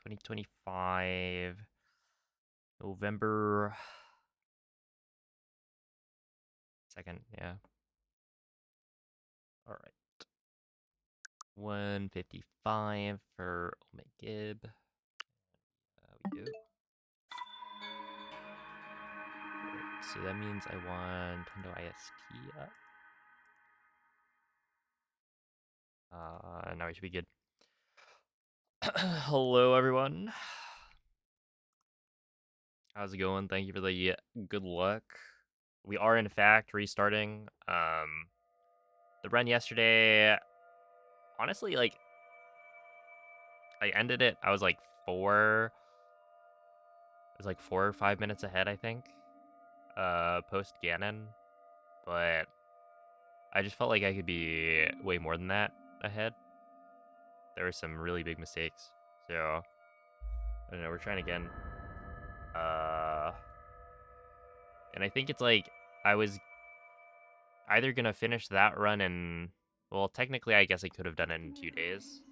2025, November 2nd, yeah. All right. 155 for Omegib. We go. So that means I want Hundo IST up. Now we should be good. Hello, everyone. How's it going? Thank you for the good luck. We are, in fact, restarting. The run yesterday, honestly, like, I ended it, I was like 4 or 5 minutes ahead, I think, post Ganon, but I just felt like I could be way more than that ahead. There were some really big mistakes, so I don't know, we're trying again. And I think it's like I was either gonna finish that run in, well, technically I guess I could have done it in 2 days,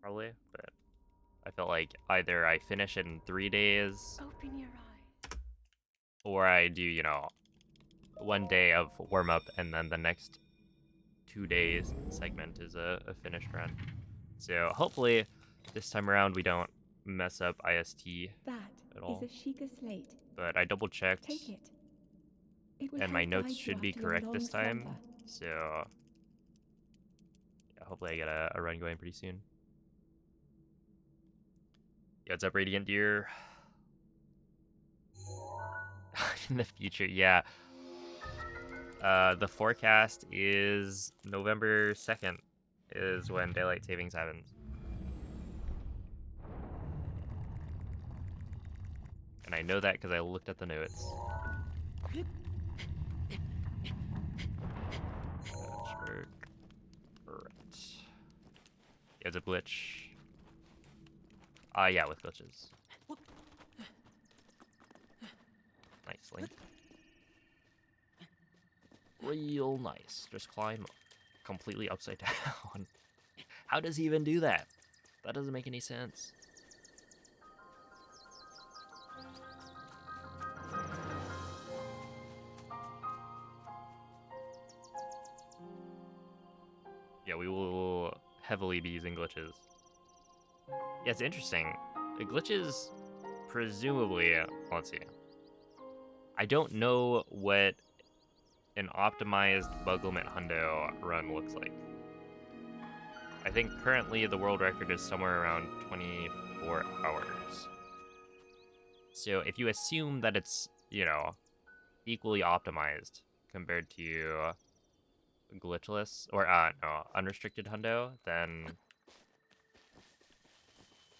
probably, but I felt like either I finish it in 3 days Open your eye. or I do, 1 day of warm up and then the next 2 days segment is a finished run. So hopefully this time around we don't mess up IST That at is all. a Sheikah slate. But I double checked Take it. It will and my help notes guide you should be after your correct long this time. slumber. So yeah, hopefully I get a run going pretty soon. Yeah, what's up, Radiant Deer? In the future, yeah. The forecast is November 2nd is when daylight savings happens. And I know that because I looked at the notes. Sure. Right. Yeah, it's a glitch. Yeah, with glitches. Nicely. Real nice. Just climb completely upside down. How does he even do that? That doesn't make any sense. Yeah, we will heavily be using glitches. Yeah, it's interesting. The glitches, presumably, let's see. I don't know what an optimized bug limit Hundo run looks like. I think currently the world record is somewhere around 24 hours. So if you assume that it's, equally optimized compared to glitchless, or no, unrestricted Hundo, then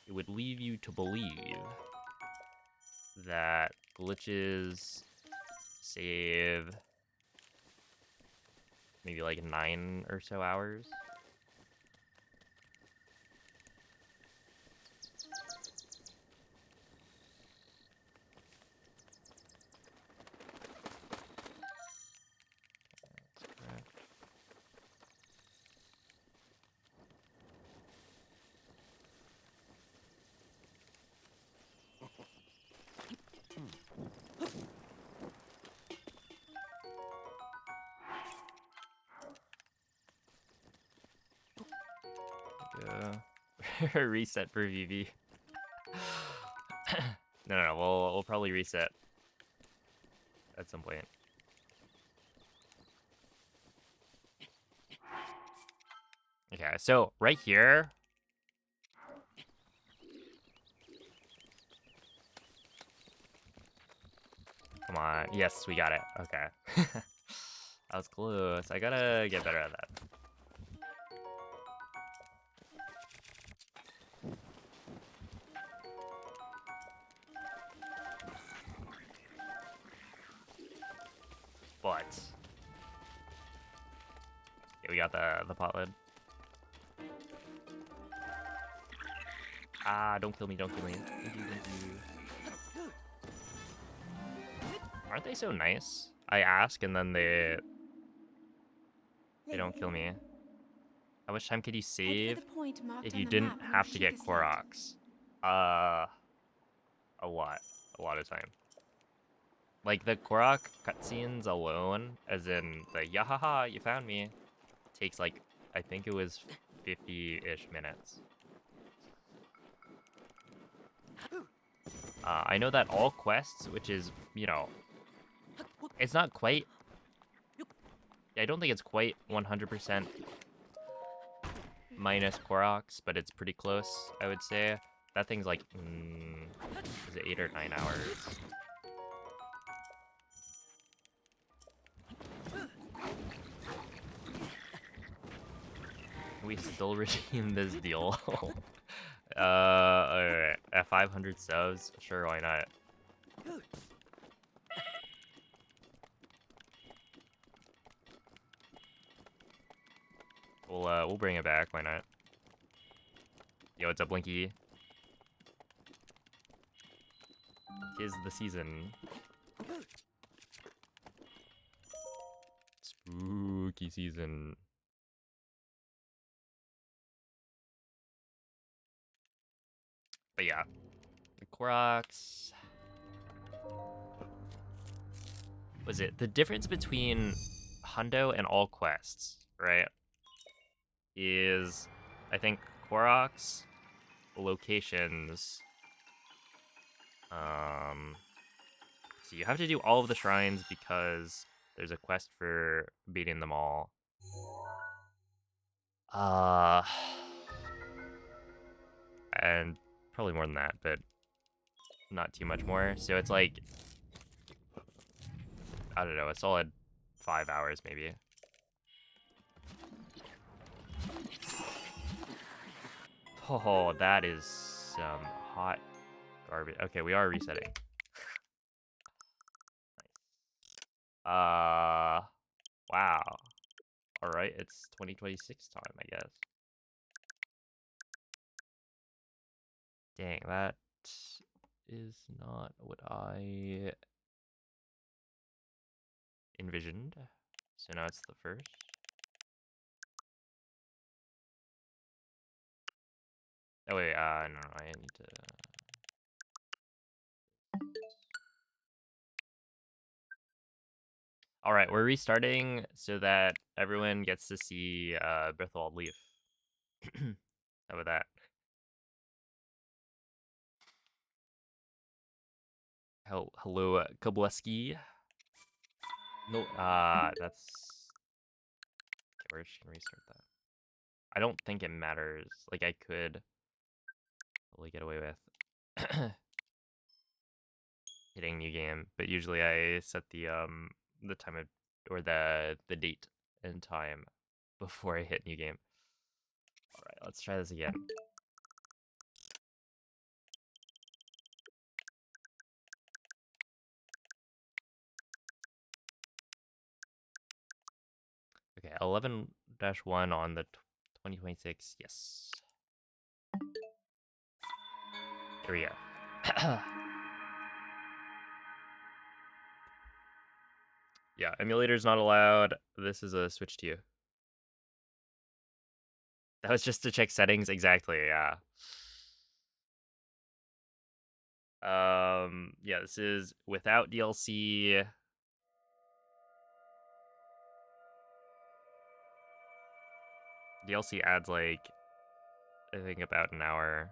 it would leave you to believe that glitches save maybe like 9 or so hours. That's correct. Go. Reset for VV. No, we'll probably reset at some point. Okay, so right here. Come on. Yes, we got it. Okay. That was close. I gotta get better at that. But yeah, we got the pot lid. Don't kill me, don't kill me. Thank you, thank you. Aren't they so nice? I ask and then they don't kill me. How much time could you Head for save the point marked if on you the didn't map near have to get Sheikah slate. Koroks? Uh, a lot of time. Like the Korok cutscenes alone, as in the yahaha, you found me, takes like I think it was 50-ish minutes. I know that all quests, which is, you know, it's not quite. I don't think it's quite 100% minus Koroks, but it's pretty close, I would say. That thing's like, is it 8 or 9 hours? Can we still redeem this deal? Alright. At 500 subs? Sure, why not? We'll bring it back, why not? Yo, what's up, Blinky? 'Tis the season. Spooky season. But yeah, the Koroks. Was it the difference between Hundo and all quests, right? Is I think Koroks locations. So you have to do all of the shrines because there's a quest for beating them all. Uh, and probably more than that, but not too much more. So it's like, I don't know, a solid 5 hours maybe. Oh, that is some hot garbage. Okay, we are resetting. Wow. All right, it's 2026 time, I guess. Dang, that is not what I envisioned. So now it's the first. Oh wait, no, I need to. All right, we're restarting so that everyone gets to see Berthold leave. How about that? Hello, Kobleski. No, that's. Okay, we're just gonna restart that. I don't think it matters. Like I could probably get away with hitting new game, but usually I set the time of or the date and time before I hit new game. All right, let's try this again. Okay, 11-1 on the 2026. Yes. Here we go. Yeah, emulator's not allowed. This is a switch to you. That was just to check settings. Exactly, yeah. Yeah, this is without DLC. DLC adds like, I think about an hour,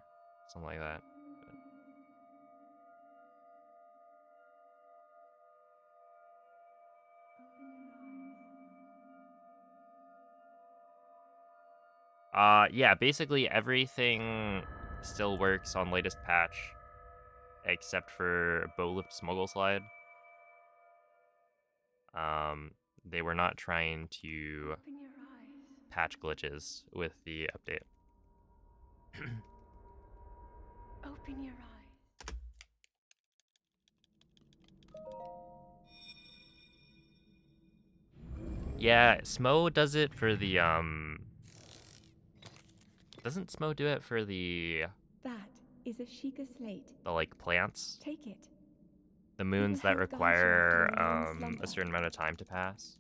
something like that. Yeah, basically everything still works on latest patch, except for Bowlift Smuggle Slide. They were not trying to Open your eyes. patch glitches with the update. Open your eyes. Yeah, Smo does it for the doesn't Smo do it for That is a Sheikah slate. the like plants? Take it. The It will moons that help guide you after require a long slumber. a certain amount of time to pass.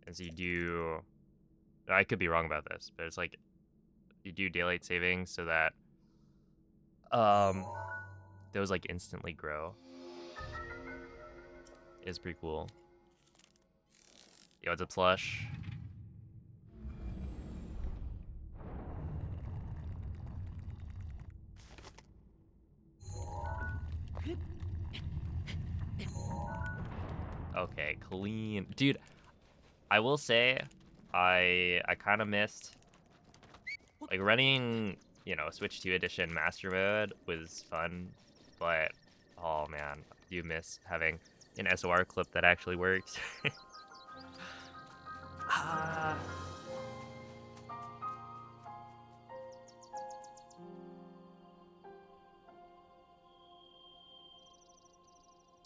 As you do, I could be wrong about this, but it's like you do daylight savings so that Um, those like instantly grow is pretty cool. Yo, what's up, Slush? Okay, clean. Dude, I will say I kind of missed like running, you know, Switch 2 edition master mode was fun, but oh man, you miss having an SOR clip that actually works. Ah.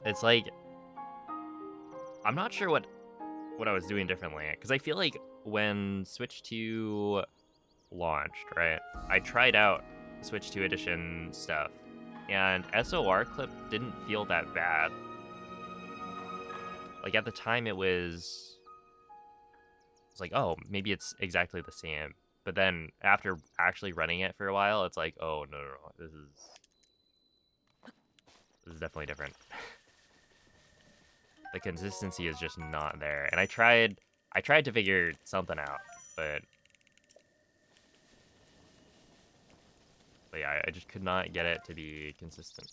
It's like I'm not sure what I was doing differently because I feel like when Switch 2 launched, right? I tried out Switch 2 edition stuff and SOR clip didn't feel that bad. Like at the time it's like, oh, maybe it's exactly the same. But then after actually running it for a while, it's like, oh no, this is definitely different. The consistency is just not there. And I tried to figure something out, but yeah, I just could not get it to be consistent.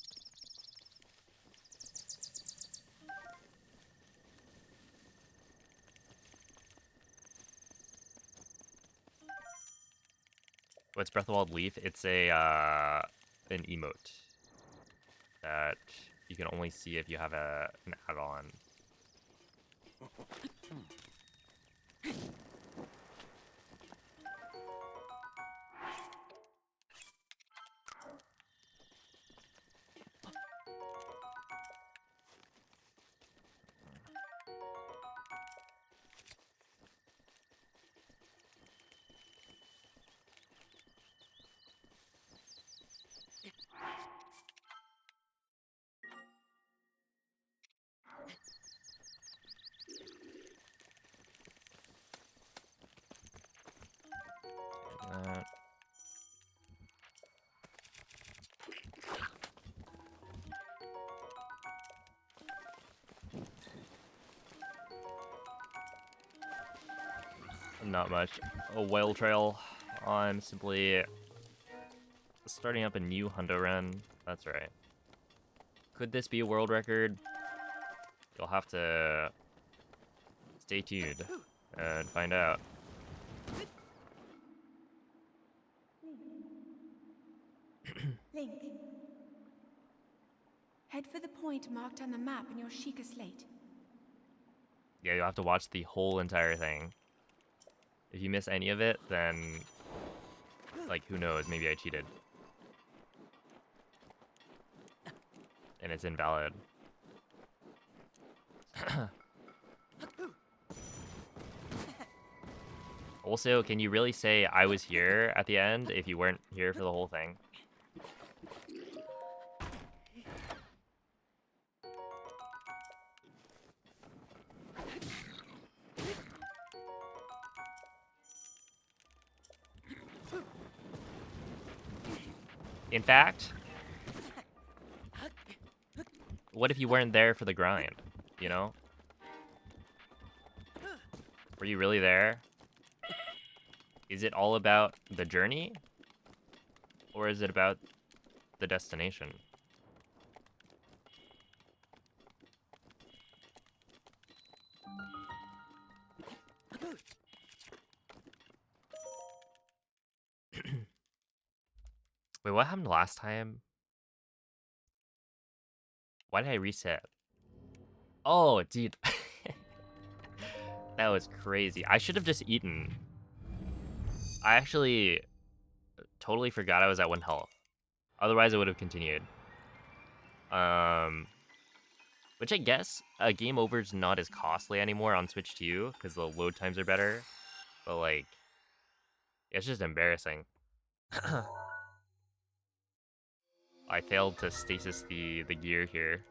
What's Breath of the Wild Leaf? It's a an emote that you can only see if you have an add-on. Uh, not much. A whale trail. I'm simply starting up a new Hundo Run. That's right. Could this be a world record? You'll have to stay tuned and find out. Link. Head for the point marked on the map in your Sheikah slate. Yeah, you'll have to watch the whole entire thing. If you miss any of it, then, like, who knows? Maybe I cheated. And it's invalid. Also, can you really say I was here at the end if you weren't here for the whole thing? In fact, what if you weren't there for the grind, you know? Were you really there? Is it all about the journey? Or is it about the destination? Wait, what happened last time? Why did I reset? Oh, dude. That was crazy. I should have just eaten. I actually totally forgot I was at 1 health. Otherwise, I would have continued. Which I guess a game over is not as costly anymore on Switch 2 because the load times are better. But like, it's just embarrassing. I failed to stasis the gear here.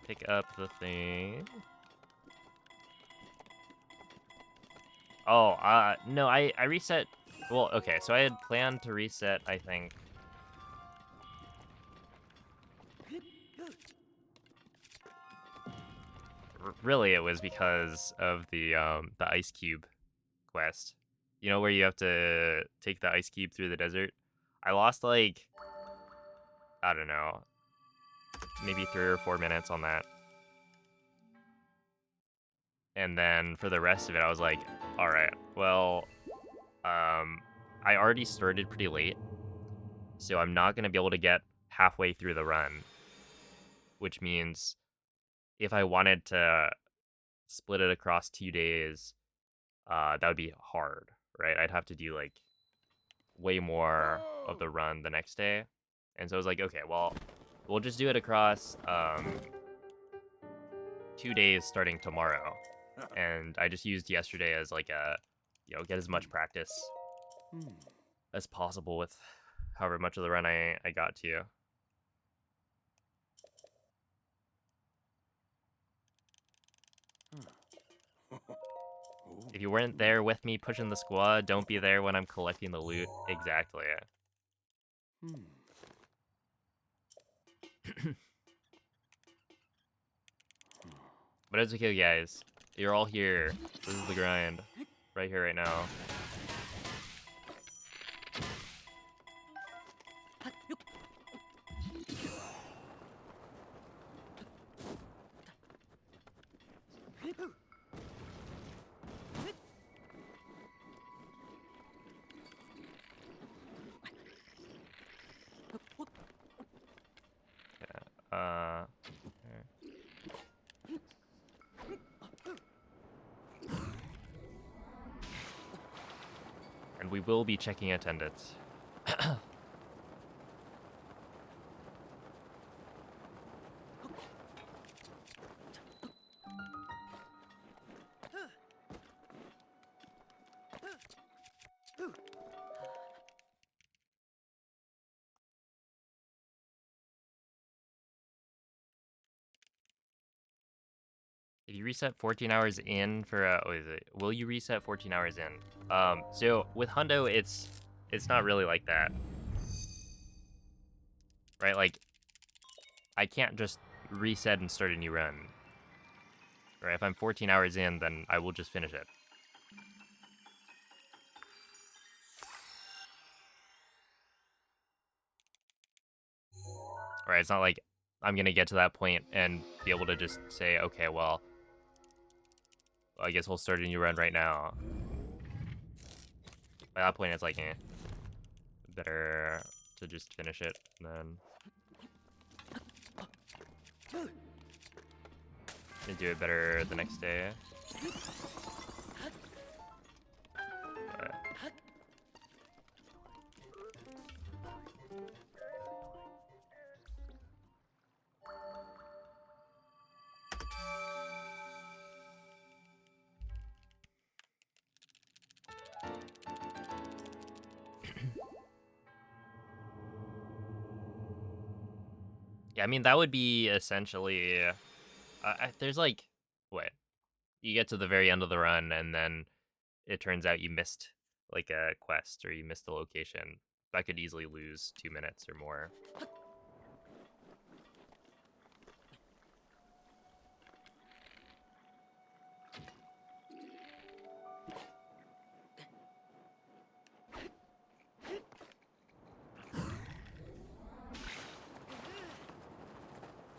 pick up the thing. Oh, no, I reset. Well, okay, so I had planned to reset, I think. Really, it was because of the ice cube quest. You know, where you have to take the ice cube through the desert? I lost, like, I don't know, maybe 3 or 4 minutes on that. And then for the rest of it, I was like, all right, well, I already started pretty late, so I'm not going to be able to get halfway through the run, which means if I wanted to split it across 2 days, that would be hard, right? I'd have to do, like, way more of the run the next day. And so I was like, okay, well, we'll just do it across 2 days starting tomorrow. And I just used yesterday as like a, get as much practice as possible with however much of the run I got to. If you weren't there with me pushing the squad, don't be there when I'm collecting the loot. Exactly. But it's okay, guys. You're all here. This is the grind. Right here, right now. Yeah. And we will be checking attendance. If you reset 14 hours in for what is it? Will you reset 14 hours in? So with Hundo, it's not really like that, right? Like, I can't just reset and start a new run, right? If I'm 14 hours in, then I will just finish it. Right? It's not like I'm gonna get to that point and be able to just say, okay, well, I guess we'll start a new run right now. By that point, it's like, better to just finish it and then do it better the next day. But yeah, I mean, that would be essentially. There's like, what? You get to the very end of the run, and then it turns out you missed like a quest or you missed a location. That could easily lose 2 minutes or more.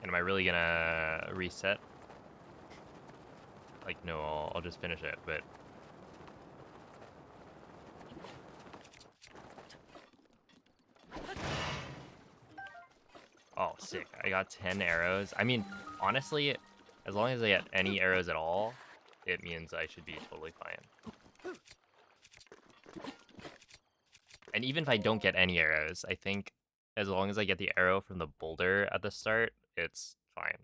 And am I really gonna reset? Like, no, I'll just finish it, but oh, sick. I got 10 arrows. I mean, honestly, as long as I get any arrows at all, it means I should be totally fine. And even if I don't get any arrows, I think as long as I get the arrow from the boulder at the start, it's fine.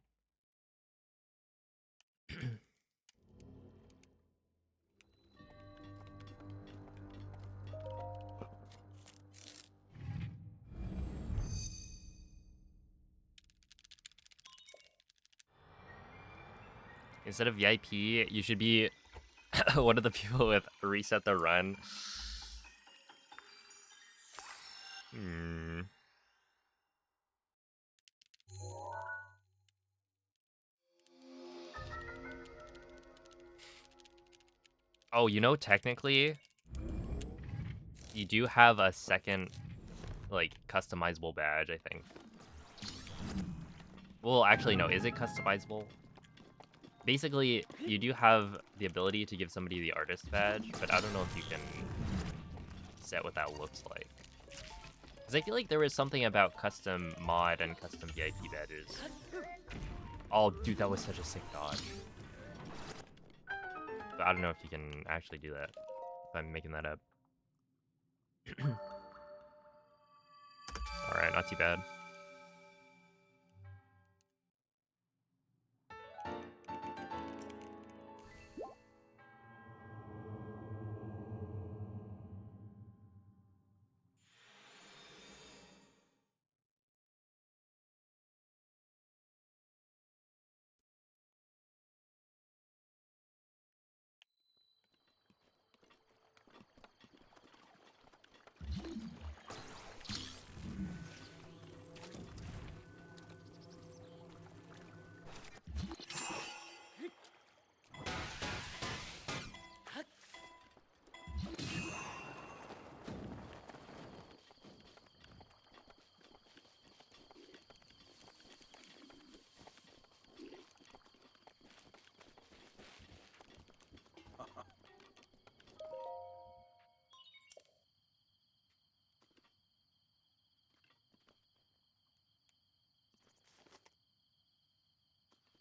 Instead of VIP, you should be one of the people with reset the run. Hmm. Oh, you know, technically, you do have a second, like, customizable badge, I think. Well, actually, no. Is it customizable? Basically, you do have the ability to give somebody the artist badge, but I don't know if you can set what that looks like. Because I feel like there was something about custom mod and custom VIP badges. Oh, dude, that was such a sick dodge. But I don't know if you can actually do that, if I'm making that up. Alright, not too bad.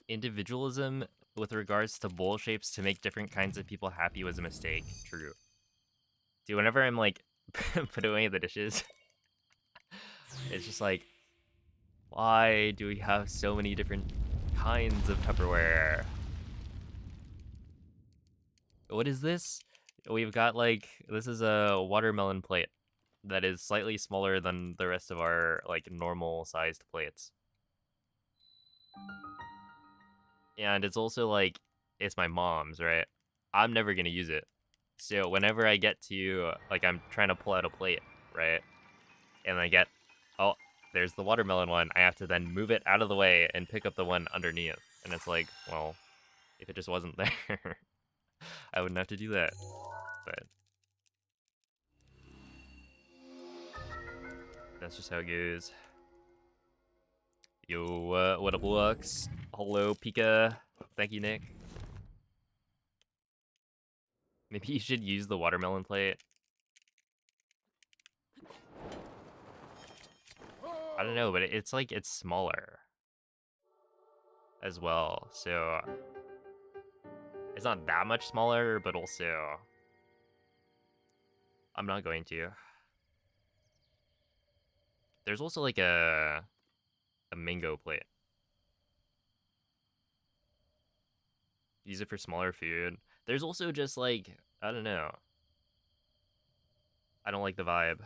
Individualism with regards to bowl shapes to make different kinds of people happy was a mistake. True. Dude, whenever I'm like putting away the dishes, it's just like, why do we have so many different kinds of Tupperware? What is this? We've got like, this is a watermelon plate that is slightly smaller than the rest of our like normal sized plates. And it's also like, it's my mom's, right? I'm never gonna use it. So whenever I get to, like, I'm trying to pull out a plate, right? And I get, oh, there's the watermelon one. I have to then move it out of the way and pick up the one underneath. And it's like, well, if it just wasn't there, I wouldn't have to do that. But that's just how it goes. Yo, what up, Lux? Hello, Pika. Thank you, Nick. Maybe you should use the watermelon plate. I don't know, but it's like, it's smaller as well. So it's not that much smaller, but also I'm not going to. There's also like a mango plate. Use it for smaller food. There's also just like, I don't know. I don't like the vibe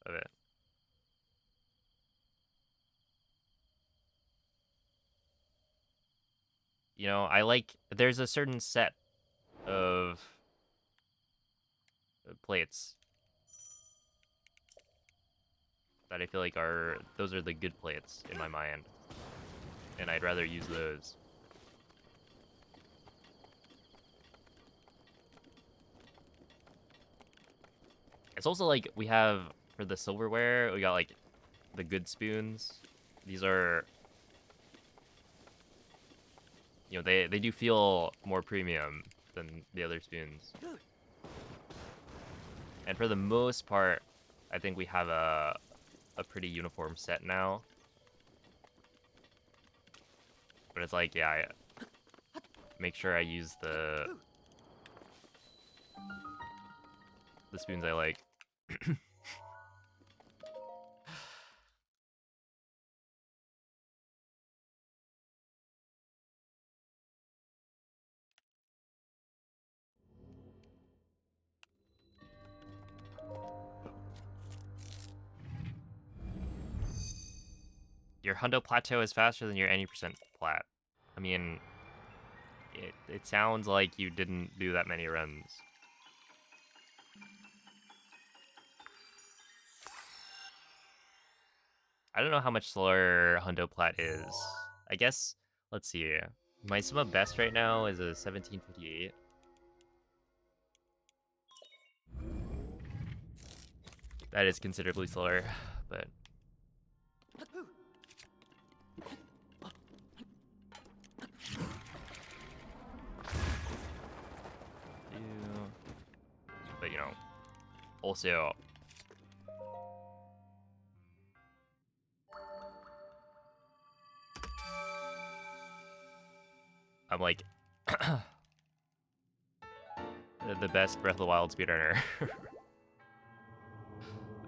of it. You know, I like, there's a certain set of plates that I feel like those are the good plates in my mind. And I'd rather use those. It's also like, we have, for the silverware, we got like the good spoons. These are, you know, they do feel more premium than the other spoons. And for the most part, I think we have a pretty uniform set now. But it's like, yeah, I make sure I use the spoons I like. Your Hundo Plateau is faster than your any percent plat. I mean, It sounds like you didn't do that many runs. I don't know how much slower Hundo Plat is. I guess, let's see. My sum of best right now is a 1758. That is considerably slower, but... But, you know, also... I'm like... the best Breath of the Wild speedrunner.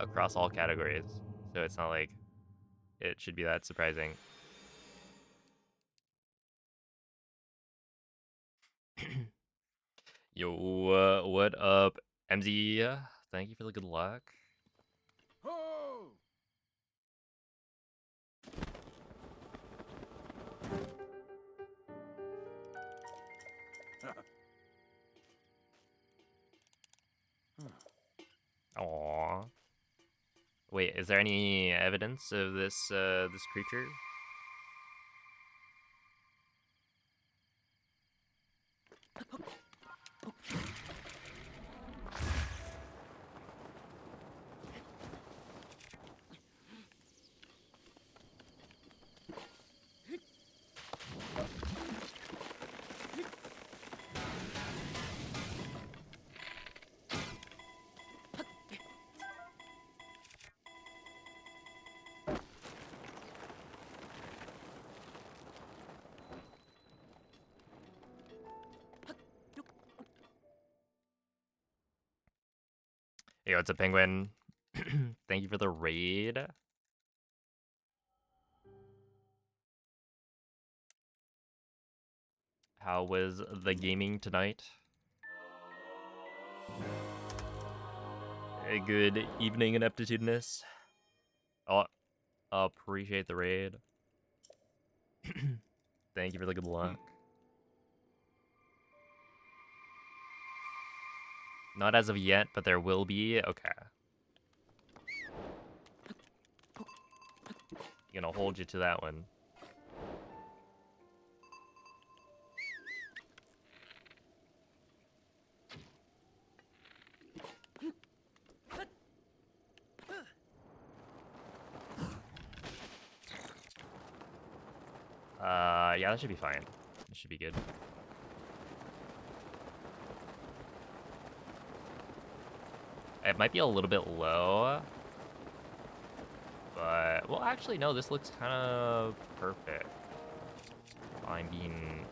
Across all categories. So it's not like it should be that surprising. Yo, what up, MZ? Thank you for the good luck. Ho! Aww. Wait, is there any evidence of this this creature? Hey, what's up, Penguin? Thank you for the raid. How was the gaming tonight? A good evening, Ineptitudinous. Oh, appreciate the raid. Thank you for the good luck. Not as of yet, but there will be. Okay. Gonna hold you to that one. Yeah, that should be fine. It should be good. It might be a little bit low. But, well, actually, no, this looks kind of perfect. If I'm being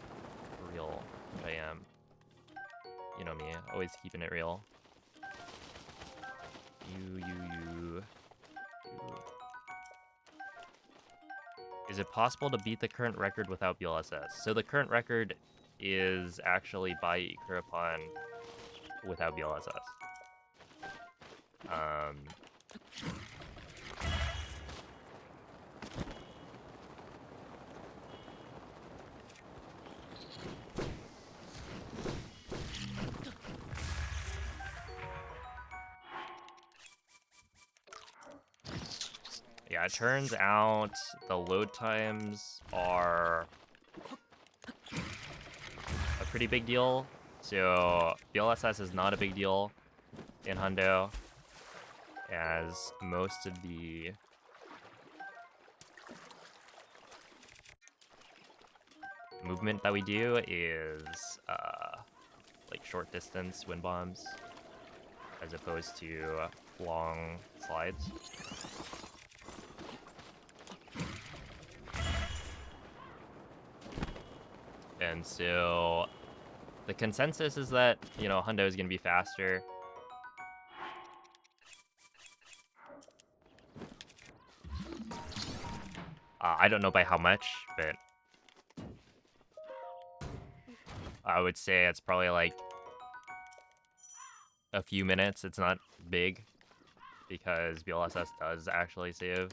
real, which I am. You know me, always keeping it real. You. Is it possible to beat the current record without BLSS? So the current record is actually by Ikurapon without BLSS. Yeah, it turns out the load times are a pretty big deal. So BLSS is not a big deal in Hundo, as most of the movement that we do is like short distance wind bombs as opposed to long slides. And so the consensus is that, you know, Hundo is going to be faster. I don't know by how much, but I would say it's probably like a few minutes. It's not big because BLSS does actually save,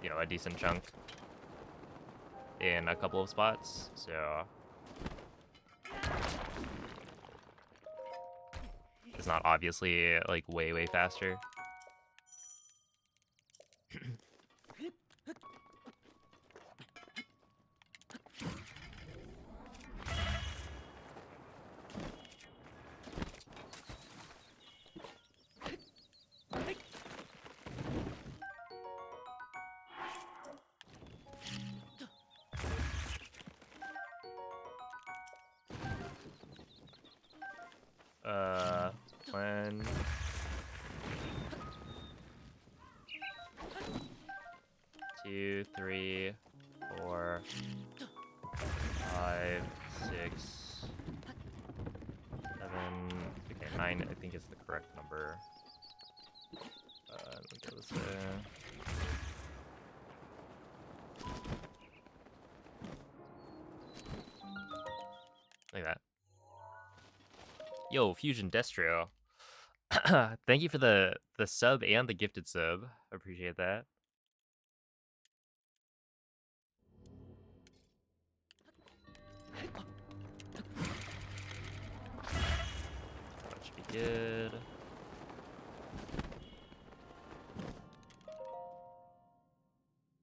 you know, a decent chunk. in a couple of spots, so it's not obviously like way faster. One, 2, 3, 4, 5, 6, 7. Okay, 9. I think is the correct number. Let me go this way. Like that. Yo, Fusion Destro. Thank you for the sub and the gifted sub. Appreciate that. That should be good.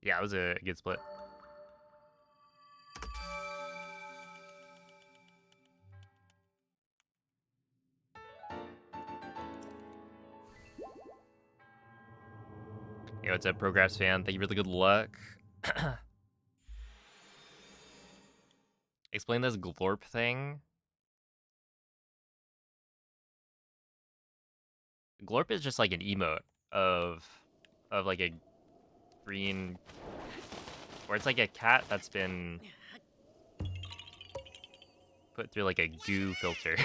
Yeah, it was a good split. Yo, what's up, Progress fan? Thank you for the good luck. Explain this glorp thing. Glorp is just like an emote of like a green, or it's like a cat that's been put through like a goo filter.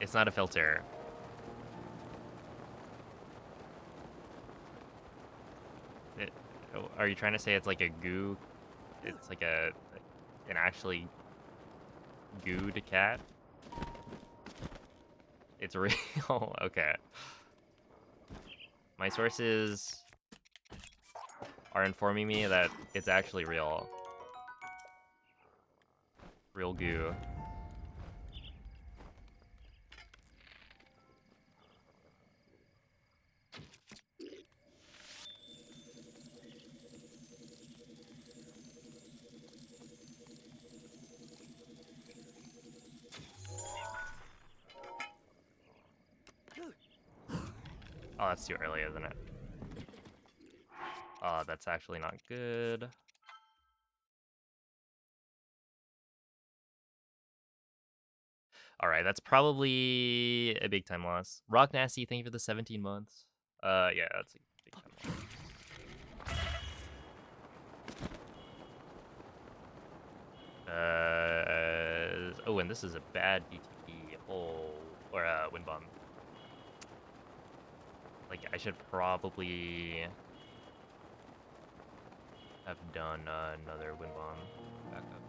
It's not a filter. Are you trying to say it's like a goo? It's like an actually gooed cat? It's real? Okay. My sources are informing me that it's actually real. Real goo. Oh, that's too early, isn't it? Oh, that's actually not good. All right, that's probably a big time loss. Rock Nasty, thank you for the 17 months. Yeah, that's a big time loss. Oh, and this is a bad BTP hole or wind bomb. Like, I should probably have done another wind bomb backup.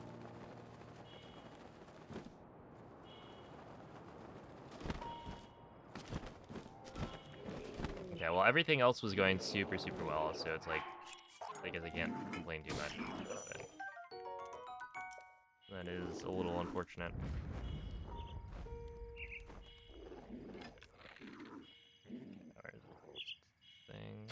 Okay, well, everything else was going super well, so it's like, I guess I can't complain too much. But that is a little unfortunate. Where's this thing?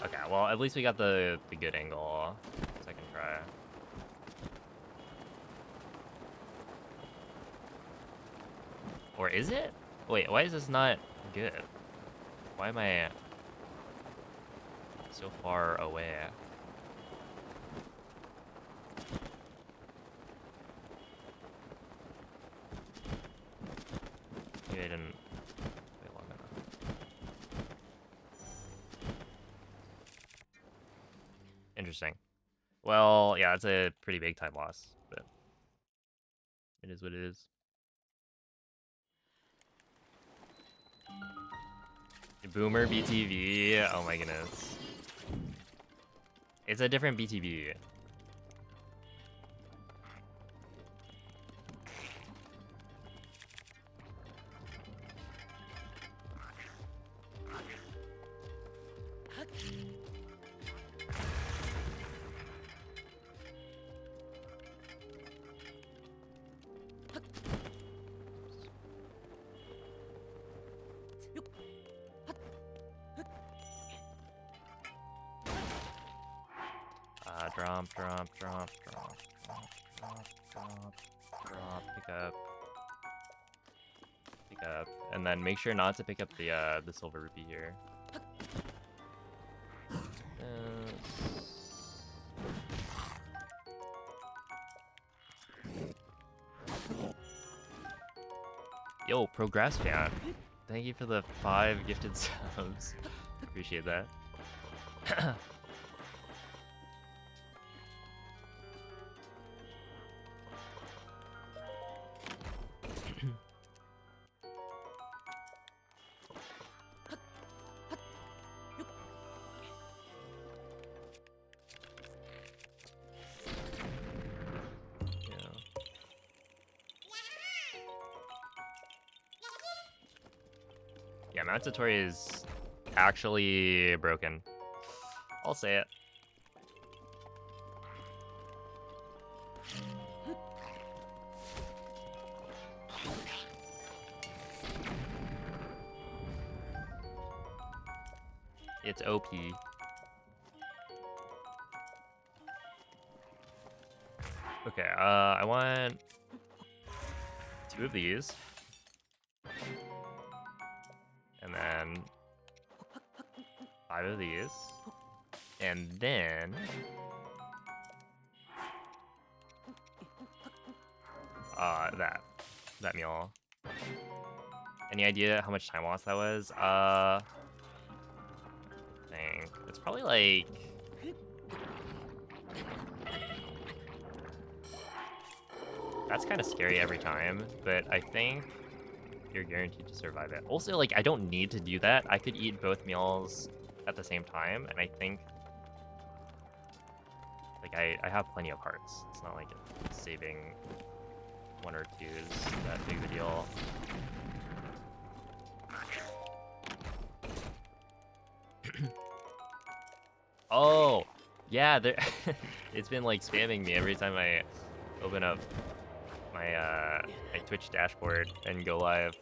Okay, well, at least we got the good angle. Second try. Or is it? Wait, why is this not good? Why am I so far away? Maybe I didn't wait long enough. Interesting. Well, yeah, that's a pretty big time loss, but it is what it is. Boomer BTV. Oh my goodness. It's a different BTV. Drop, pick up, and then make sure not to pick up the silver rupee here. Yo, Progress fan, thank you for the 5 gifted subs. Appreciate that. Yeah, Mount Satori is actually broken. I'll say it. It's OP. Okay, I want 2 of these. And then 5 of these. And then that meal. Any idea how much time loss that was? I think it's probably like that's kind of scary every time, but I think you're guaranteed to survive it. Also, like, I don't need to do that. I could eat both meals at the same time, and I think like I have plenty of hearts. It's not like saving 1 or 2 is that big of a deal. Oh, yeah, there it's been like spamming me every time I open up my my Twitch dashboard and go live.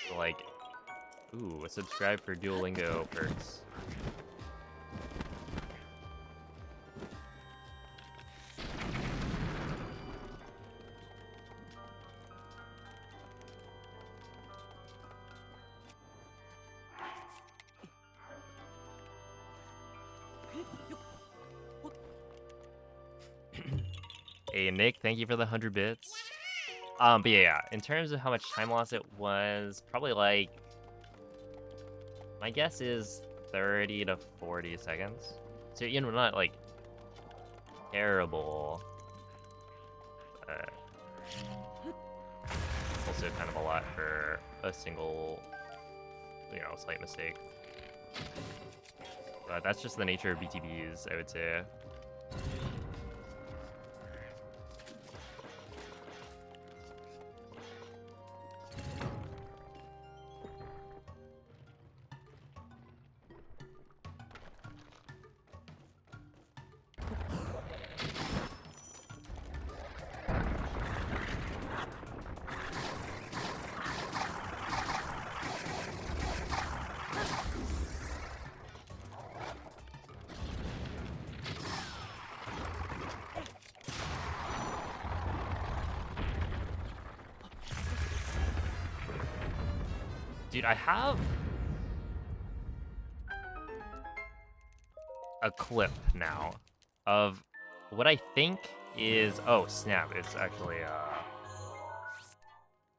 So, like, ooh, subscribe for Duolingo perks. Hey, Nick, thank you for the 100 bits. But yeah, in terms of how much time loss it was, probably like, my guess is 30 to 40 seconds. So, you know, not like terrible, but also kind of a lot for a single, you know, slight mistake. But that's just the nature of BTBs, I would say. Dude, I have a clip now of what I think is, oh snap, it's actually it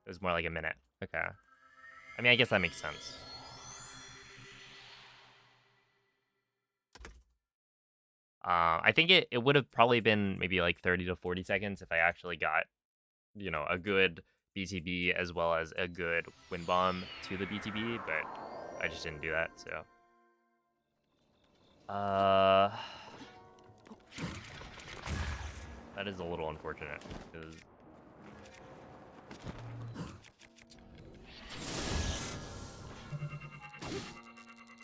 was more like a minute. Okay. I mean, I guess that makes sense. I think it would have probably been maybe like 30 to 40 seconds if I actually got, a good BTB as well as a good wind bomb to the BTB, but I just didn't do that, so. That is a little unfortunate, because...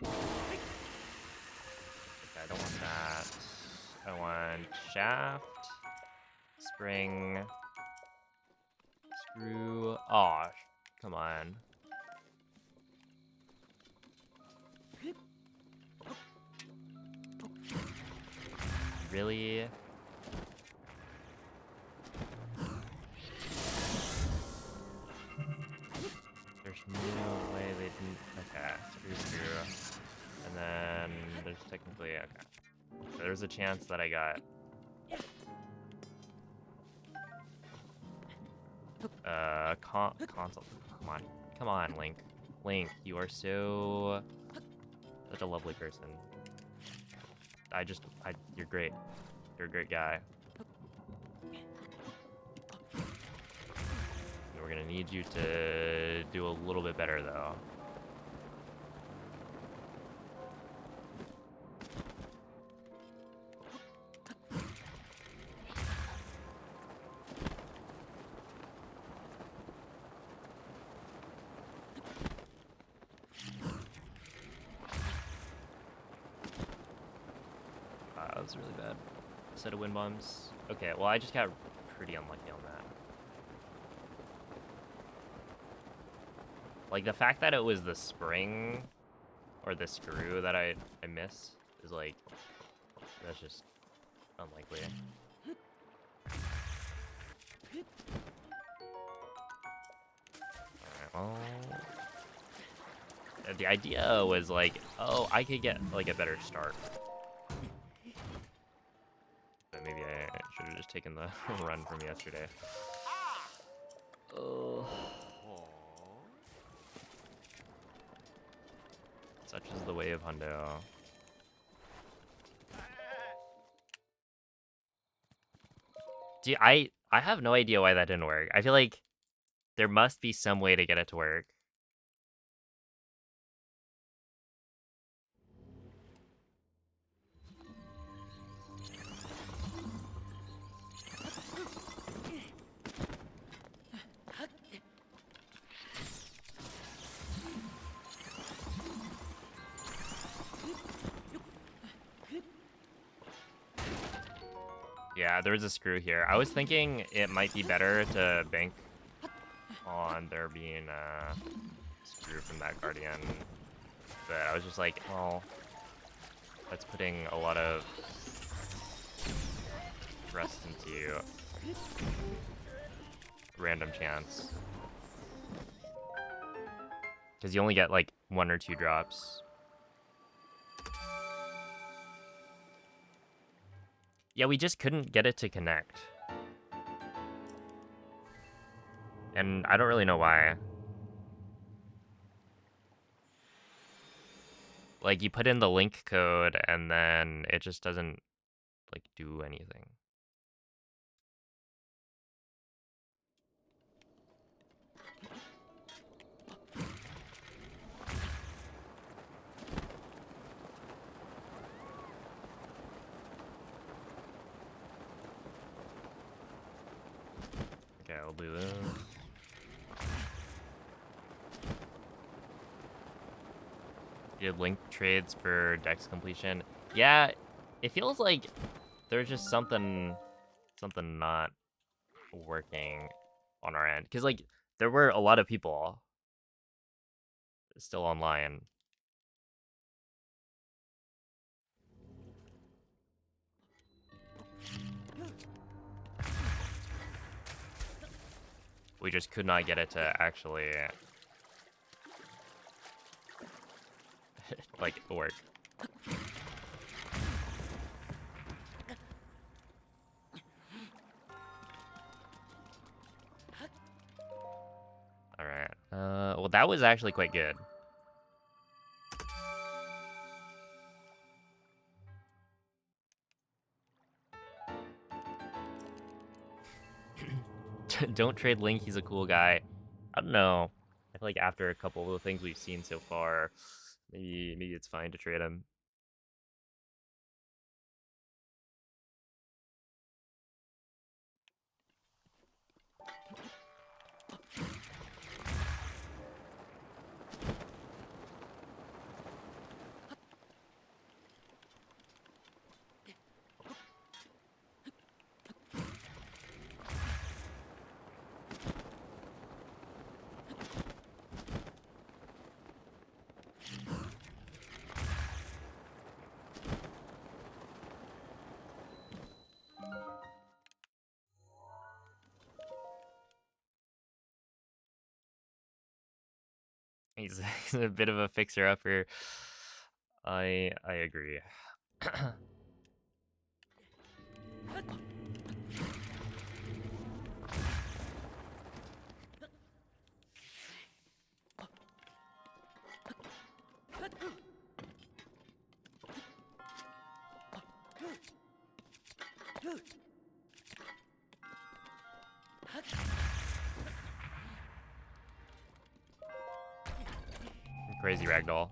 Okay, I don't want that. I want shaft, spring, screw. Aw, come on. Really? There's no way they didn't. Okay, screw. And then there's technically, okay. So there's a chance that I got console. Come on, Link. Link, you are such a lovely person. You're great. You're a great guy. And we're gonna need you to do a little bit better, though. That was really bad. Set of wind bombs. Okay, well, I just got pretty unlucky on that. Like, the fact that it was the spring or the screw that I missed is like, that's just unlikely. Alright, well, the idea was like, oh, I could get like a better start. But maybe I should have just taken the run from yesterday. Oh. Such is the way of Hundo. Dude, I have no idea why that didn't work. I feel like there must be some way to get it to work. Yeah, there's a screw here. I was thinking it might be better to bank on there being a screw from that Guardian. But I was just like, well, that's putting a lot of rest into random chance. Because you only get like 1 or 2 drops. Yeah, we just couldn't get it to connect. And I don't really know why. Like, you put in the link code and then it just doesn't, like, do anything. Okay, I'll do this. Did link trades for Dex completion. Yeah, it feels like there's just something not working on our end. Because, like, there were a lot of people still online. We just could not get it to actually like work. All right. Well, that was actually quite good. Don't trade Link. He's a cool guy. I don't know. I feel like after a couple of the things we've seen so far, maybe it's fine to trade him. He's, he's a bit of a fixer-upper. I agree. Crazy ragdoll.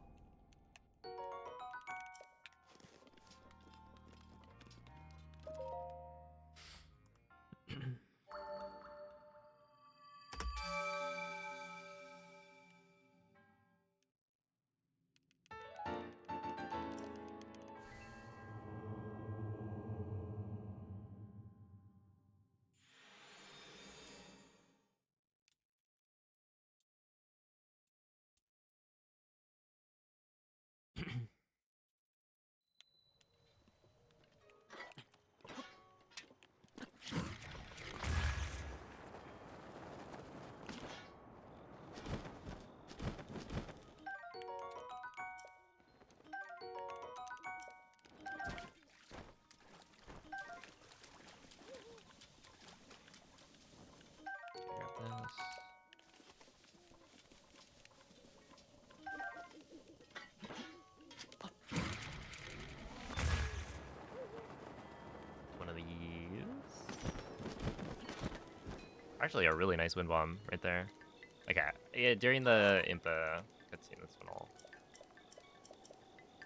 Grab this. One of these. Actually, a really nice wind bomb right there. Okay, yeah, during the Impa cutscene, that's when I'll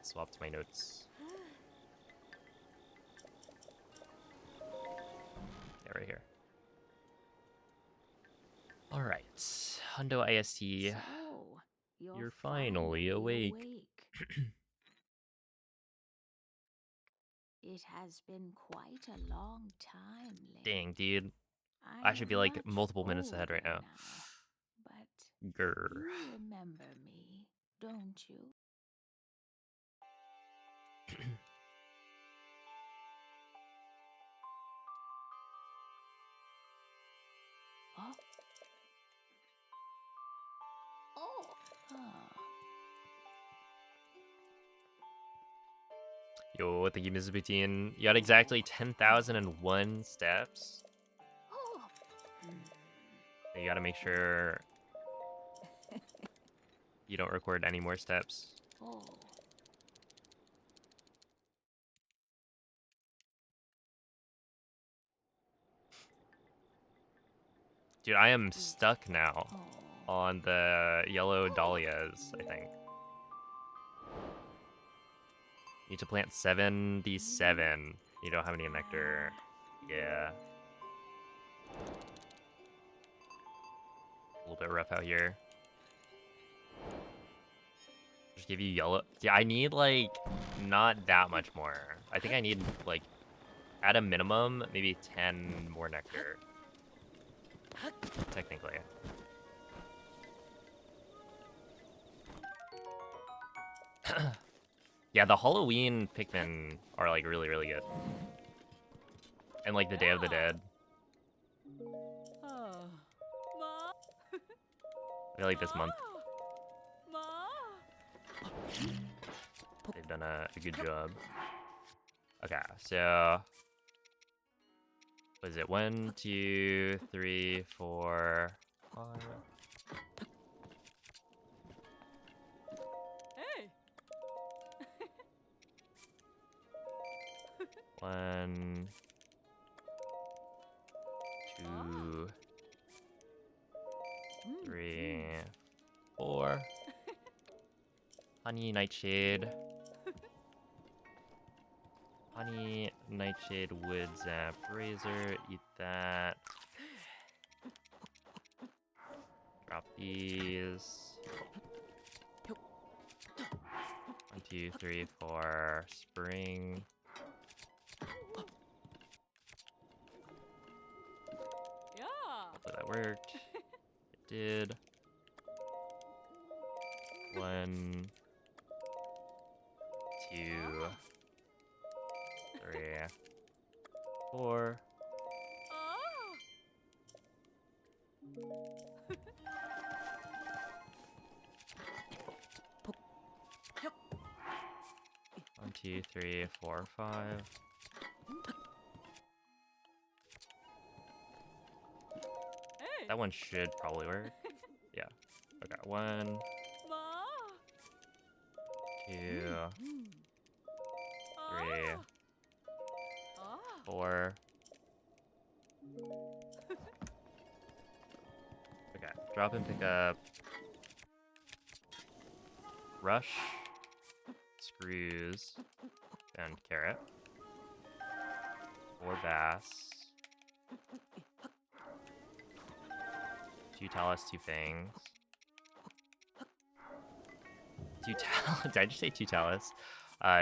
swap to my notes. Yeah, right here. All right, Hundo IST. So, You're finally awake. It has been quite a long time, Link. Dang, dude. I I should be am like much multiple minutes ahead right older now. But Grr. you remember me, don't you? Oh. Oh. Ah. Yo, thank you, Mrs. Poutine. You got exactly 10,001 steps. Oh. You gotta make sure you don't record any more steps. Oh. Dude, I am stuck now on the yellow dahlias, I think. Need to plant 77. You don't have any nectar. Yeah. A little bit rough out here. Just give you yellow. Yeah, I need, like, not that much more. I think I need, like, at a minimum, maybe 10 more nectar. Technically. Yeah, the Halloween Pikmin are, like, really, really good. And, like, the Day of the Dead. I feel like this month they've done a good job. Okay, so what is it? 1, 2, 3, 4, 5. Hey. 1, 2, Honey Nightshade. Honey Nightshade Wood Zap Razor. Eat that. Drop these. 1, 2, 3, 4. Spring. Hopefully that worked. It did. 1, 2, 3, 4. One, 2, 3, 4, 5. That one should probably work. Yeah. Okay. 1, 2, 3, 4. Okay. Drop and pick up. Rush. Screws. And carrot. 4 bass. 2 talus, 2 fangs. 2 talons. Did I just say 2 talus?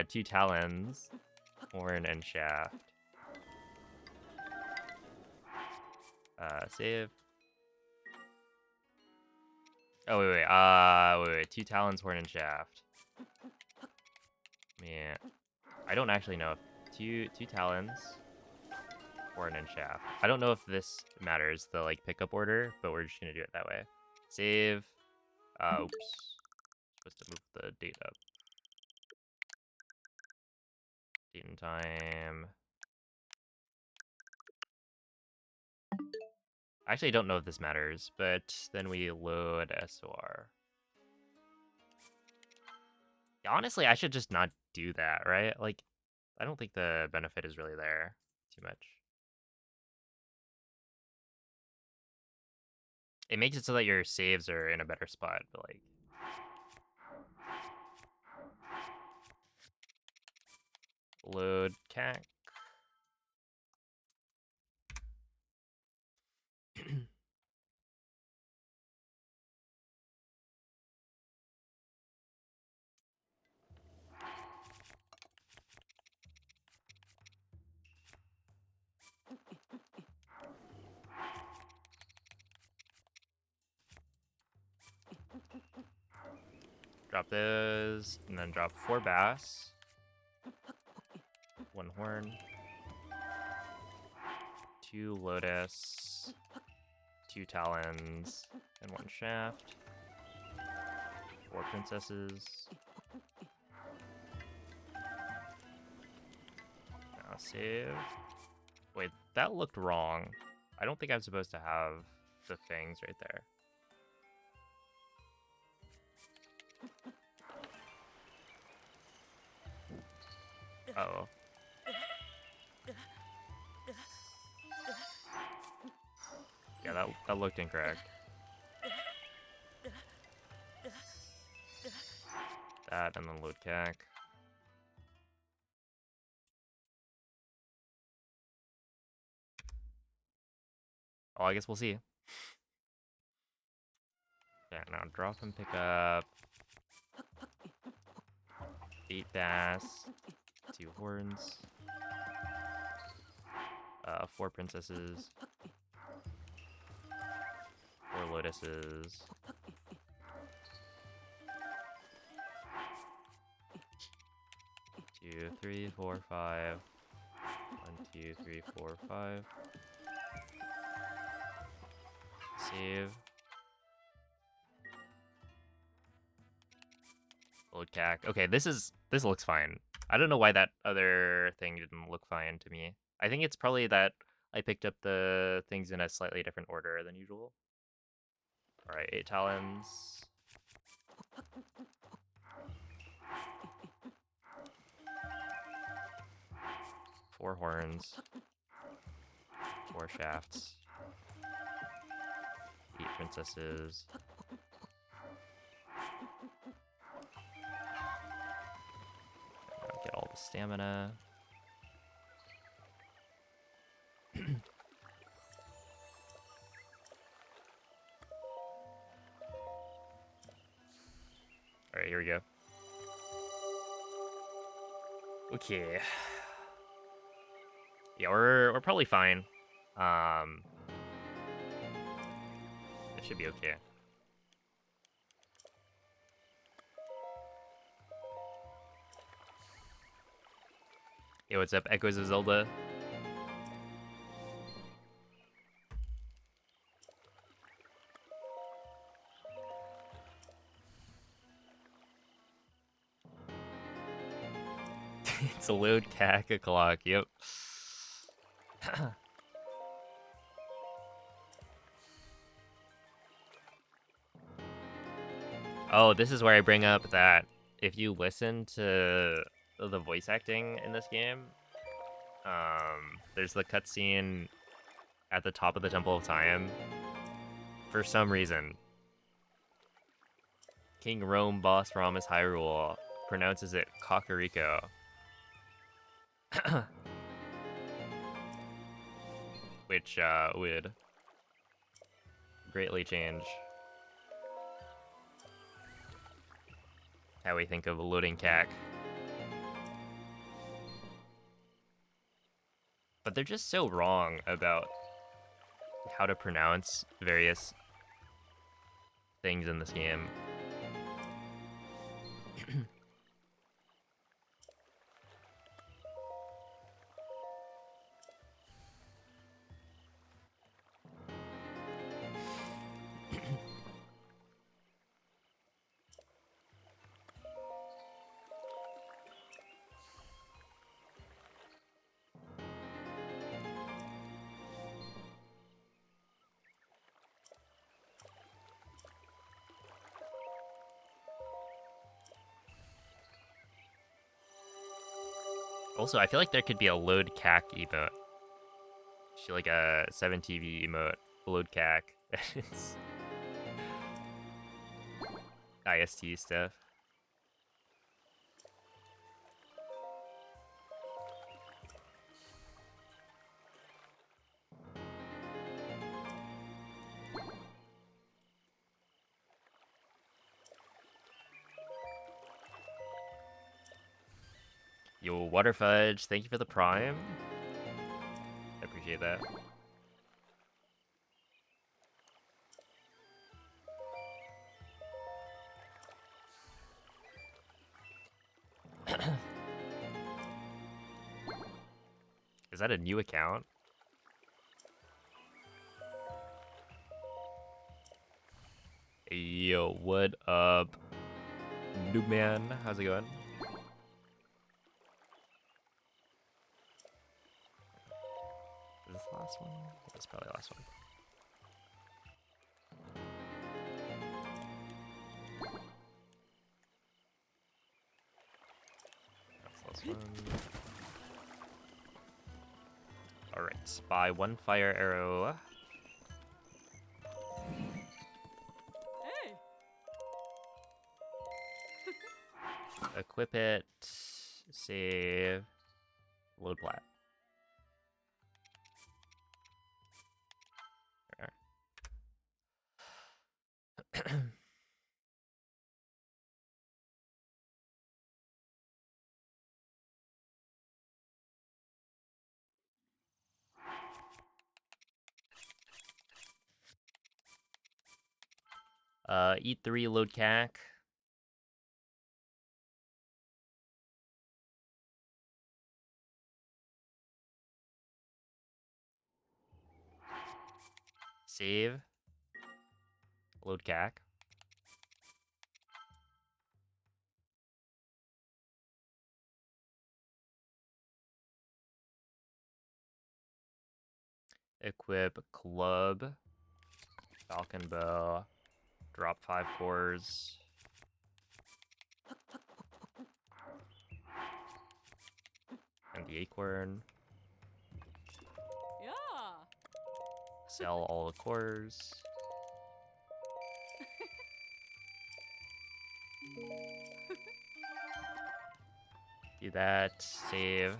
2 talons. Horn and shaft. Save. Oh, wait. 2 talons, horn, and shaft. Yeah. I don't actually know if two talons, horn, and shaft. I don't know if this matters, the like pickup order, but we're just gonna do it that way. Save. Oops. Supposed to move the date up. Date and time. I actually don't know if this matters, but then we load SOR. Yeah, honestly, I should just not do that, right? Like, I don't think the benefit is really there too much. It makes it so that your saves are in a better spot, but like... Load CAC. Drop those, and then drop 4 bass. 1 horn. 2 lotus. 2 talons, and 1 shaft. 4 princesses. Now save. Wait, that looked wrong. I don't think I'm supposed to have the fangs right there. Uh-oh. Yeah, that looked incorrect. That, and then load CAC. Oh, I guess we'll see. Yeah, now drop and pick up 8 bass, 2 horns, 4 princesses, 4 lotuses, 2, 3, 4, 5. 1, 2, 3, 4, 5. Save. Load CAC. Okay, this looks fine. I don't know why that other thing didn't look fine to me. I think it's probably that I picked up the things in a slightly different order than usual. Alright, 8 talons. Four horns. 4 shafts. 8 princesses. stamina. All right, here we go. Okay. Yeah, we're probably fine. It should be okay. Hey, what's up, Echoes of Zelda? It's a load cack clock. Yep. Oh, this is where I bring up that if you listen to the voice acting in this game, there's the cutscene at the top of the Temple of Time. For some reason, King Rome Boss Rhombus Hyrule pronounces it Kakariko. Which would greatly change how we think of loading CAC. But they're just so wrong about how to pronounce various things in this game. Also, I feel like there could be a load CAC emote. She like a 7TV emote, load CAC. It's IST stuff. Yo, Water Fudge, thank you for the prime. I appreciate that. Is that a new account? Yo, what up? Noob man, how's it going? Is this the last one? It's probably the last one. That's the last one. Alright, spy one fire arrow. Equip it. Save. Load plat. Eat 3 load CAC. Save. Load CAC. Equip club. Falcon bow. Drop 5 cores. And the acorn. Yeah. Sell all the cores. Do that. Save.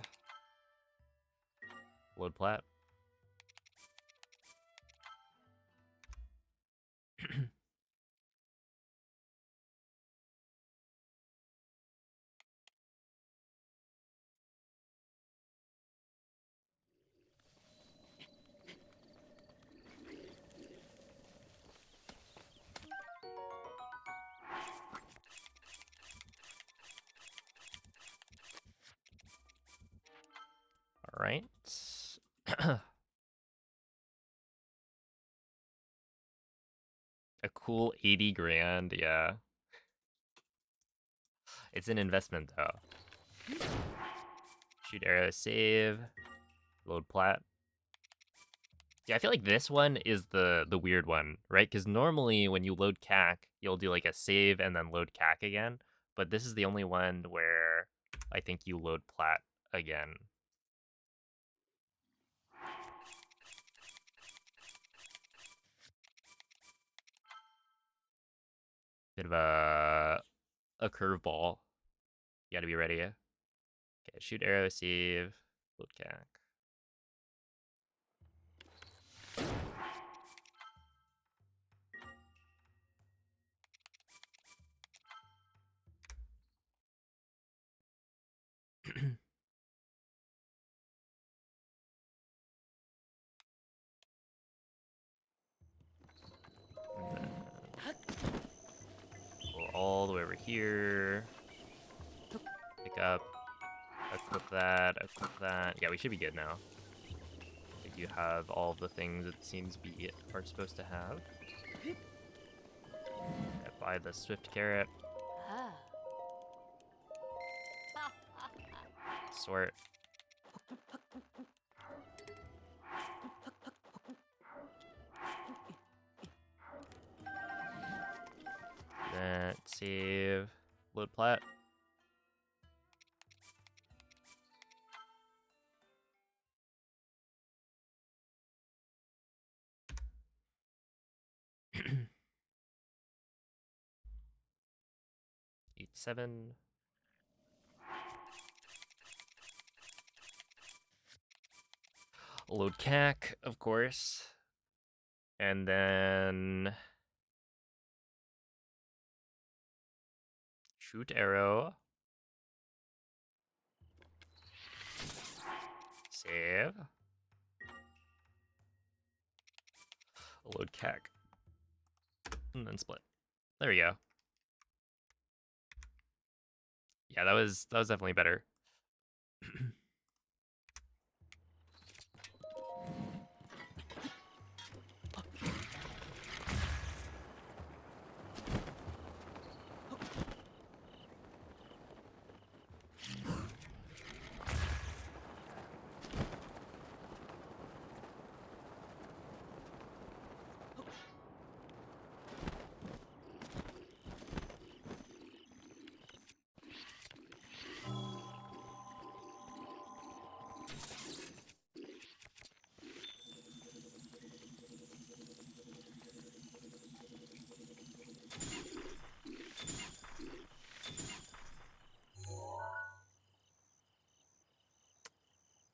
Load plat. All right. A cool 80 grand, yeah. It's an investment though. Shoot arrow, save, load plat. Yeah, I feel like this one is the weird one, right? Because normally when you load CAC, you'll do like a save and then load CAC again. But this is the only one where I think you load plat again. Bit of a curveball. You gotta be ready. Okay, shoot arrow, save, load CAC. Go all the way over here. Pick up. Equip that. Equip that. Yeah, we should be good now. I think you have all the things it seems we are supposed to have. Yeah, buy the swift carrot. Ah. Sort. That. Save. Load plat. Eat 7. Load CAC, of course. And then shoot arrow. Save. Load CAC. And then split. There we go. Yeah, that was definitely better.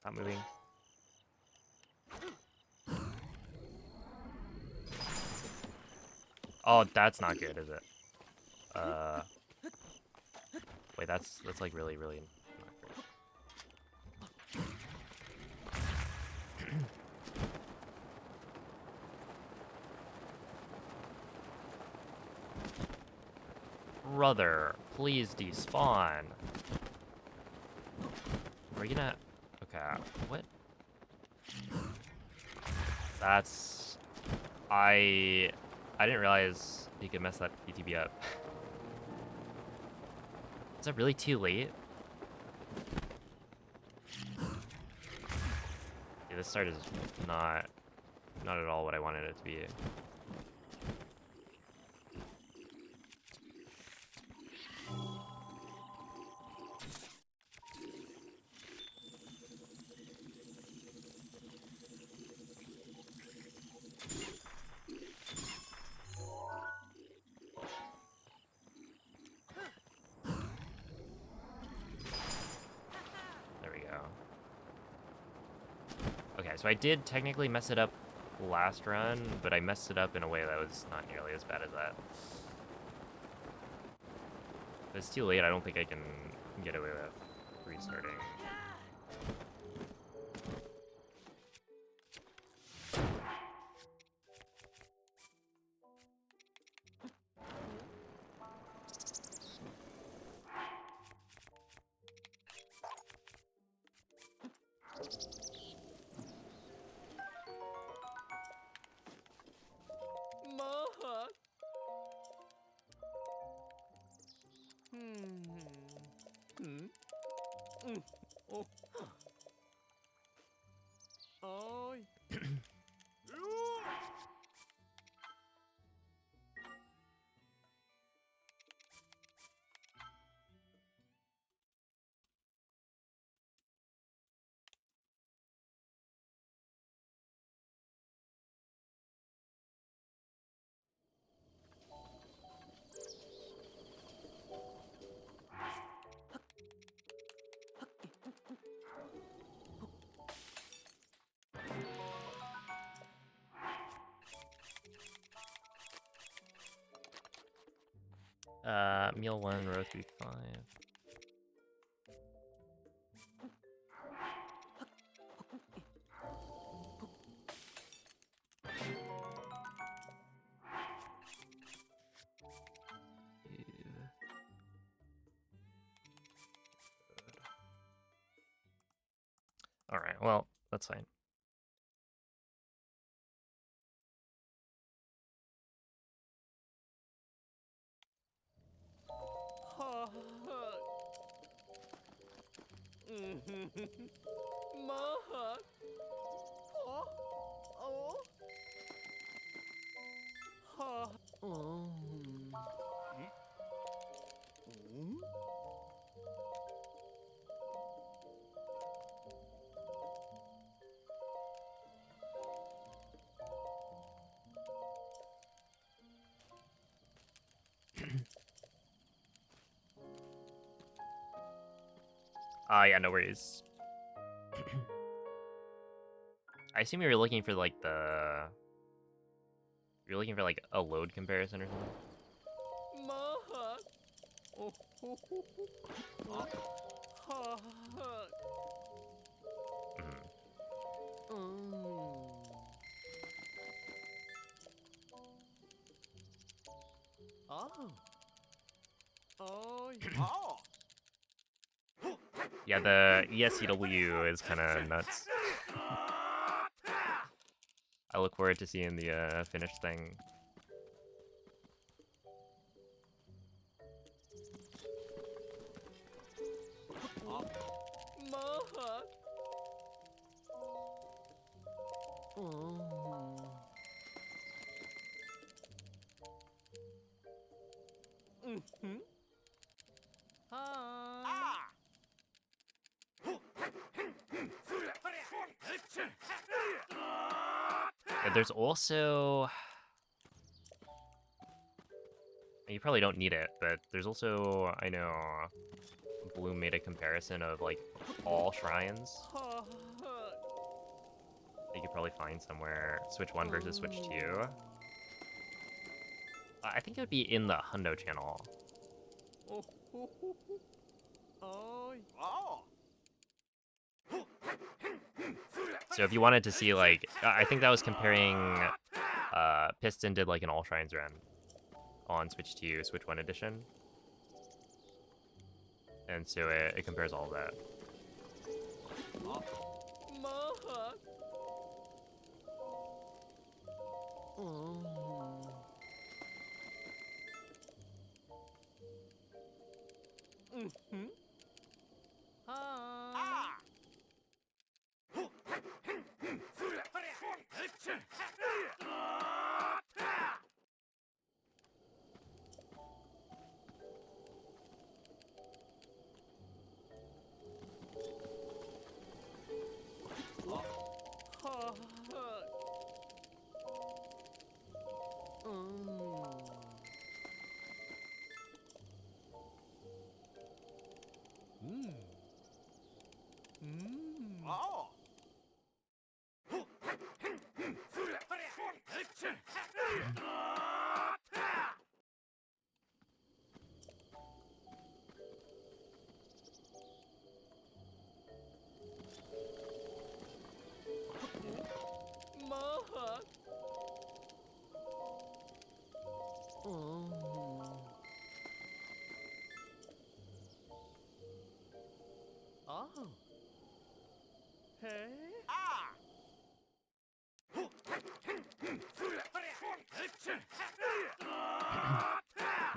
Stop moving. Oh, that's not good, is it? Wait, that's like really not great. Brother, please despawn. Are you gonna? Okay, what? That's I didn't realize you could mess that BTB up. Is that really too late? Yeah, this start is not at all what I wanted it to be. So I did technically mess it up last run, but I messed it up in a way that was not nearly as bad as that. If it's too late, I don't think I can get away with restarting. Meal 1, row 3-5. Alright, well, that's fine. Yeah, no worries. I assume you were looking for like the... You're looking for like a load comparison or something? Yeah, the ESCW is kind of nuts. I look forward to seeing the finished thing. Yeah, there's also... You probably don't need it, but there's also, I know, Bloom made a comparison of like all shrines. You could probably find somewhere Switch 1 versus Switch 2. I think it would be in the Hundo channel. So if you wanted to see like, I think that was comparing, Piston did like an all shrines run on Switch 2, Switch 1 edition. And so it compares all of that.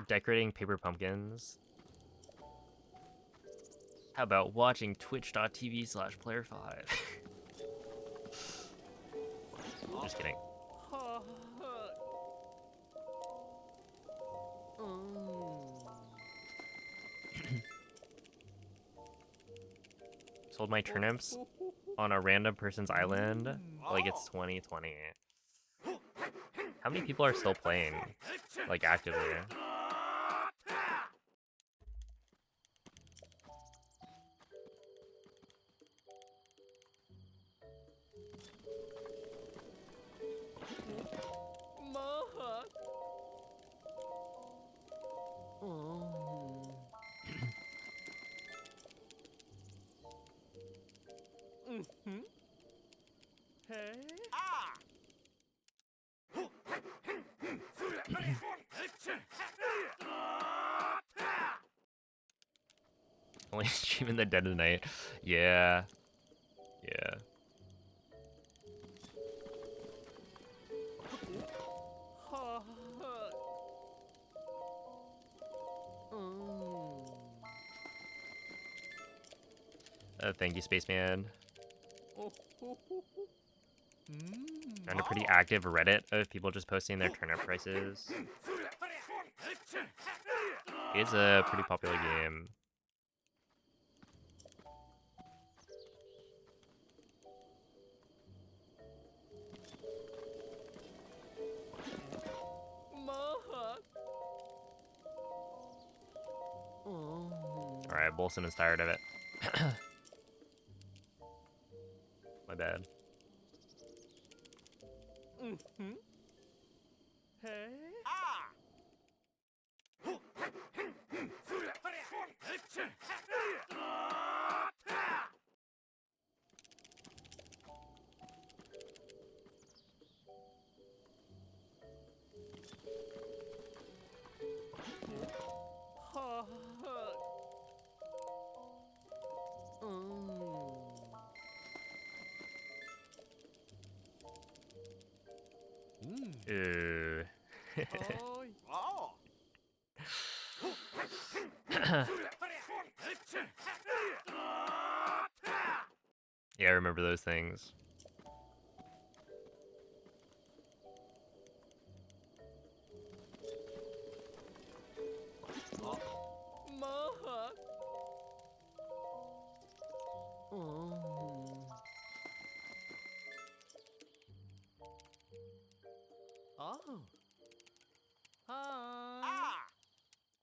Decorating paper pumpkins. How about watching twitch.tv/player5? Just kidding. Sold my turnips on a random person's island like it's 2020. How many people are still playing, like, actively? Only stream in the dead of night. Yeah. Yeah. Thank you, Spaceman. And a pretty active Reddit of people just posting their turnip prices. It's a pretty popular game. Alright, Bolson is tired of it. My bad. Ooh. Yeah, I remember those things.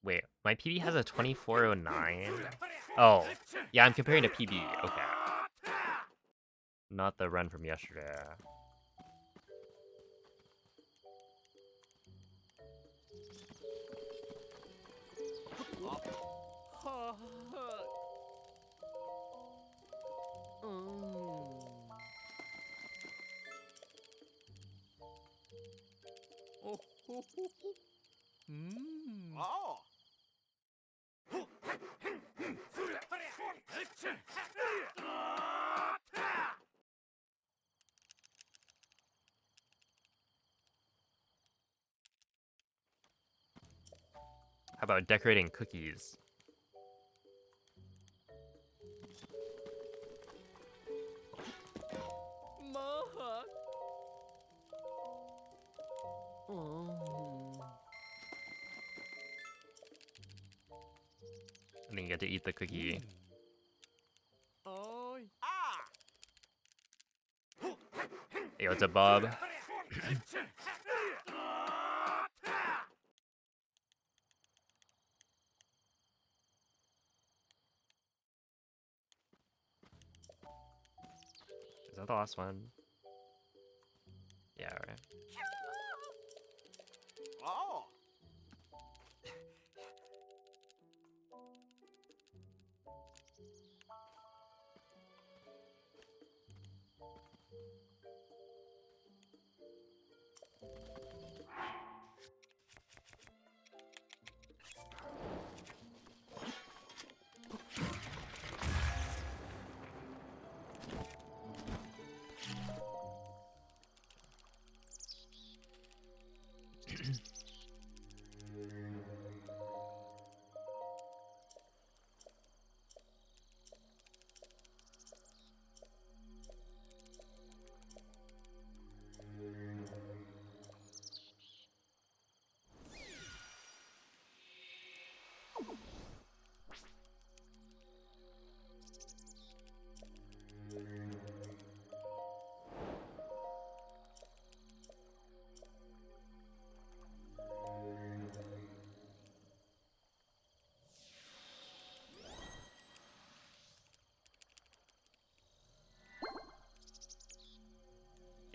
Wait, my PB has a 2409? Oh, yeah, I'm comparing to PB. Okay. Not the run from yesterday. How about decorating cookies? And then you get to eat the cookie. Hey, what's up, Bob? Is that the last one? Yeah, right.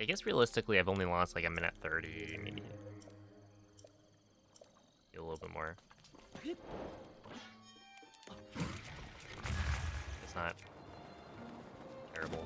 I guess realistically, I've only lost like a minute 30, maybe. A little bit more. It's not terrible.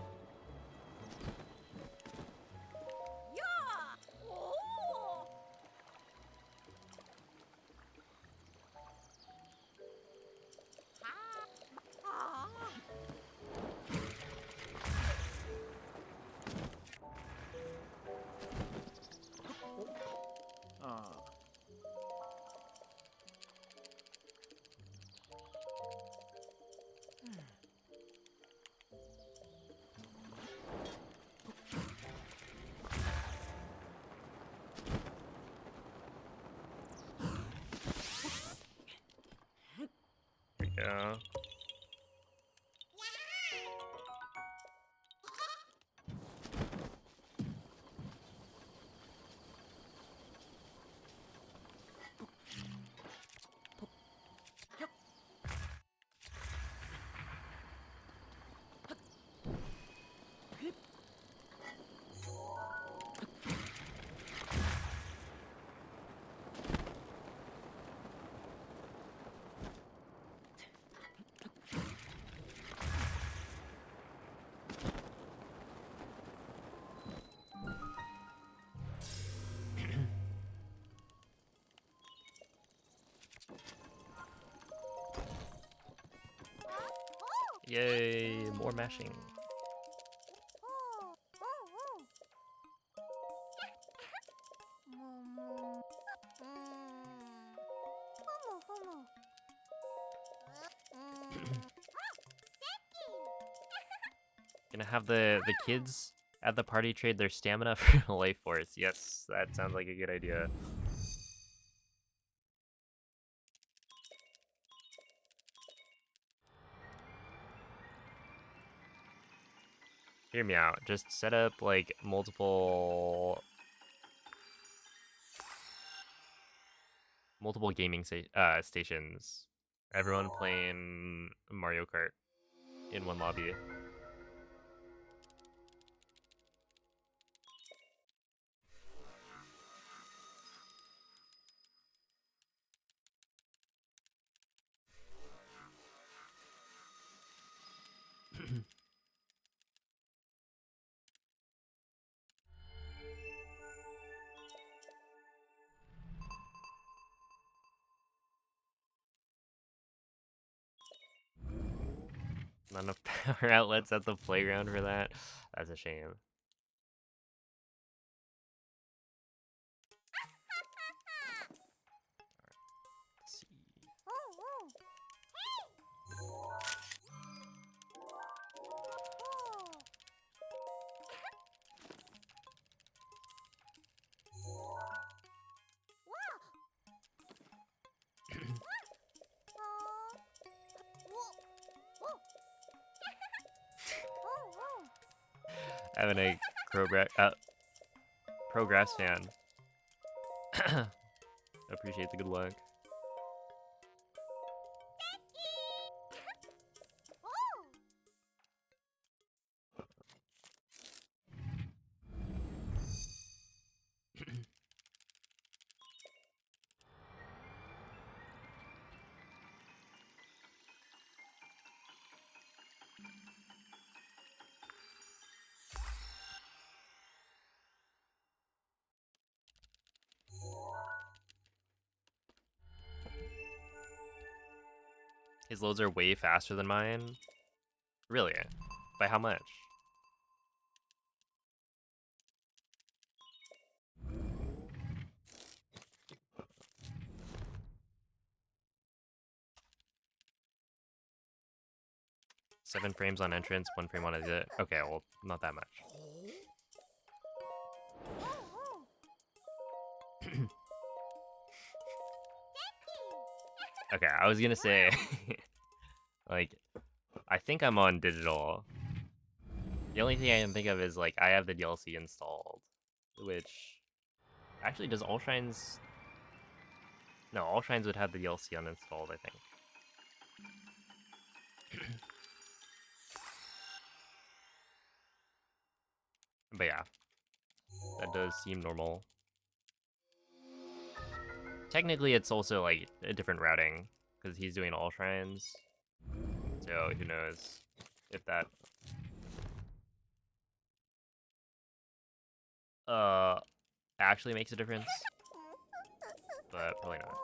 There we go. Yay, more mashing. Gonna have the kids at the party trade their stamina for life force. Yes, that sounds like a good idea. Hear me out. Just set up like multiple gaming stations. Everyone playing Mario Kart in one lobby. Not enough power outlets at the playground for that. That's a shame. Let's see. Having a Progress fan. Appreciate the good luck. His loads are way faster than mine. Really? By how much? Seven frames on entrance, 1 frame on exit. Okay, well, not that much. Okay, I was gonna say, like, I think I'm on digital. The only thing I can think of is like I have the DLC installed, which actually does all shrines. No, all shrines would have the DLC uninstalled, I think. But yeah, that does seem normal. Technically, it's also like a different routing because he's doing all shrines. So who knows if that actually makes a difference, but probably not.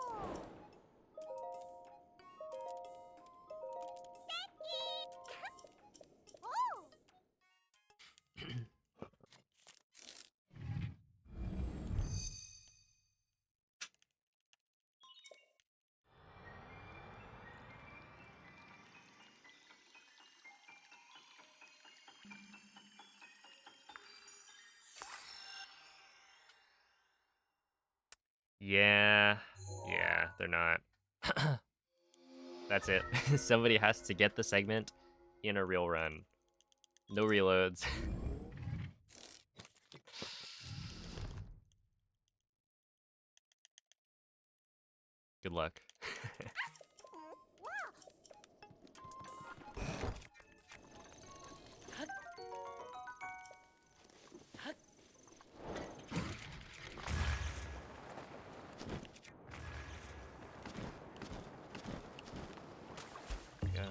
Yeah, they're not. That's it. Somebody has to get the segment in a real run. No reloads. Good luck. Go.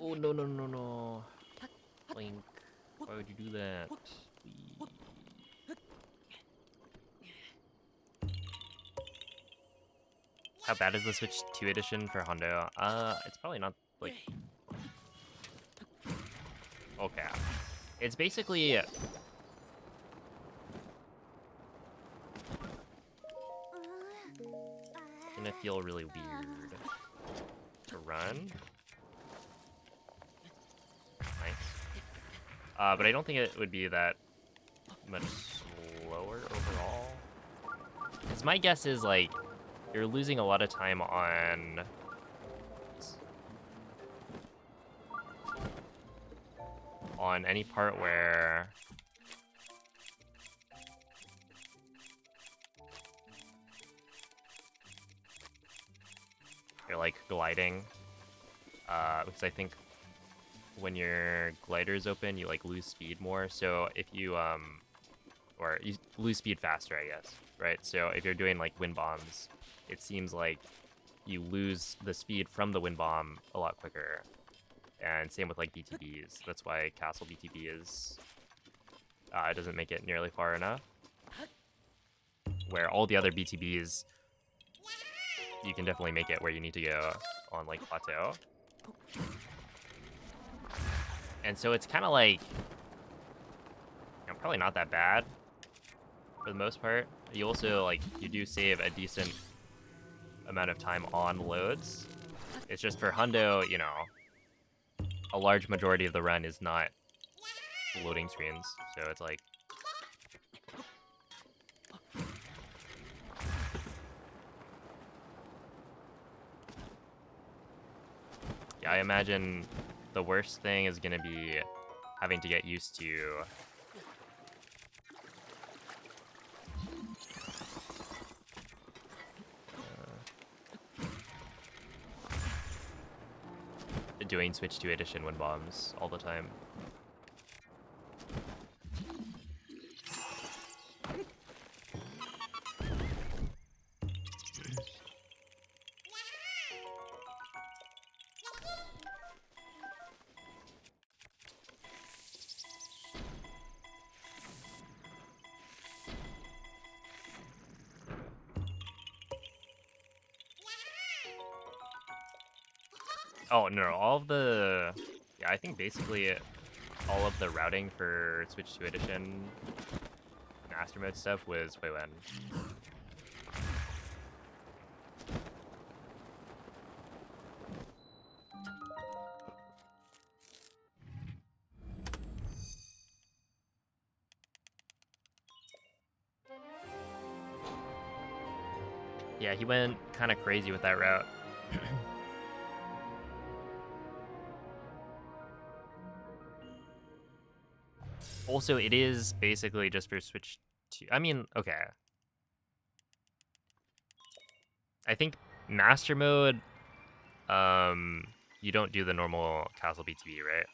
Oh no no no no! Link, why would you do that? Please. How bad is the Switch 2 edition for Hundo? It's probably not like okay. It's basically gonna feel really weird to run. Nice. But I don't think it would be that much slower overall. Because my guess is like you're losing a lot of time on any part where you're like gliding. Because I think when your glider is open, you like lose speed more. So if you or you lose speed faster, I guess, right? So if you're doing like wind bombs, it seems like you lose the speed from the wind bomb a lot quicker. And same with like BTBs. That's why Castle BTB is it doesn't make it nearly far enough. Where all the other BTBs, you can definitely make it where you need to go on like plateau. And so it's kind of like, probably not that bad for the most part. You also like you do save a decent amount of time on loads. It's just for Hundo, a large majority of the run is not loading screens, so it's like yeah, I imagine the worst thing is gonna be having to get used to doing Switch 2 edition wind bombs all the time. Oh no, all of the yeah, I think basically all of the routing for Switch 2 Edition Master Mode stuff was Wei Wen. Yeah, he went kind of crazy with that route. Also, it is basically just for Switch 2. I mean, okay. I think Master Mode, you don't do the normal Castle BTB, right?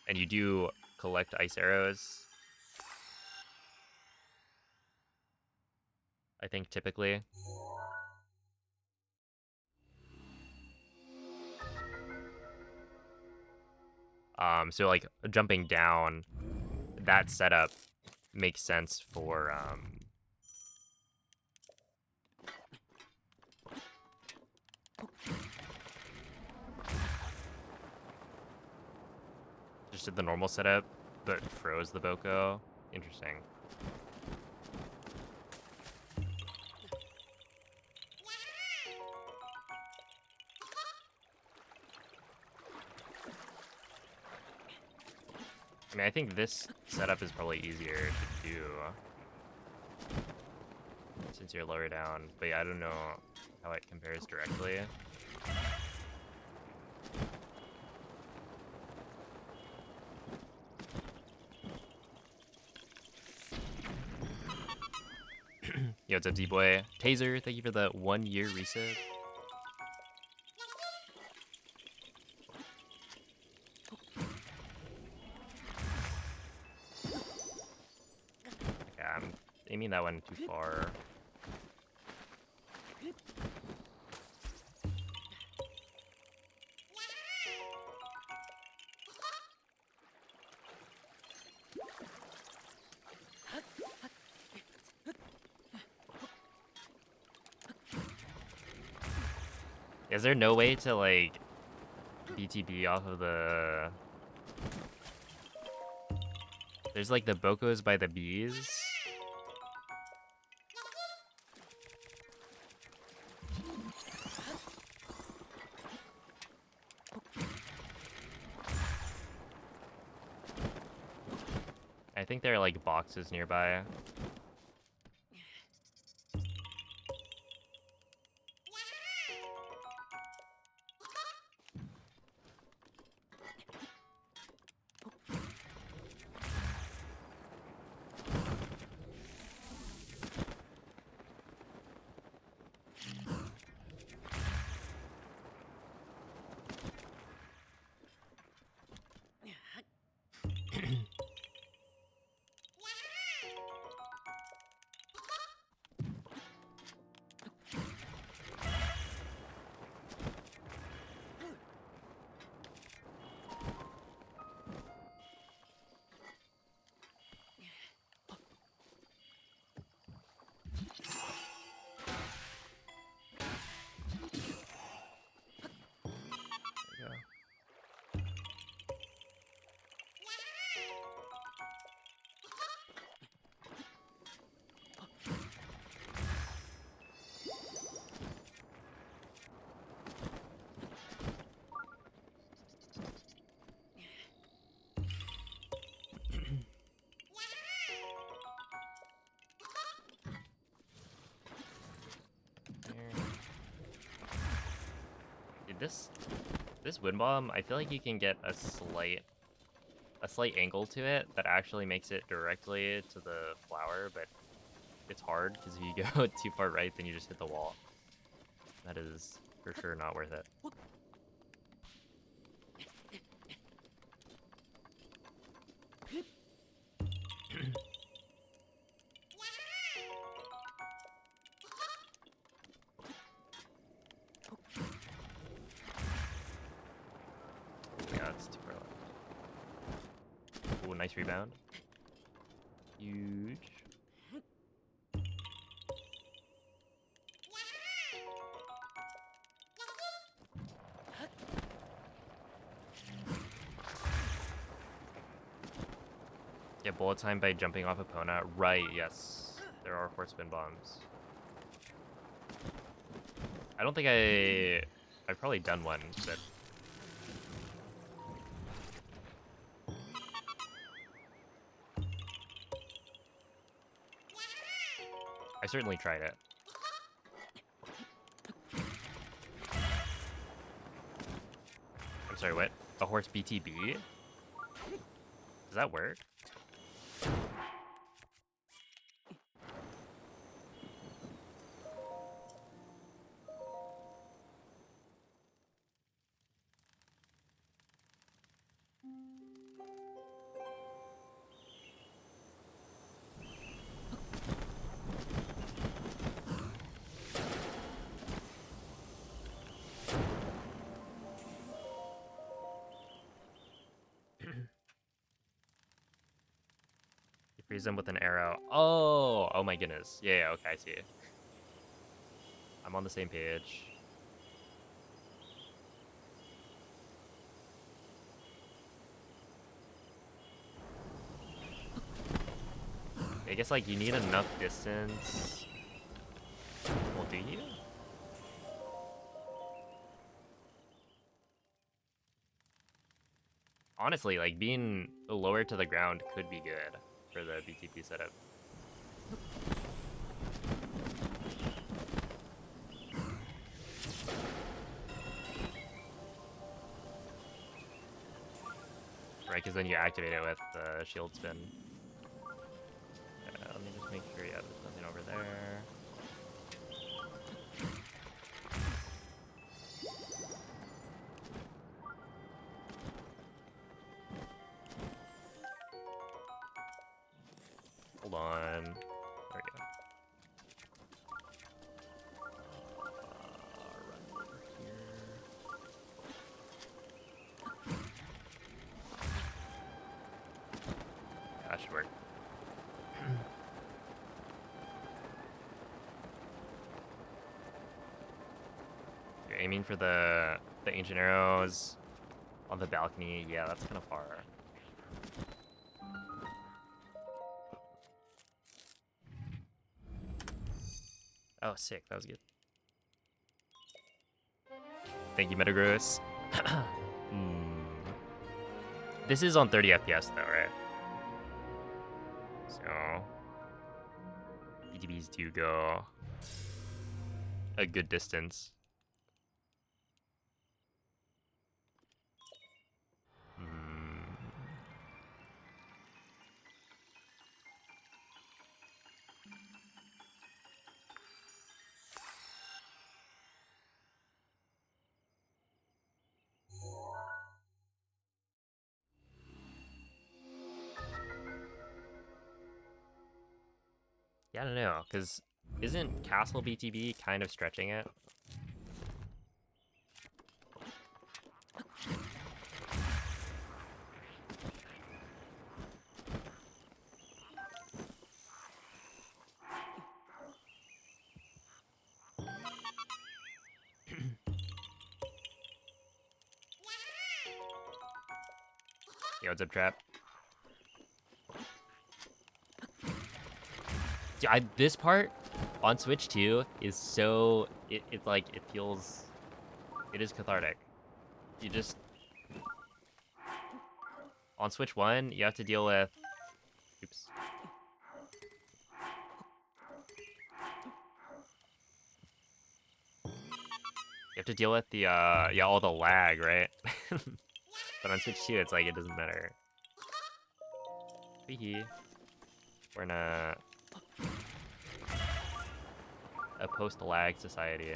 And you do collect ice arrows. I think typically. So like jumping down, that setup makes sense for just did the normal setup, but froze the Boko. Interesting. I mean, I think this setup is probably easier to do since you're lower down, but yeah, I don't know how it compares directly. Yo, what's up, D-Boy? Taser, thank you for the 1-year resub. Yeah, I'm aiming that one too far. Is there no way to, like, BTB off of the... There's, like, the Bokos by the bees. I think there are, like, boxes nearby. Dude, this wind bomb, I feel like you can get a slight angle to it that actually makes it directly to the flower, but it's hard because if you go too far right, then you just hit the wall. That is for sure not worth it. Yeah, it's too far left. Ooh, nice rebound. Huge. Get bullet time by jumping off Epona. Right, yes. There are horseman bombs. I don't think I've probably done one, but... I certainly tried it. I'm sorry, what? A horse BTB? Does that work? You freeze them with an arrow. Oh! Oh my goodness. Yeah, okay, I see. I'm on the same page. I guess, like, you need enough distance. Well, do you? Honestly, like, being lower to the ground could be good for the BTP setup. Right, because then you activate it with the shield spin. Let me just make sure, yeah, there's nothing over there. Hold on. There we go. Run over here. Yeah, that should work. You're aiming for the ancient arrows on the balcony. Yeah, that's kind of far. Oh, sick. That was good. Thank you, Metagross. This is on 30 FPS though, right? So BTBs do go a good distance. Yeah, I don't know, because isn't Castle BTB kind of stretching it? Yo, what's up, Trap? Dude, this part on Switch 2 is so... It feels... It is cathartic. You just... On Switch 1, you have to deal with... Oops. You have to deal with the, yeah, all the lag, right? But on Switch 2, it's like, it doesn't matter. Hee. We're in a post-lag society.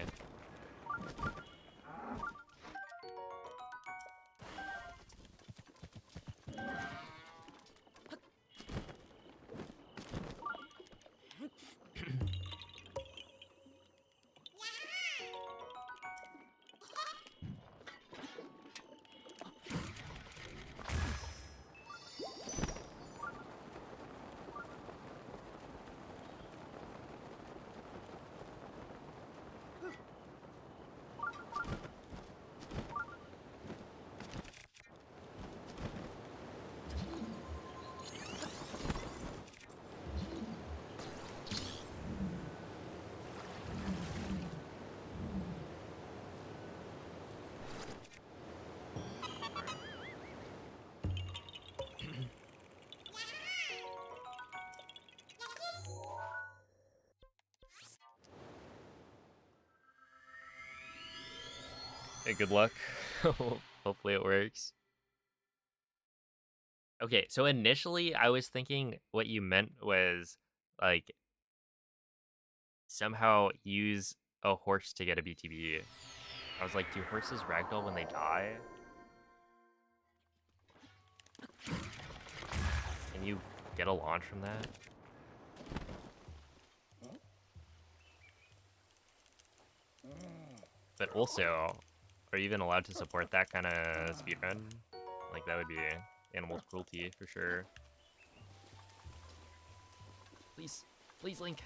Hey, good luck. Hopefully it works. Okay, so initially I was thinking what you meant was like somehow use a horse to get a BTB. I was like, do horses ragdoll when they die? Can you get a launch from that? But also, are you even allowed to support that kind of speedrun? Like, that would be animal cruelty for sure. Please, please, Link.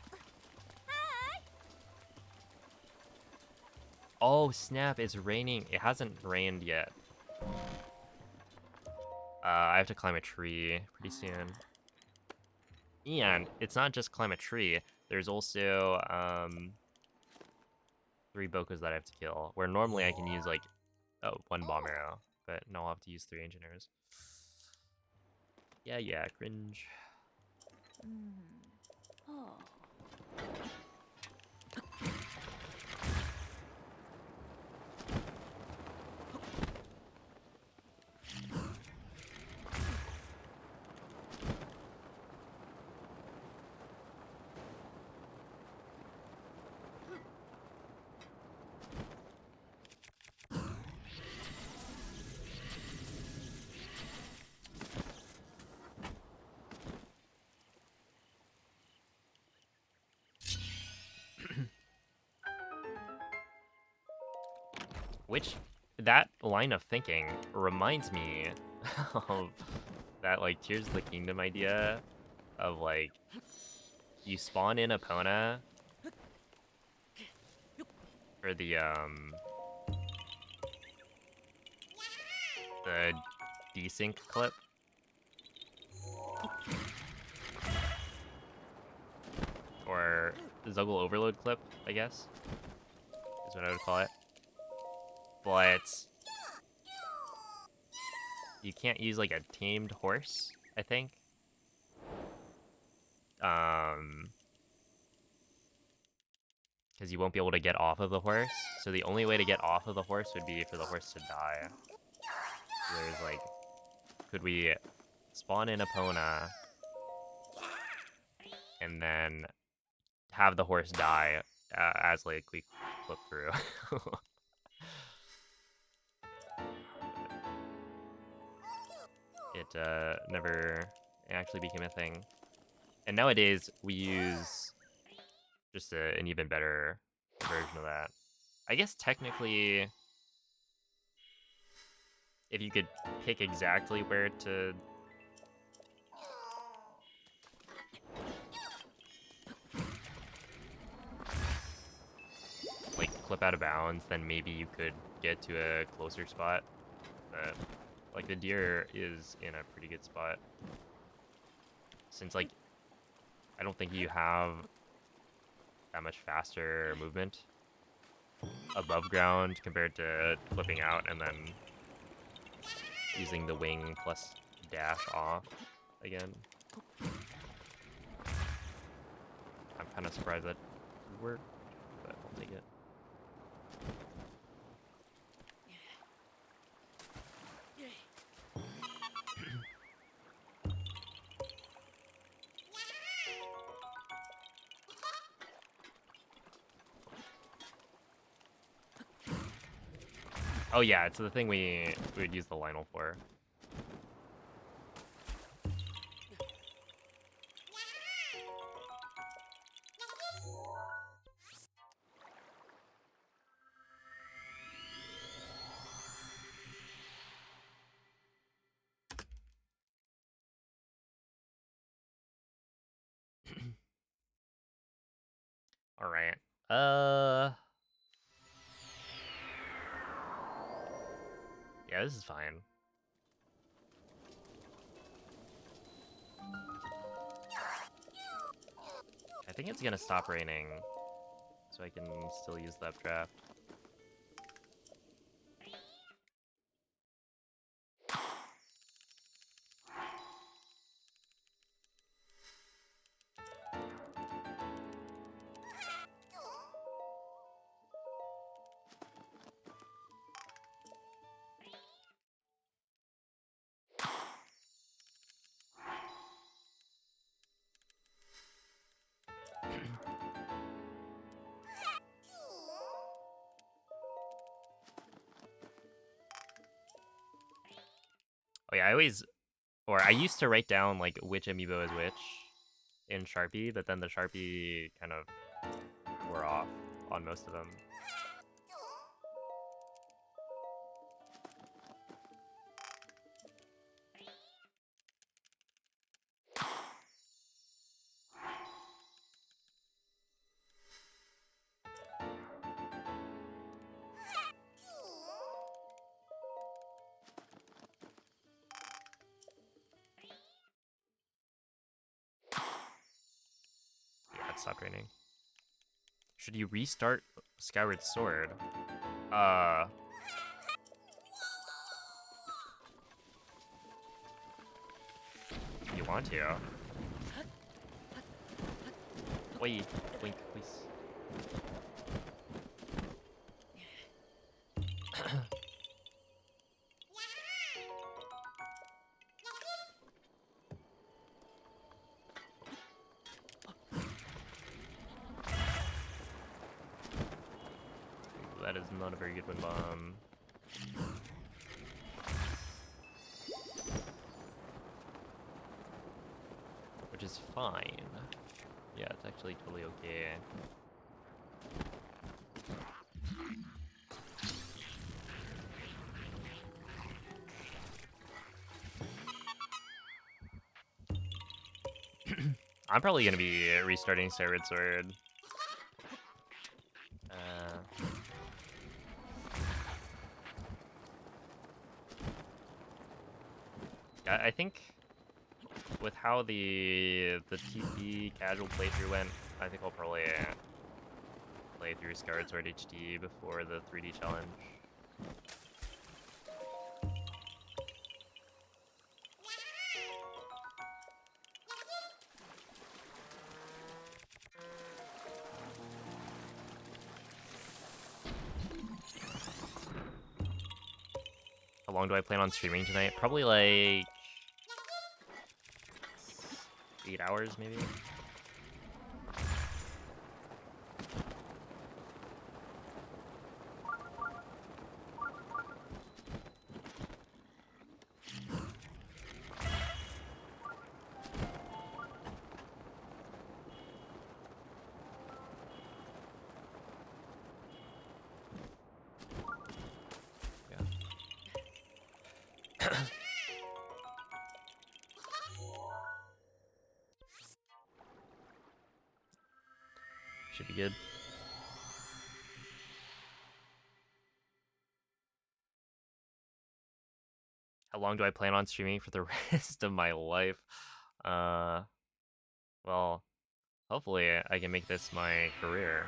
Oh, snap, it's raining. It hasn't rained yet. I have to climb a tree pretty soon. And it's not just climb a tree. There's also 3 Bokas that I have to kill. Where normally I can use like 1 bomb arrow, but no, I'll have to use 3 engineers. Yeah, cringe. Oh. Which, that line of thinking reminds me of that, like, Tears of the Kingdom idea of, like, you spawn in Epona for the desync clip. Or Zuggle Overload clip, I guess, is what I would call it. But you can't use, like, a tamed horse, I think. Because you won't be able to get off of the horse. So the only way to get off of the horse would be for the horse to die. So there's, like, could we spawn in Epona and then have the horse die as, like, we flip through? It never actually became a thing. And nowadays, we use just an even better version of that. I guess technically, if you could pick exactly where to... like, clip out of bounds, then maybe you could get to a closer spot. But, like, the deer is in a pretty good spot. Since, like, I don't think you have that much faster movement above ground compared to flipping out and then using the wing plus dash off again. I'm kind of surprised that worked, but I'll take it. Oh yeah, it's the thing we would use the Lionel for. All right. Yeah, this is fine. I think it's gonna stop raining, so I can still use the updraft. Like I used to write down like which amiibo is which in Sharpie, but then the Sharpie kind of wore off on most of them. Yeah, it stopped raining. Should you restart Skyward Sword? You want to? Wait, blink, please. That is not a very good wind bomb. Which is fine. Yeah, it's actually totally okay. I'm probably gonna be restarting Skyward Sword. I think with how the TP casual playthrough went, I think I'll probably play through Skyward Sword HD before the 3D challenge. How long do I plan on streaming tonight? Probably like 8 hours, maybe. Should be good. How long do I plan on streaming for the rest of my life? Well, hopefully I can make this my career.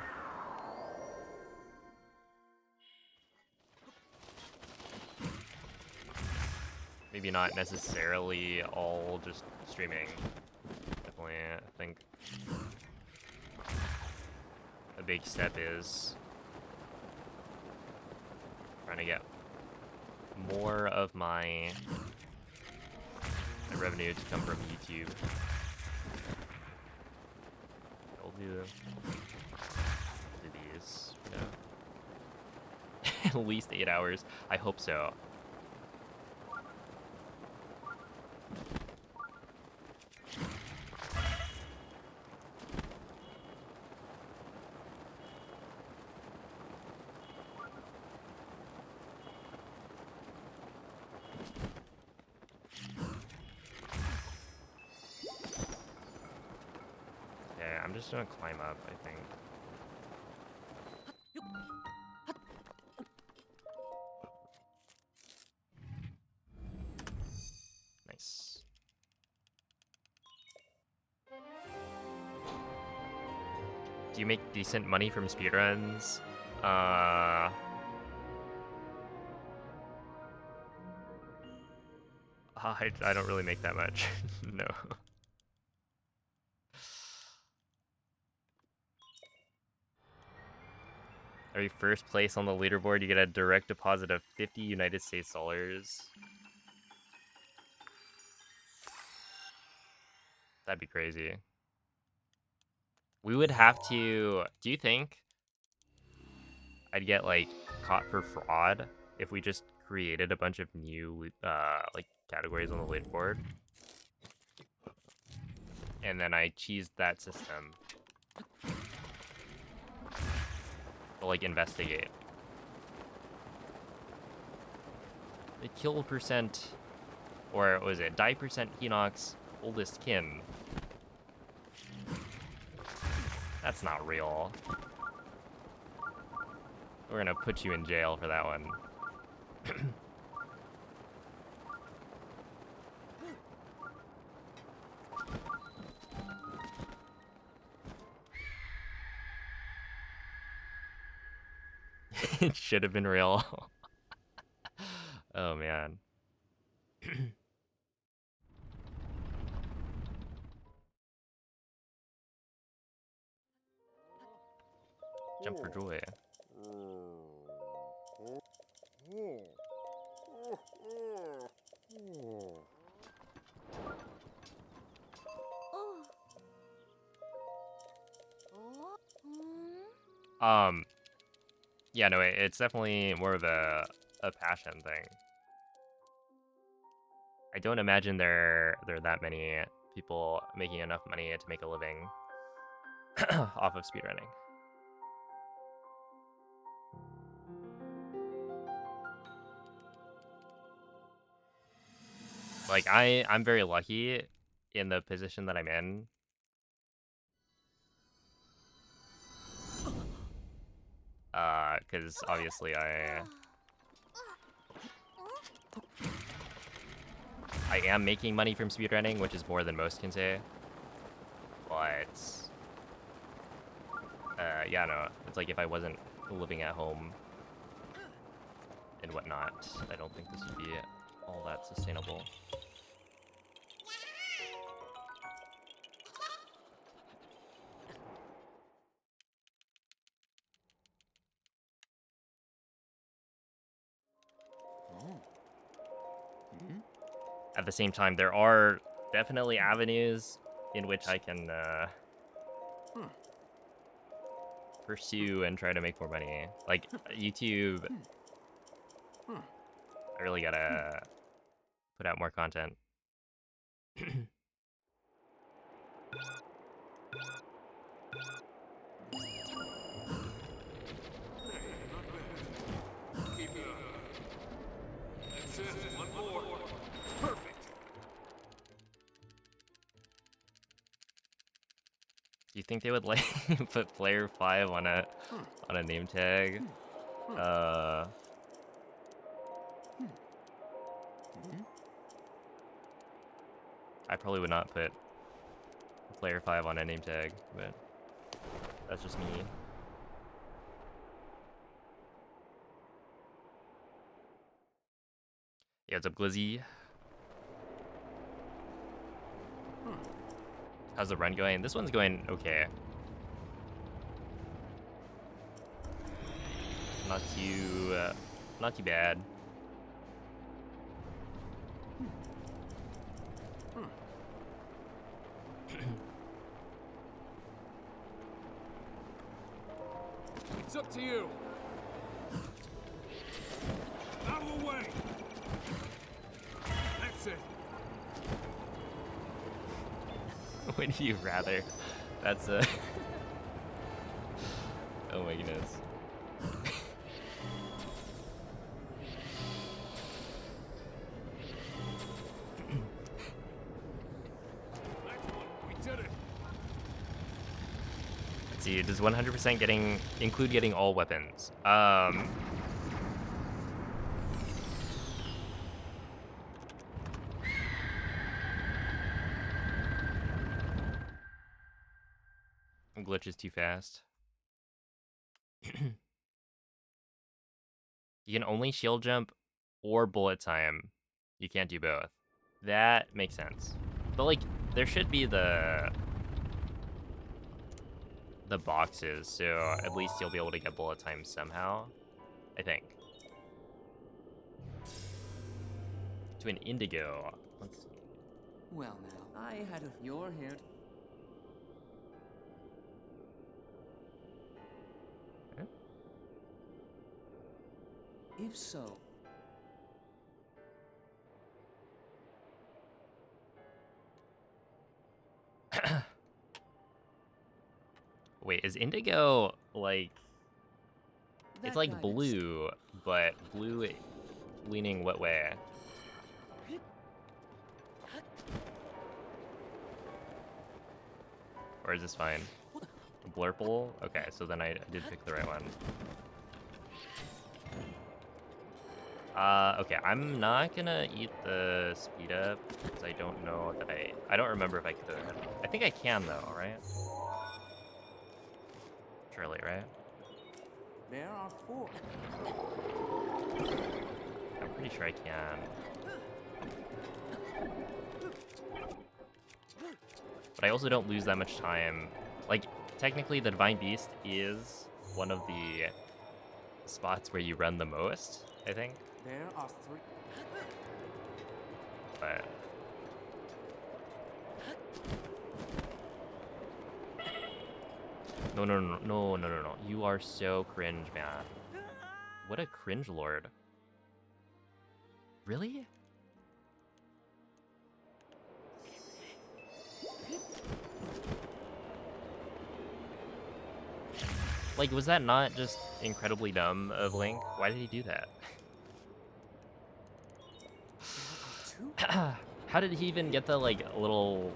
Maybe not necessarily all just streaming. Definitely, I think a big step is trying to get more of my revenue to come from YouTube. I'll do these, you know. At least 8 hours. I hope so. Yeah, I'm just gonna climb up, I think. Nice. Do you make decent money from speedruns? I don't really make that much. No. Every first place on the leaderboard, you get a direct deposit of 50 United States dollars. That'd be crazy. We would have to... Do you think I'd get, like, caught for fraud if we just created a bunch of new like categories on the leaderboard, and then I cheesed that system to like investigate. The kill percent, or was it die percent Hinox oldest kin? That's not real. We're gonna put you in jail for that one. It should have been real. Oh man. Jump for joy. Oh. Oh. Yeah, no, it's definitely more of a passion thing. I don't imagine there are that many people making enough money to make a living off of speedrunning. Like I'm very lucky in the position that I'm in. Because obviously I am making money from speedrunning, which is more than most can say. But yeah, no, it's like if I wasn't living at home and whatnot, I don't think this would be all that sustainable. At the same time, there are definitely avenues in which I can pursue and try to make more money. Like YouTube, I really gotta put out more content. Keep it up. That's it. One more. Perfect. Do you think they would like put player 5 on a name tag? I probably would not put player 5 on a name tag, but that's just me. Yeah, what's up, Glizzy? How's the run going? This one's going okay. Not too bad. It's up to you. Out of the way. That's it. Would you rather? That's a... Oh my goodness. We did it. Let's see, does 100% include getting all weapons? Glitch is too fast. You can only shield jump or bullet time. You can't do both. That makes sense. But like, there should be the boxes, so at least you'll be able to get bullet time somehow, I think. To an indigo. Let's see. Well now, I had a... You're here. Huh? If so, Wait, is indigo like it's That like guidance. blue, but blue leaning what way? Or is this fine? Blurple? Okay, so then I did pick the right one. Okay, I'm not gonna eat the speed up because I don't know that I don't remember if I could. I think I can though, right? Surely, right? There are 4. I'm pretty sure I can. But I also don't lose that much time. Like, technically the Divine Beast is one of the spots where you run the most, I think. There are 3. But no. You are so cringe, man. What a cringe lord. Really? Like, was that not just incredibly dumb of Link? Why did he do that? How did he even get the, like, little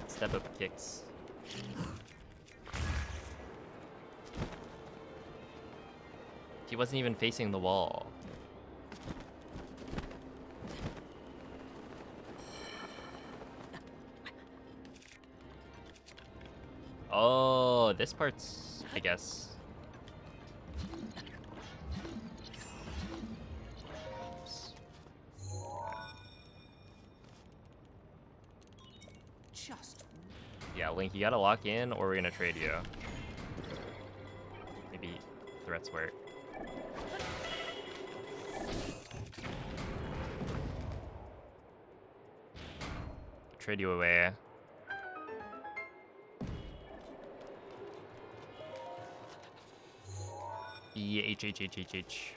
step-up kicks? He wasn't even facing the wall. Oh, this part's, I guess. Oops. Just. Yeah, Link, you gotta lock in or we're gonna trade you. Maybe threats work. Trade you away. H.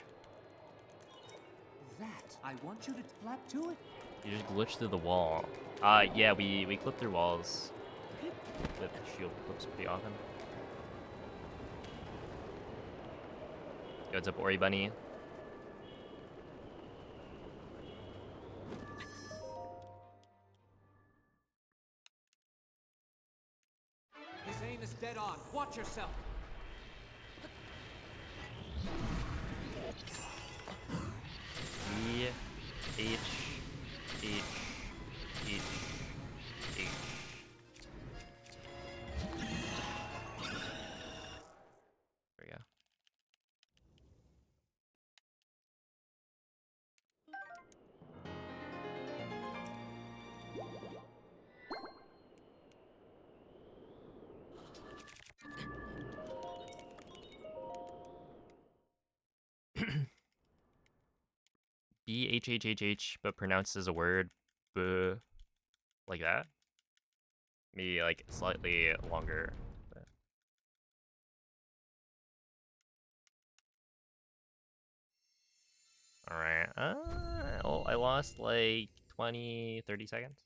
That. I want you to flap to it. You just glitched through the wall. Yeah, we clip through walls with shield clips pretty often. Yo, what's up, Ori Bunny? His aim is dead on. Watch yourself. E, H, H, H, H. There we go. BHHHH, but pronounced as a word, buh, like that. Maybe like slightly longer. But... All right. Oh, I lost like 20, 30 seconds.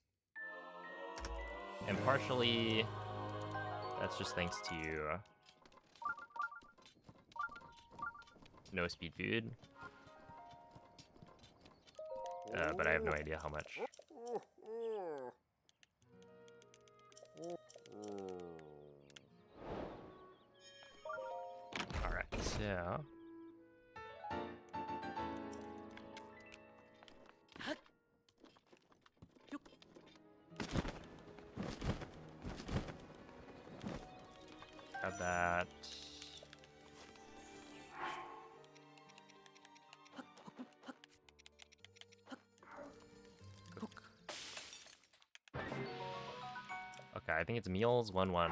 And partially, that's just thanks to no speed food. But I have no idea how much. Alright, so... Grab that. Okay, I think it's meals 1-1.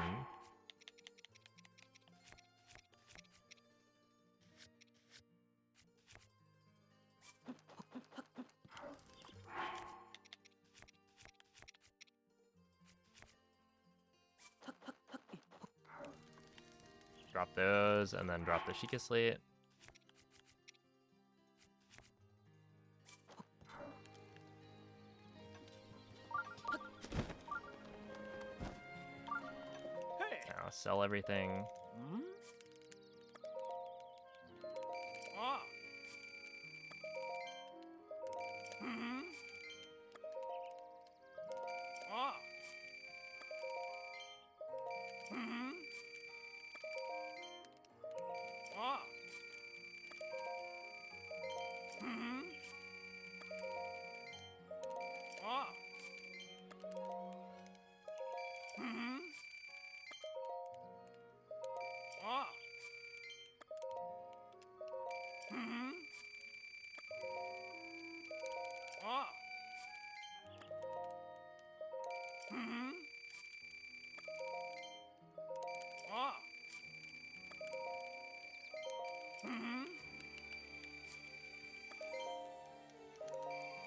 Drop those, and then drop the Sheikah Slate. Now sell everything. Hmm? Ah. Hmm. Ah. Hmm. Ah. Hmm. Ah. Hmm. Ah. Hmm. Ah. Hmm. Ah. Hmm.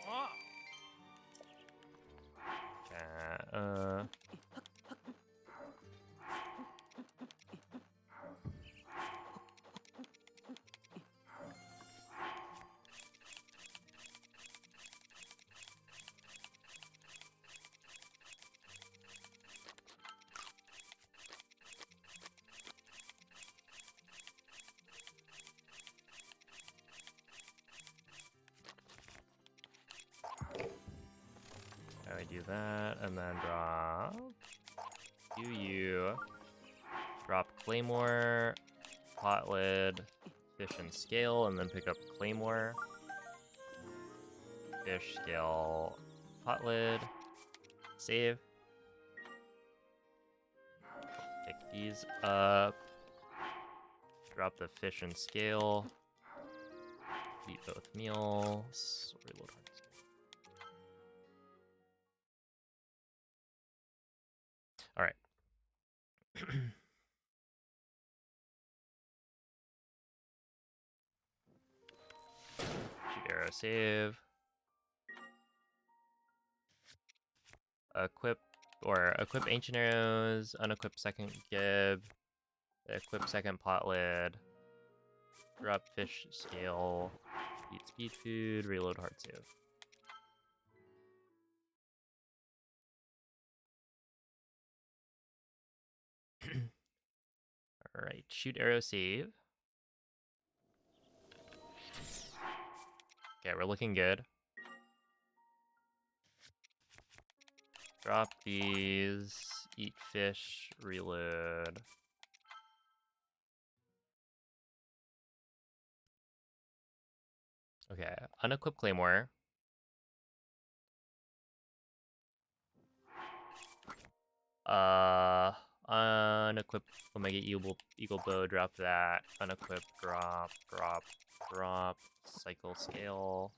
Ah. Okay, I do that, and then drop you. Drop Claymore, pot lid, fish and scale, and then pick up Claymore. Fish, scale, pot lid, save. Pick these up. Drop the fish and scale. Eat both meals. Reload hard save. All right. Shoot arrow save. Equip ancient arrows. Unequip second gib. Equip second pot lid. Drop fish scale. Eat speed food. Reload hard save. Alright, shoot arrow save. Okay, we're looking good. Drop these. Eat fish. Reload. Okay, unequip claymore. Unequip Omega Eagle Bow, drop that. Unequip, drop. Cycle scale.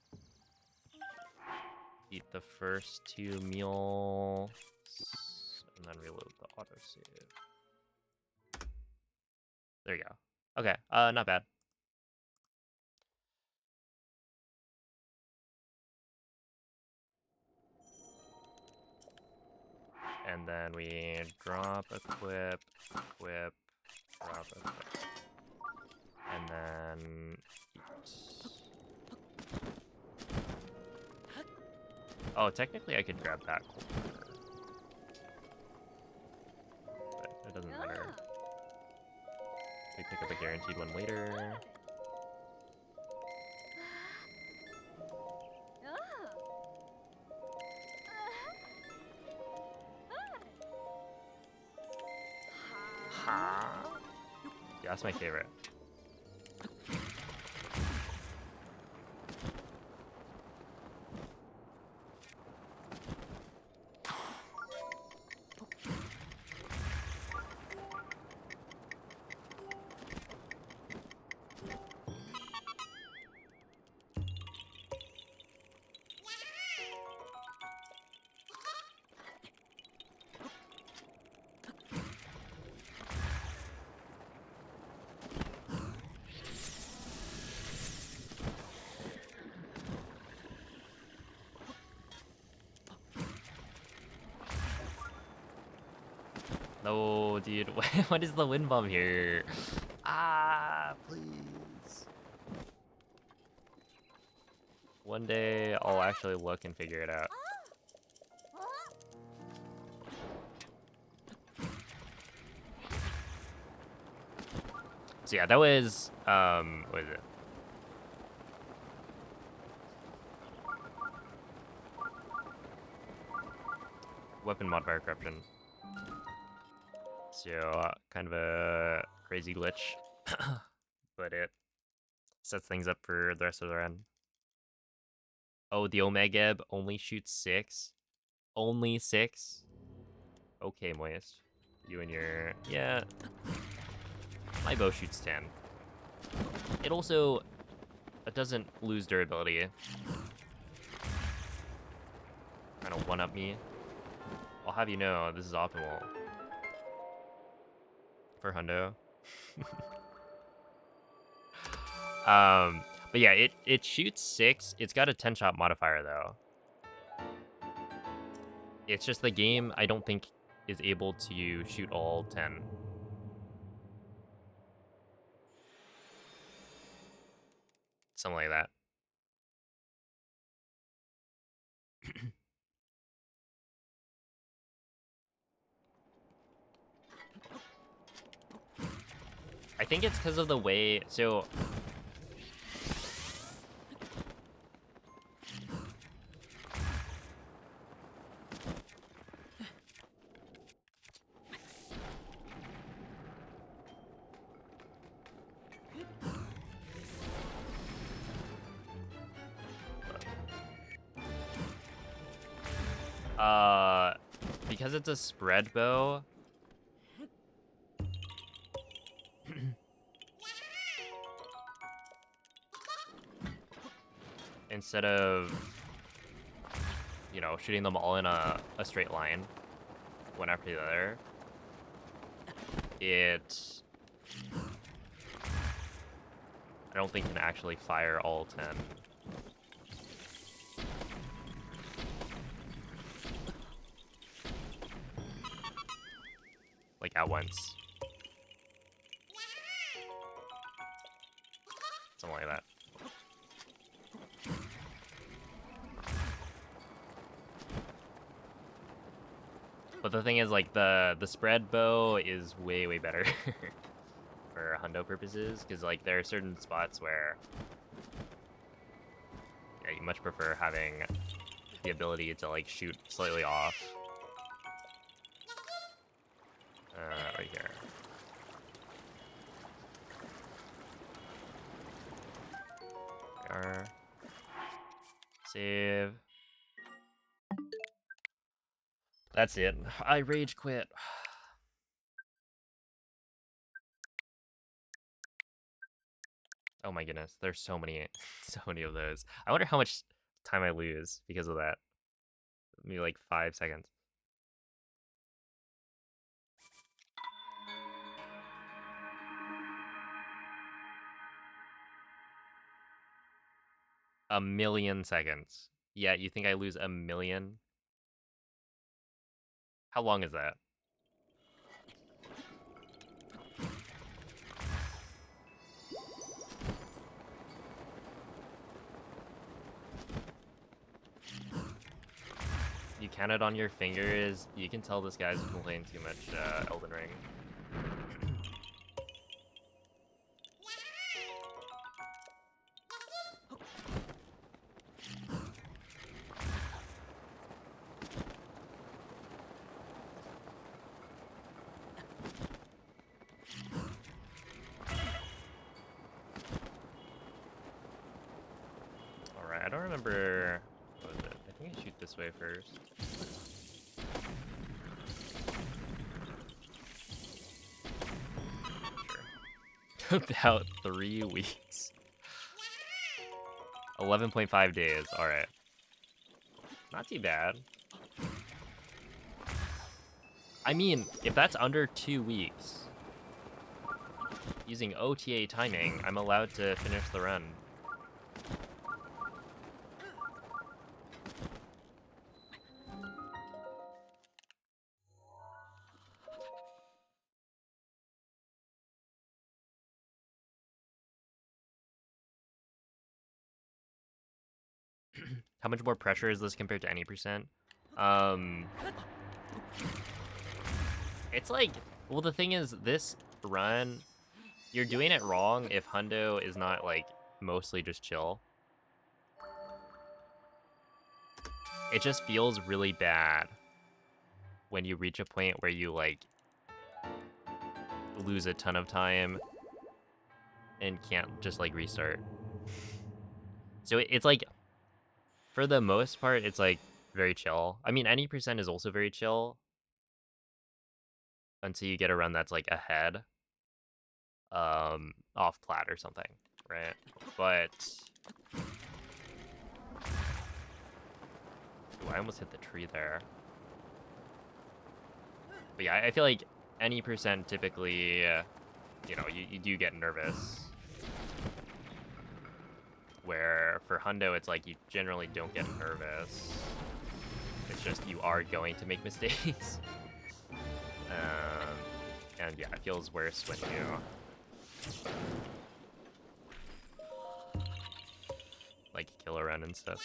Eat the first 2 meals. And then reload the autosave. There you go. Okay, not bad. And then we drop, equip, drop, equip. And then eat. Oh, technically I could grab that cold water. But it doesn't matter. We pick up a guaranteed one later. Ha! Yeah, that's my favorite. No, dude. What is the wind bomb here? Ah, please. One day I'll actually look and figure it out. So yeah, that was what is it? Weapon modifier corruption. So kind of a crazy glitch, but it sets things up for the rest of the run. Oh, the Omegeb only shoots 6. Only 6. Okay, Moist. You and your my bow shoots 10. It also doesn't lose durability. Trying to one-up me. I'll have you know, this is optimal for Hundo. But yeah, it shoots 6. It's got a 10-shot modifier though. It's just the game I don't think is able to shoot all 10. Something like that. I think it's because of the way, so because it's a spread bow, instead of, you know, shooting them all in a straight line, one after the other, it, I don't think can actually fire all 10. Like at once. Something like that. But the thing is, like, the spread bow is way better for hundo purposes, because like there are certain spots where you much prefer having the ability to like shoot slightly off. Right here. We are. Save. That's it. I rage quit. Oh my goodness, there's so many, so many of those. I wonder how much time I lose because of that. Maybe like 5 seconds. A million seconds. Yeah, you think I lose a million? How long is that? You count it on your fingers. You can tell this guy's been playing too much Elden Ring. Alright, I don't remember... What was it? I think I shoot this way first. Sure. About 3 weeks. 11.5 days, alright. Not too bad. I mean, if that's under 2 weeks, using OTA timing, I'm allowed to finish the run. How much more pressure is this compared to any percent? It's like, well, the thing is, this run, you're doing it wrong if Hundo is not like mostly just chill. It just feels really bad when you reach a point where you like lose a ton of time and can't just like restart. So it's like, for the most part, it's like very chill. I mean, any percent is also very chill until you get a run that's like ahead, off plat or something, right? But ooh, I almost hit the tree there. But yeah, I feel like any percent typically, you know, you do get nervous. Where for Hundo, it's like you generally don't get nervous. It's just you are going to make mistakes. And yeah, it feels worse when you like kill a run and stuff.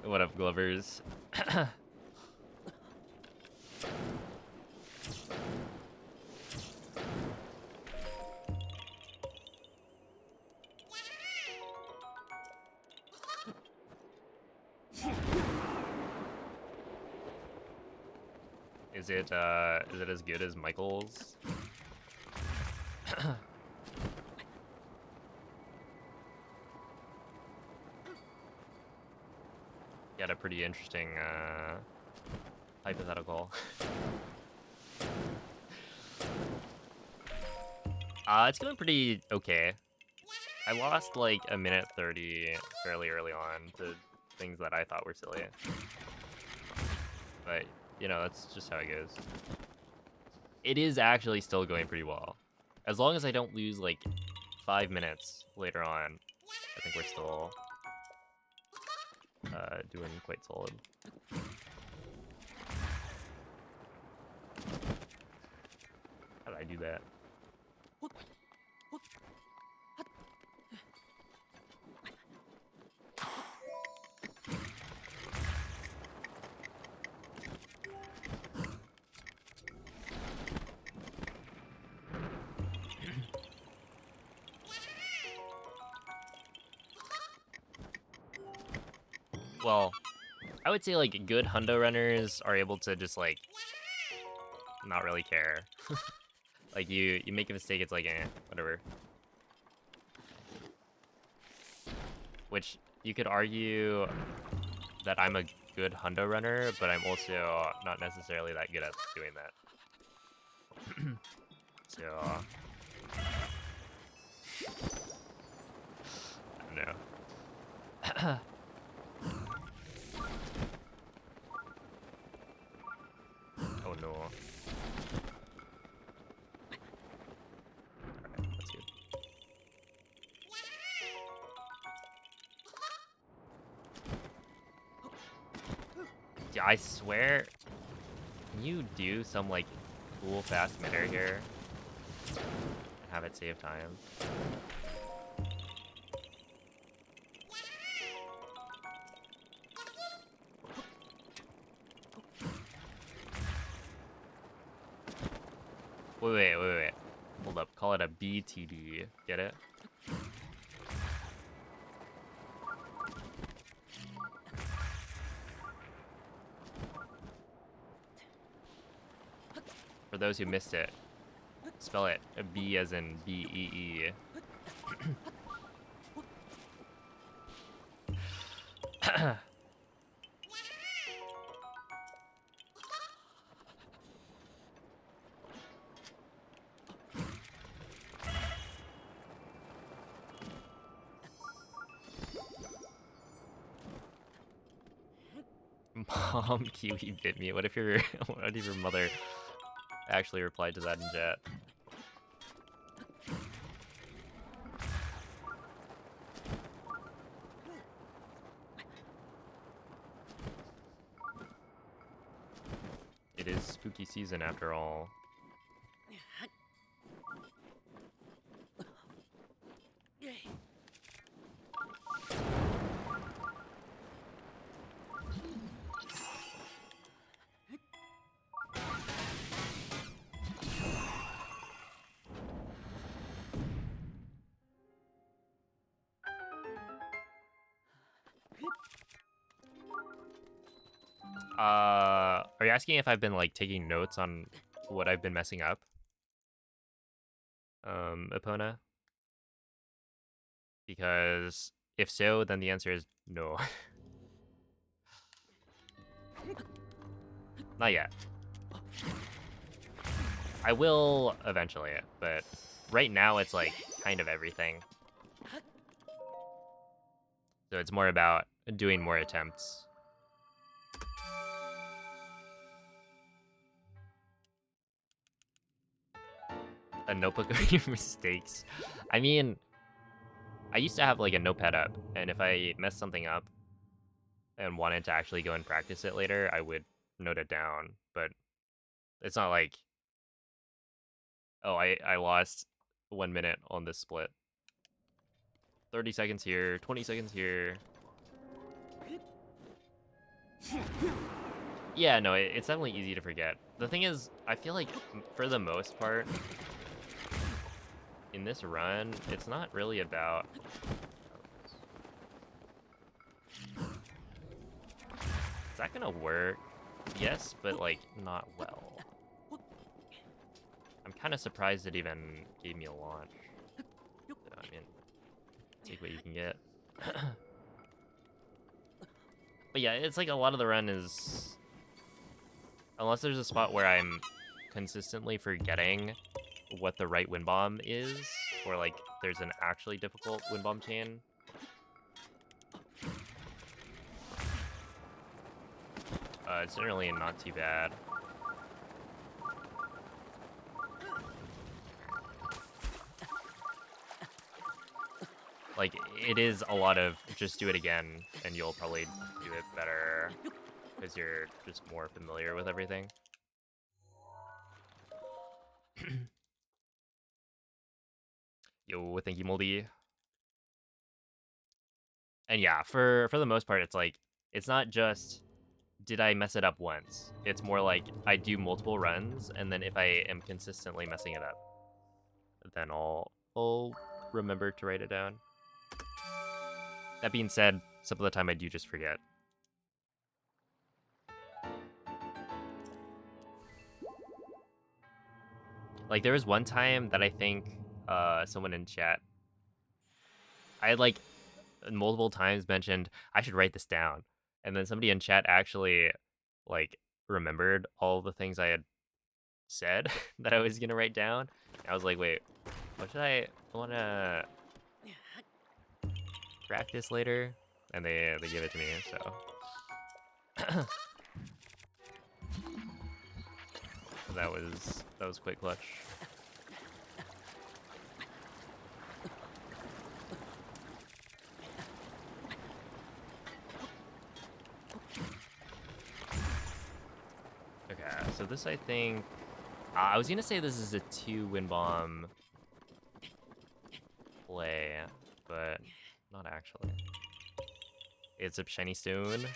What up, Glovers? Is it as good as Michael's? Got a pretty interesting hypothetical. It's going pretty okay. I lost like a minute 30 fairly early on to things that I thought were silly. But, you know, that's just how it goes. It is actually still going pretty well. As long as I don't lose like 5 minutes later on, I think we're still doing quite solid. How did I do that? Well, I would say like good Hundo runners are able to just like not really care. Like you make a mistake, it's like whatever. Which you could argue that I'm a good Hundo runner, but I'm also not necessarily that good at doing that. So I don't know. Oh no. Alright, that's good. Dude, I swear, can you do some like cool fast midair here and have it save time? Wait. Hold up. Call it a BTB. Get it? For those who missed it, spell it a B as in B-E-E. Mom, Kiwi bit me. What if your mother actually replied to that in chat? It is spooky season after all. Are you asking if I've been like taking notes on what I've been messing up? Epona? Because if so, then the answer is no. Not yet. I will eventually, but right now it's like kind of everything. So it's more about doing more attempts. A notebook of your mistakes. I mean, I used to have like a notepad up, and if I messed something up and wanted to actually go and practice it later, I would note it down. But it's not like, oh, I lost 1 minute on this split. 30 seconds here, 20 seconds here. Yeah, no, it's definitely easy to forget. The thing is, I feel like for the most part, in this run, it's not really about... Is that gonna work? Yes, but like, not well. I'm kind of surprised it even gave me a launch. So, I mean, take what you can get. But yeah, it's like a lot of the run is... Unless there's a spot where I'm consistently forgetting what the right wind bomb is, or like there's an actually difficult wind bomb chain. It's generally not too bad. Like, it is a lot of just do it again, and you'll probably do it better because you're just more familiar with everything. Yo, thank you, Moldy. And yeah, for the most part, it's like, it's not just, did I mess it up once? It's more like, I do multiple runs, and then if I am consistently messing it up, then I'll remember to write it down. That being said, some of the time I do just forget. Like, there was one time that I think someone in chat, I had like multiple times mentioned I should write this down, and then somebody in chat actually like remembered all the things I had said that I was gonna write down. And I was like, wait, what should I want to practice later? And they gave it to me, so. that was quite clutch. Okay, so this I think I was gonna say this is a 2 wind bomb play, but not actually. It's a shiny stone.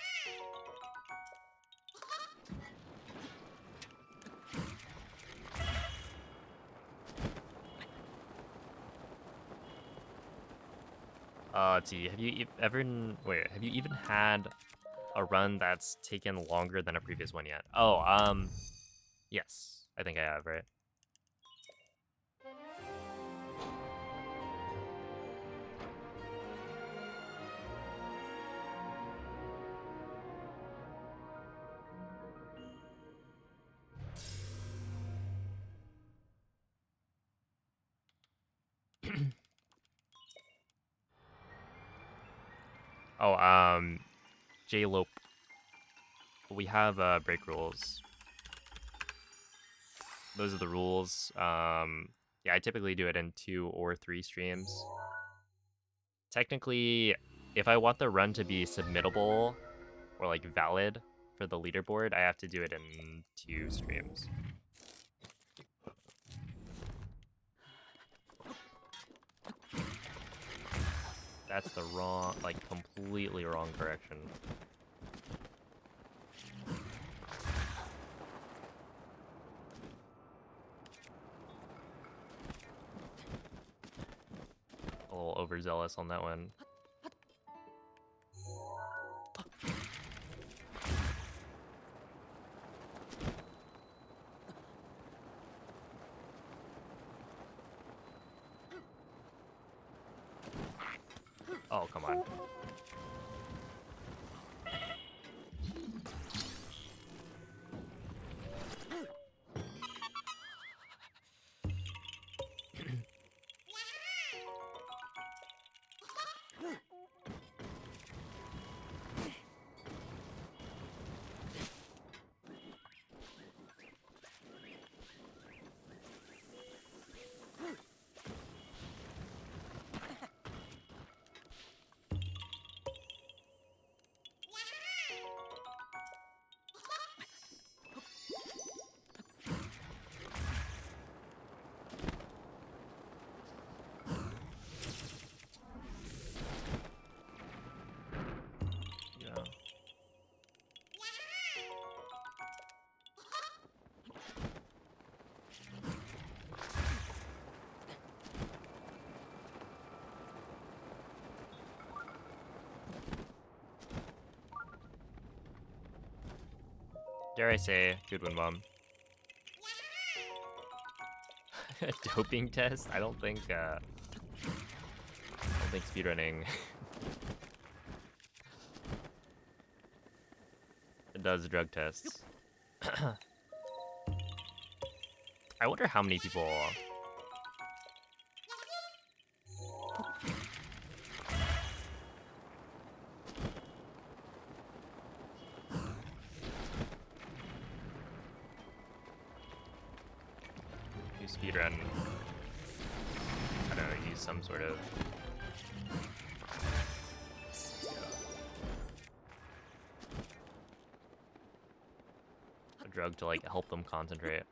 Let's see. Have you have you even had a run that's taken longer than a previous one yet? Oh, yes. I think I have, right? Oh, J-Lope. We have break rules. Those are the rules. Yeah, I typically do it in 2 or 3 streams. Technically, if I want the run to be submittable or like valid for the leaderboard, I have to do it in 2 streams. That's the wrong, like completely wrong correction. A little overzealous on that one. Oh, come on. Yeah. Dare I say, good one, Mom. A doping test? I don't think speedrunning does drug tests. I wonder how many people who speedrun. I don't know, use some sort of a drug to like help them concentrate.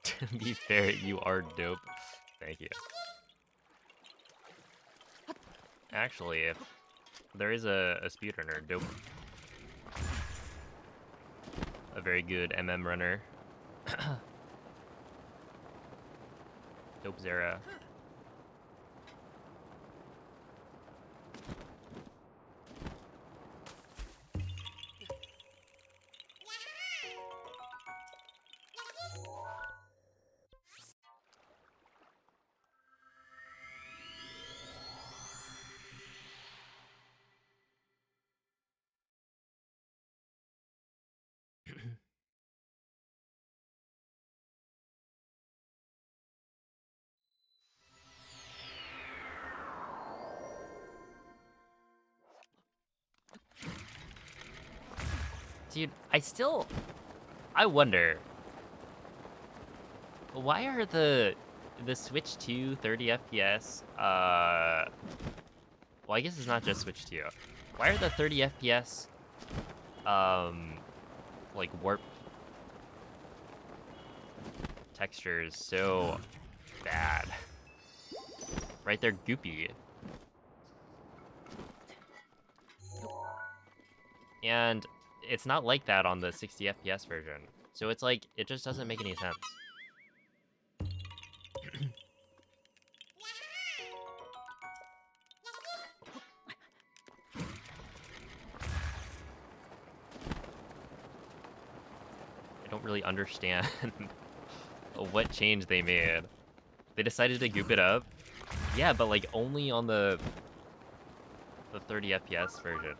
To be fair, you are dope. Thank you. Actually, if there is a speedrunner, dope. A very good MM runner. Dope Zera. Dude, I wonder, why are the Switch 2 30 FPS, well, I guess it's not just Switch 2. Why are the 30 FPS, like warp textures so bad? Right, they're goopy. And it's not like that on the 60 FPS version. So it's like, it just doesn't make any sense. I don't really understand what change they made. They decided to goop it up. Yeah, but like only on the 30 FPS version.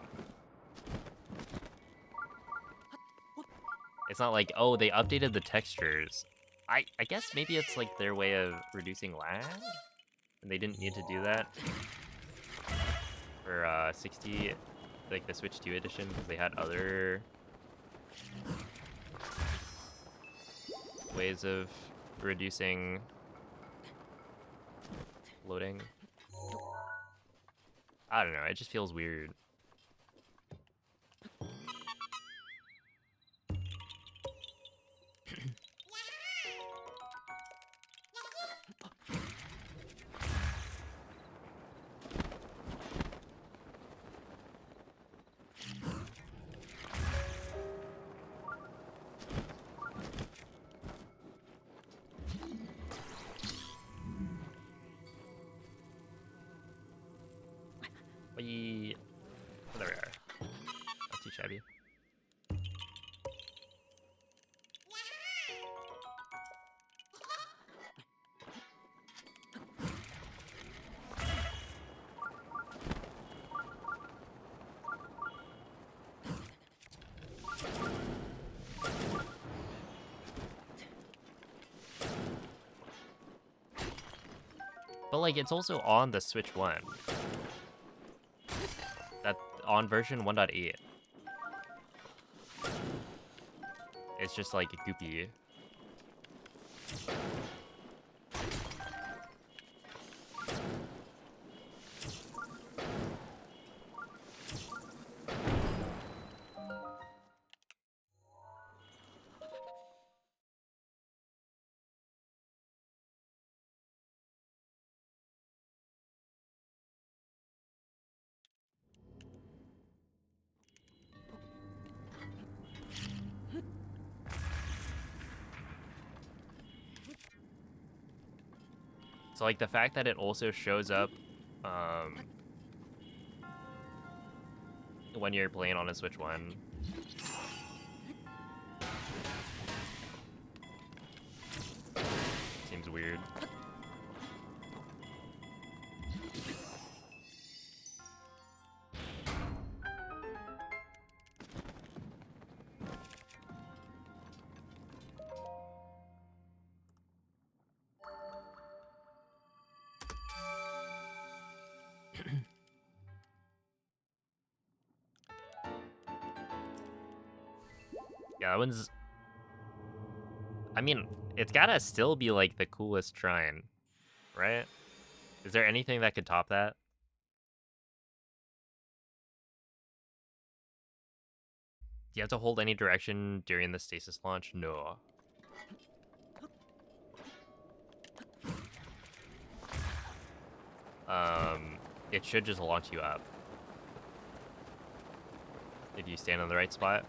It's not like, oh, they updated the textures. I guess maybe it's like their way of reducing lag, and they didn't need to do that for 60, like the Switch 2 edition, because they had other ways of reducing loading. I don't know, it just feels weird. shabby. But like, it's also on the Switch 1. That on version 1.8. It's just like goopy. So like the fact that it also shows up when you're playing on a Switch 1. Seems weird. Yeah, that one's... I mean, it's gotta still be, like, the coolest shrine, right? Is there anything that could top that? Do you have to hold any direction during the stasis launch? No. It should just launch you up. If you stand in the right spot.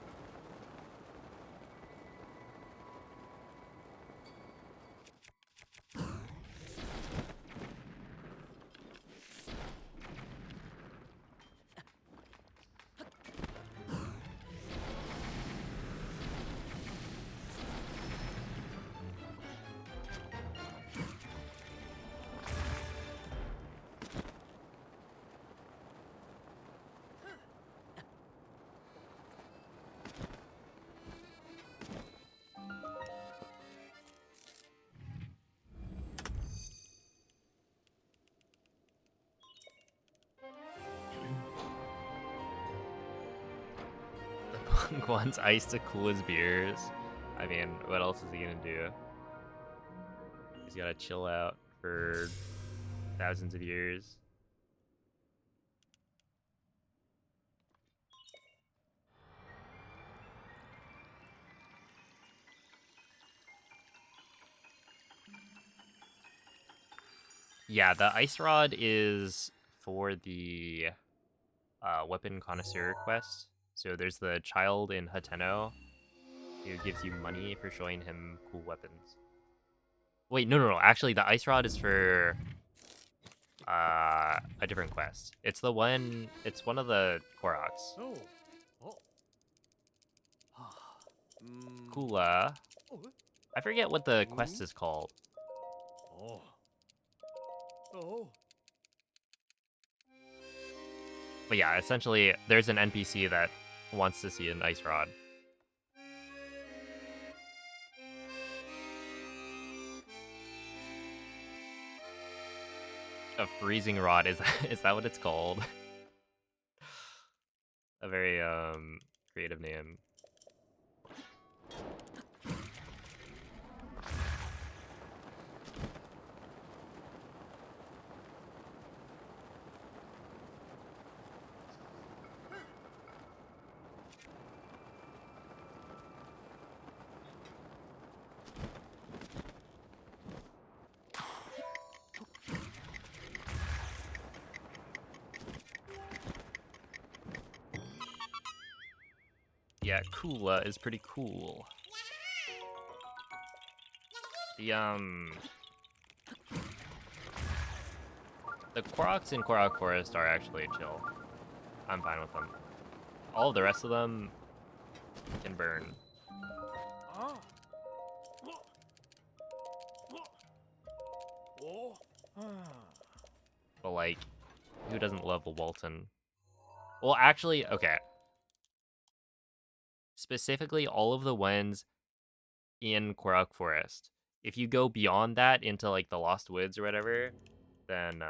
Punk wants ice to cool his beers. I mean, what else is he gonna do? He's gotta chill out for thousands of years. Yeah, the ice rod is for the weapon connoisseur quest. So there's the child in Hateno who gives you money for showing him cool weapons. Wait, no. Actually, the ice rod is for a different quest. It's the one. It's one of the Koroks. Oh. Oh. Kula. I forget what the quest is called. Oh. Oh. But yeah, essentially, there's an NPC that wants to see an ice rod. A freezing rod, is that what it's called? A very creative name. Yeah, Kula is pretty cool. The Koroks in Korok Forest are actually chill. I'm fine with them. all the rest of them can burn. Ah. Oh. But like, who doesn't love a Walton? Well, actually, okay. Specifically, all of the ones in Korok Forest. If you go beyond that into like the Lost Woods or whatever, then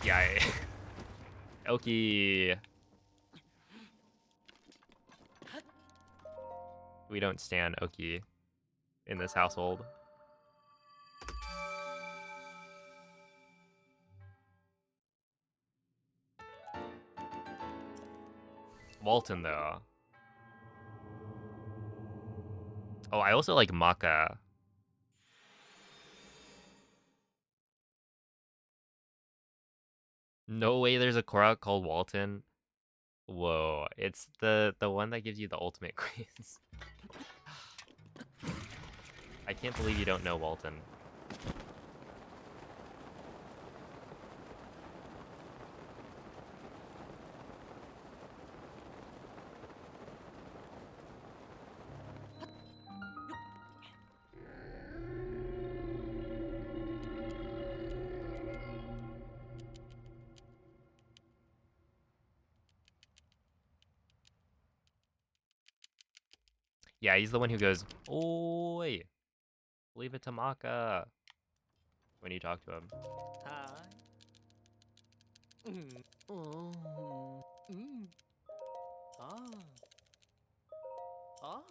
yeah, Oki. We don't stand Oki in this household. Walton though. Oh, I also like Maka. No way there's a Korok called Walton. Whoa, it's the one that gives you the ultimate quiz. I can't believe you don't know Walton. Yeah, he's the one who goes, "Oi, leave it to Maka," when you talk to him. Hi. Oh. Ah. Oh.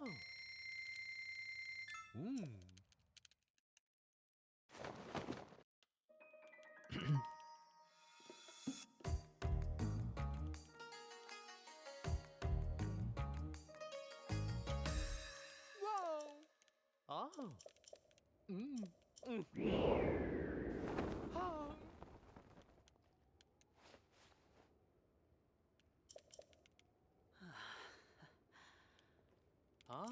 Whoa. Oh. Oh. Ah.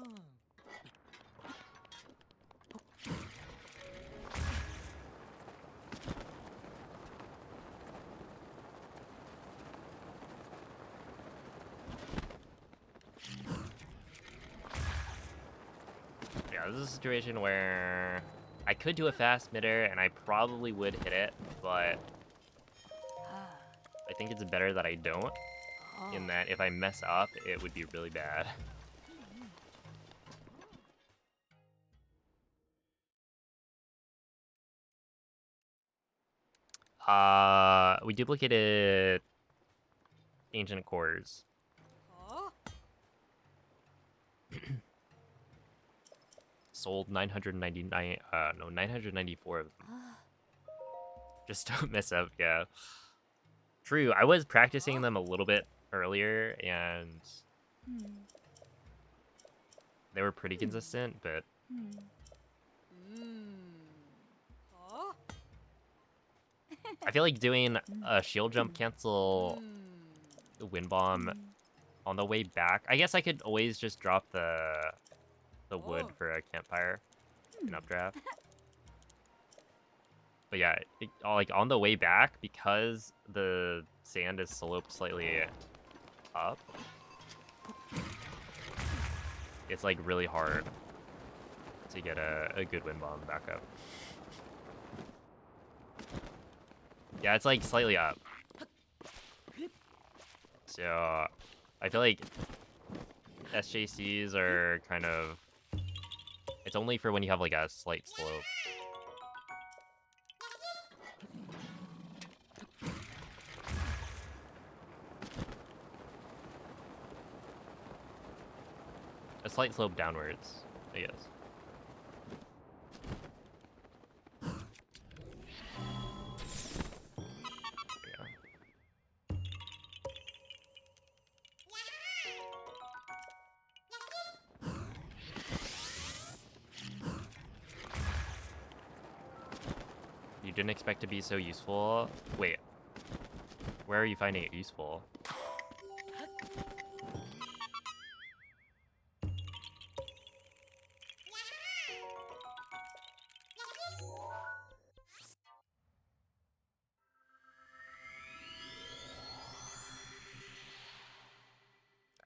Yeah, this is a situation where I could do a fast mitter and I probably would hit it, but I think it's better that I don't. In that if I mess up, it would be really bad. We duplicated ancient cores. Sold 999, no, 994 of them. Just don't mess up, yeah. True, I was practicing them a little bit earlier, and they were pretty consistent, but I feel like doing a shield jump cancel wind bomb on the way back. I guess I could always just drop the wood for a campfire in updraft. But yeah, like on the way back, because the sand is sloped slightly up, it's like really hard to get a good wind bomb back up. Yeah, it's like slightly up. So I feel like SJCs are kind of, it's only for when you have like a slight slope. A slight slope downwards, I guess. Yeah. You didn't expect to be so useful? Wait. Where are you finding it useful?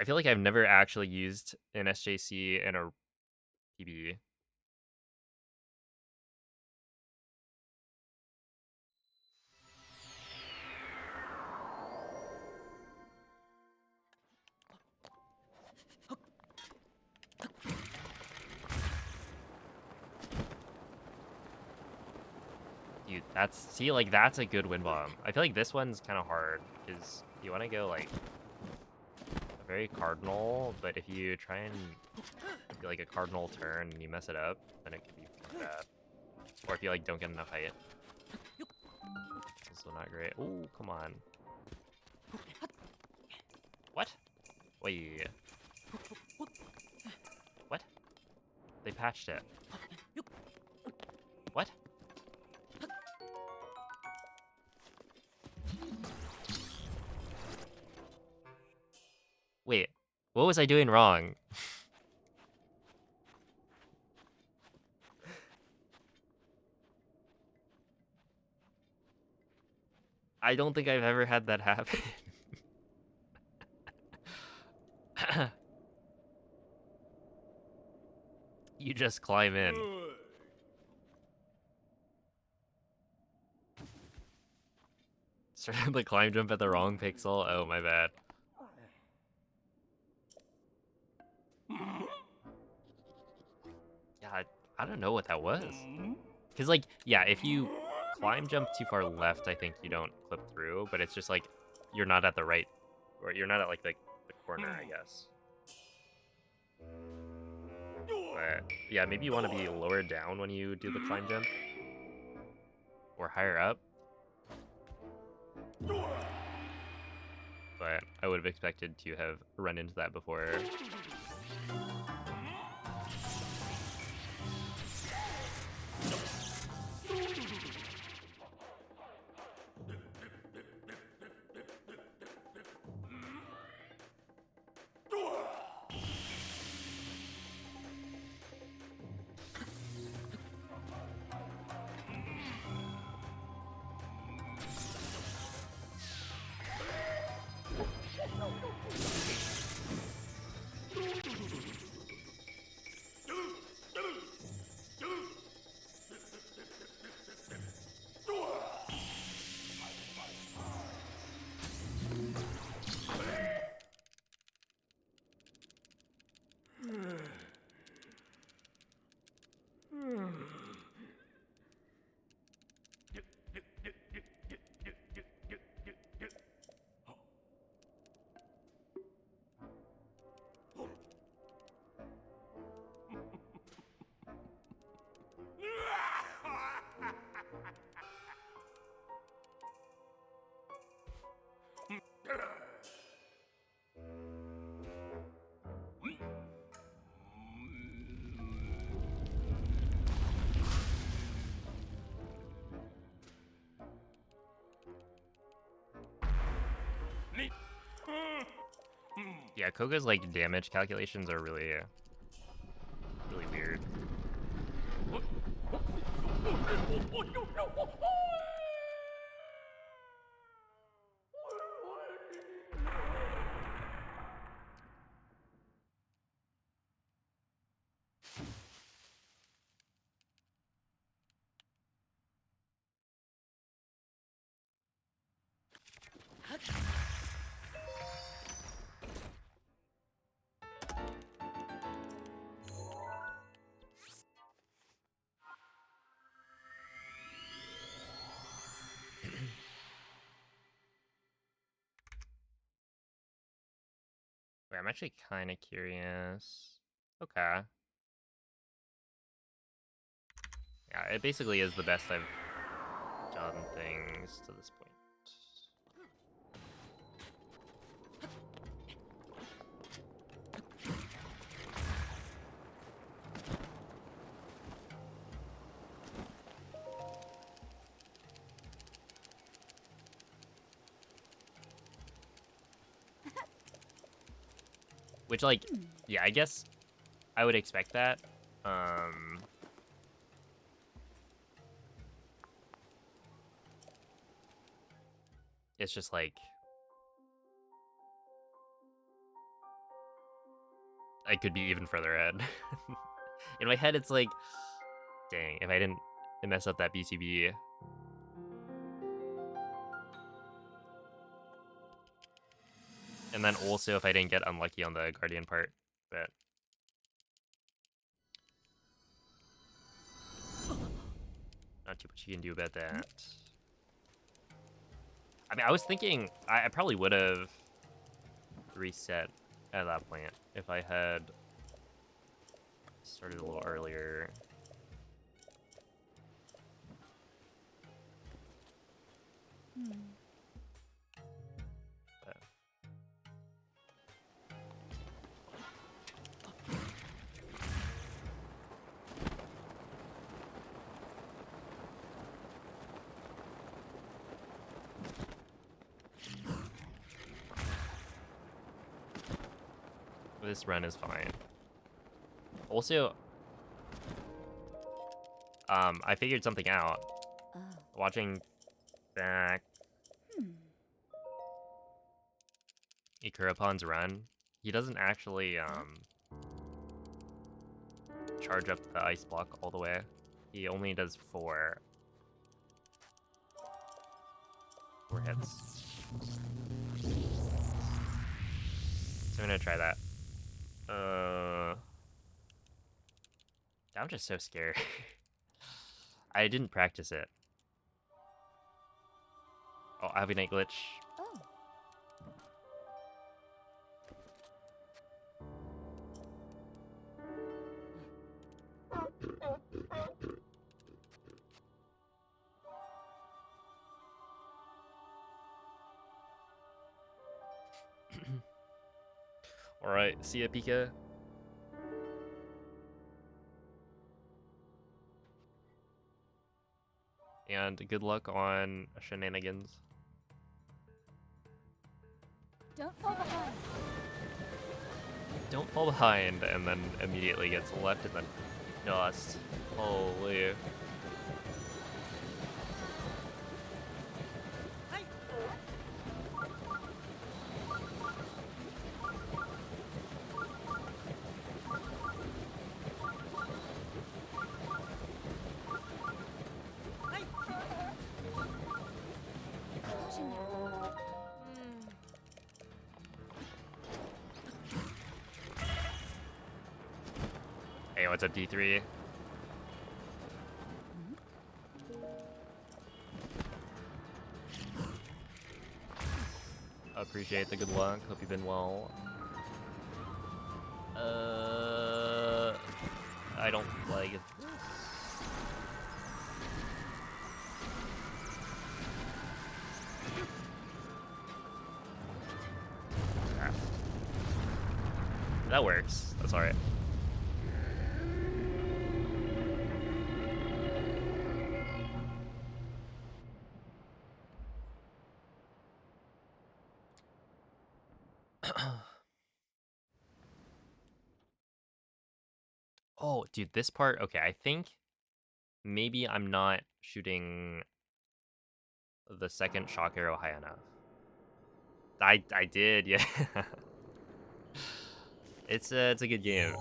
I feel like I've never actually used an SJC in a PB. Dude, see, like, that's a good wind bomb. I feel like this one's kind of hard, because you want to go, like, a very cardinal, but if you try and do, like, a cardinal turn and you mess it up, then it could be pretty bad. Or if you, like, don't get enough height. Also not great. Oh, come on. What? Wait. What? They patched it. What? Wait, what was I doing wrong? I don't think I've ever had that happen. You just climb in. Started the climb jump at the wrong pixel. Oh, my bad. Yeah, I don't know what that was. Because, like, yeah, if you climb jump too far left, I think you don't clip through, but it's just, like, you're not at the right, or you're not at, like, the corner, I guess. But, yeah, maybe you want to be lower down when you do the climb jump. Or higher up. But I would have expected to have run into that before. Yeah, Koga's, like, damage calculations are really, really weird. Wait, I'm actually kind of curious. Okay. Yeah, it basically is the best I've done things to this point. Which, like, yeah, I guess I would expect that. It's just like, I could be even further ahead. In my head, it's like, dang, if I didn't mess up that BCB. And then also if I didn't get unlucky on the Guardian part, but not too much you can do about that. I mean, I was thinking I probably would have reset at that point if I had started a little earlier. But this run is fine. Also, I figured something out. Oh. Watching back Ikurapon's run, he doesn't actually charge up the ice block all the way. He only does four hits. So I'm gonna try that. I'm just so scared. I didn't practice it. Oh, I have a night glitch. Oh. Alright, see ya, Pika. And good luck on shenanigans. Don't fall behind. Don't fall behind and then immediately gets left and then dust. Holy. Caution now. Hey, what's up, D3? Appreciate the good luck. Hope you've been well. I don't like it. Ah. That works. That's alright. Oh, dude, this part, okay, I think maybe I'm not shooting the second shock arrow high enough. I did, yeah. It's a good game.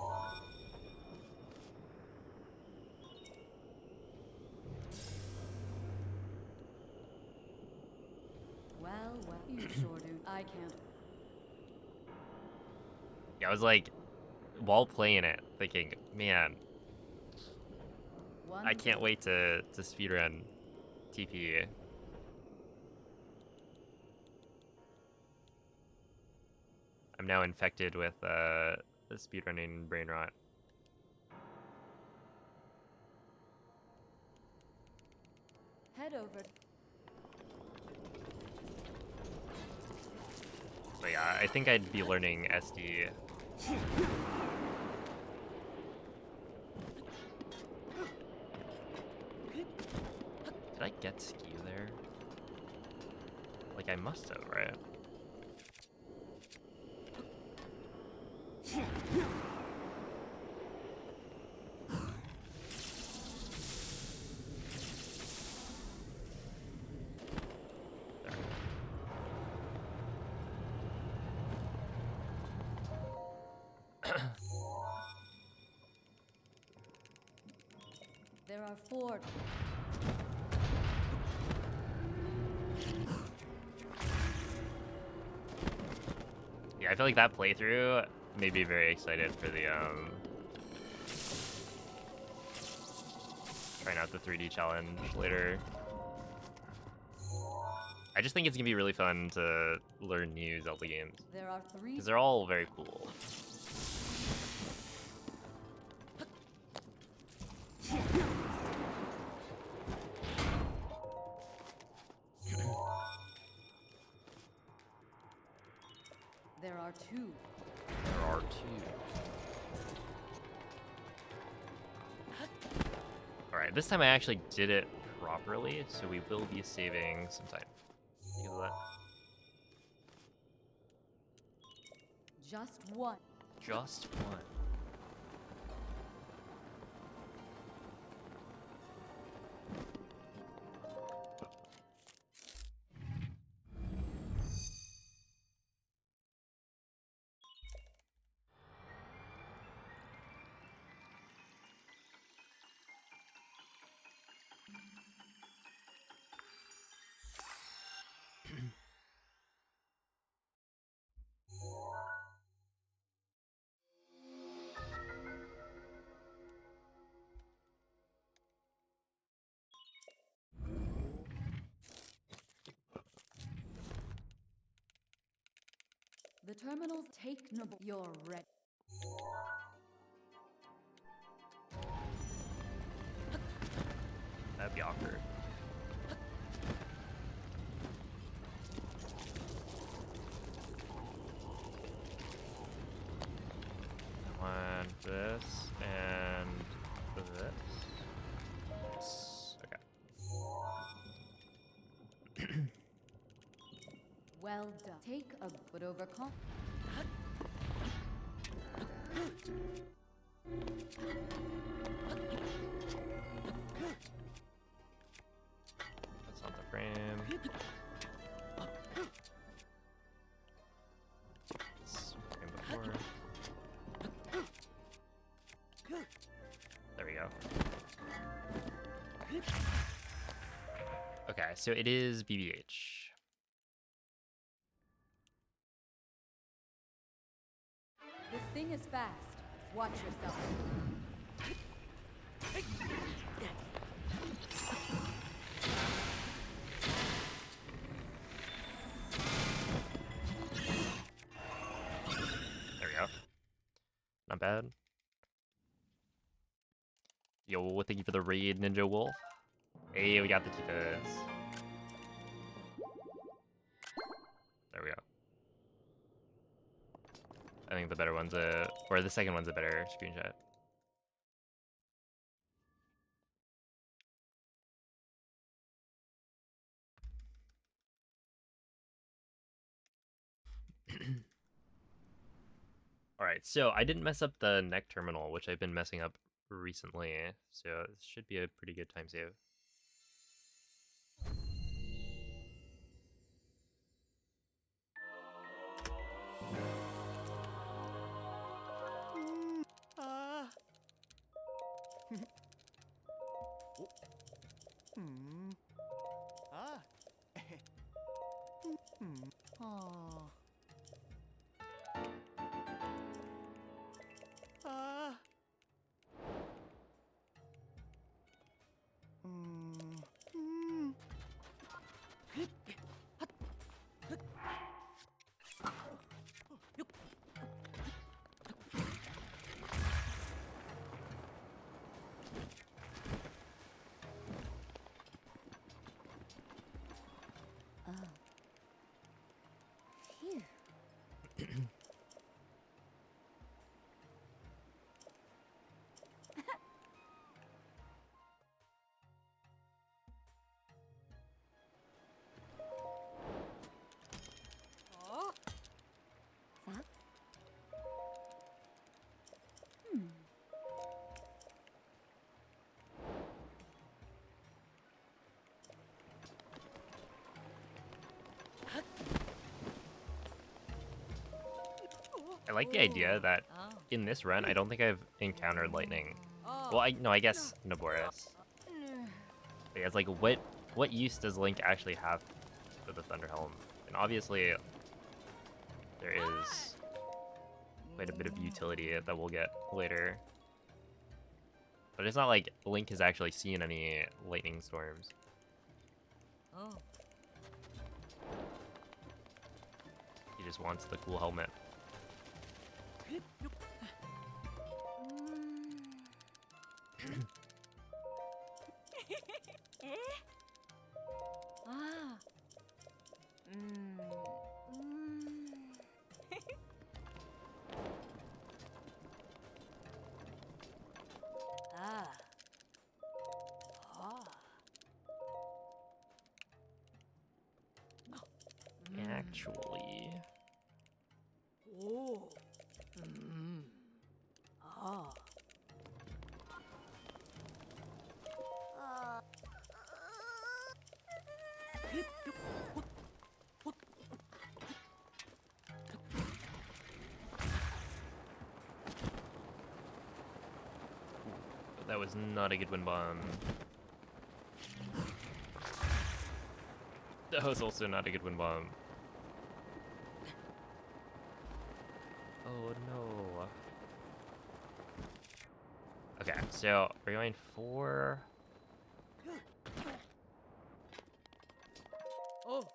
Well, you sure do. I can't. Yeah, I was like, while playing it, thinking, man, I can't wait to speedrun TP. I'm now infected with the speedrunning brain rot. Head over. But yeah, I think I'd be learning SD. Did I get ski there? Like I must have, right? There are 4. Yeah, I feel like that playthrough made me very excited for the trying out the 3D challenge later. I just think it's gonna be really fun to learn new Zelda games There are 3. because they're all very cool. There are 2. There are 2. Alright, this time I actually did it properly, so we will be saving some time because of that. Just 1. Just one. The terminals take no. You're ready. That'd be awkward. I want this and this. Yes. Okay. Well done. Take a but overcome. That's not the frame. It's frame before. There we go. Okay, so it is BBH. This thing is fast. Watch yourself. There we go. Not bad. Yo, thank you for the raid, Ninja Wolf. Hey, we got the Titas. There we go. I think the better one's or the second one's a better screenshot. Alright, so I didn't mess up the neck terminal, which I've been messing up recently, so this should be a pretty good time save. Ah. Ah. Oh. Ah. I like the idea that in this run, I don't think I've encountered lightning. Well, I guess Naboris. Yeah, it's like what use does Link actually have for the Thunder Helm? And obviously there is quite a bit of utility that we'll get later. But it's not like Link has actually seen any lightning storms. Oh. He just wants the cool helmet. Ah. Ah. Ah. Actually, Oh. Ah. that was not a good wind bomb. That was also not a good wind bomb. Oh no. Okay, so we're going for... Oh.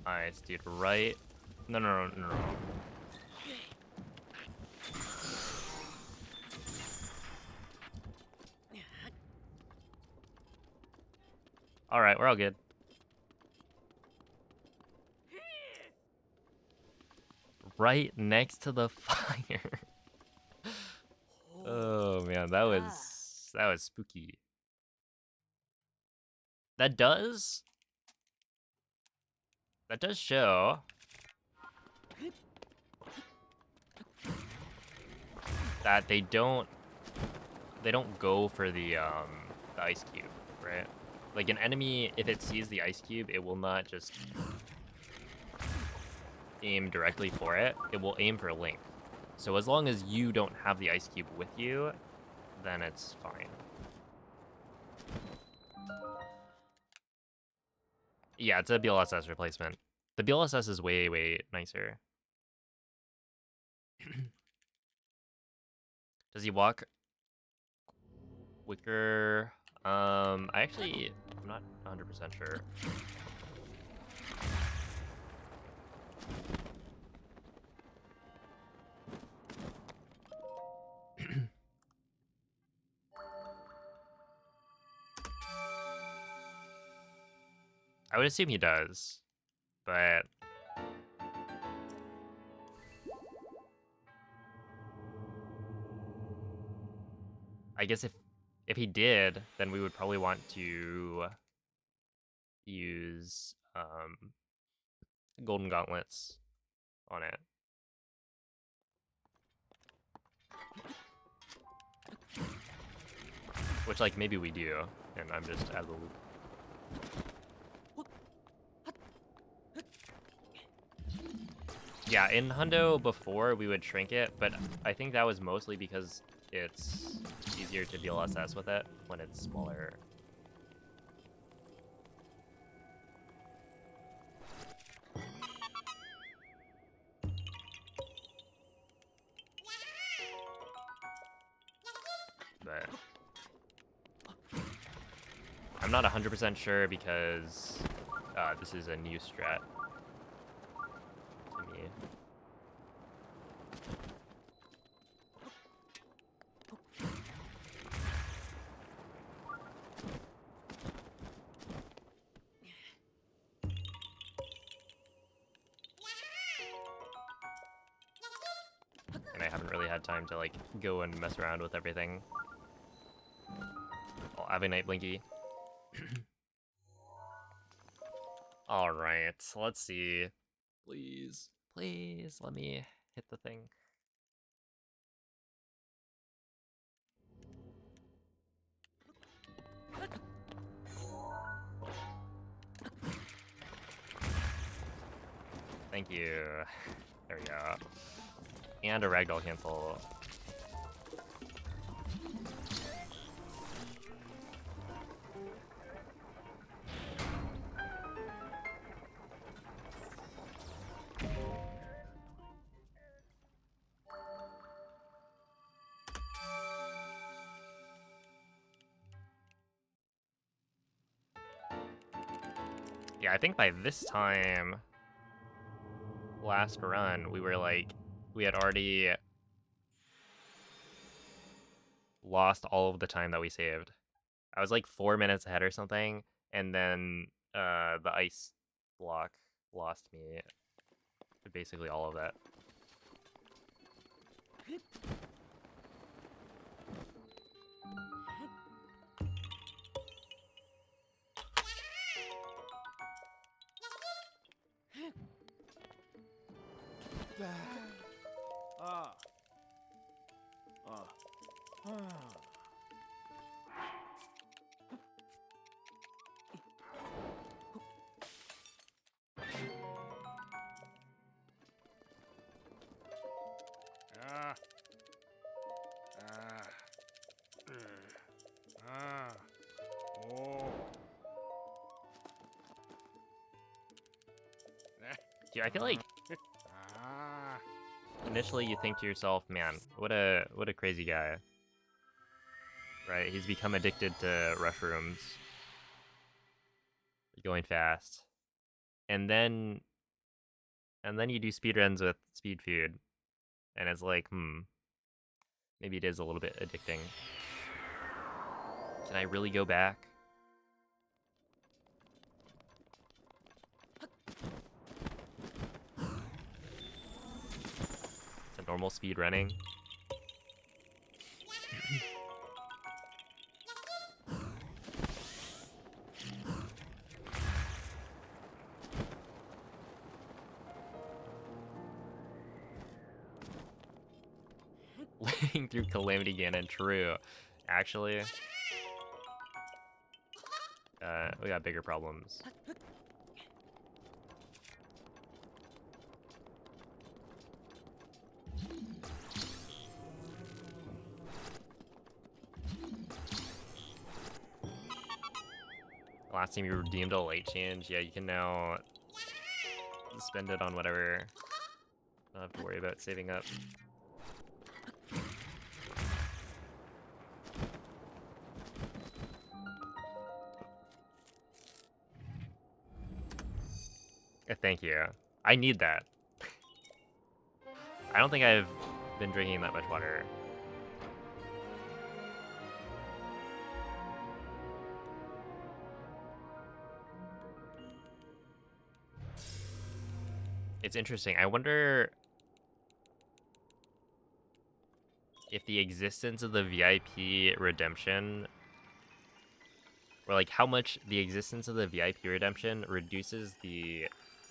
Nice, dude, right? No, no, no, no, no. Alright, we're all good. Right next to the fire. Oh man, that was spooky. That does show that they don't go for the ice cube, right? Like an enemy, if it sees the ice cube, it will not just aim directly for it. It will aim for Link. So as long as you don't have the ice cube with you, then it's fine. Yeah, it's a BLSS replacement. The BLSS is way, way nicer. Does he walk quicker? I'm not 100% sure. I would assume he does, but I guess if he did, then we would probably want to use golden gauntlets on it. Which, like, maybe we do, and I'm just out of the loop. Yeah, in Hundo before we would shrink it, but I think that was mostly because it's easier to deal SS with it when it's smaller. But I'm not 100% sure because this is a new strat to me. And I haven't really had time to like go and mess around with everything. Oh, have a night, Blinky. All right, let's see. Please, please let me hit the thing. Thank you. There we go. And a ragdoll cancel. Yeah, I think by this time, last run, we had already lost all of the time that we saved. I was like 4 minutes ahead or something, and then the ice block lost me basically all of that. Ah. Ah. Ah. Ah. Ah. Ah. Oh. Dude, I feel like Ah. initially you think to yourself, man, what a crazy guy. Right? He's become addicted to rush rooms. Going fast. And then you do speedruns with speed food. And it's like, maybe it is a little bit addicting. Can I really go back? To normal speed running? Living through Calamity Ganon, true. Actually, we got bigger problems. Last time you redeemed a late change, yeah, you can now spend it on whatever. Don't have to worry about saving up. Thank you. I need that. I don't think I've been drinking that much water. It's interesting. I wonder if the existence of the VIP redemption, or like how much the existence of the VIP redemption reduces the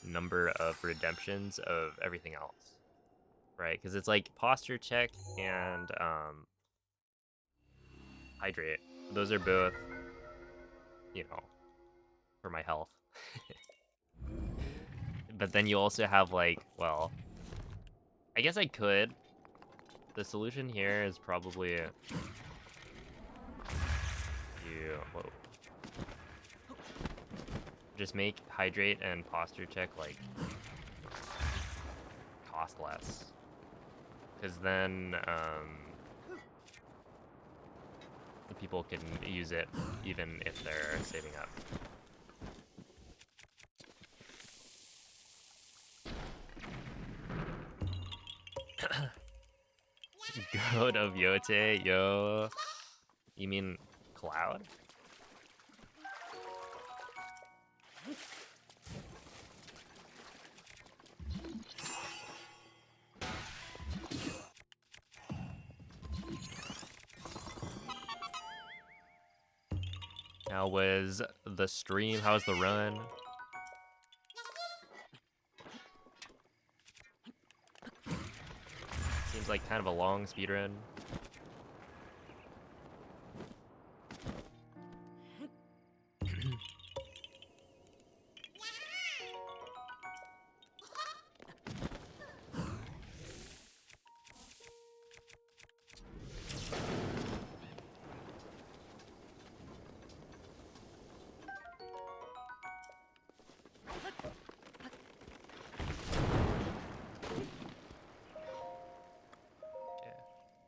number of redemptions of everything else, right? Because it's like posture check and hydrate. Those are both, you know, for my health. But then you also have like, well, I guess I could. The solution here is probably whoa. Just make hydrate and posture check like cost less, because then the people can use it even if they're saving up. Goat of Yote, yo. You mean Cloud? How was the stream? How's the run? Seems like kind of a long speed run.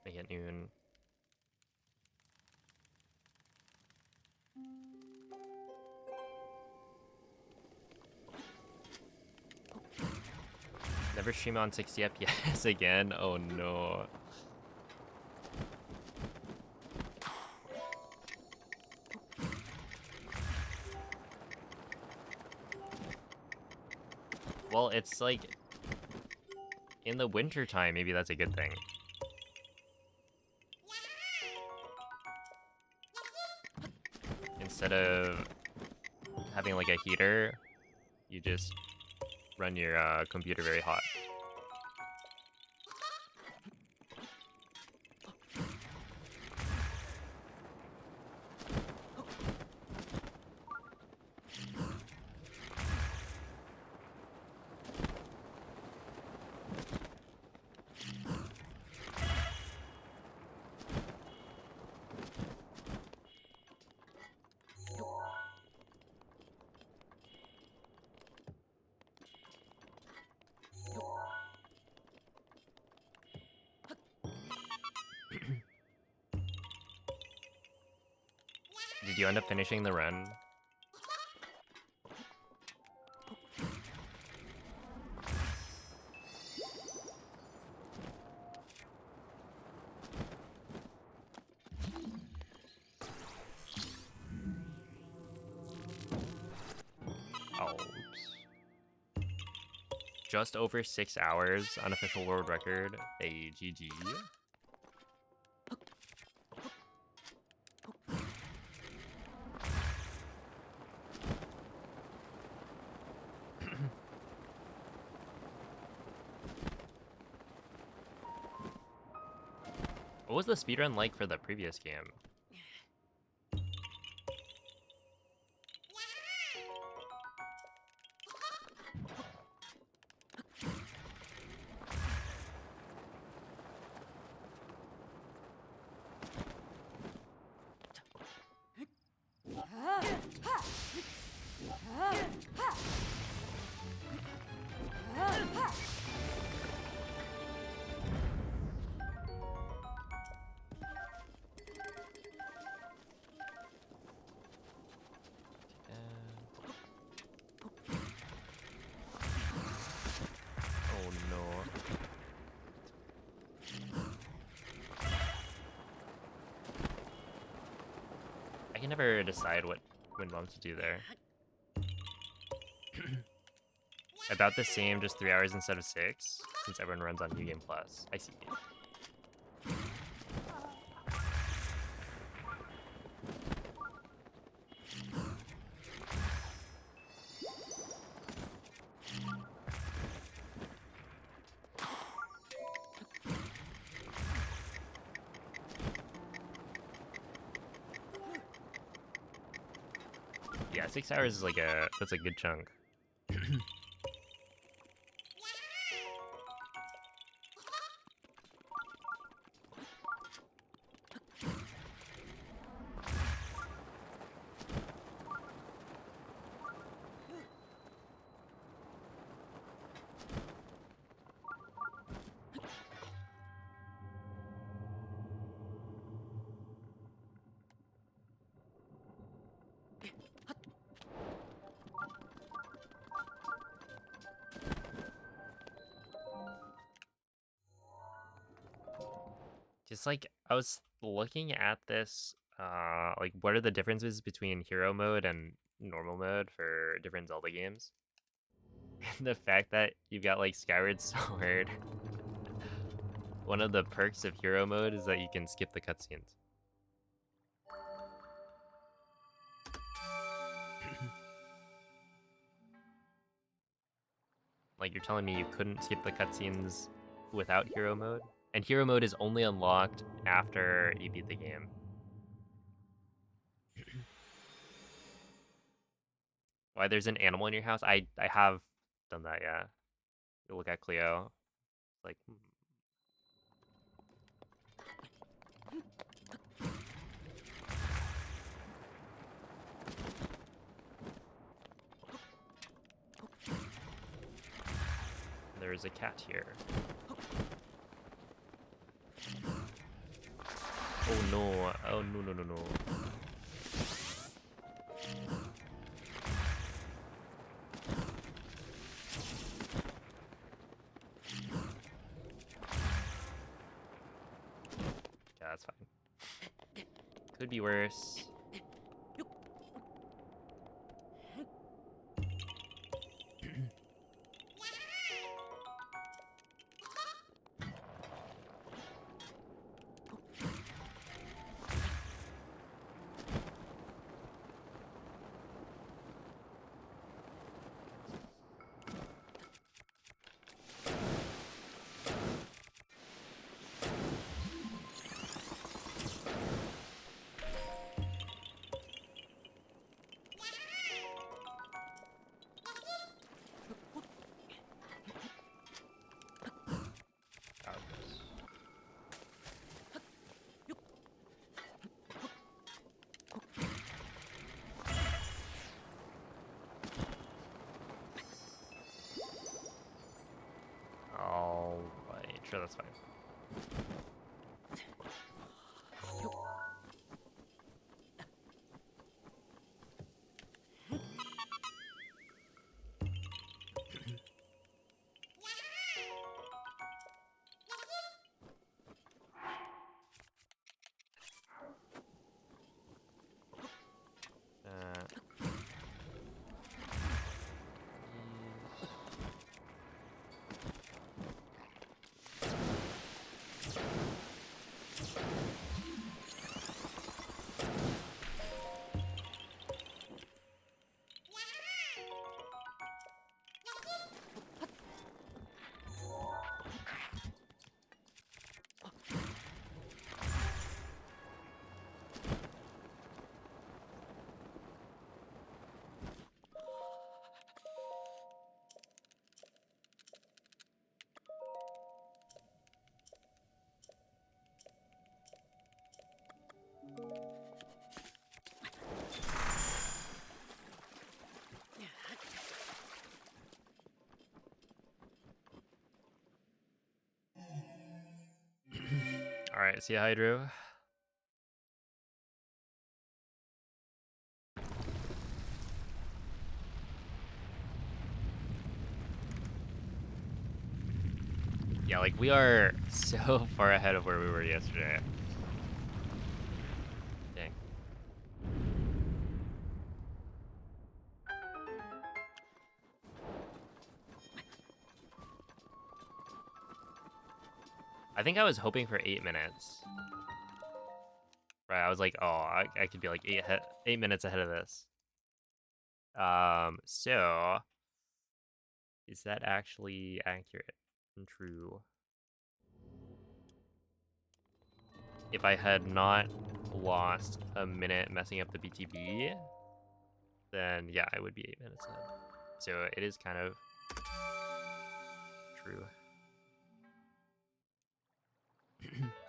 Make it noon. Never stream on 60 FPS again. Oh no. Well, it's like in the winter time, maybe that's a good thing. Instead of having like a heater, you just run your computer very hot. Did you end up finishing the run? Oh, oops. Just over 6 hours, unofficial world record. Hey, GG. What was the speedrun like for the previous game? Oh no. I can never decide what wind bomb to do there. About the same, just 3 hours instead of 6, since everyone runs on New Game Plus. I see. Yeah, 6 hours is like that's a good chunk. Just like I was looking at this, like what are the differences between hero mode and normal mode for different Zelda games? And the fact that you've got like Skyward Sword, one of the perks of hero mode is that you can skip the cutscenes. Like you're telling me you couldn't skip the cutscenes without hero mode? And hero mode is only unlocked after you beat the game. Why there's an animal in your house? I have done that, yeah. You look at Cleo, like there is a cat here. Oh no! Oh no no no no! Yeah, that's fine. Could be worse. Alright, sure, that's fine. Alright, see ya, Hydro. Yeah, like we are so far ahead of where we were yesterday. Dang. I think I was hoping for 8 minutes. Right, I was like, oh, I could be like 8 minutes ahead of this. So is that actually accurate and true? If I had not lost a minute messing up the BTB, then yeah, I would be 8 minutes ahead. So it is kind of true.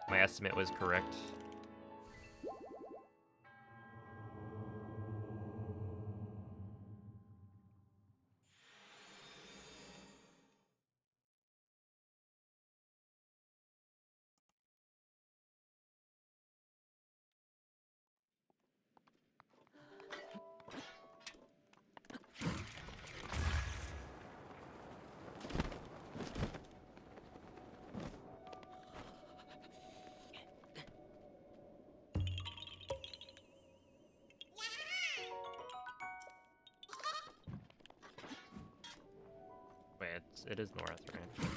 My estimate was correct. it is north, right?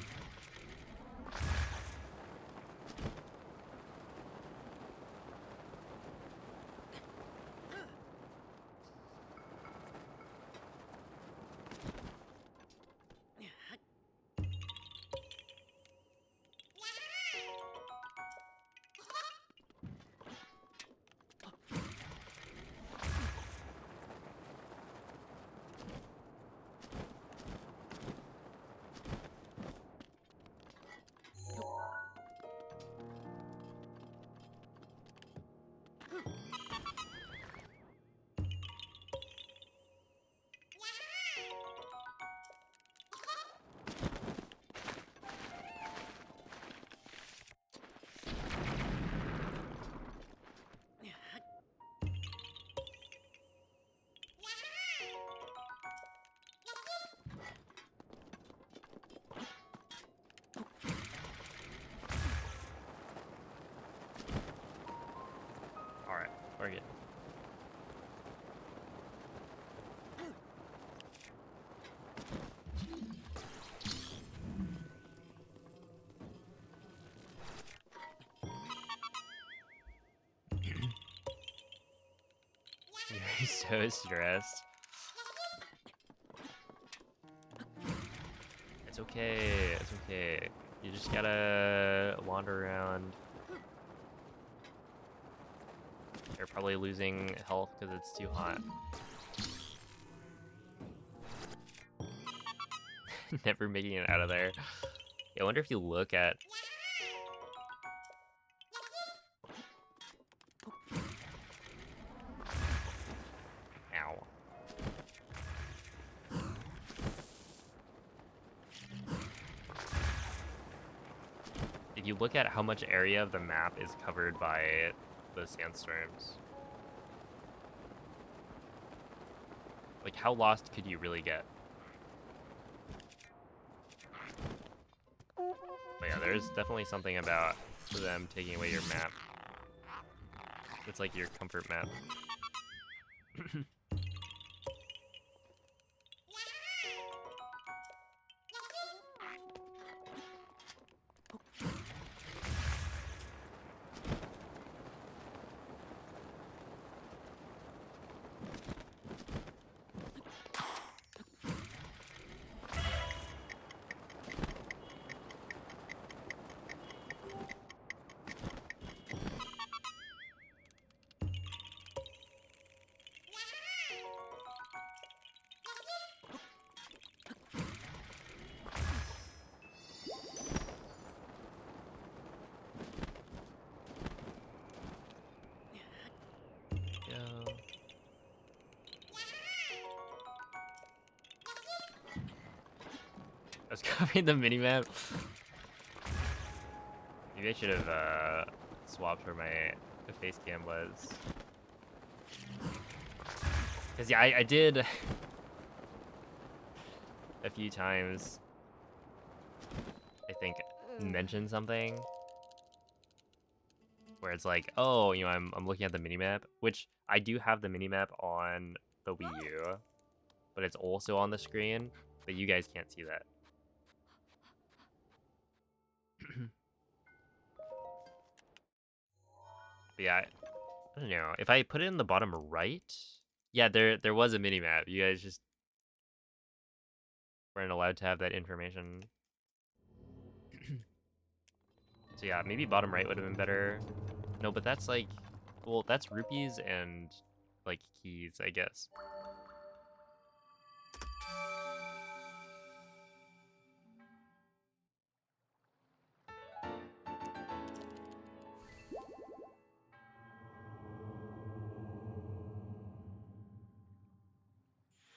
Alright, we're good. You're so stressed. It's okay, it's okay. You just gotta wander around. You're probably losing health because it's too hot. Never making it out of there. Yeah, I wonder if you look at... Ow. If you look at how much area of the map is covered by the sandstorms, like how lost could you really get? But yeah, there's definitely something about them taking away your map. It's like your comfort map. Go. I was copying the minimap. Maybe I should have swapped where my face cam was. Cause yeah, I did a few times. I think mention something where it's like, oh, you know, I'm looking at the minimap, which I do have the minimap on the Wii U, but it's also on the screen, but you guys can't see that. But yeah, I don't know. If I put it in the bottom right, yeah, there was a minimap. You guys just weren't allowed to have that information. So yeah, maybe bottom right would have been better. No, but that's like, well, that's rupees and like keys, I guess.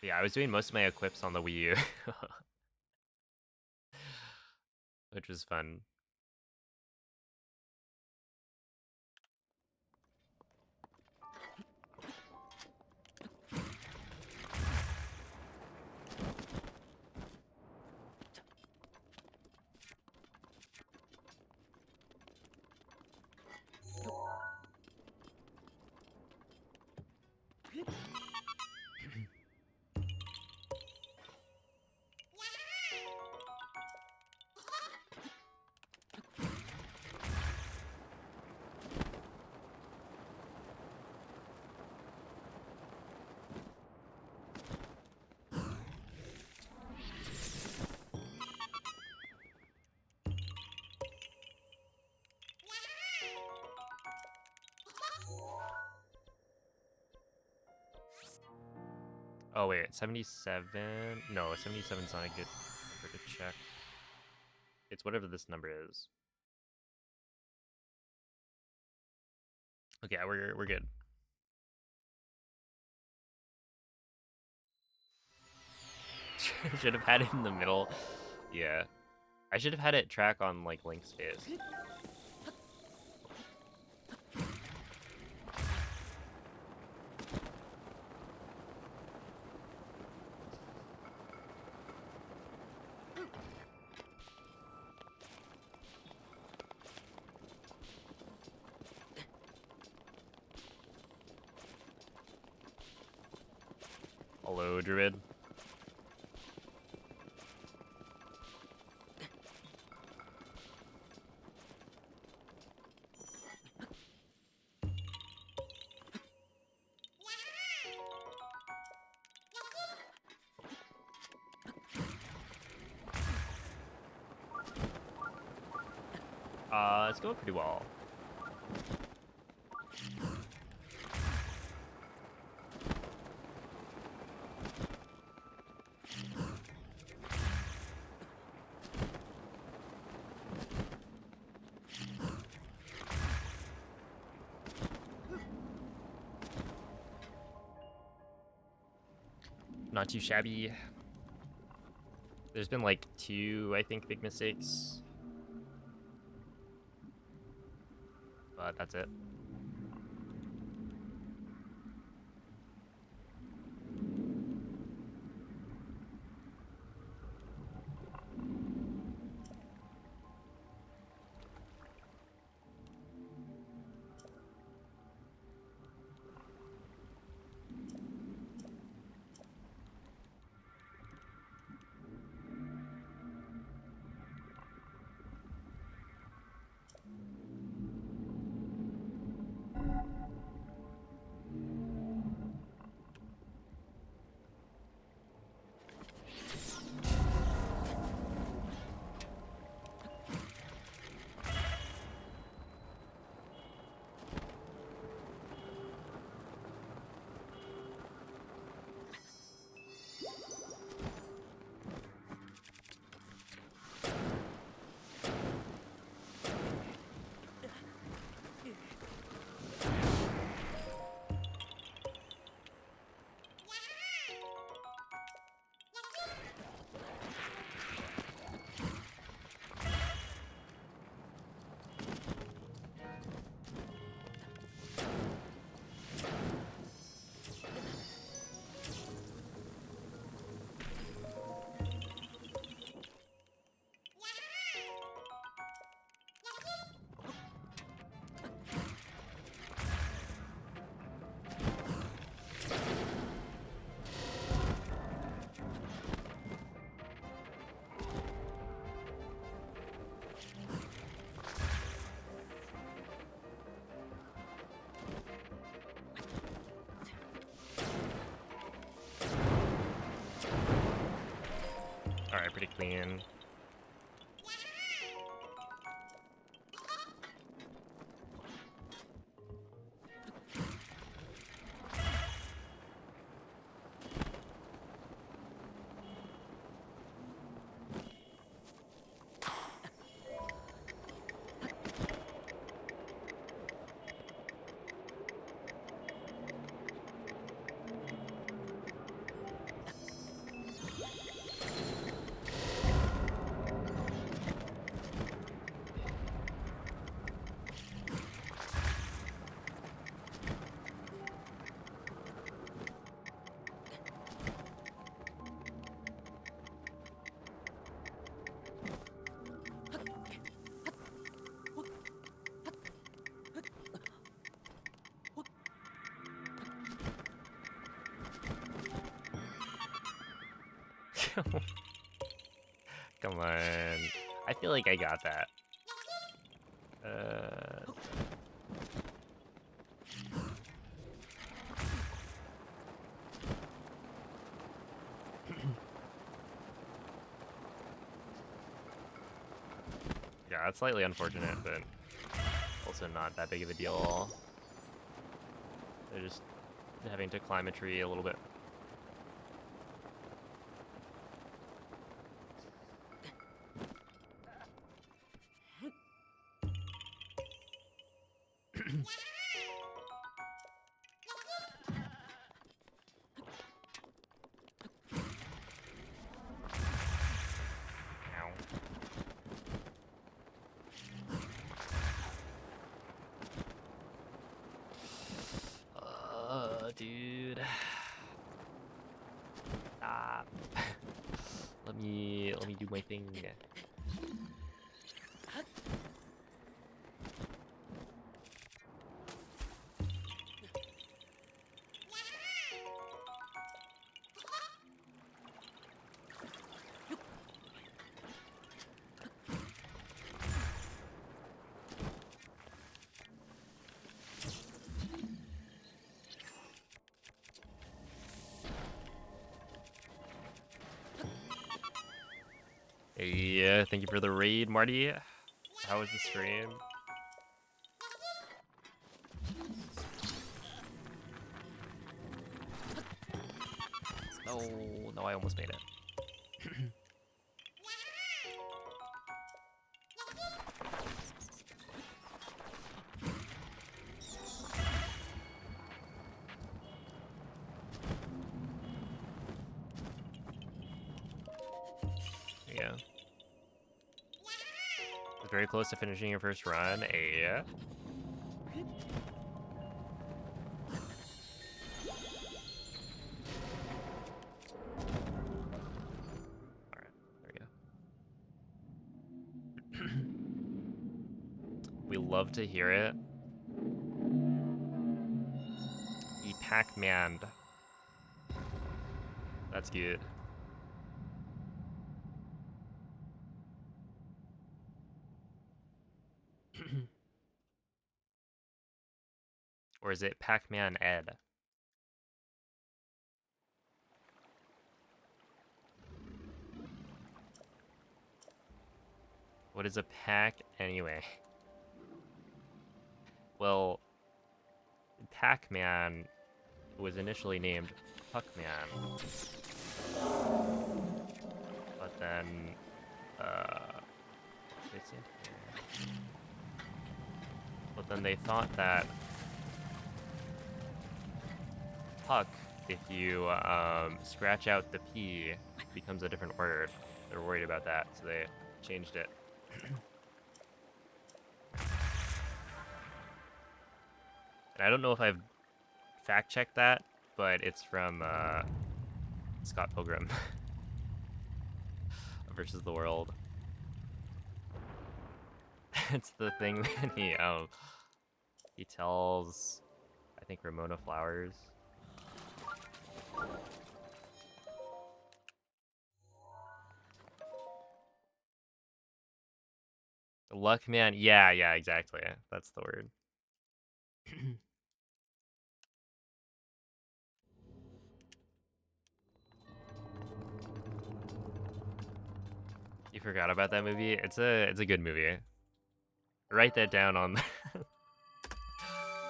But yeah, I was doing most of my equips on the Wii U, which was fun. Oh wait, 77. No, 77's not a good number to check. It's whatever this number is. Okay, we're good. Should have had it in the middle. Yeah. I should have had it track on like Link's face. Hello, Druid. It's going pretty well. Not too shabby. There's been like 2, I think, big mistakes. But that's it. Alright, pretty clean. Come on. I feel like I got that. Yeah, it's slightly unfortunate, but also not that big of a deal. They're just having to climb a tree a little bit. do my thing. Yeah, thank you for the raid, Marty. How was the stream? No, no, I almost made it. There you go. Very close to finishing your first run. Yeah. Alright, there we go. We love to hear it. The Pac-Man. That's good. Or is it Pac-Man Ed? What is a pack anyway? Well, Pac-Man was initially named Puck-Man. But then, it's in here. But then they thought that Puck, if you scratch out the P, becomes a different word. They're worried about that, so they changed it. And I don't know if I've fact-checked that, but it's from Scott Pilgrim versus the World. It's the thing when he tells, I think, Ramona Flowers. Luckman, yeah, exactly. That's the word. You forgot about that movie? It's a good movie. Write that down on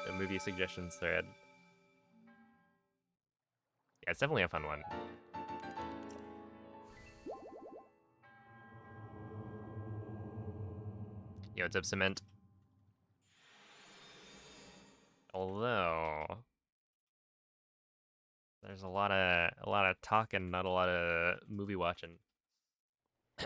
the movie suggestions thread. Yeah, it's definitely a fun one. Yo, what's up, Cement? Although there's a lot of talk and not a lot of movie watching. I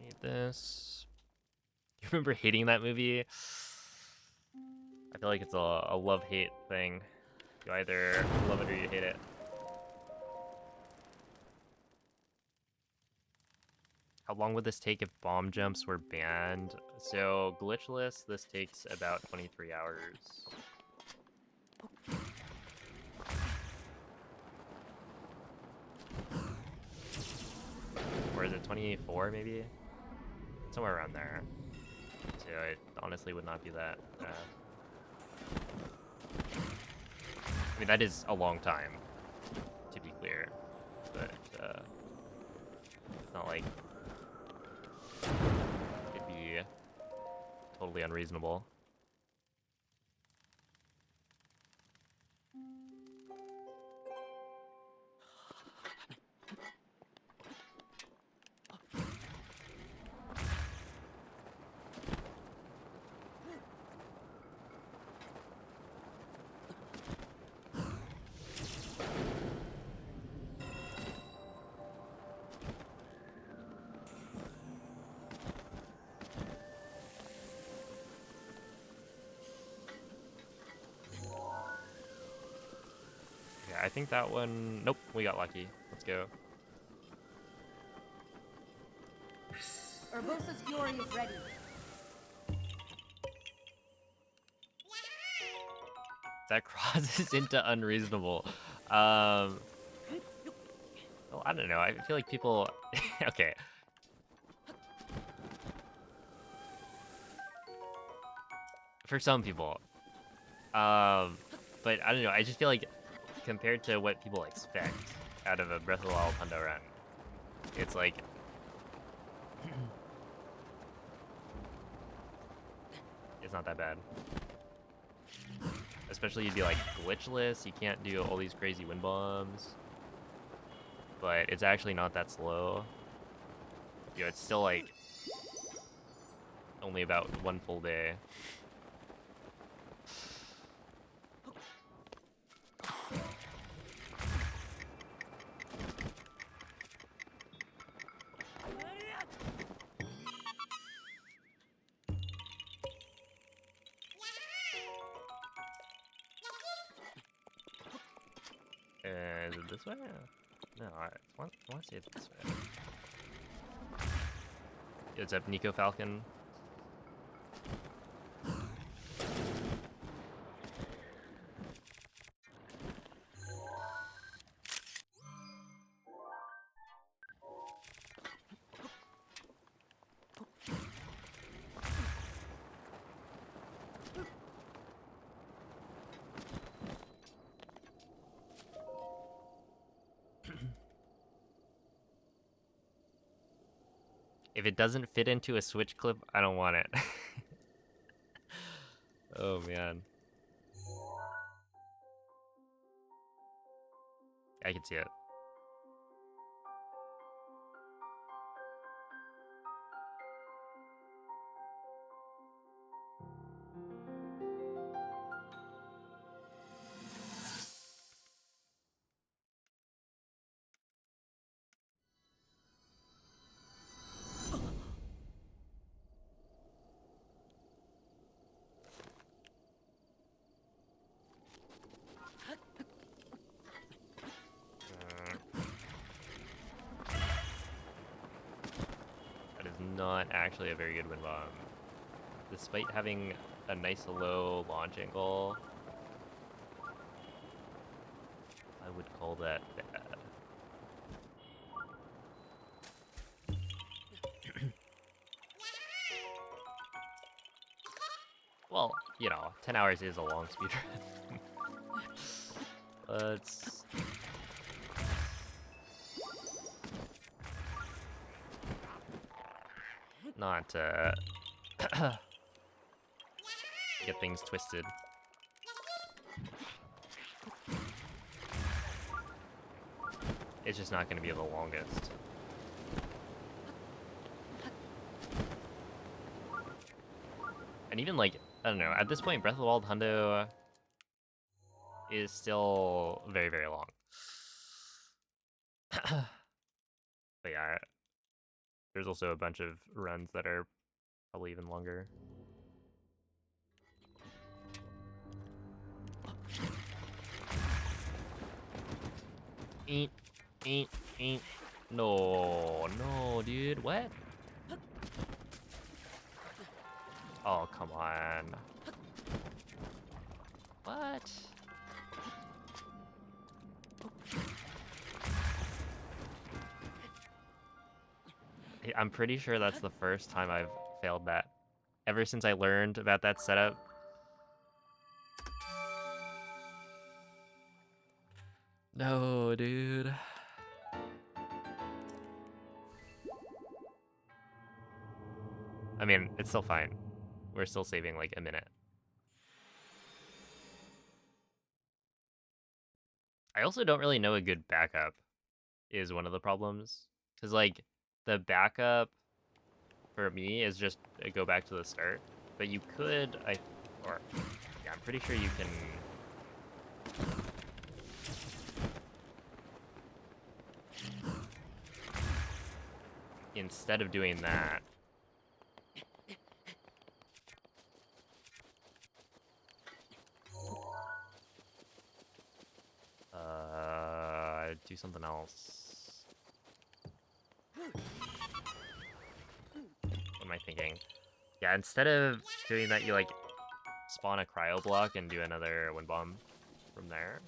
need this. You remember hating that movie? I feel like it's a love-hate thing. You either love it or you hate it. How long would this take if bomb jumps were banned? So, glitchless, this takes about 23 hours. Or is it 24 maybe? Somewhere around there. So it honestly would not be that bad. I mean, that is a long time, to be clear. But, it's not like it'd be totally unreasonable. I think that one... Nope, we got lucky. Let's go. Urbosa's fury is ready. That crosses into unreasonable. Well, I don't know. I feel like people... Okay. For some people. But I don't know. I just feel like compared to what people expect out of a Breath of the Wild Hundo Run, it's like... it's not that bad. Especially you'd be like glitchless, you can't do all these crazy wind bombs. But it's actually not that slow. You know, it's still like only about one full day. Is it this way? No, I want to say it's this way. What's up, Nico Falcon? If it doesn't fit into a Switch clip, I don't want it. Oh man. I can see it. That is not actually a very good wind bomb. Despite having a nice low launch angle, I would call that bad. Well, you know, 10 hours is a long speedrun. Let's... not, get things twisted. It's just not going to be the longest. And even like, I don't know, at this point, Breath of the Wild Hundo is still very, very long. But yeah, there's also a bunch of runs that are probably even longer. Eat, eat, eat. No, no, dude, what? Oh, come on. What? I'm pretty sure that's the first time I've failed that. Ever since I learned about that setup. No, dude. I mean, it's still fine. We're still saving like a minute. I also don't really know a good backup is one of the problems. Because like the backup for me is just go back to the start. But you could, yeah, I'm pretty sure you can. Instead of doing that, do something else. What am I thinking? Yeah, instead of doing that, you like spawn a cryo block and do another wind bomb from there.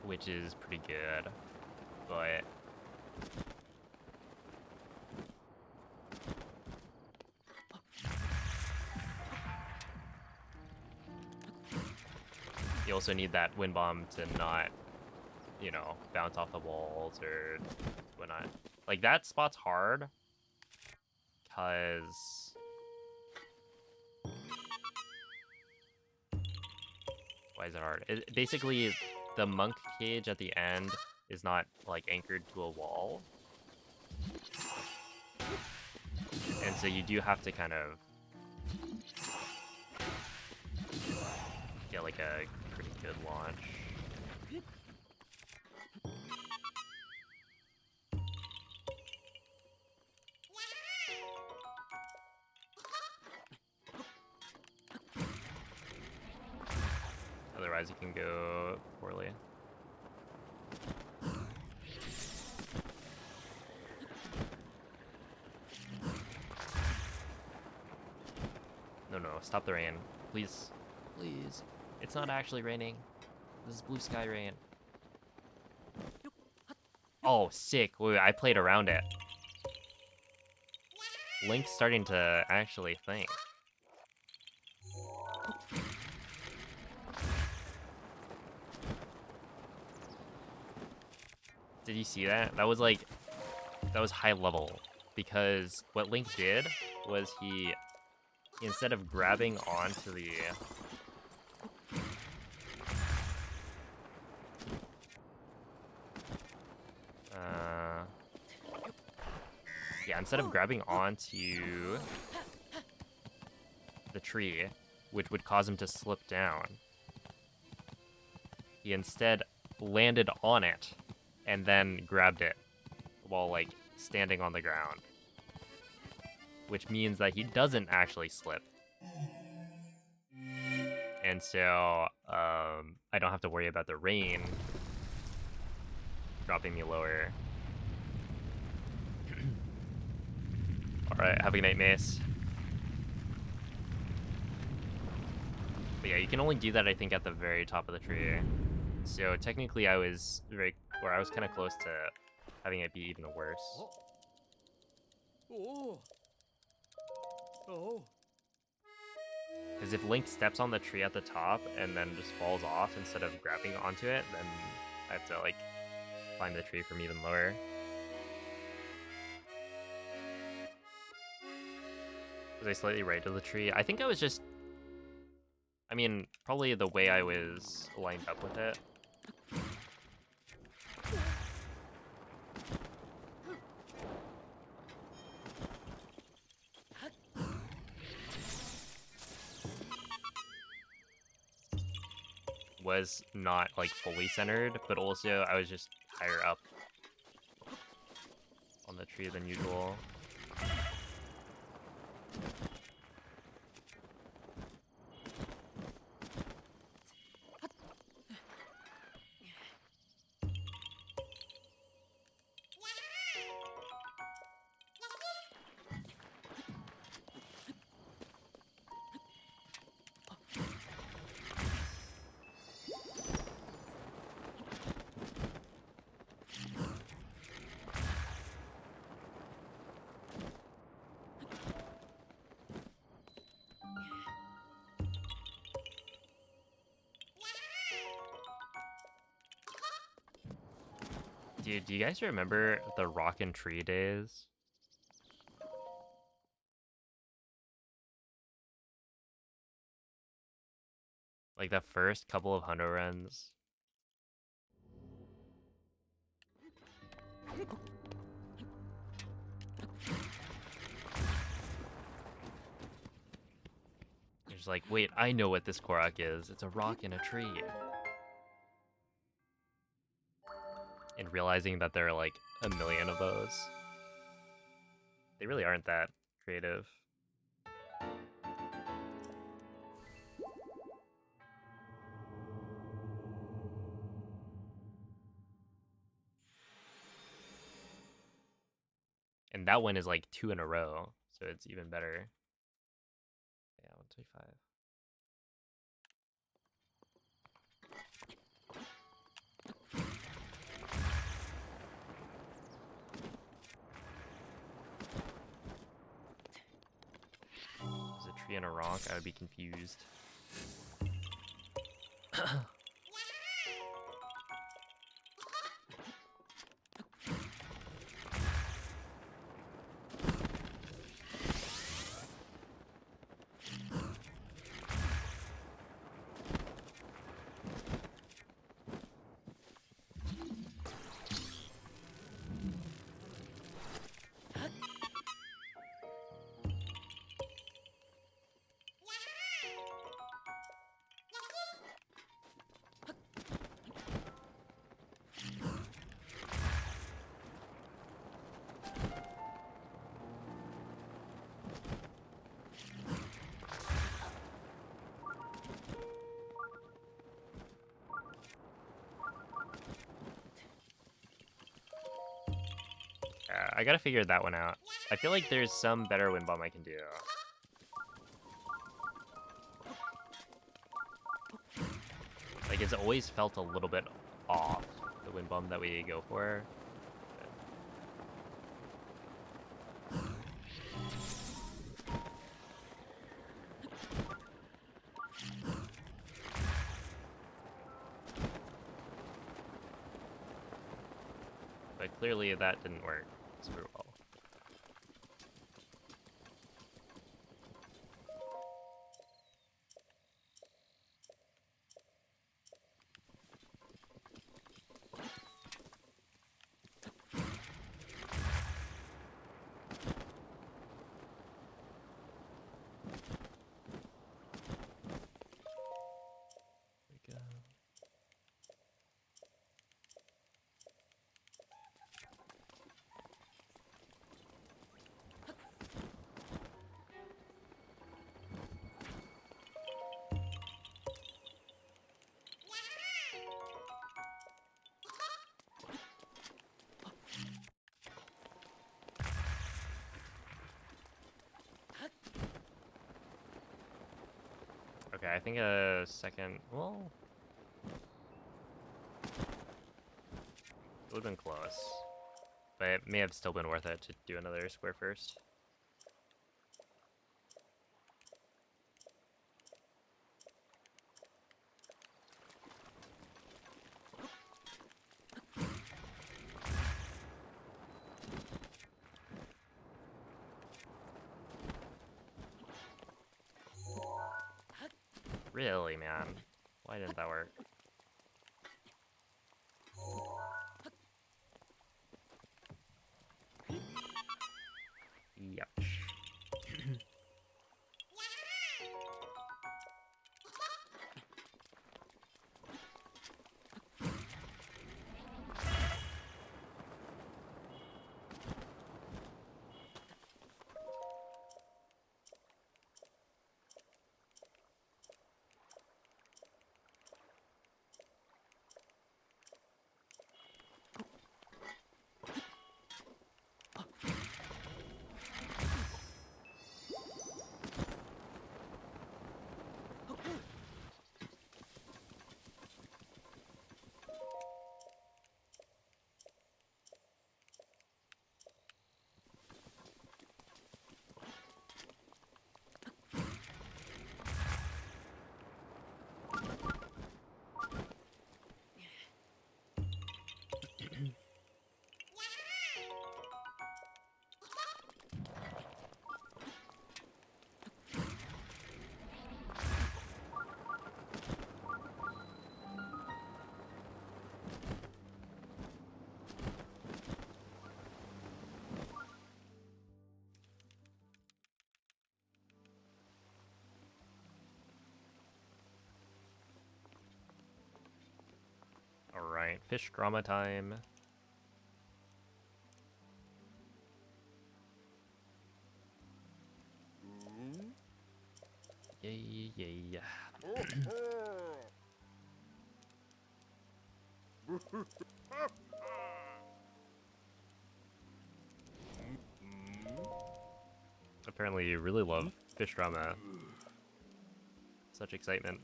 Which is pretty good, but you also need that wind bomb to not, you know, bounce off the walls or whatnot. Like, that spot's hard, because why is it hard? Basically, the monk cage at the end is not, like, anchored to a wall. And so you do have to kind of get, like, a pretty good launch. Otherwise, it can go poorly. No, stop the rain. Please. Please. It's not actually raining. This is blue sky rain. Oh, sick. Wait, I played around it. Link's starting to actually think. Did you see that? That was like, that was high level. Because what Link did was he, instead of grabbing onto the... yeah, instead of grabbing onto the tree, which would cause him to slip down, he instead landed on it and then grabbed it while, like, standing on the ground. Which means that he doesn't actually slip. And so, I don't have to worry about the rain dropping me lower. Alright, have a good night, Mace. But yeah, you can only do that, I think, at the very top of the tree. So technically I was kind of close to having it be even worse. Oh. Oh. Because if Link steps on the tree at the top and then just falls off instead of grabbing onto it, then I have to, like, climb the tree from even lower. Was I slightly right to the tree? I think I was just... I mean, probably the way I was lined up with it. Was not, like, fully centered, but also I was just higher up on the tree than usual. Dude, do you guys remember the rock and tree days? Like the first couple of Hundo runs? You're just like, wait, I know what this Korok is. It's a rock and a tree. And realizing that there are like a million of those. They really aren't that creative. And that one is like 2 in a row, so it's even better. Yeah, 125. Is a tree and a rock? I would be confused. I gotta figure that one out. I feel like there's some better wind bomb I can do. Like, it's always felt a little bit off, the wind bomb that we go for. But clearly that didn't work super well. There we go. Okay, I think a second. Well, it would have been close, but it may have still been worth it to do another square first. Really, man? Why didn't that work? Yep. Alright, fish drama time. Yeah. Apparently you really love fish drama. Such excitement.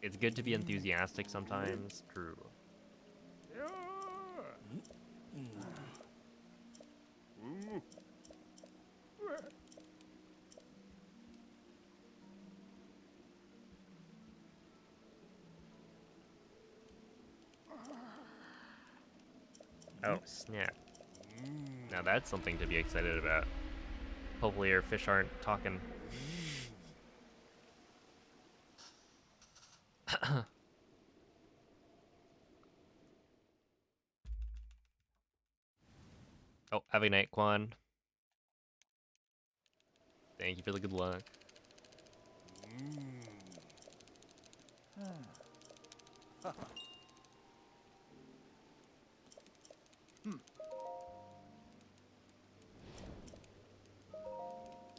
It's good to be enthusiastic sometimes. True. Oh, snap. Now that's something to be excited about. Hopefully your fish aren't talking. Oh, have a night, Quan. Thank you for the good luck.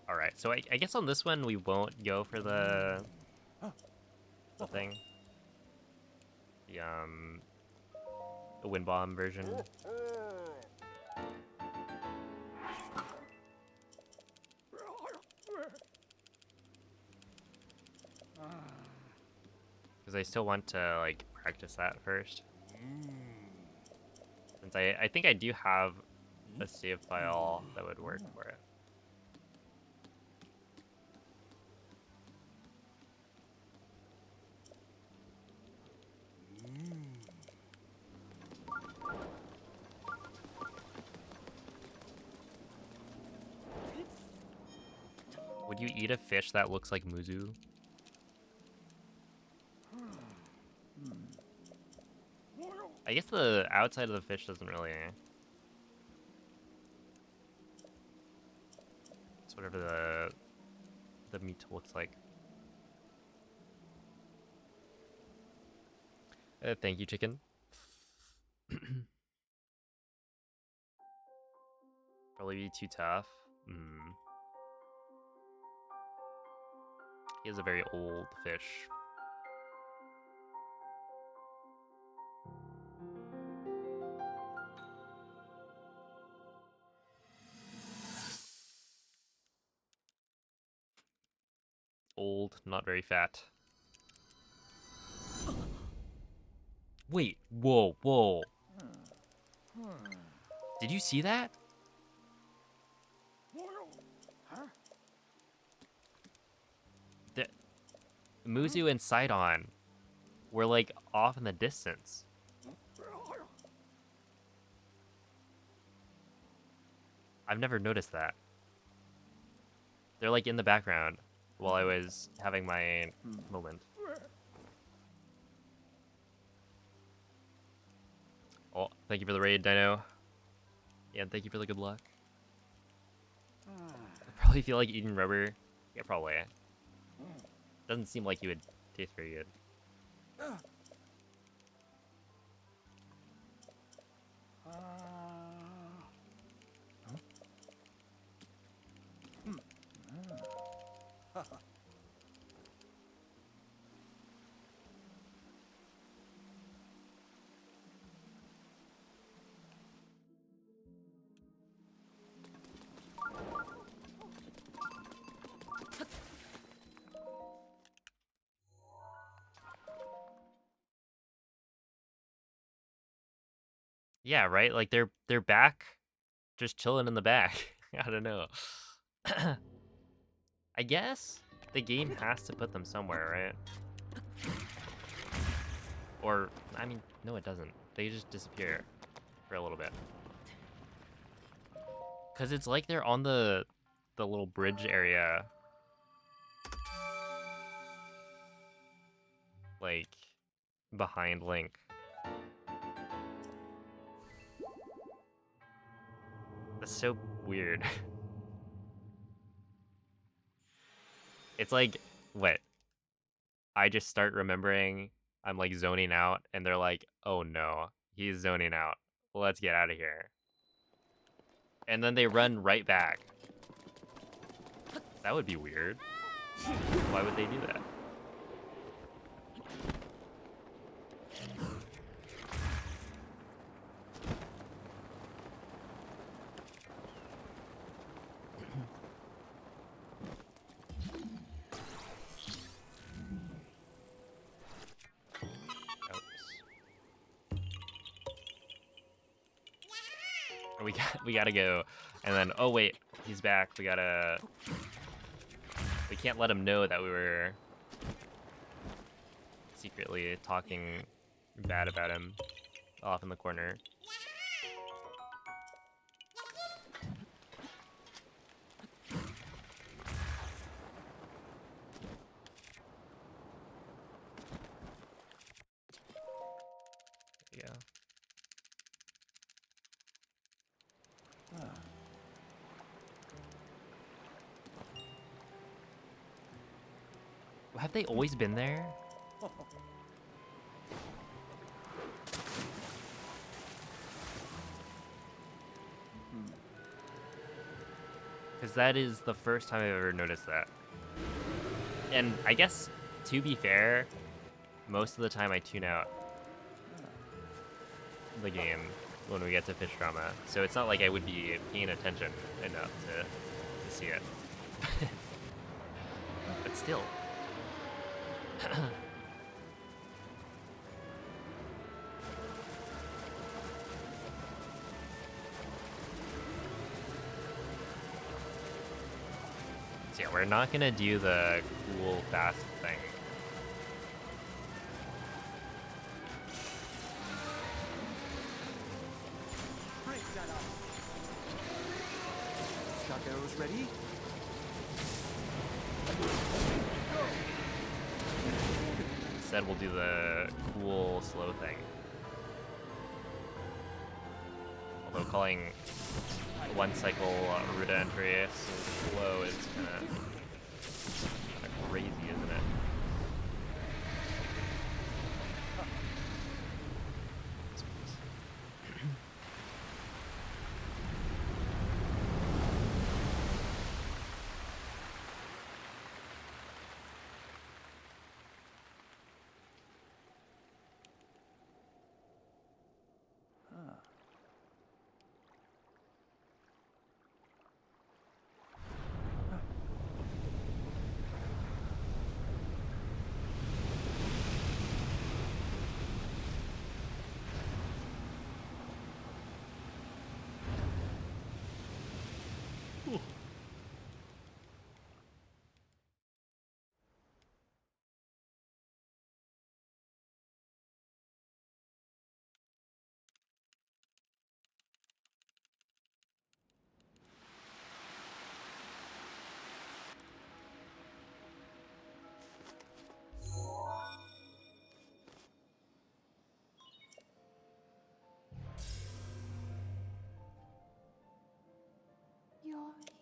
Alright, so I guess on this one we won't go for the thing. The wind bomb version. Because I still want to like practice that first. Since I think I do have a save file that would work for it. Would you eat a fish that looks like Muzu? I guess the outside of the fish doesn't really... It's whatever the meat looks like. Thank you, chicken. Probably be too tough. He is a very old fish. Old, not very fat. Wait, whoa. Did you see that? The Muzu and Sidon were like off in the distance. I've never noticed that. They're like in the background while I was having my moment. Oh, thank you for the raid, Dino. Yeah, and thank you for the good luck. I probably feel like eating rubber. Yeah, probably. Doesn't seem like you would taste very good. Yeah, right? Like they're back, just chilling in the back. I don't know. I guess the game has to put them somewhere, right? Or I mean, no, it doesn't. They just disappear for a little bit. Cause it's like they're on the little bridge area, like behind Link. That's so weird. It's like, what? I just start remembering I'm like zoning out, and they're like, oh no, he's zoning out. Let's get out of here. And then they run right back. That would be weird. Why would they do that? We gotta go, and then oh wait, he's back. We can't let him know that we were secretly talking bad about him off in the corner. Yeah. Have they always been there? Because that is the first time I've ever noticed that. And I guess, to be fair, most of the time I tune out the game when we get to fish drama. So it's not like I would be paying attention enough to see it. But still. So yeah, we're not gonna do the cool fast thing. Break that up. Shock arrows ready? Instead, we'll do the cool slow thing. Although calling one cycle Ruta entry slow is kind of crazy, isn't it?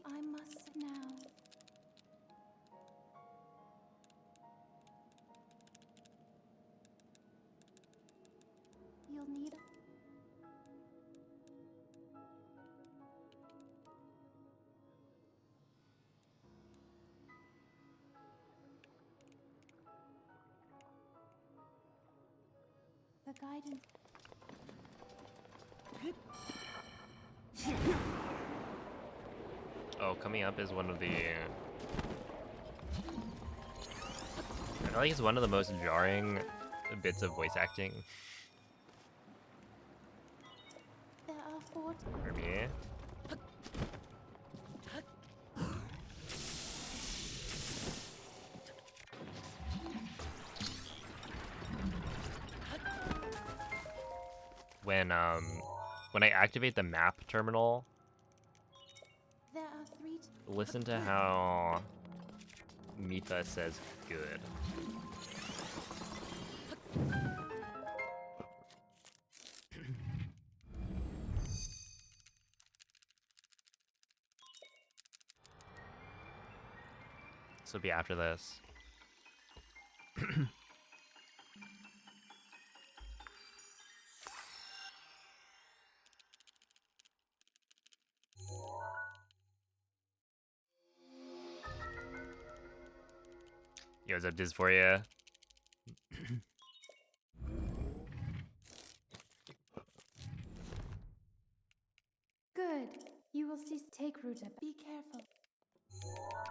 I must now. You'll need the guidance. Oh, coming up is one of the... I feel like it's one of the most jarring bits of voice acting There are 4 for me. When I activate the map terminal, There are 3 listen to how Mifa says good. This will be after this. Yo, what's up, Diz for you? Good. You will see. Take Ruta. Be careful.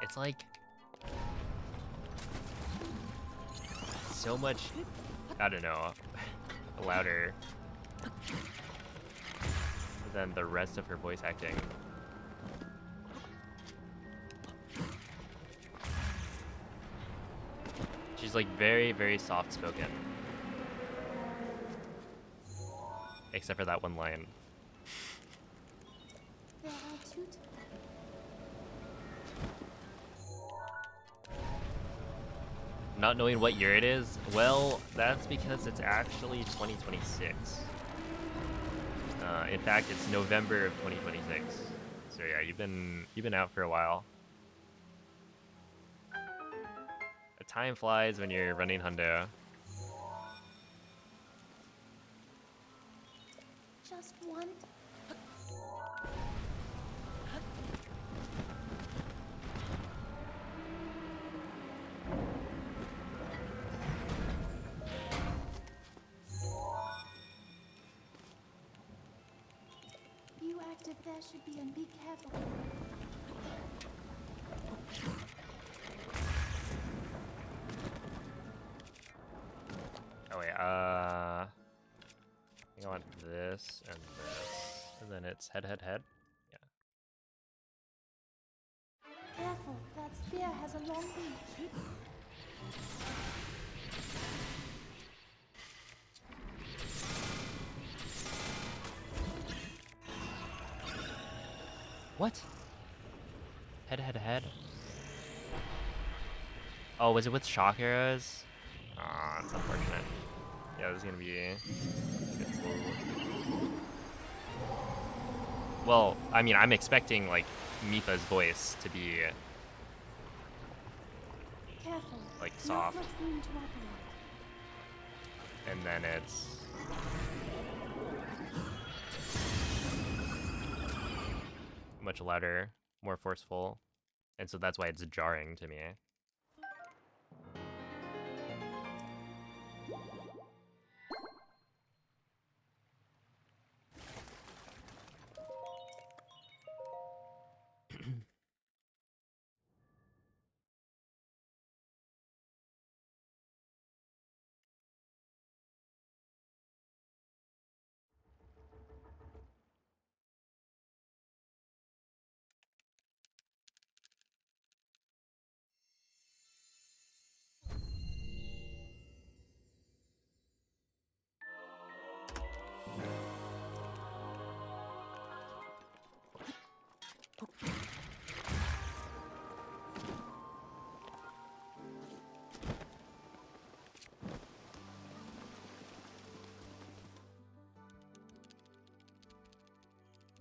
It's like so much, I don't know, louder than the rest of her voice acting. She's like very, very soft spoken. Except for that one line. There are two. Not knowing what year it is, well, that's because it's actually 2026. In fact, it's November of 2026. So yeah, you've been out for a while. Time flies when you're running Hundo. Just one. You active there should be, and be careful. Oh wait, I think I want this and this, and then it's head, head, head. Yeah. Careful. That spear has a long reach. What? Head, head, head. Oh, was it with shock arrows? Aw, that's unfortunate. Yeah, this is gonna be a bit slow. Well, I mean, I'm expecting like Mifa's voice to be Careful. like Not soft, much room to operate. and then it's much louder, more forceful, and so that's why it's jarring to me.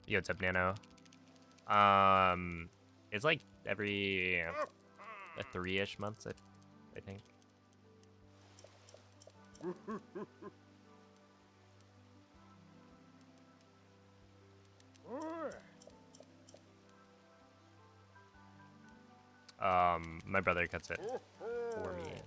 Yo, what's up, Nano? It's like every 3-ish months, I think. My brother cuts it for me.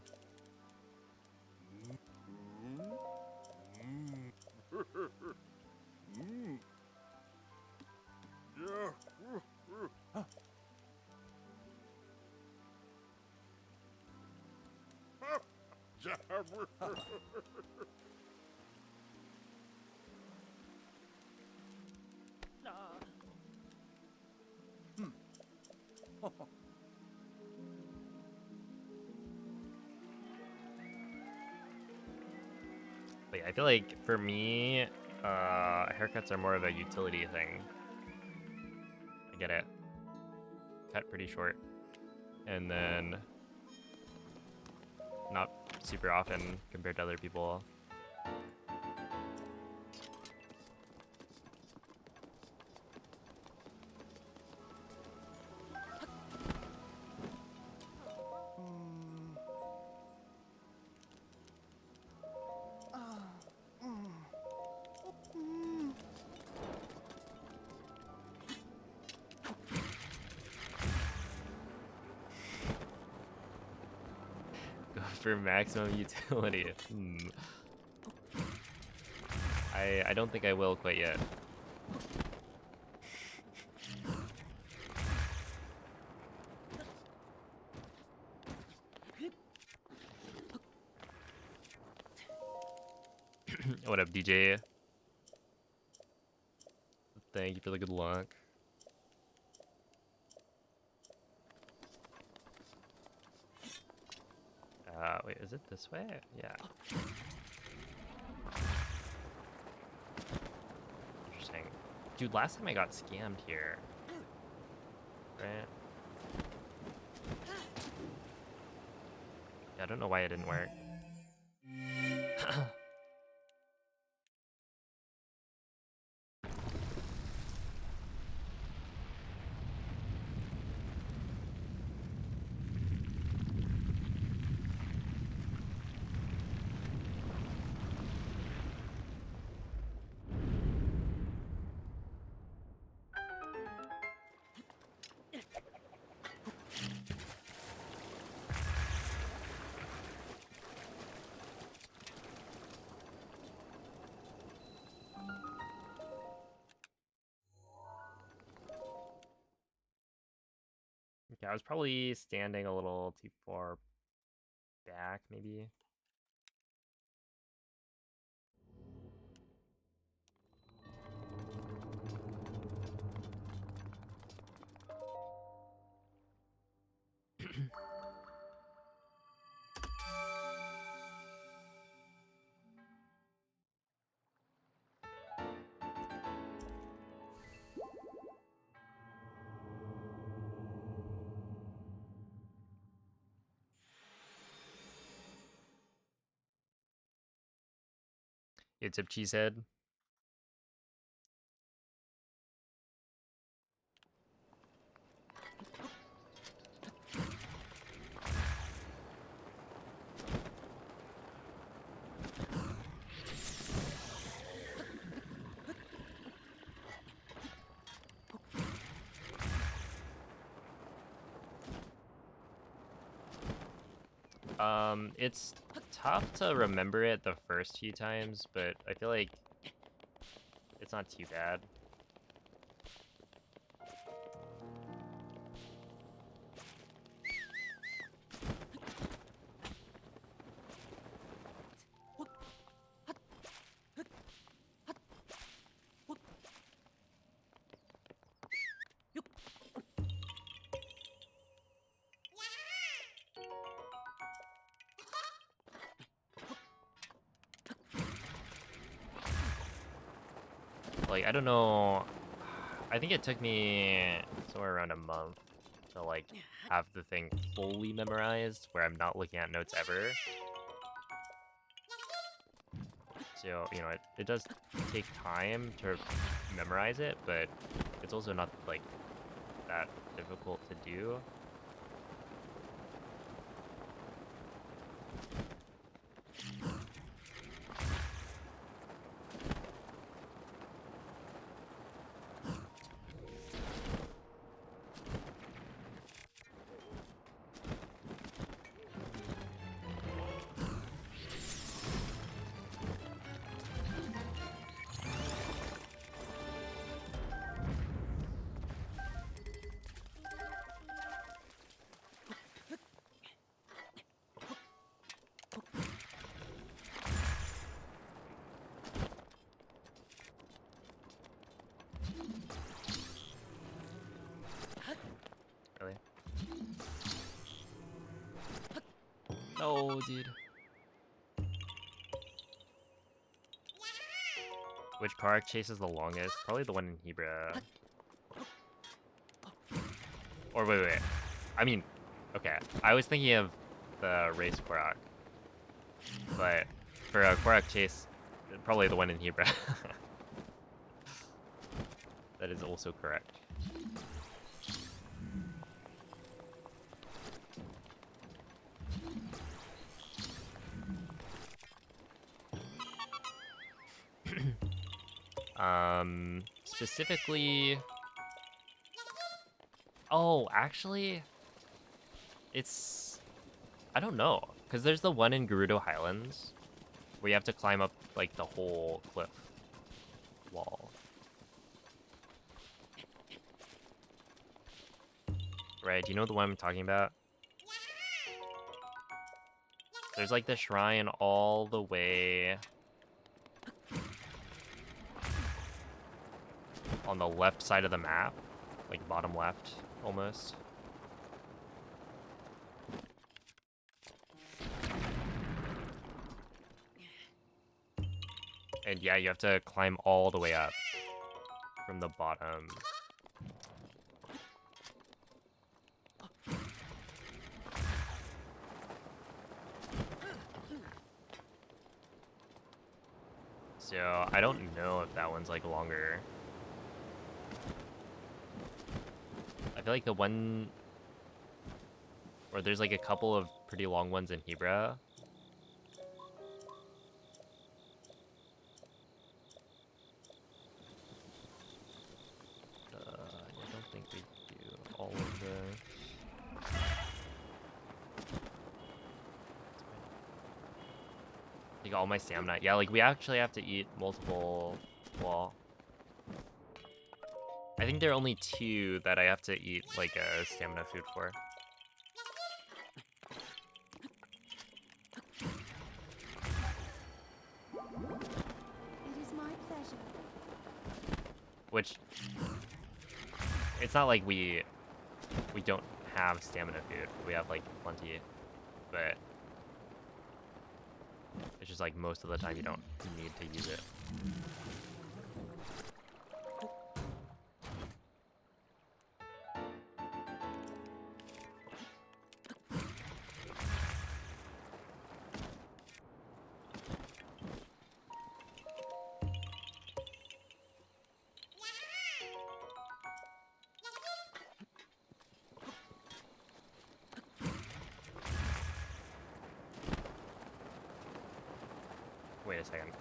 But yeah, I feel like for me, haircuts are more of a utility thing. I get it. Cut pretty short. And then not super often compared to other people. for maximum utility. I don't think I will quite yet. What up, DJ? Thank you for the good luck. Wait, is it this way? Yeah. Interesting. Dude, last time I got scammed here. Right? Yeah, I don't know why it didn't work. Okay, I was probably standing a little too far back, maybe. It's up cheesehead. It's tough to remember it the first few times, but I feel like it's not too bad. Like, I don't know. I think it took me somewhere around a month to like have the thing fully memorized where I'm not looking at notes ever. So, you know, it does take time to memorize it, but it's also not like that difficult to do. Really? No, dude. Which car chase is the longest? Probably the one in Hebra. Or wait. I mean, okay. I was thinking of the race Korok. But for a Korok chase, probably the one in Hebra. That is also correct. Specifically... Oh, actually... It's... I don't know. Because there's the one in Gerudo Highlands where you have to climb up like the whole cliff wall. Right, do you know the one I'm talking about? There's like the shrine all the way on the left side of the map, like bottom left almost. And yeah, you have to climb all the way up from the bottom. So I don't know if that one's like longer. I feel like the one, or there's like a couple of pretty long ones in Hebra. I don't think we do all of the. Like all my stamina. Yeah, like we actually have to eat multiple. Well, I think there are only 2 that I have to eat like a stamina food for. It is my pleasure. Which it's not like we don't have stamina food. We have like plenty, but it's just like most of the time you don't need to use it. Wait a second.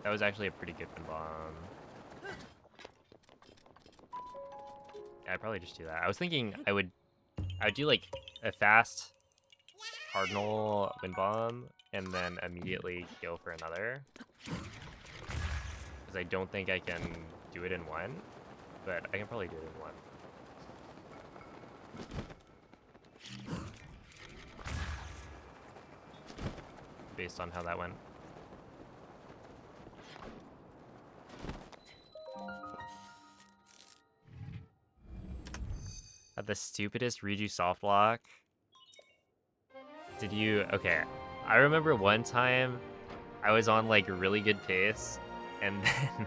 That was actually a pretty good bomb. Yeah, I'd probably just do that. I was thinking I would do like a fast cardinal wind bomb and then immediately go for another. Because I don't think I can do it in one, but I can probably do it in one. Based on how that went. The stupidest Riju soft lock. Did you? Okay. I remember one time I was on like a really good pace and then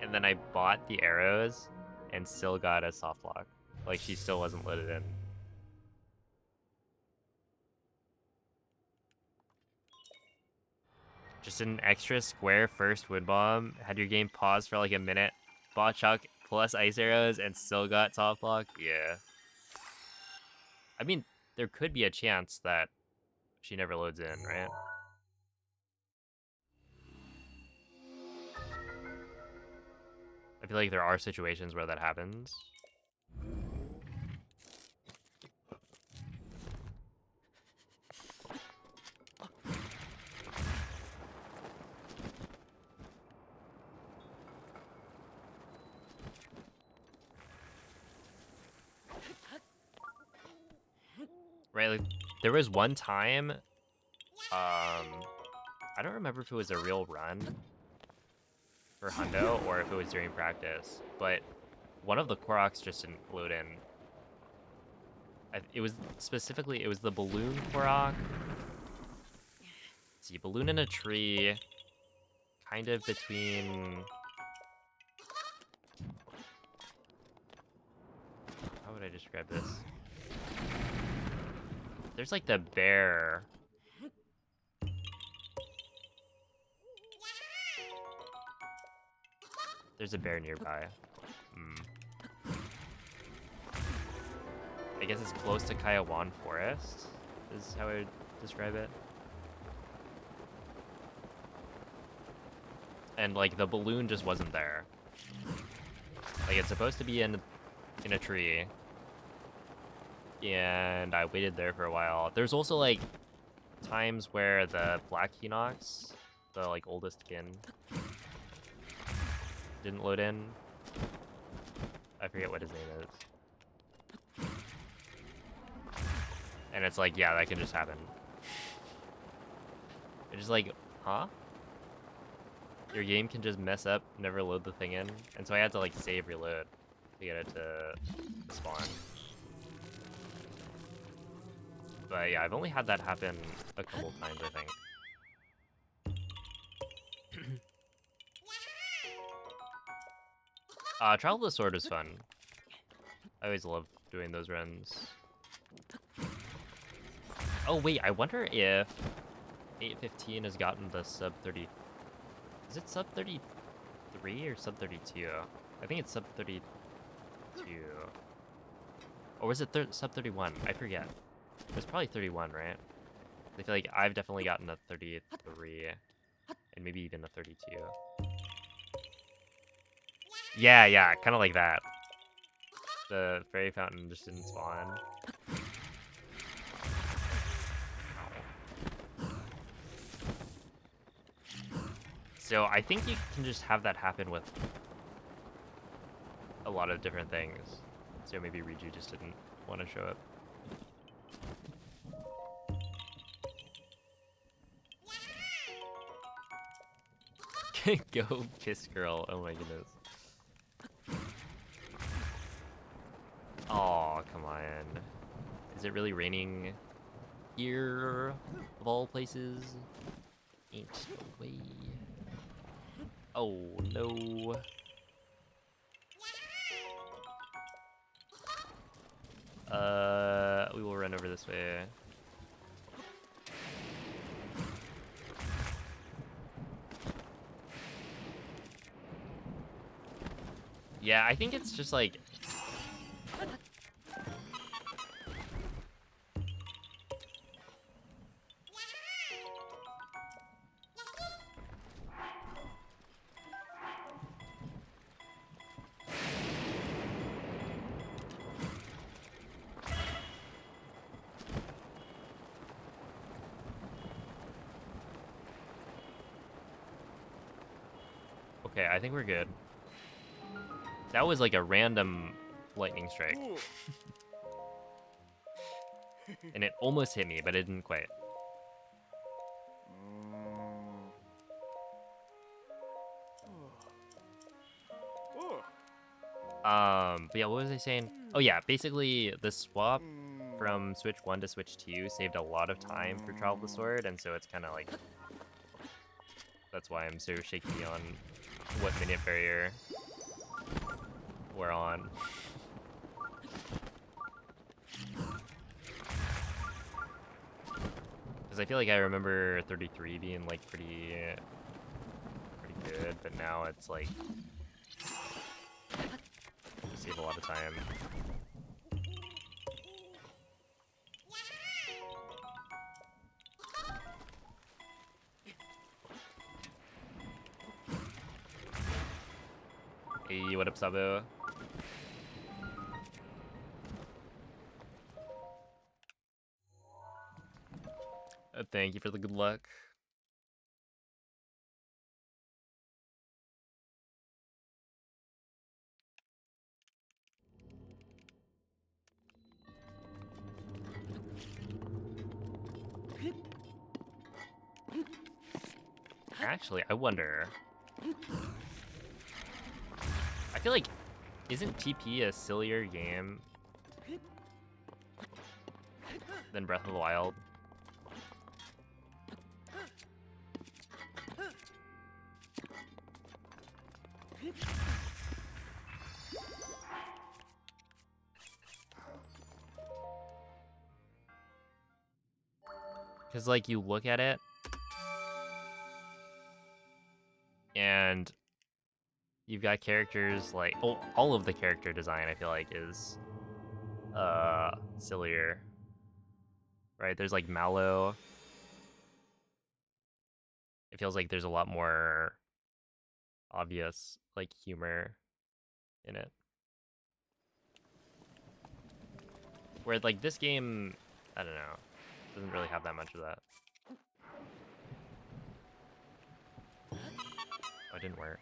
and then I bought the arrows and still got a soft lock. Like she still wasn't loaded in. Just an extra square first wood bomb. Had your game paused for like a minute. Bought Chuck plus ice arrows and still got soft lock. Yeah. I mean, there could be a chance that she never loads in, right? I feel like there are situations where that happens. Right, like, there was one time, I don't remember if it was a real run for Hundo or if it was during practice, but one of the Koroks just didn't load in. It was specifically, it was the balloon Korok. Let's see, balloon in a tree, kind of between... How would I describe this? There's like the bear. There's a bear nearby. I guess it's close to Kaiawan Forest, is how I would describe it. And like the balloon just wasn't there. Like it's supposed to be in a tree. And I waited there for a while. There's also like times where the Black Hinox, the like oldest kin, didn't load in. I forget what his name is. And it's like, yeah, that can just happen. It's just like, huh? Your game can just mess up, never load the thing in. And so I had to like save reload to get it to spawn. But yeah, I've only had that happen a couple times, I think. Trial of the Sword was fun. I always love doing those runs. Oh wait, I wonder if 815 has gotten the sub 30. Is it sub 33 or sub 32? I think it's sub 32. Or was it sub 31? I forget. It was probably 31, right? I feel like I've definitely gotten a 33 and maybe even a 32. Yeah, kind of like that. The fairy fountain just didn't spawn. So I think you can just have that happen with a lot of different things. So maybe Riju just didn't want to show up. Go kiss girl. Oh my goodness. Oh, come on. Is it really raining here, of all places? Ain't no way. Oh, no. We will run over this way. Yeah, I think it's just like... Okay, I think we're good. That was like a random lightning strike. And it almost hit me, but it didn't quite. But yeah, what was I saying? Oh yeah, basically the swap from Switch 1 to Switch 2 saved a lot of time for Trial of the Sword, and so it's kind of like... That's why I'm so shaky on what minute barrier we're on. Because I feel like I remember 33 being like pretty good, but now it's like you save a lot of time. Hey, what up, Sabu? Thank you for the good luck. Actually, I wonder. I feel like, isn't TP a sillier game than Breath of the Wild? Because, like, you look at it, and you've got characters like... Oh, all of the character design, I feel like, is sillier. Right? There's, like, Mallow. It feels like there's a lot more obvious, like, humor in it. Where, like, this game, I don't know, doesn't really have that much of that. Oh, it didn't work.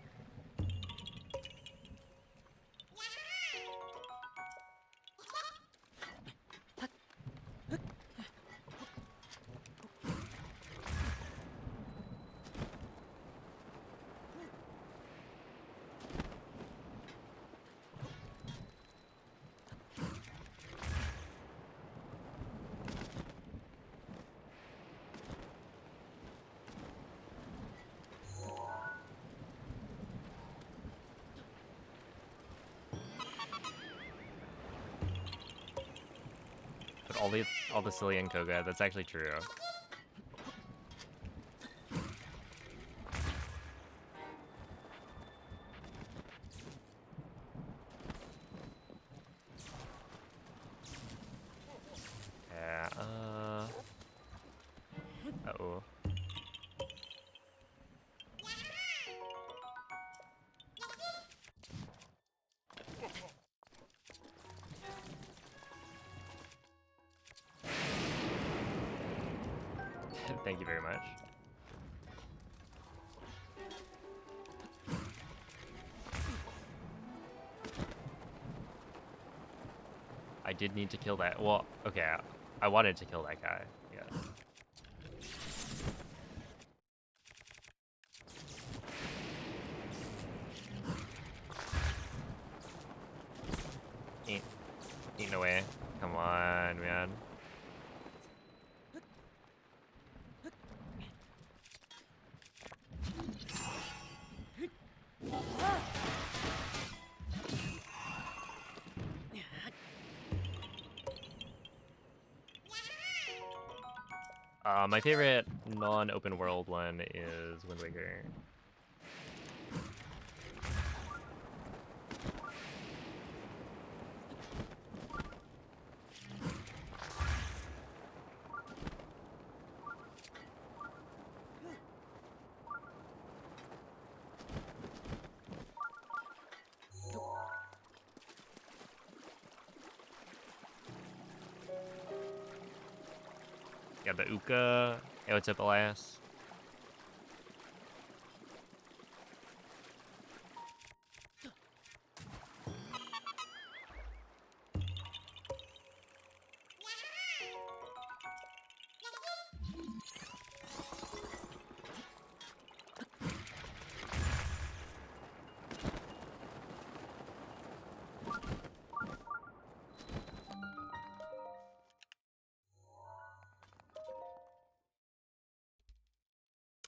But all the silly and Koga, that's actually true. Yeah, uh-oh. Thank you very much. I did need to kill that. Well, okay, I wanted to kill that guy. Yeah. Ain't no way. Come on, man. My favorite non-open world one is Wind Waker. Yeah, the Uka. Hey, what's up, Elias?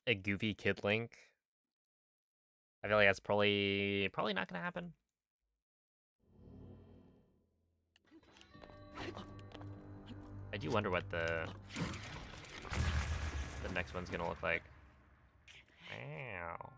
A goofy Kid Link. I feel like that's probably not gonna happen. I do wonder what the next one's gonna look like. Wow.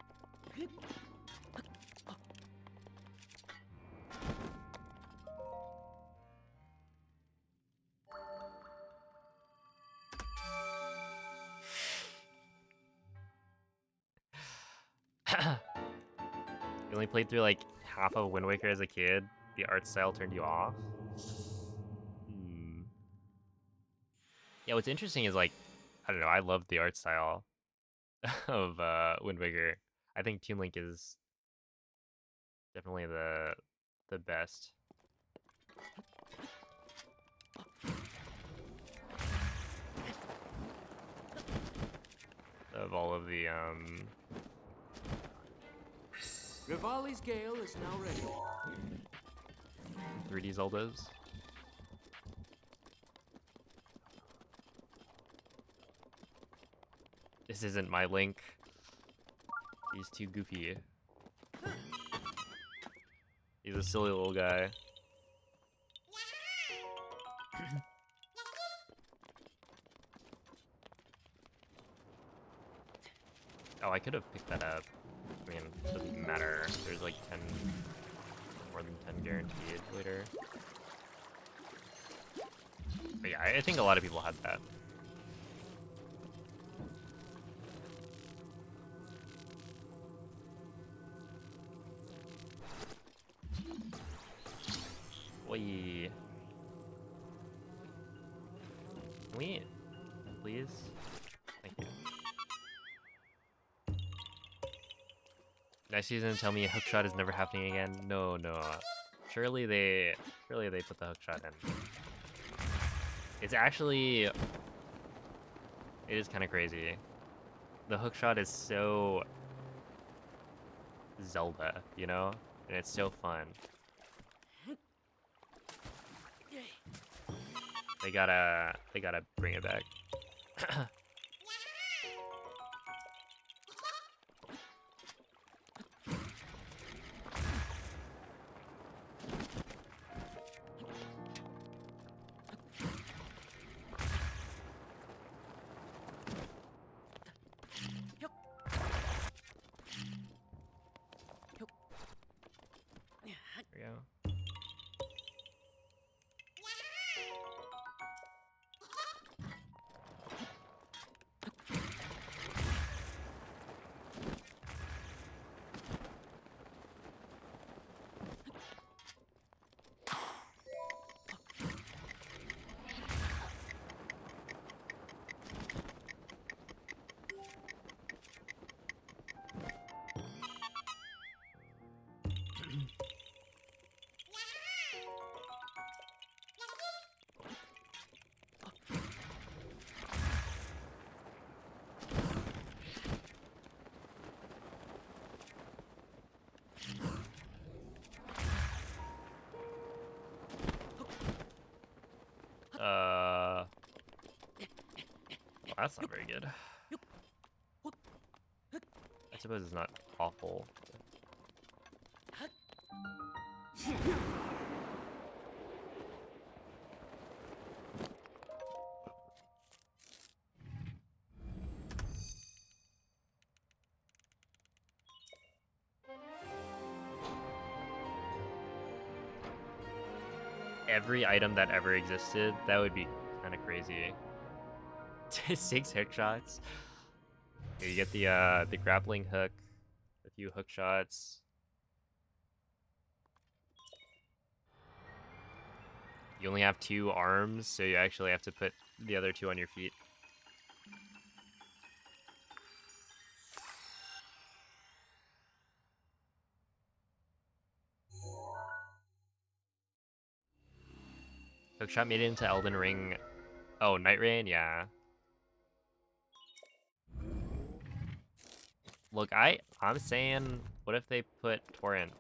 You only played through like half of Wind Waker as a kid. The art style turned you off. Hmm. Yeah, what's interesting is like, I don't know. I love the art style of Wind Waker. I think Toon Link is definitely the best. Of all of the Rivali's Gale is now ready. 3D Zeldas. This isn't my Link. He's too goofy. He's a silly little guy. Oh, I could have picked that up. I mean, it doesn't matter. There's like 10, more than 10 guaranteed later. But yeah, I think a lot of people had that. Oi. Can we, please? Thank you. Next season, tell me hookshot is never happening again. No, no. Surely they put the hookshot in. It's actually, it is kind of crazy. The hookshot is so Zelda, you know, and it's so fun. They gotta bring it back. There we go. Well, that's not very good. I suppose it's not awful. Every item that ever existed, that would be kind of crazy. 6 hook shots. Here you get the grappling hook, a few hook shots. You only have 2 arms, so you actually have to put the other 2 on your feet. Hookshot made it into Elden Ring. Oh, Night Rain? Yeah. Look, I'm saying, what if they put Torrent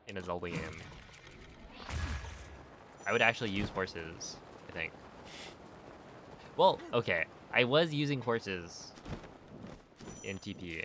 in a Zelda game? I would actually use horses, I think. Well, okay. I was using horses in TP.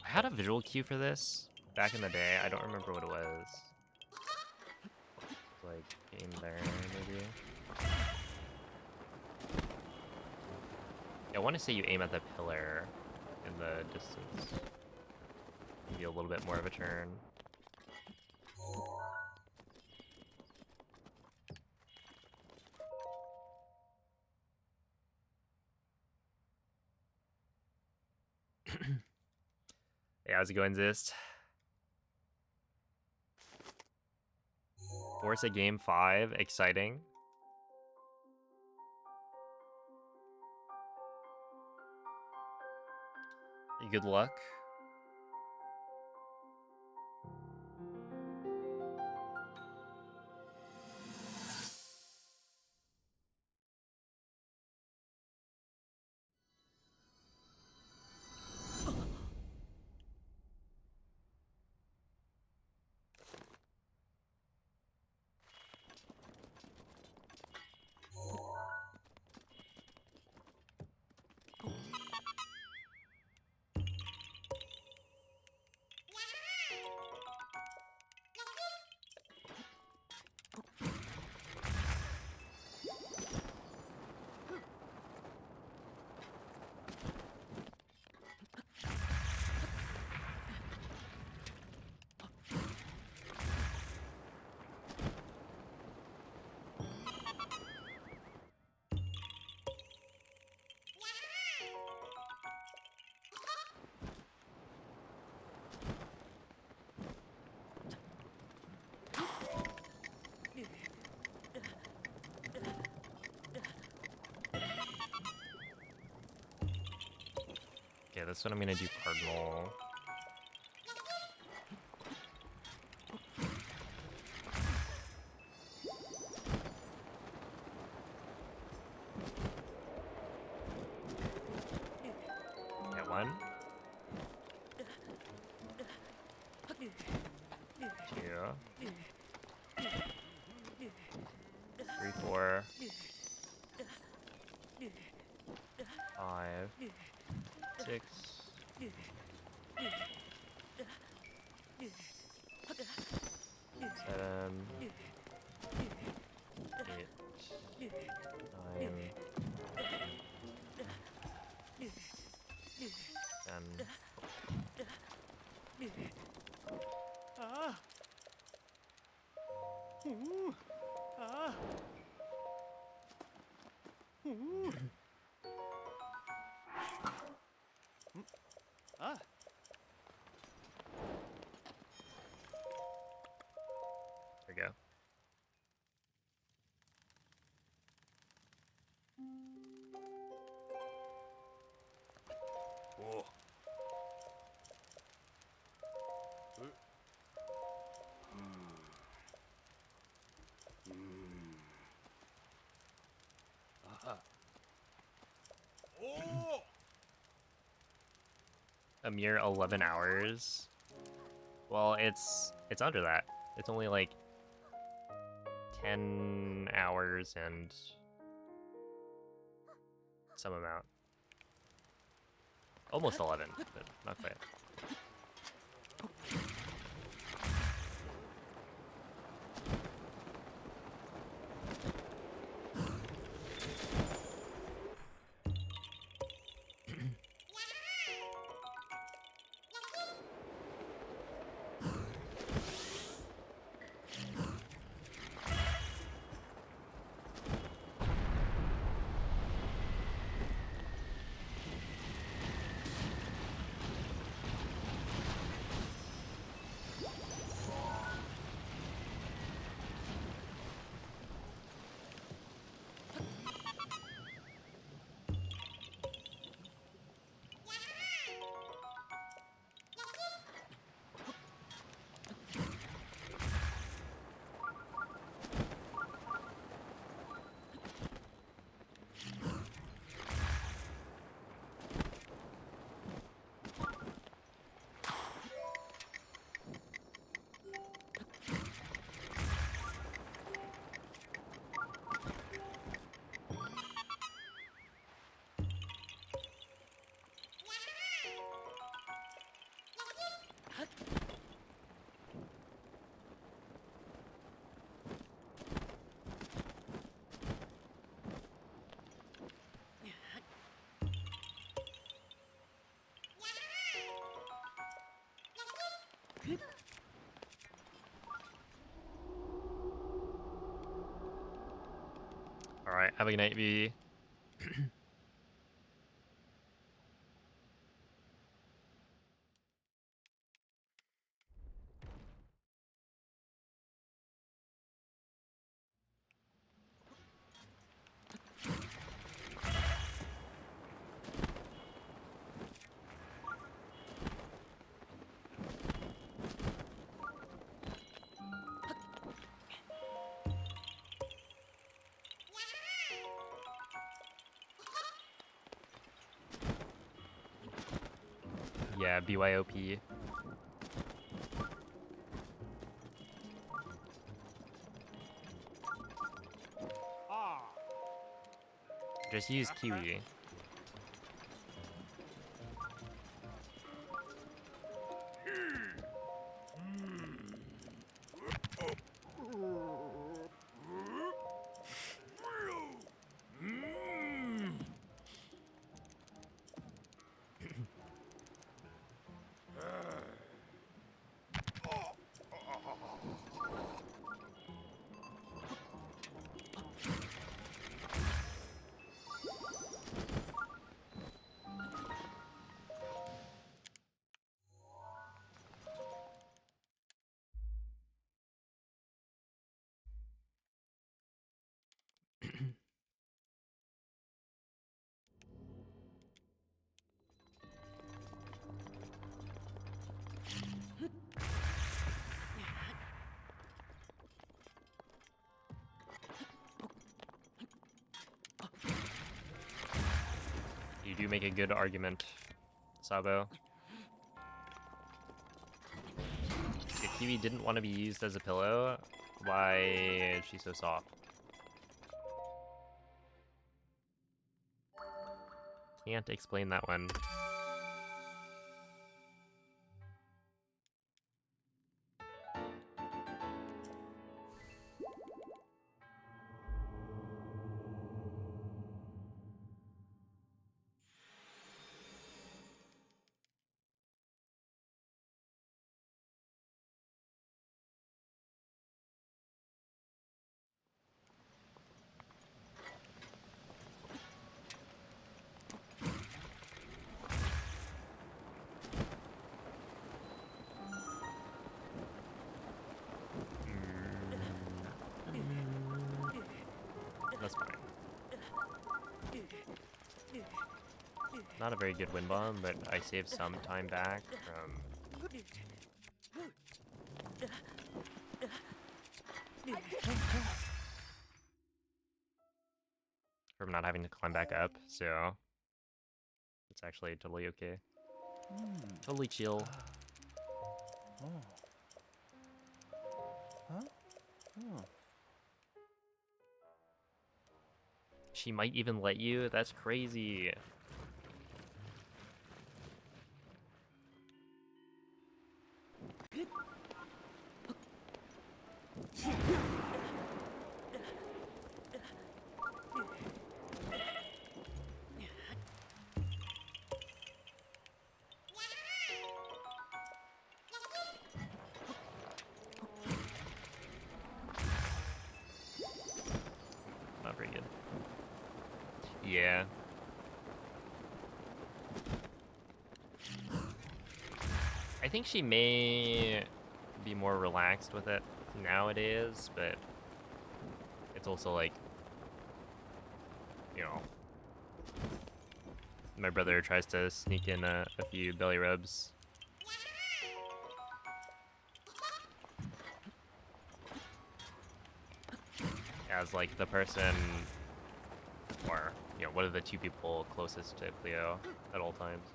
I had a visual cue for this back in the day. I don't remember what it was. Like, aim there, maybe? Yeah, I want to say you aim at the pillar in the distance. Maybe a little bit more of a turn. Hey, how's it going, Zist? Forza Game 5, exciting. Good luck. Okay, this one I'm gonna do cardinal. Okay, 1. 2. 3, 4. 5. 6. 7. 8. 9. 10. There we go. Whoa. Oh! A mere 11 hours. Well, it's under that. It's only like 10 hours and some amount. Almost 11, but not quite. Alright, have a good night, V. Yeah, BYOP. Just use Kiwi. do make a good argument, Sabo. If Kiwi didn't want to be used as a pillow, why is she so soft? Can't explain that one. That's fine. Not a very good wind bomb, but I saved some time back from not having to climb back up, so it's actually totally okay. Totally chill. She might even let you? That's crazy. Not very good. Yeah. I think she may be more relaxed with it nowadays, but it's also like, you know, my brother tries to sneak in a few belly rubs. As like the person, or you know, one of the two people closest to Cleo at all times.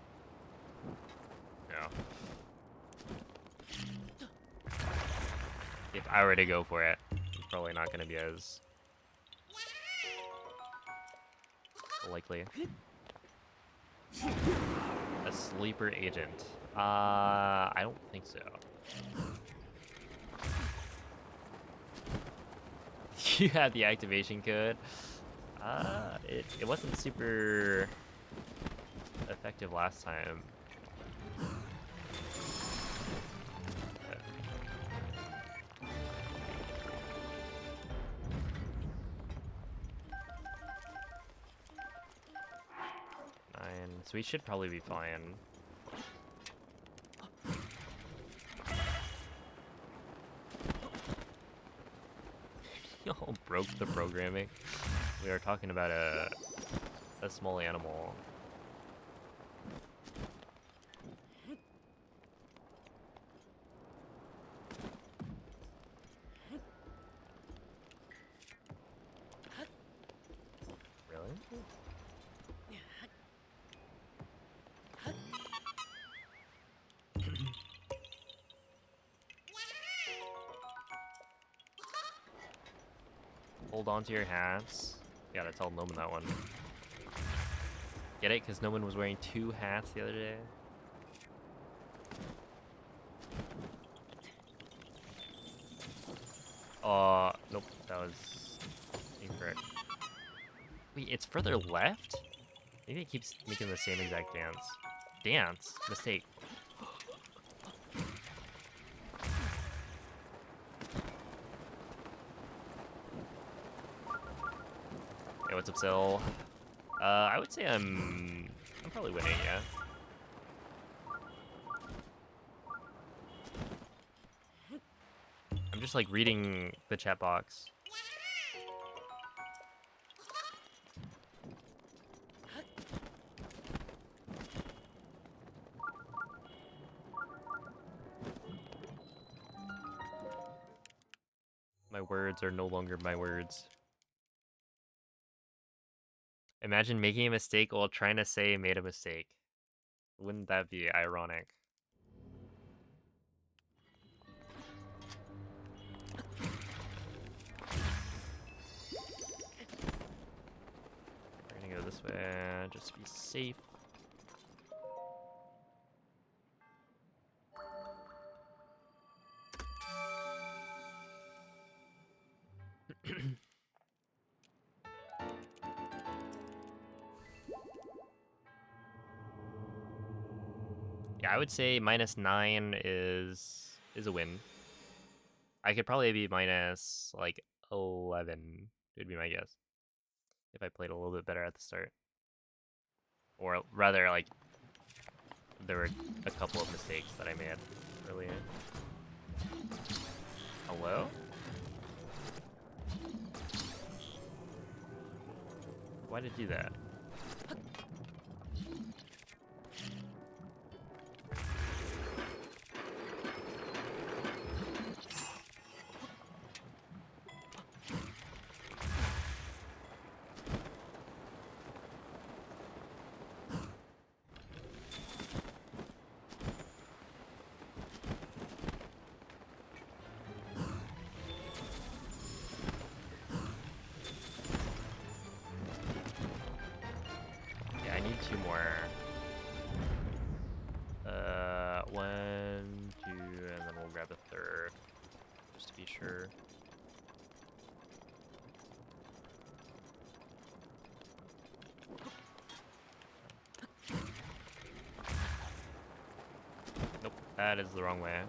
Yeah. If I were to go for it, it's probably not going to be as likely. A sleeper agent. I don't think so. You had the activation code. It wasn't super effective last time. So we should probably be fine. Y'all broke the programming. We are talking about a small animal. Really? Hold on to your hats. Gotta tell Noman that one. Get it? Because Noman was wearing 2 hats the other day. Nope, that was incorrect. Wait, it's further left? Maybe it keeps making the same exact dance. Dance? Mistake. Hey, what's up, Sil? I would say I'm probably winning, yeah. I'm just like reading the chat box. My words are no longer my words. Imagine making a mistake while trying to say made a mistake. Wouldn't that be ironic? We're gonna go this way just to be safe. Yeah, I would say -9 is a win. I could probably be minus like 11 would be my guess if I played a little bit better at the start, or rather like there were a couple of mistakes that I made earlier. Hello? Why did it do that? Yeah, I need 2 more. 1, 2, and then we'll grab a third, just to be sure. Nope, that is the wrong way.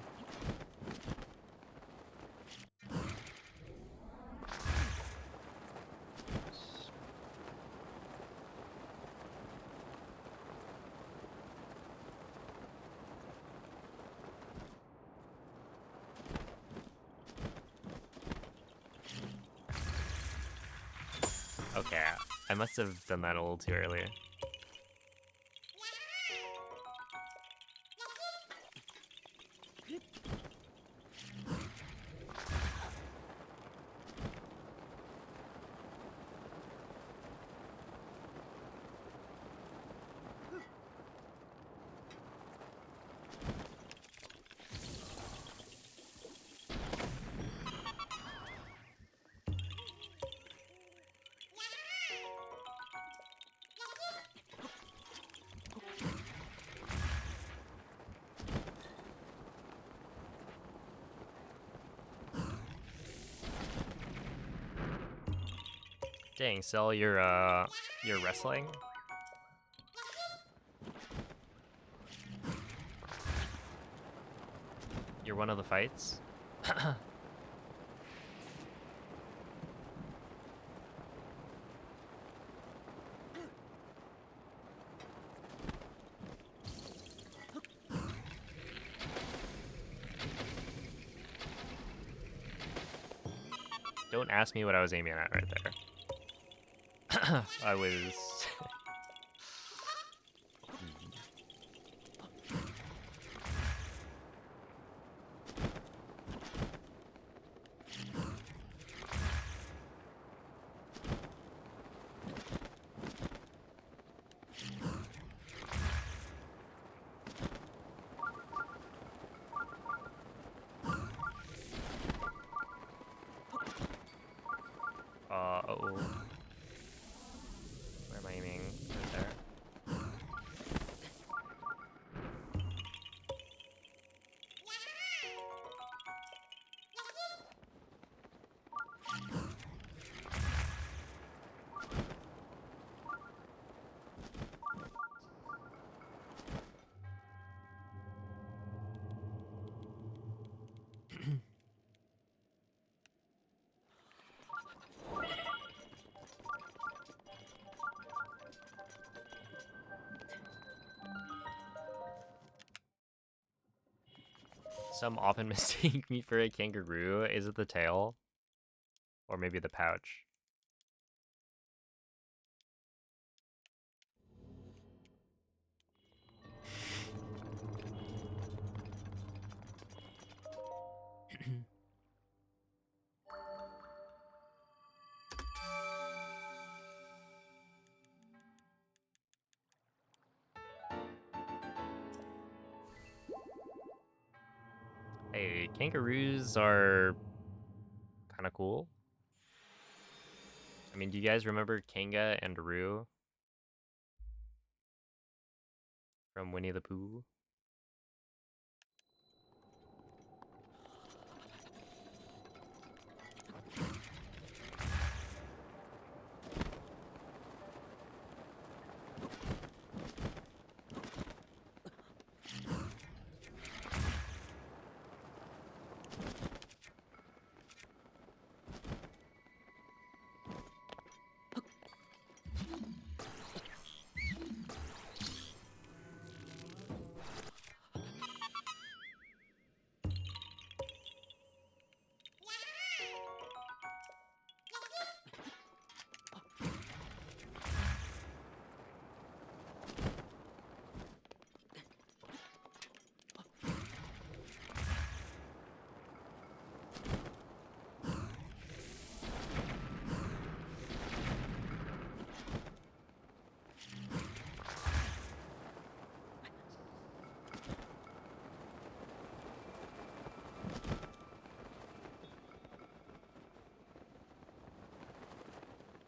Okay, I must have done that a little too early. Dang, Cell, you're wrestling? You're one of the fights? Don't ask me what I was aiming at right there. I was... uh-oh. Where am I aiming? Right there. Some often mistake me for a kangaroo. Is it the tail? Or maybe the pouch? Hey, kangaroos are kind of cool. I mean, do you guys remember Kanga and Roo from Winnie the Pooh?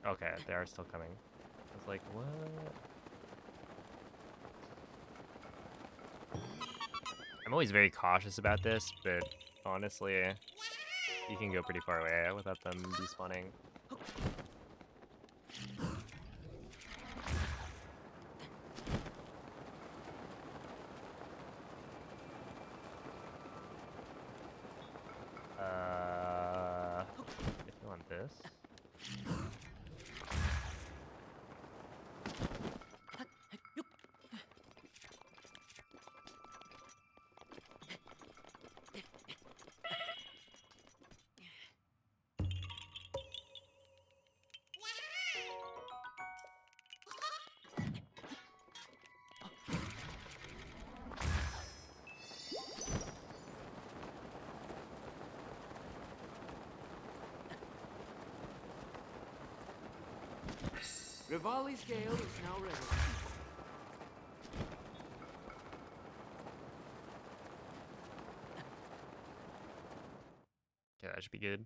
Okay, they are still coming. I was like, what? I'm always very cautious about this, but honestly, you can go pretty far away without them despawning. If you want this. Rivali's gale is now ready. Okay, that should be good.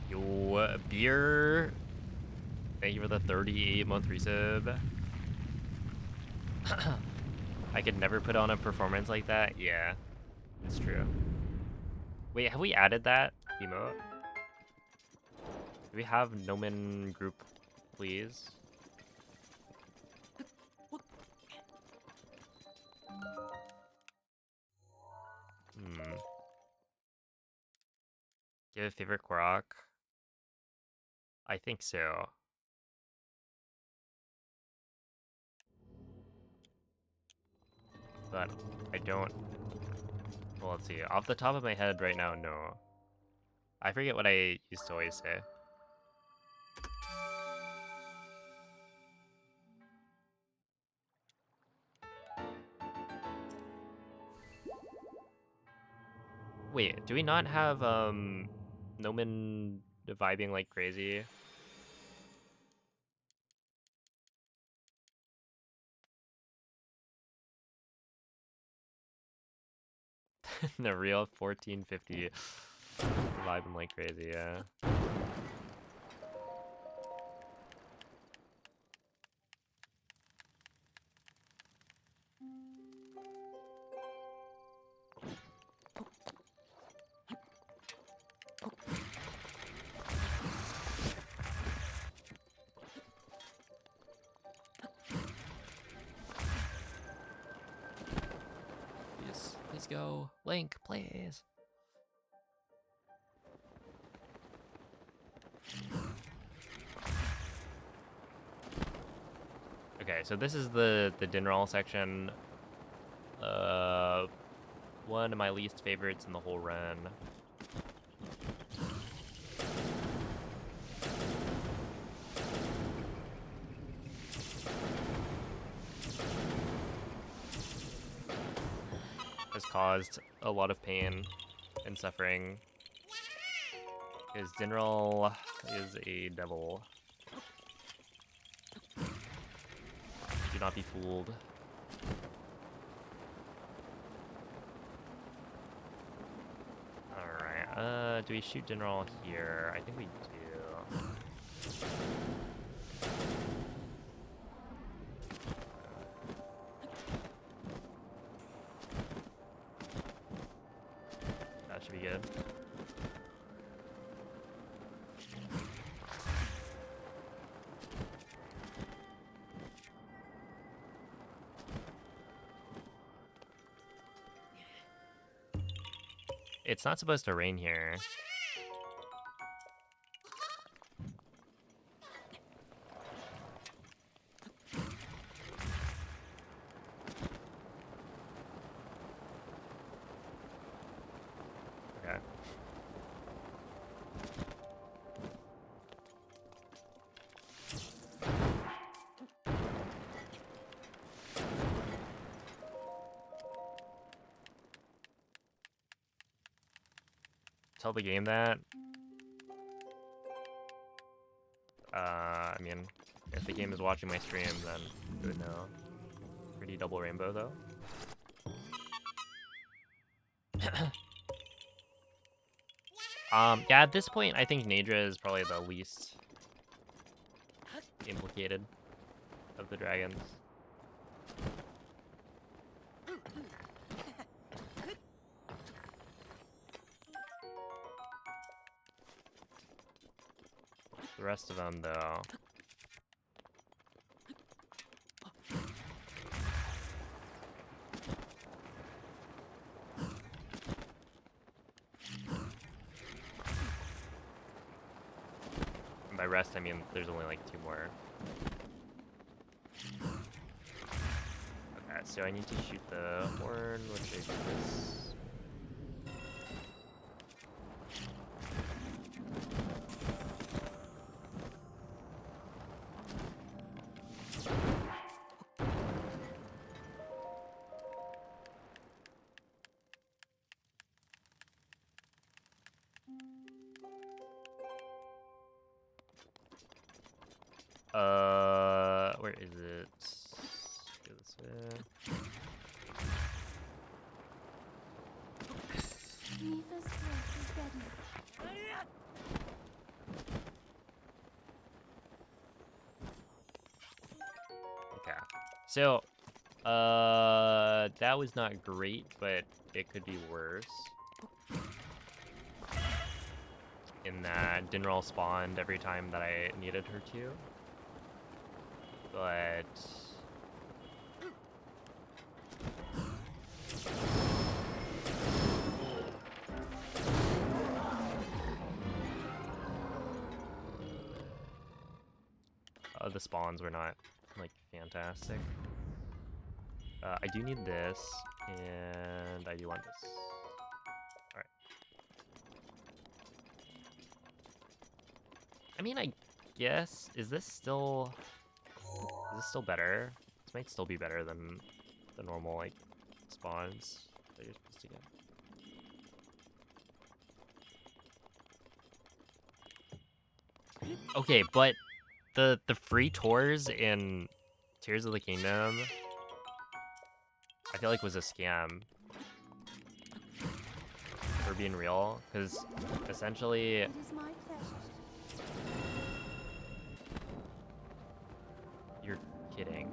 Yo, beer. Thank you for the 38-month resub. I could never put on a performance like that. Yeah, it's true. Wait, have we added that emote? Do we have Nomen group, please? Hmm. Do you have a favorite Korok? I think so. But I don't. Well, let's see. Off the top of my head right now, no. I forget what I used to always say. Wait, do we not have Nomen vibing like crazy? The real 1450 vibing like crazy, yeah. Please go. Link, please. Okay, so this is the Dinral section. One of my least favorites in the whole run. Has caused a lot of pain and suffering. Because Dinral is a devil. Do not be fooled. Alright, do we shoot Dinral here? I think we do. That should be good. It's not supposed to rain here. Okay. Tell the game that. I mean, if the game is watching my stream, then it would know. Pretty double rainbow, though. Yeah, at this point, I think Nadra is probably the least implicated of the dragons. The rest of them, though. And by rest, I mean there's only like 2 more. Okay, so I need to shoot the horn, which I do this. Where is it? Go this way. Neva's place is ready. Okay. So, that was not great, but it could be worse. In that Dinral spawned every time that I needed her to. But the spawns were not like fantastic. I do need this, and I do want this. All right. I mean, I guess is this still better? This might still be better than the normal like spawns that you're supposed to get. Okay, but the free tours in Tears of the Kingdom, I feel like was a scam. For being real, because essentially It is my pleasure. you're kidding.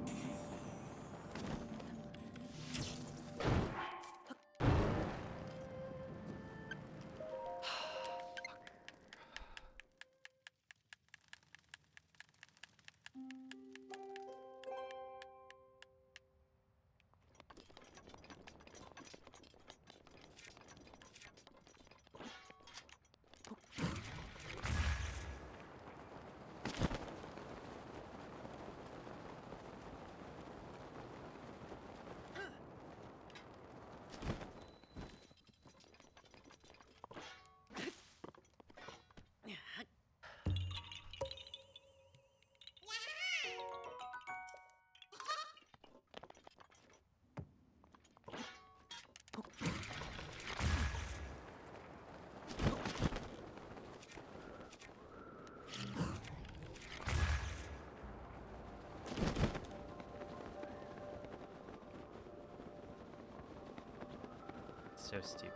So stupid.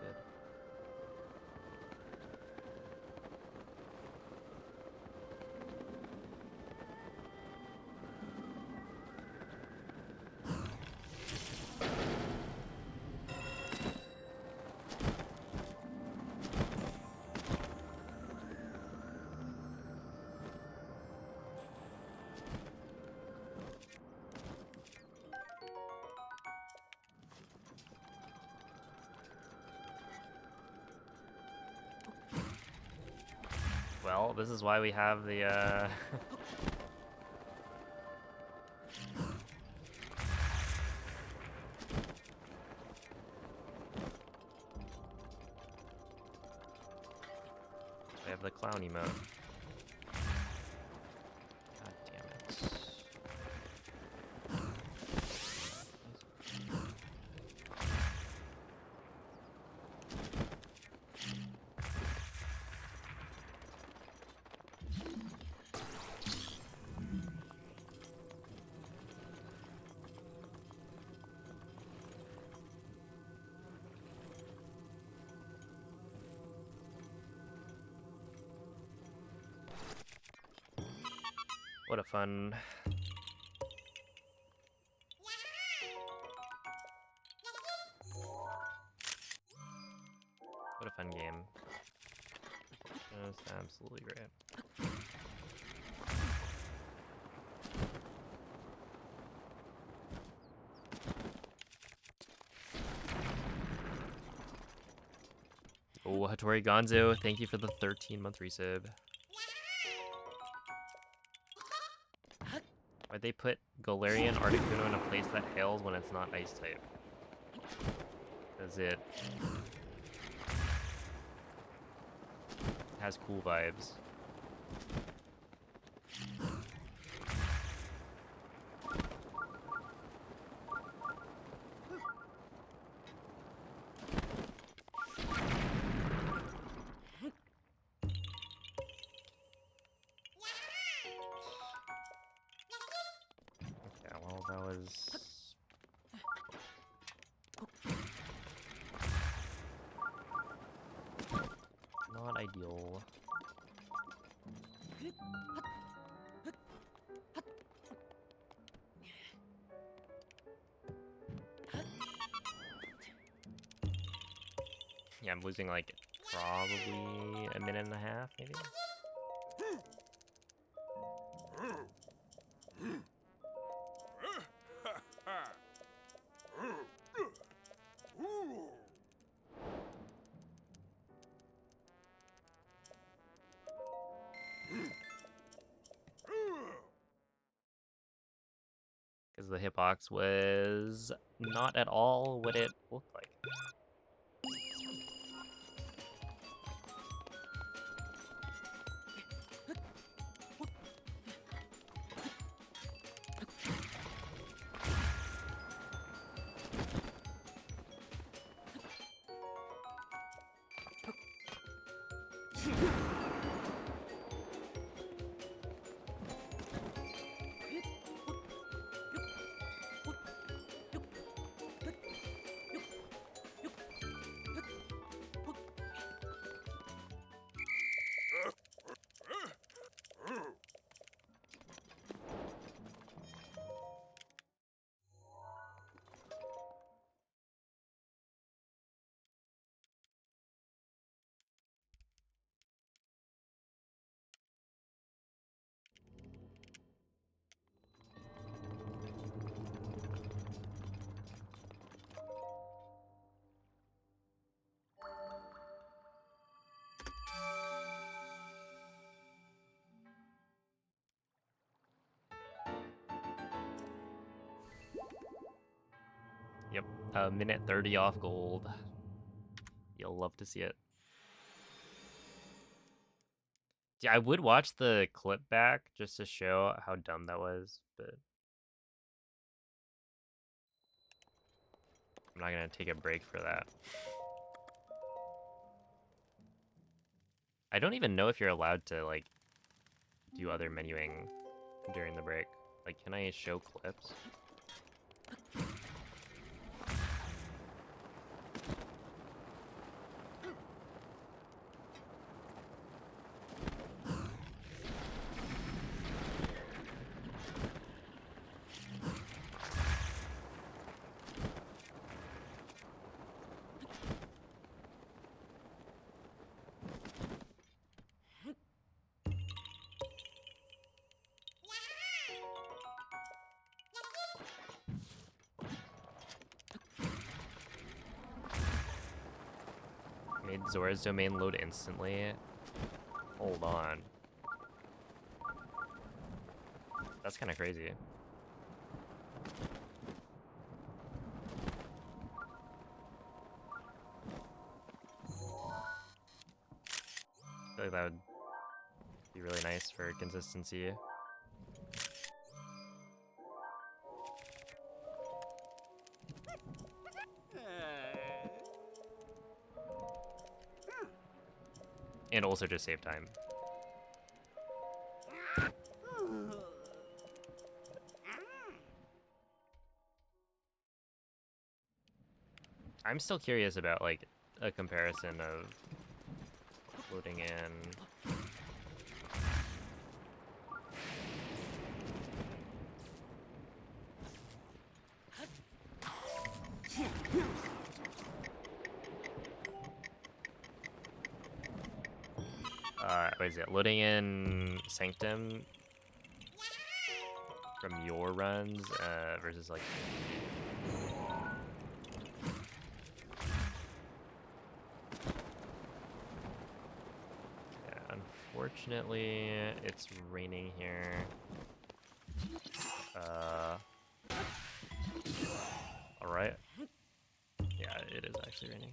Well, this is why we have the, we have the clown emote. God damn it. What a fun... What a fun game. Just absolutely great. Oh, Hattori Gonzo, thank you for the 13-month resub. Why'd they put Galarian Articuno in a place that hails when it's not ice type? Because it has cool vibes. Okay, well, that was... not ideal. Yeah, I'm losing like probably a minute and a half, maybe? Because the hitbox was not at all what it looked like. Yep, a minute 30 off gold. You'll love to see it. Yeah, I would watch the clip back just to show how dumb that was, but I'm not gonna take a break for that. I don't even know if you're allowed to, like, do other menuing during the break. Like, can I show clips? Made Zora's domain load instantly. Hold on. That's kind of crazy. I feel like that would be really nice for consistency. And also just save time. I'm still curious about like a comparison of loading in. What is it? Loading in Sanctum from your runs versus like. Yeah, unfortunately, it's raining here. All right. Yeah, it is actually raining.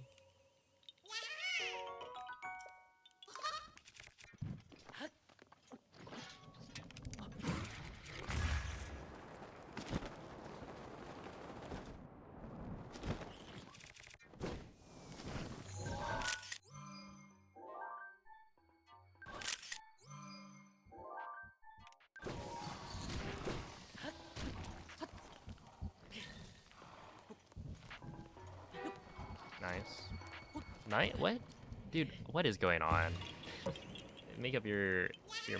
Nice. What? Dude, what is going on? Make up your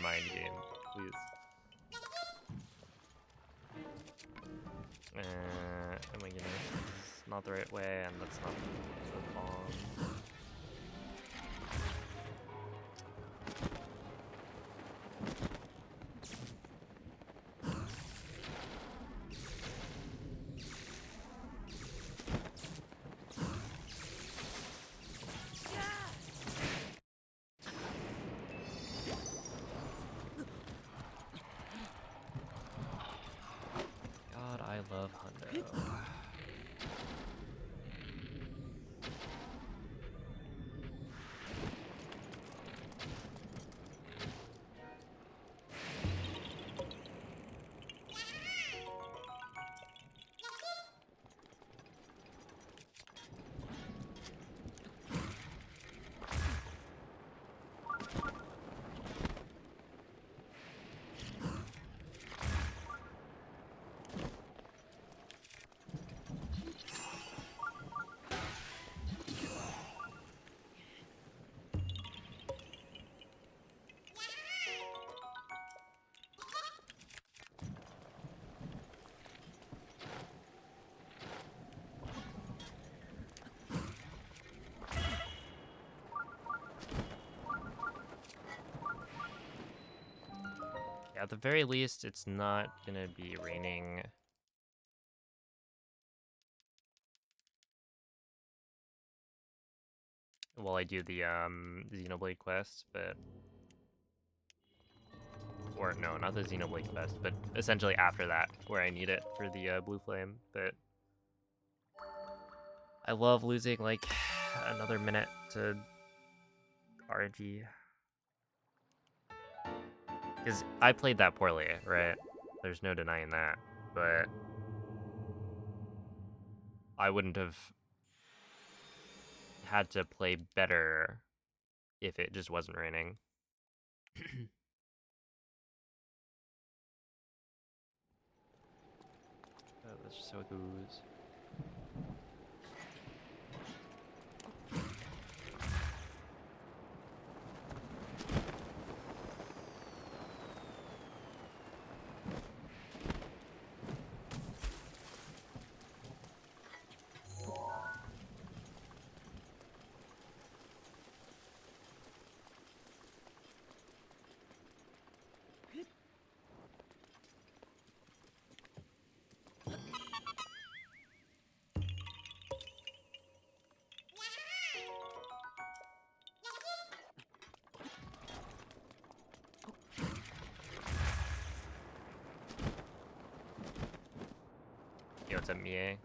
mind game, please. Oh my goodness, this is not the right way, and that's not the bomb. God, I love Hundo. Yeah, at the very least, it's not gonna be raining. While I do the Xenoblade quest, but or no, not the Xenoblade quest, but essentially after that, where I need it for the blue flame. But I love losing like another minute to RNG because I played that poorly, right? There's no denying that, but I wouldn't have had to play better if it just wasn't raining. That's just how it goes. Yo, what's up, Mie?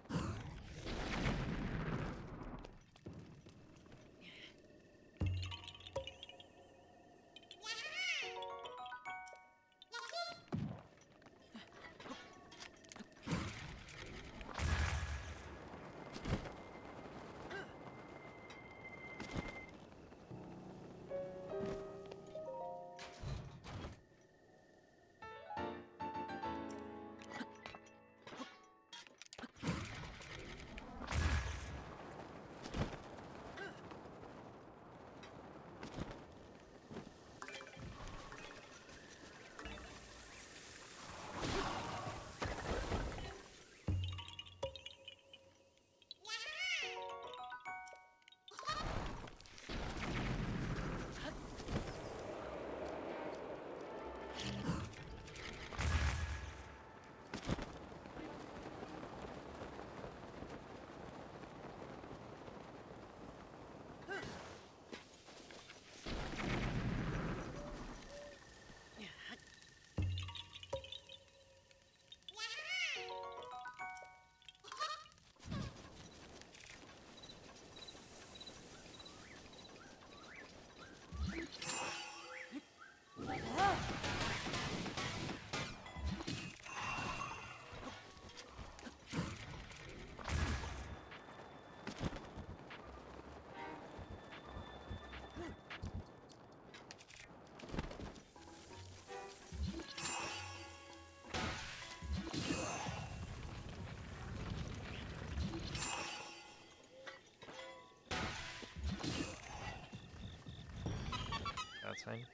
That's fine.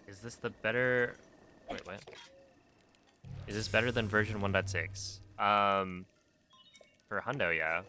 Is this the better... Wait, what? Is this better than version 1.6? For Hundo, yeah.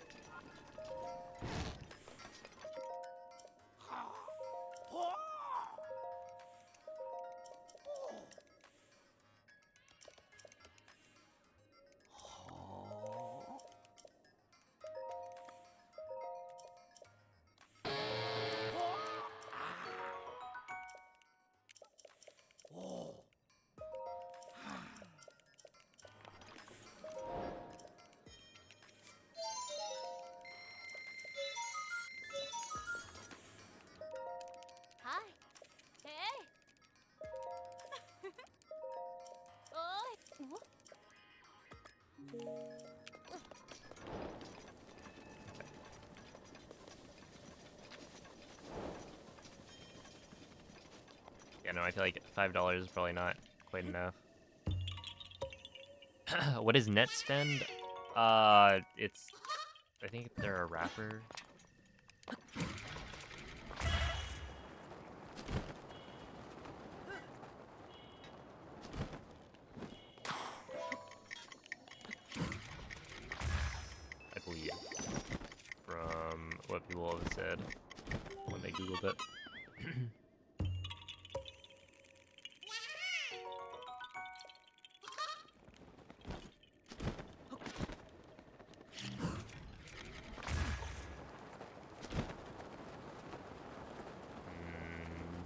Hi. Hey. Oi. Yeah, no, I feel like $5 is probably not quite enough. What is net spend? It's... I think they're a wrapper. I believe. From what people have said when they googled it.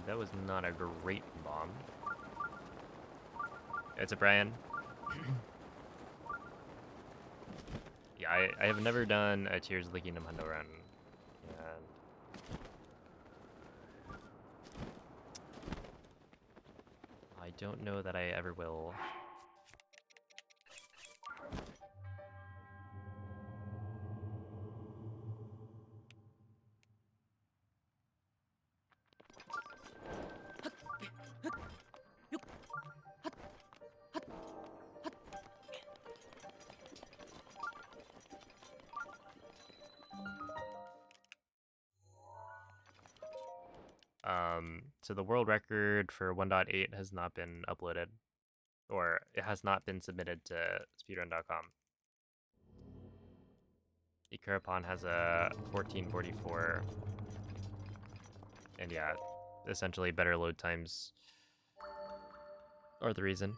That was not a great bomb. It's a Brian. Yeah, I have never done a Tears of the Kingdom Hundo Run. And I don't know that I ever will. So the world record for 1.8 has not been uploaded, or it has not been submitted to speedrun.com. Ikarapon has a 1444, and yeah, essentially better load times are the reason.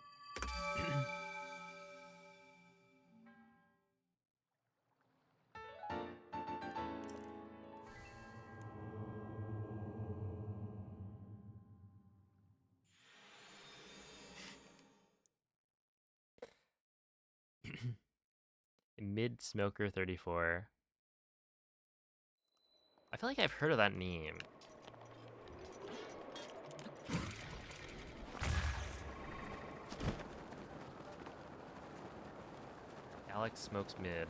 Mid Smoker 34. I feel like I've heard of that name. Alex smokes mid.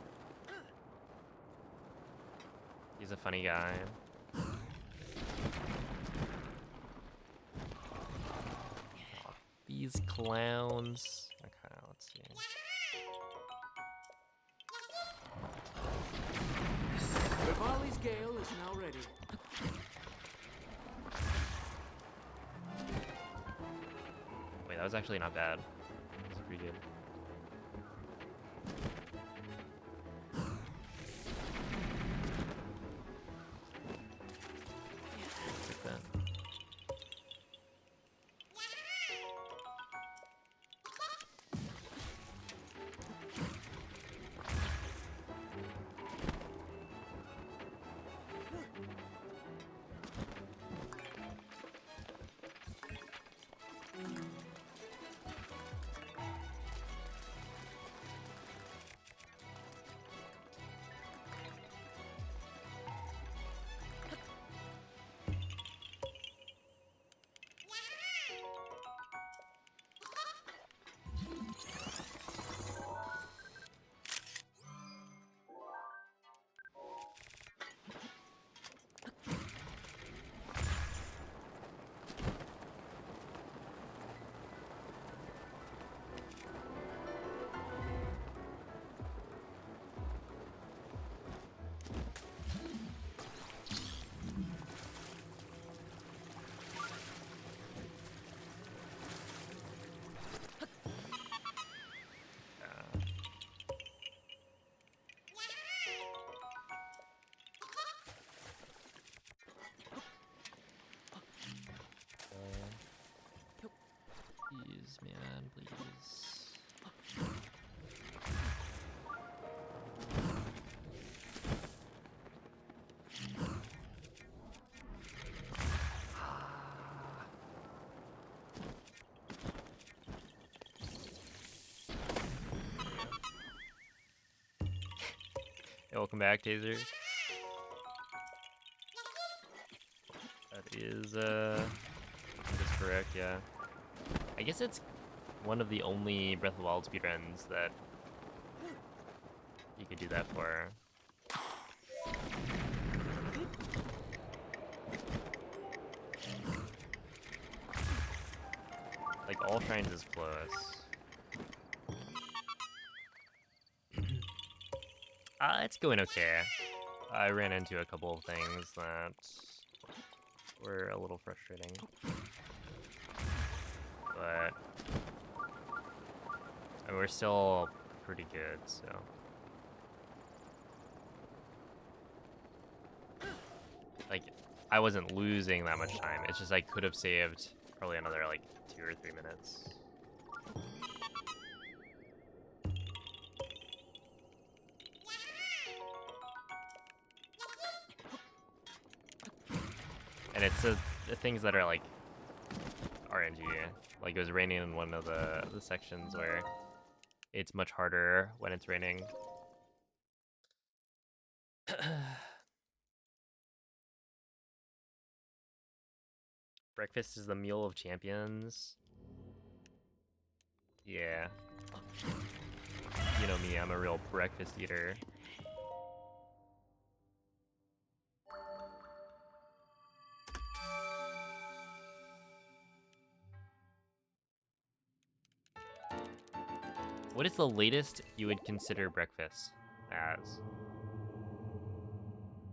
He's a funny guy. Aw, these clowns. Okay, let's see. Rivali's Gale is now ready. Wait, that was actually not bad. That was pretty good. Like that. Please, man, please. Hey, welcome back, Taser. That is correct, yeah. I guess it's one of the only Breath of the Wild speedruns that you could do that for. Like, all shrines is close. It's going okay. I ran into a couple of things that were a little frustrating. But I mean, we're still pretty good, so. Like, I wasn't losing that much time. It's just I could have saved probably another, like, 2 or 3 minutes. And it's the things that are, like, RNG. Like, it was raining in one of the sections where it's much harder when it's raining. Breakfast is the meal of champions. Yeah. You know me, I'm a real breakfast eater. What is the latest you would consider breakfast as?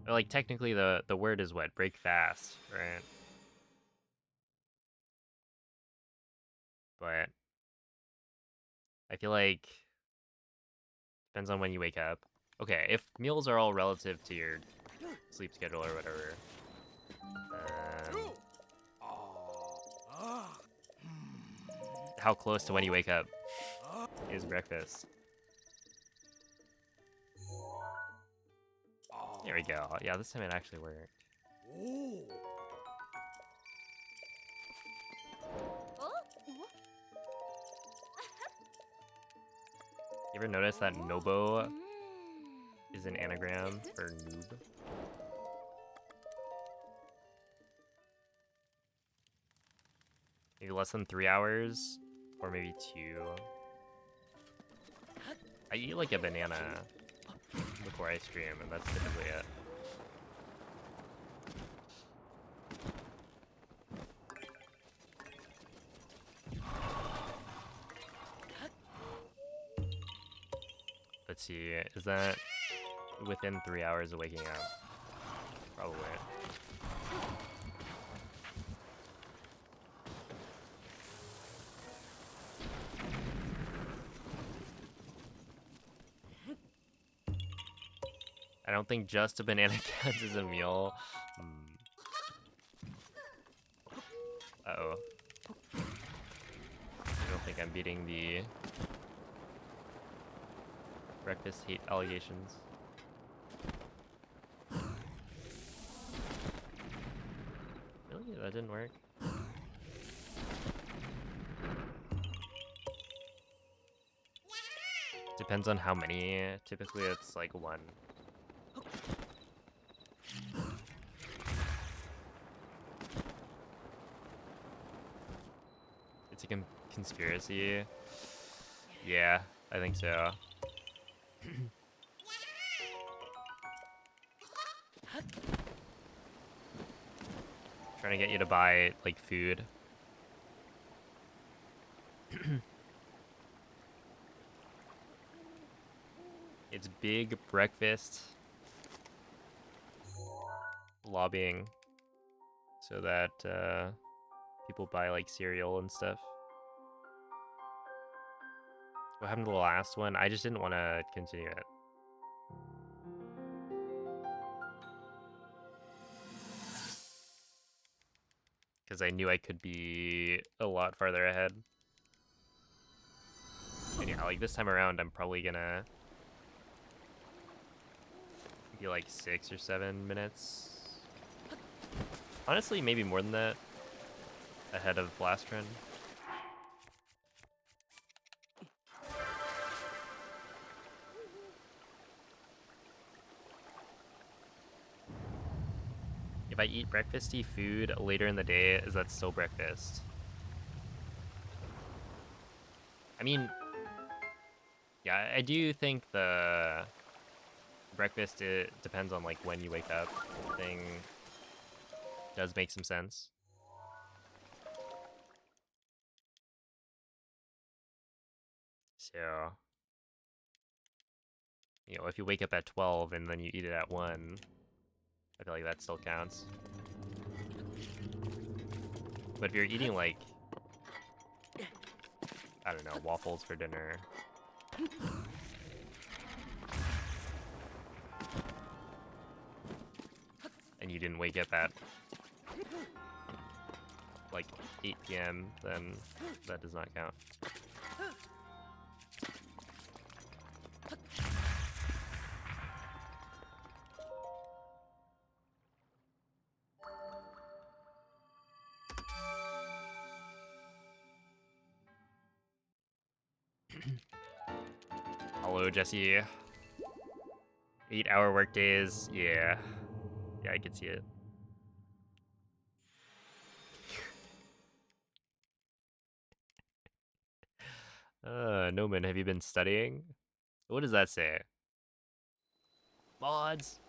Or, like, technically the word is what? Break fast, right? but I feel like depends on when you wake up. Okay, if meals are all relative to your sleep schedule or whatever, how close to when you wake up is breakfast? There we go. Yeah, this time it actually worked. You ever notice that Nobo is an anagram for noob? Maybe less than 3 hours, or maybe 2. I eat like a banana before I stream, and that's typically it. Let's see, is that within 3 hours of waking up? Probably. I don't think just a banana counts as a meal. Uh-oh. I don't think I'm beating the breakfast hate allegations. Really? That didn't work? Depends on how many. Typically it's like 1. It's a conspiracy. Yeah, I think so. Trying to get you to buy like food. It's big breakfast lobbying so that people buy like cereal and stuff. What happened to the last one? I just didn't want to continue it. Because I knew I could be a lot farther ahead. And yeah, like this time around, I'm probably gonna be like 6 or 7 minutes. Honestly, maybe more than that ahead of last run. If I eat breakfasty food later in the day, is that still breakfast? I mean, yeah, I do think the breakfast, it depends on like when you wake up thing does make some sense. So, you know, if you wake up at 12 and then you eat it at 1, I feel like that still counts. But if you're eating like, I don't know, waffles for dinner, and you didn't wake up at like 8 p.m., then that does not count. Hello, Jesse. 8-hour work days. Yeah. Yeah, I can see it. Noman, have you been studying? What does that say? Mods!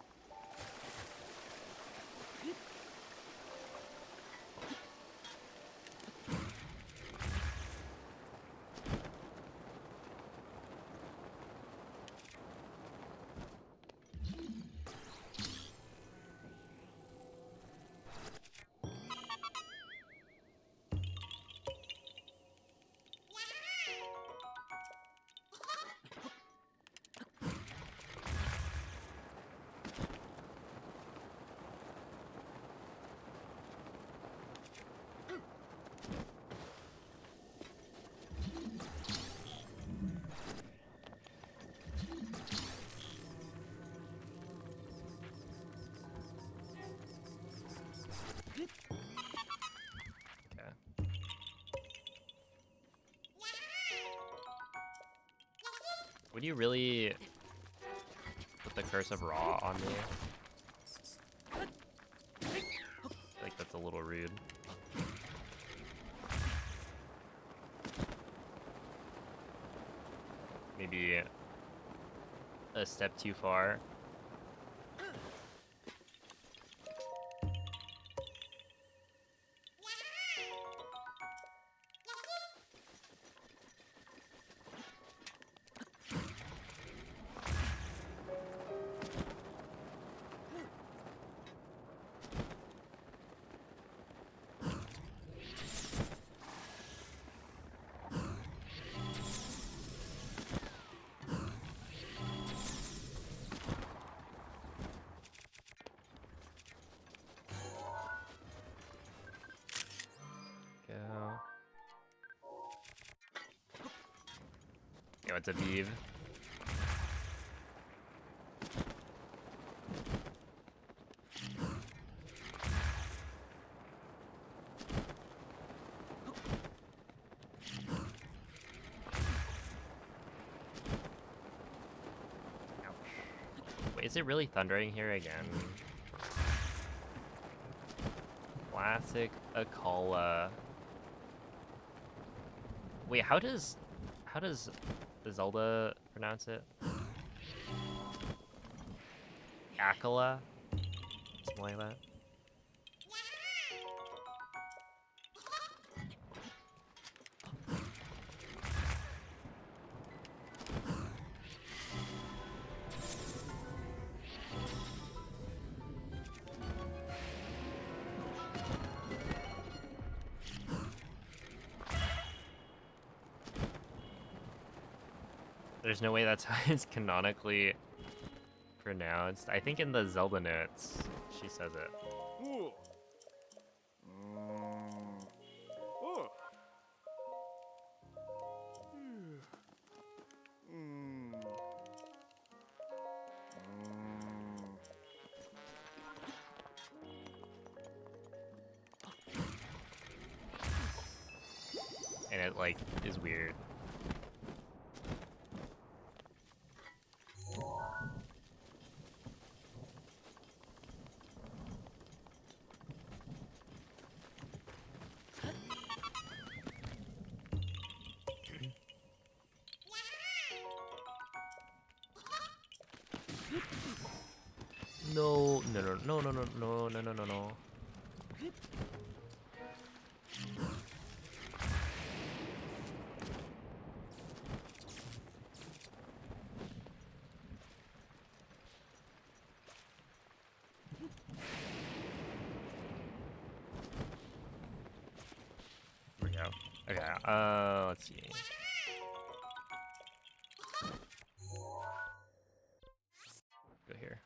Would you really put the Curse of Ra on me? I feel like that's a little rude. Maybe a step too far. Yo, it's a Vive. Ouch. Wait, is it really thundering here again? Classic Akala. Wait, how does Zelda pronounce it? Akala? Something like that. There's no way that's how it's canonically pronounced. I think in the Zelda notes, she says it. Ooh. Oh. And it, like, is weird. No, no, no, no, no, no, no, no, no, no, no. Here we go. Okay, let's see. Go here.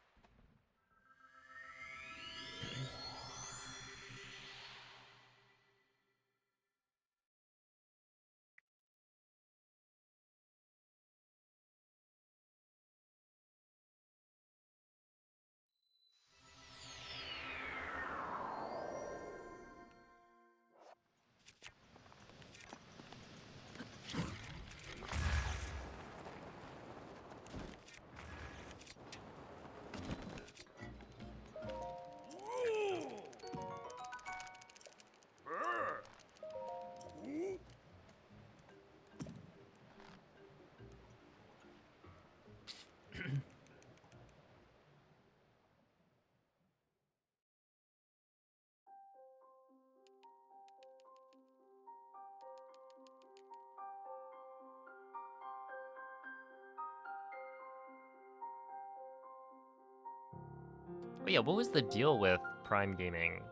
Oh yeah, what was the deal with Prime Gaming?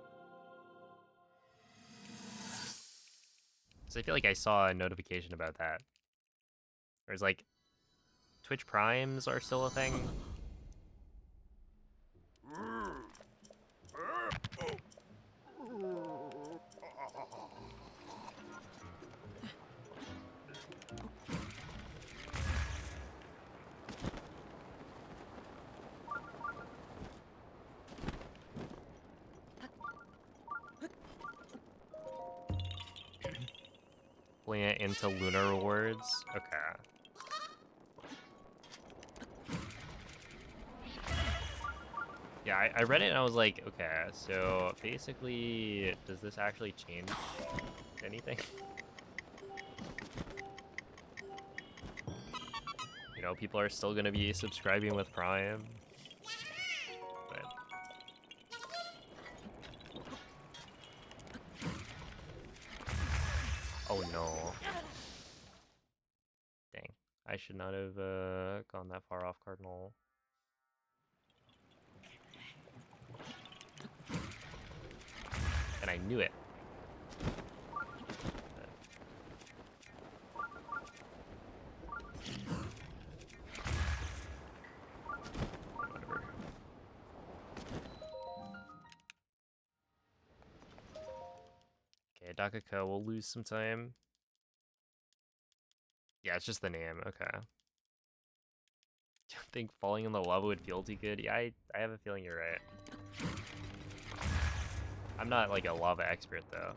So I feel like I saw a notification about that. There's like, Twitch Primes are still a thing. Pulling it into Lunar Rewards. Okay. Yeah, I read it and I was like, okay, so basically, does this actually change anything? You know, people are still gonna be subscribing with Prime. But... Oh no. Dang. I should not have gone that far off Cardinal. And I knew it. Whatever. Okay, Dakako will lose some time. Yeah, it's just the name. Okay. Do you think falling in the lava would feel too good? Yeah, I have a feeling you're right. I'm not like a lava expert though.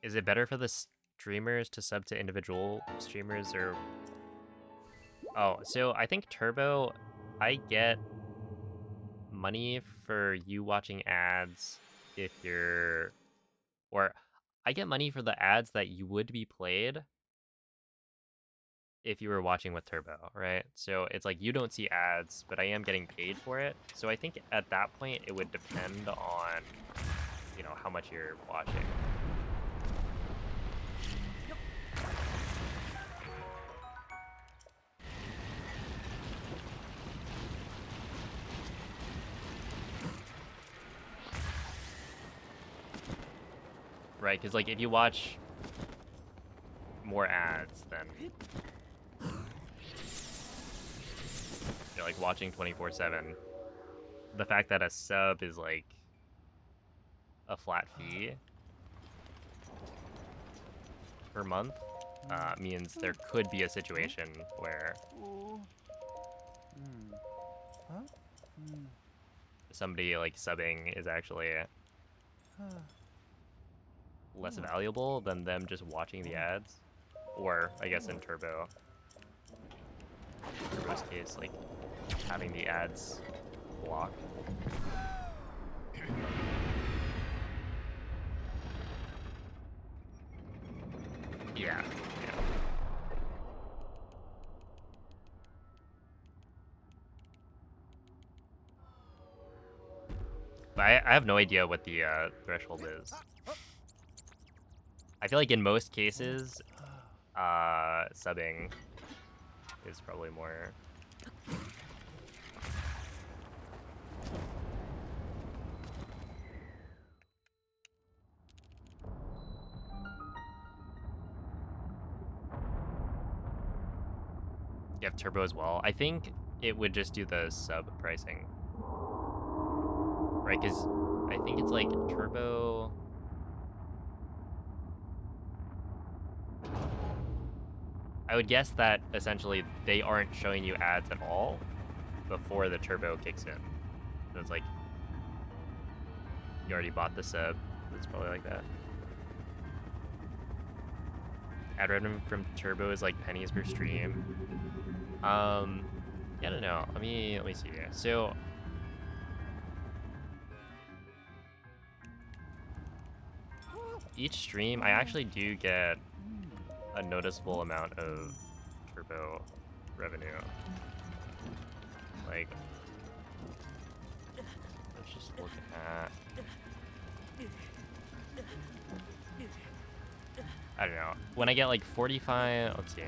Is it better for the streamers to sub to individual streamers or... Oh, so I think Turbo, I get money for you watching ads if you're... Or I get money for the ads that you would be played if you were watching with Turbo, right? So it's like you don't see ads, but I am getting paid for it. So I think at that point it would depend on, you know, how much you're watching. Right, because like if you watch more ads, then you're like watching 24/7. The fact that a sub is like a flat fee per month means there could be a situation where somebody like subbing is actually less valuable than them just watching the ads. Or I guess in Turbo's case, like having the ads blocked. Yeah. But I have no idea what the threshold is. I feel like in most cases, subbing is probably more. You have Turbo as well. I think it would just do the sub pricing. Right, because I think it's like Turbo... I would guess that essentially they aren't showing you ads at all before the Turbo kicks in. So it's like, you already bought the sub. It's probably like that. Ad revenue from Turbo is like pennies per stream. Yeah, I don't know. Let me see here. So each stream, I actually do get a noticeable amount of Turbo revenue. Like, let's just look at... I don't know. When I get like 45, let's see.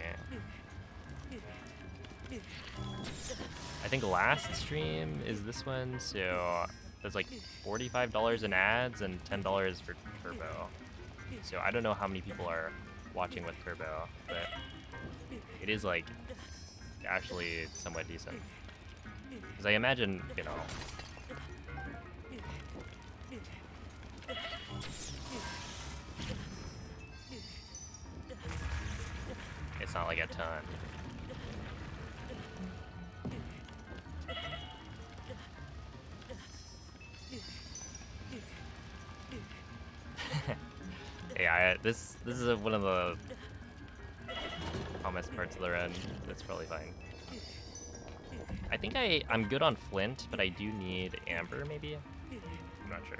I think last stream is this one, so there's like $45 in ads and $10 for Turbo. So I don't know how many people are watching with Turbo, but it is like actually somewhat decent. Because I imagine, you know, it's not like a ton. Yeah, this is one of the calmest parts of the run. That's probably fine. I think I'm good on flint, but I do need amber maybe. I'm not sure.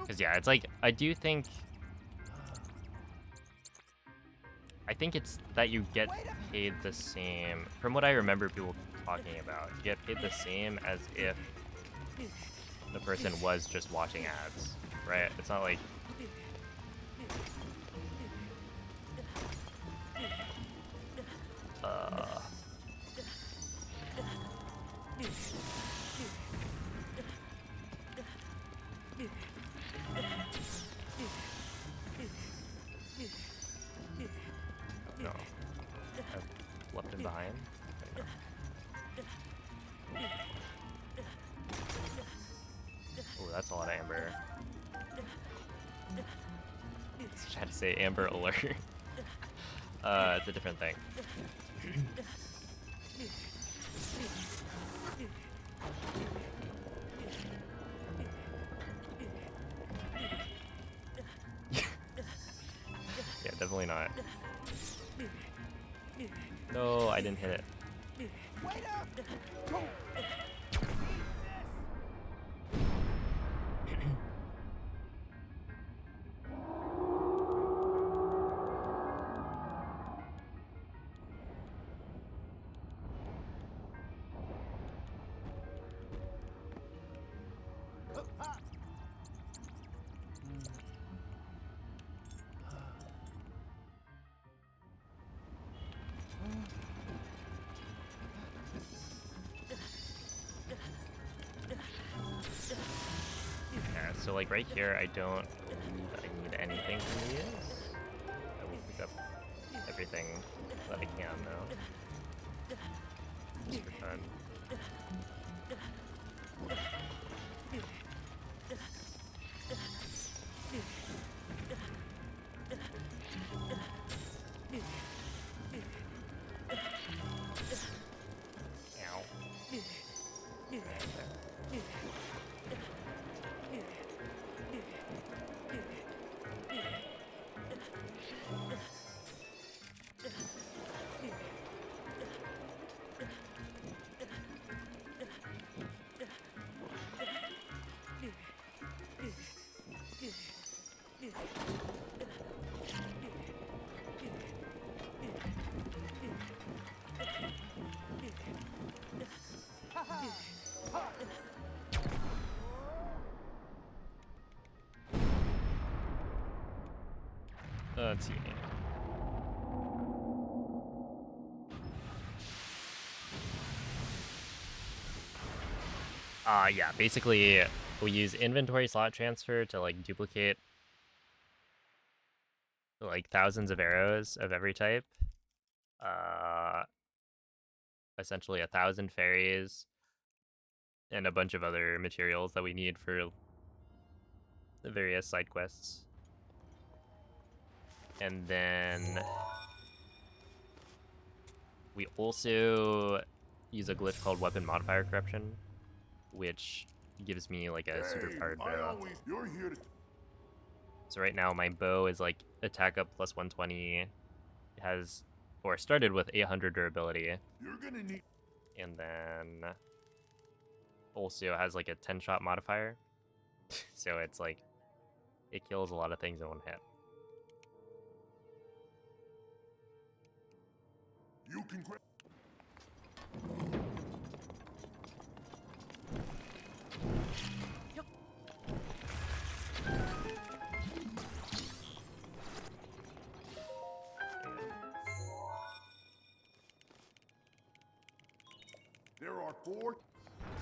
Because yeah, it's like, I think it's that you get paid the same, from what I remember people talking about, you get paid the same as if the person was just watching ads, right? It's not like, no, I've left him behind. Oh, that's a lot of amber. I was trying to say amber alert. It's a different thing. Yeah, definitely not. No, I didn't hit it. Yeah, so like right here, I don't believe I need anything from these. I will pick up everything that I can though. Just for fun. Let's see. Yeah, basically we use inventory slot transfer to like duplicate like thousands of arrows of every type. Essentially 1,000 fairies and a bunch of other materials that we need for the various side quests. And then we also use a glitch called weapon modifier corruption, which gives me like a super powered bow. So right now my bow is like attack up plus 120. It has, or started with 800 durability. And then also has like a 10 shot modifier. So it's like, it kills a lot of things in one hit. You can grab. There are four.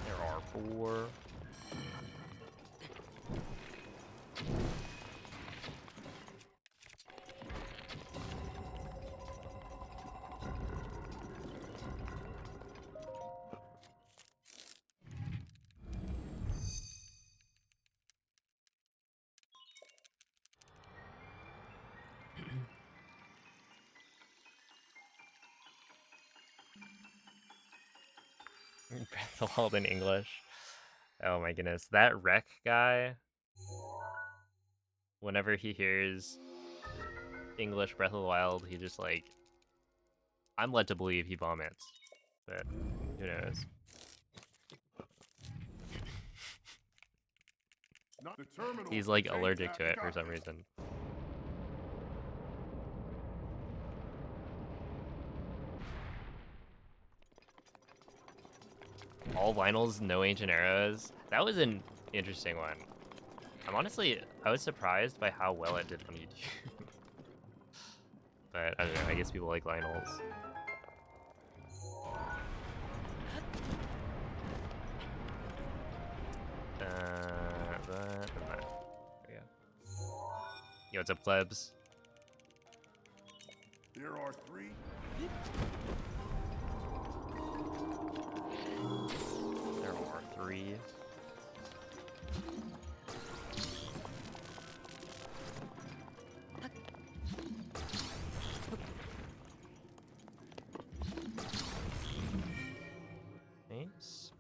There are 4. Breath of the Wild in English. Oh my goodness. That wreck guy, whenever he hears English Breath of the Wild, he just like, I'm led to believe he vomits, but who knows? Not the terminal. He's like Take allergic that, to we it for got some this. reason. All vinyls, no ancient arrows. That was an interesting one. I was surprised by how well it did on YouTube. But I don't know, I guess people like vinyls. That and that. There we go. Yo, what's up, plebs? There are 3. There are 3. Nice.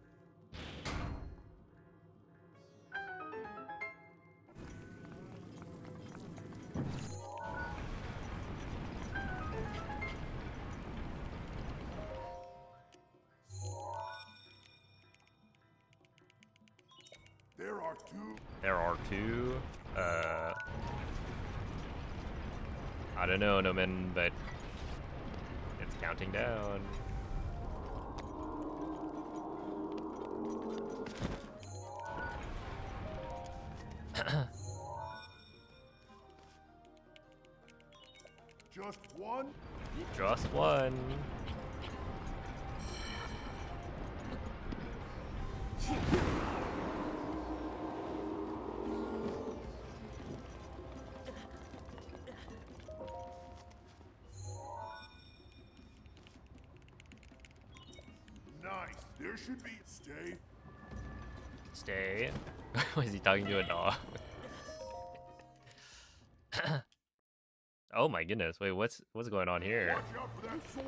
There are 2. There are 2. I don't know, Noman, but it's counting down. Just 1. Just 1. Nice. There should be. Stay. Stay. Was he talking to a dog? Oh my goodness! Wait, what's going on here? Watch out for that sword.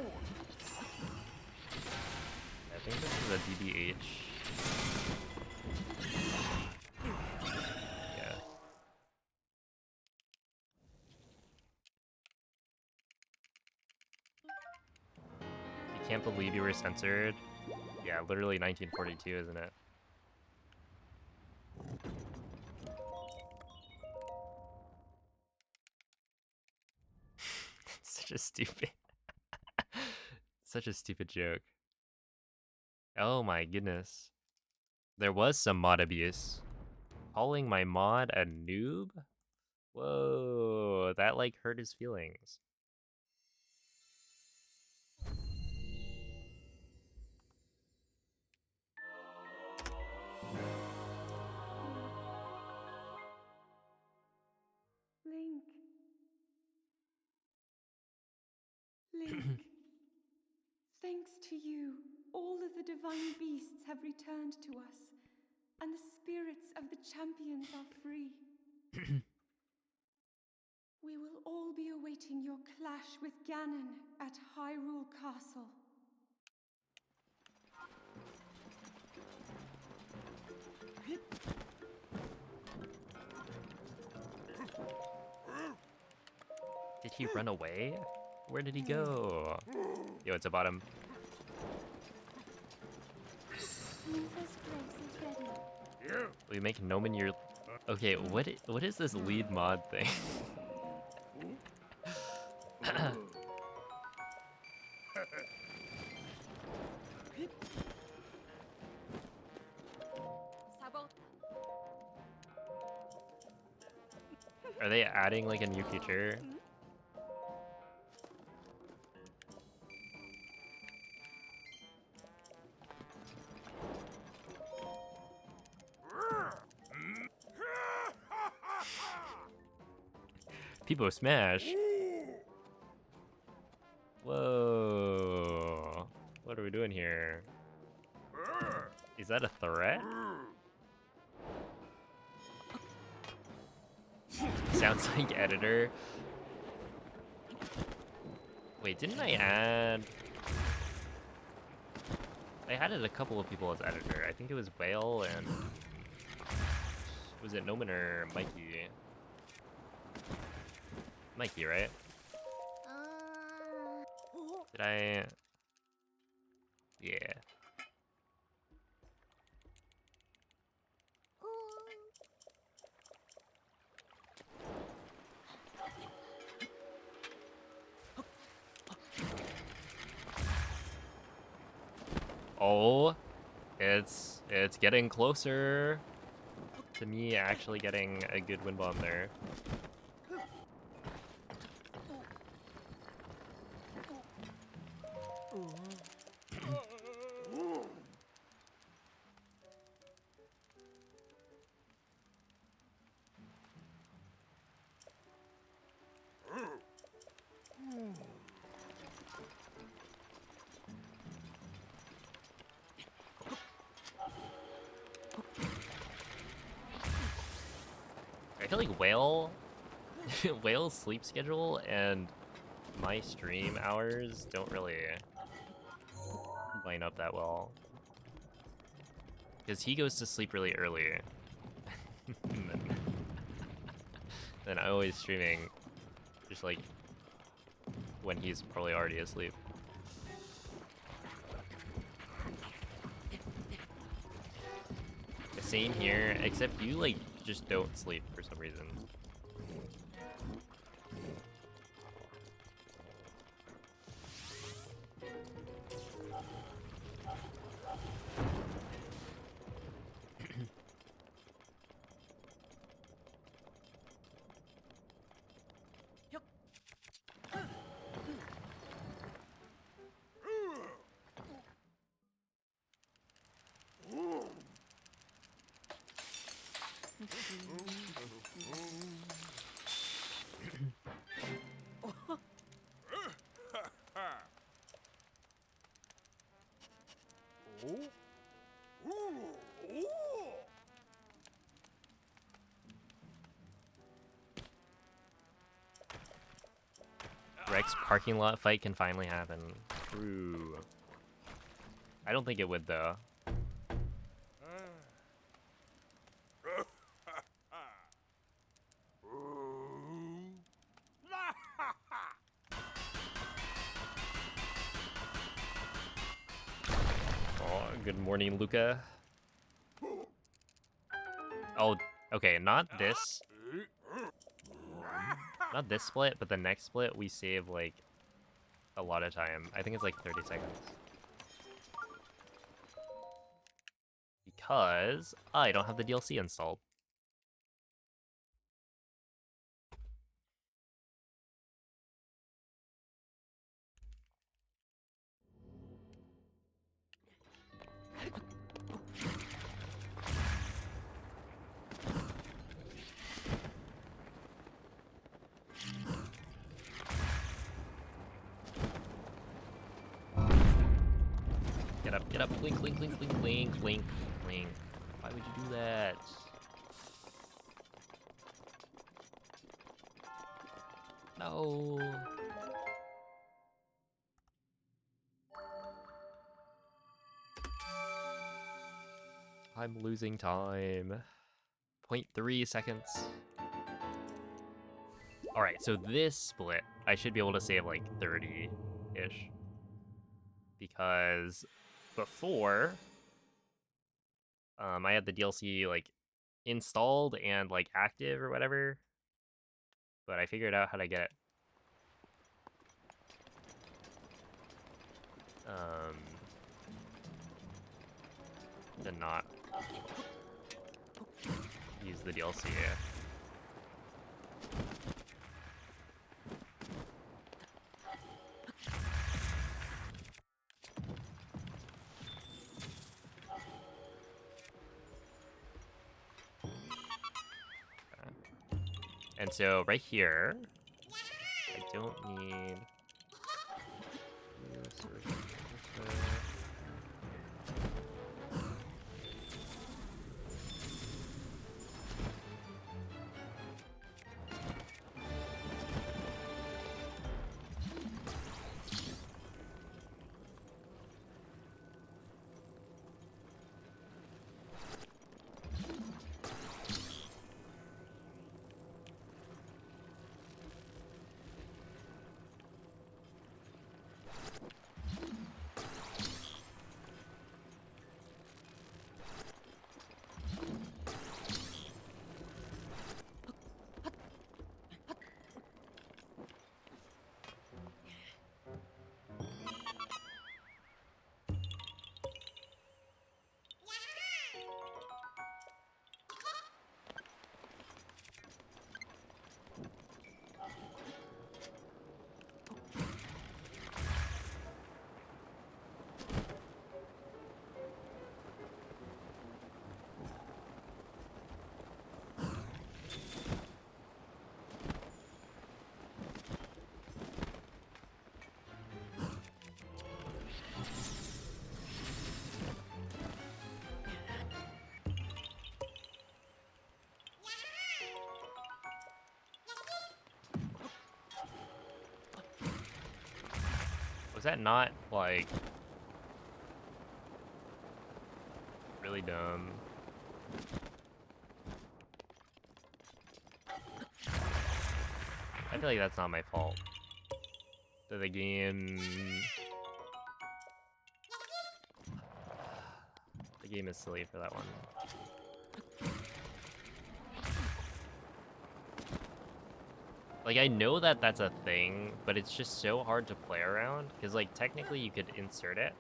I think this is a DBH. Yeah. You can't believe you were censored. Yeah, literally 1942, isn't it? Such a stupid, such a stupid joke. Oh my goodness. There was some mod abuse. Calling my mod a noob? Whoa, that like hurt his feelings. Link. Link. Thanks to you, all of the divine beasts have returned to us, and the spirits of the champions are free. We will all be awaiting your clash with Ganon at Hyrule Castle. Did he run away? Where did he go? Yo, it's a bottom. Move us close and ready. Yeah. We make Noman your... Okay, what is this lead mod thing? Are they adding like a new feature? People smash. Whoa. What are we doing here? Is that a threat? Sounds like editor. Wait, didn't I add... I had it a couple of people as editor. I think it was Whale and was it Noman or Mikey? Mikey, right? Did I? Yeah. Oh, it's getting closer to me actually getting a good wind bomb there. I feel like Whale's sleep schedule and my stream hours don't really line up that well. Because he goes to sleep really early. then I'm always streaming just like when he's probably already asleep. Same here, except you like just don't sleep for some reason. Rex parking lot fight can finally happen. True. I don't think it would though. Oh, good morning, Luca. Oh, okay, not this. Not this split, but the next split we save like a lot of time. I think it's like 30 seconds. Because I don't have the DLC installed. Get up, blink, blink, blink, blink, blink, blink, blink. Why would you do that? No. I'm losing time. 0.3 seconds. Alright, so this split, I should be able to save like 30-ish. Because before, I had the DLC like installed and like active or whatever. But I figured out how to get to not use the DLC. And so right here, I don't need. that not, like, really dumb? I feel like that's not my fault. So the game... The game is silly for that one. Like, I know that that's a thing, but it's just so hard to play around. Because, like, technically you could insert it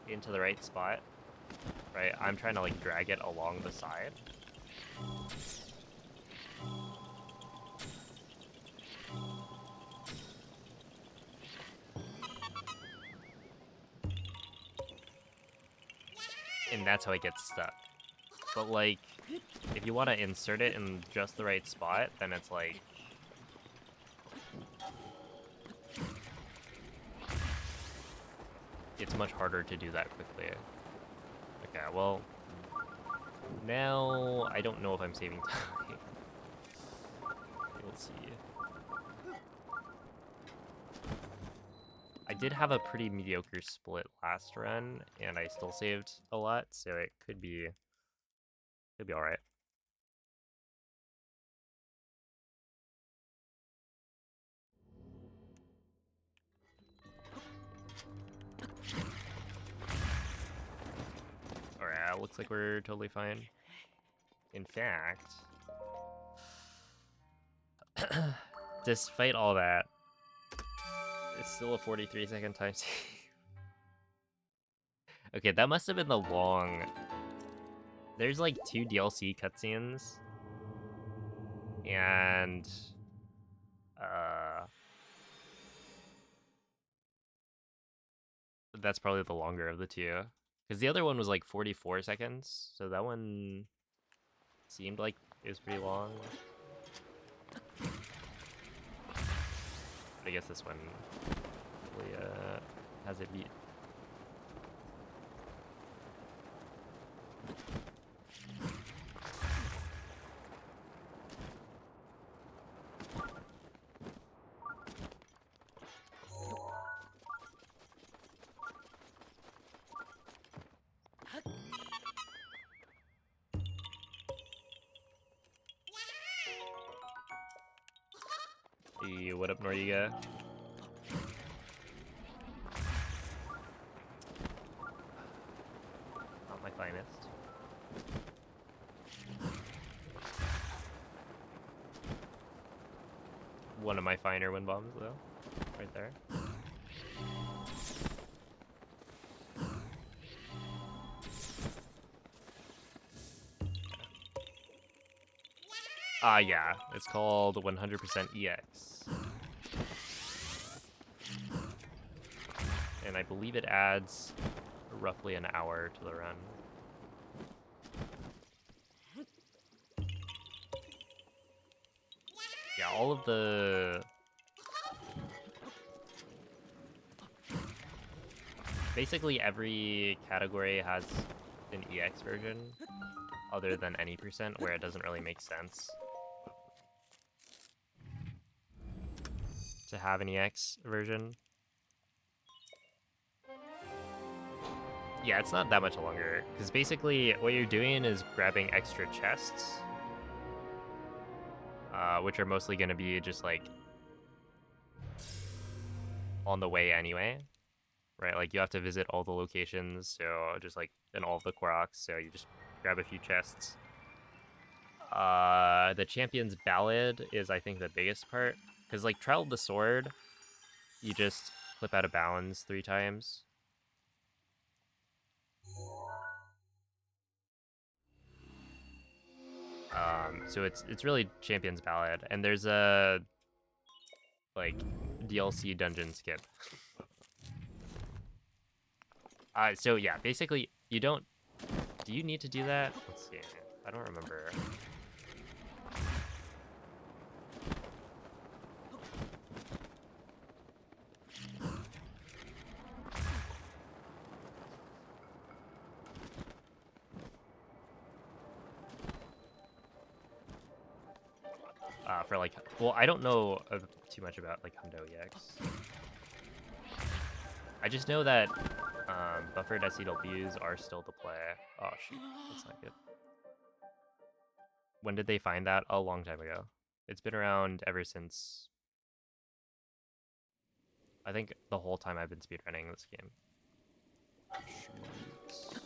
into the right spot, right? I'm trying to, like, drag it along the side. And that's how it gets stuck. But, like, if you want to insert it in just the right spot, then it's like... It's much harder to do that quickly. Okay, well... Now, I don't know if I'm saving time. We'll see. I did have a pretty mediocre split last run, and I still saved a lot, so it could be alright. Alright, looks like we're totally fine. In fact, despite all that, it's still a 43-second time save. Okay, that must have been the long... There's like 2 DLC cutscenes. And... That's probably the longer of the two. Because the other one was like 44 seconds, so that one seemed like it was pretty long. But I guess this one really has it beat. Hey, what up, Noriega? Not my finest. One of my finer wind bombs, though. Right there. Yeah, it's called 100% EX. And I believe it adds roughly an hour to the run. Yeah, all of the... Basically every category has an EX version, other than any percent, where it doesn't really make sense to have an EX version. Yeah, it's not that much longer, because basically what you're doing is grabbing extra chests, which are mostly going to be just like on the way anyway, right? Like you have to visit all the locations, so just like in all of the Koroks, so you just grab a few chests. The Champion's Ballad is, I think, the biggest part, because like Trial of the Sword, you just flip out of bounds 3 times. So it's really Champion's Ballad, and there's a like DLC dungeon skip. So yeah, basically you don't. Do you need to do that? Let's see. I don't remember. For like, well, I don't know too much about like Hundo EX. I just know that buffered SCWs are still to play. Oh shoot, that's not good. When did they find that? A long time ago. It's been around ever since. I think the whole time I've been speedrunning this game. Shoot.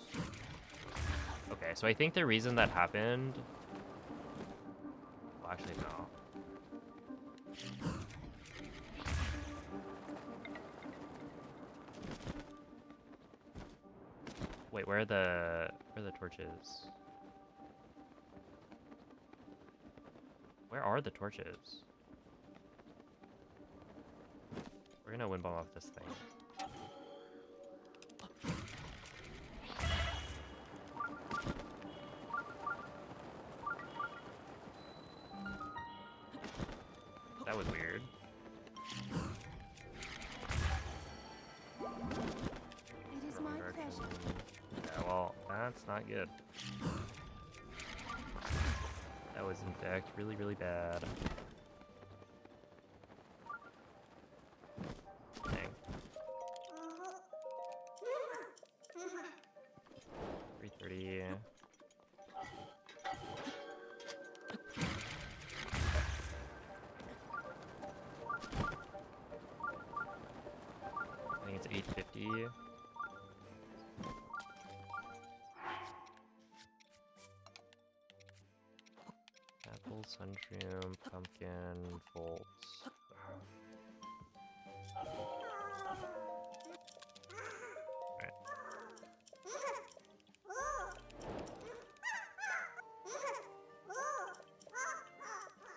Okay, so I think the reason that happened. Well, actually, no. Wait, where are the torches? Where are the torches? We're gonna wind bomb off this thing. That was weird. It is Wrong my direction. pleasure. Yeah, well, that's not good. That was in fact really, really bad. Dang. 330. I think it's 850. Apple, sunshroom, pumpkin, volts.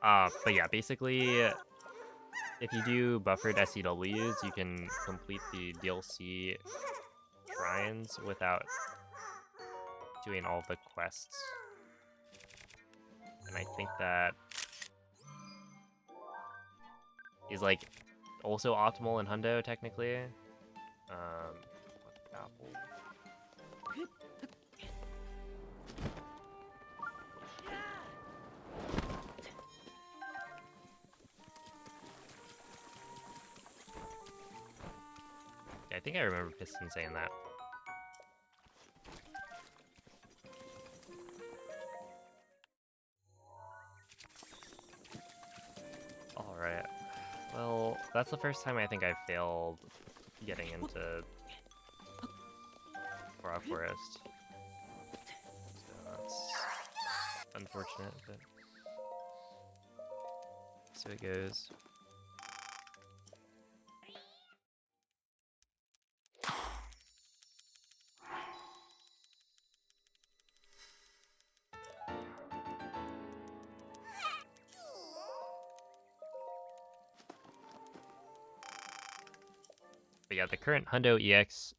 Alright. But yeah, basically, if you do buffered SCWs, you can complete the DLC shrines without doing all the quests. And I think that is like also optimal in Hundo technically. Apple. Yeah, I think I remember Piston saying that. Alright. Well, that's the first time I think I've failed getting into Rock Forest. So that's unfortunate, but so it goes. But yeah, the current Hundo EX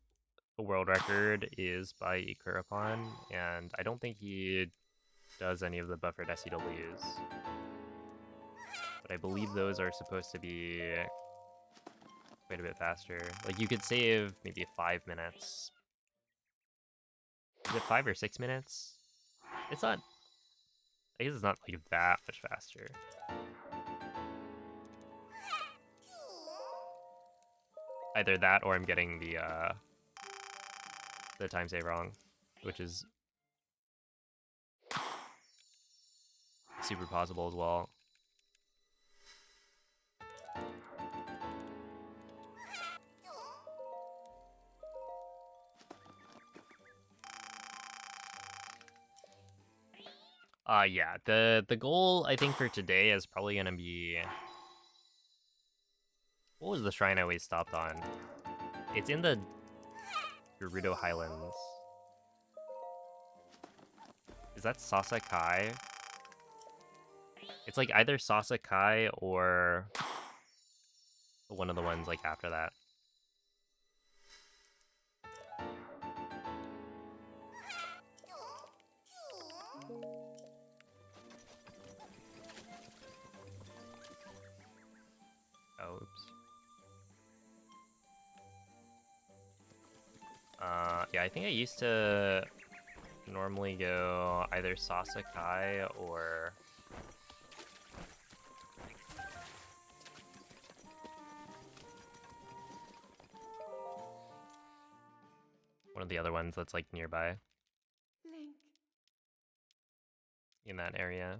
world record is by Ikurapon, and I don't think he does any of the buffered SCWs. But I believe those are supposed to be quite a bit faster. Like, you could save maybe 5 minutes. Is it 5 or 6 minutes? It's not... I guess it's not, like, that much faster. Either that or I'm getting the time save wrong, which is super possible as well. Yeah, the goal I think for today is probably gonna be... What was the shrine I always stopped on? It's in the Gerudo Highlands. Is that Sasakai? It's like either Sasakai or one of the ones like after that. Oh, oops. Yeah, I think I used to normally go either Sasakai or... of the other ones that's like nearby Link, in that area.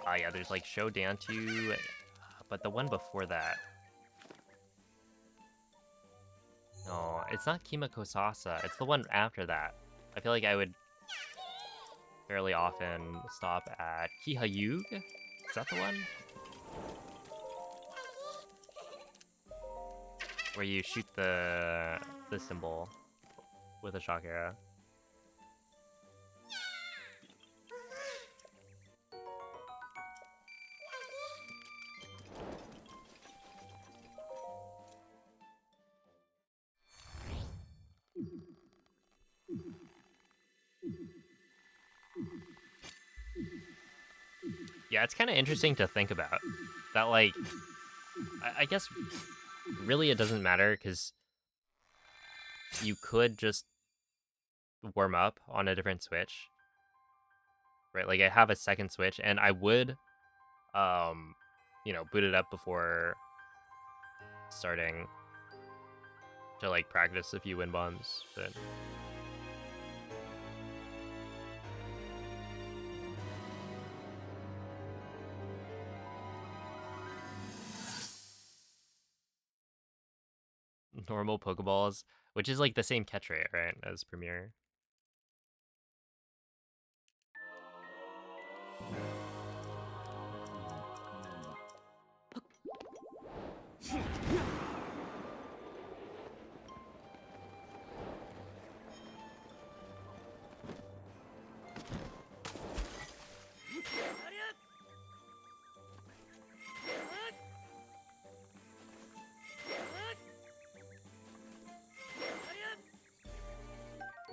Ah, yeah, there's like Show Dantu, but the one before that. No, it's not Kimiko Sasa. It's the one after that. I feel like I would fairly often stop at Kihayug. Is that the one? Where you shoot the symbol with a shock arrow. Yeah, it's kind of interesting to think about. That, like, I guess really it doesn't matter because you could just warm up on a different Switch. Right, like I have a second Switch and I would, you know, boot it up before starting to like practice a few wind bombs, but normal Pokeballs, which is like the same catch rate, right, as Premier.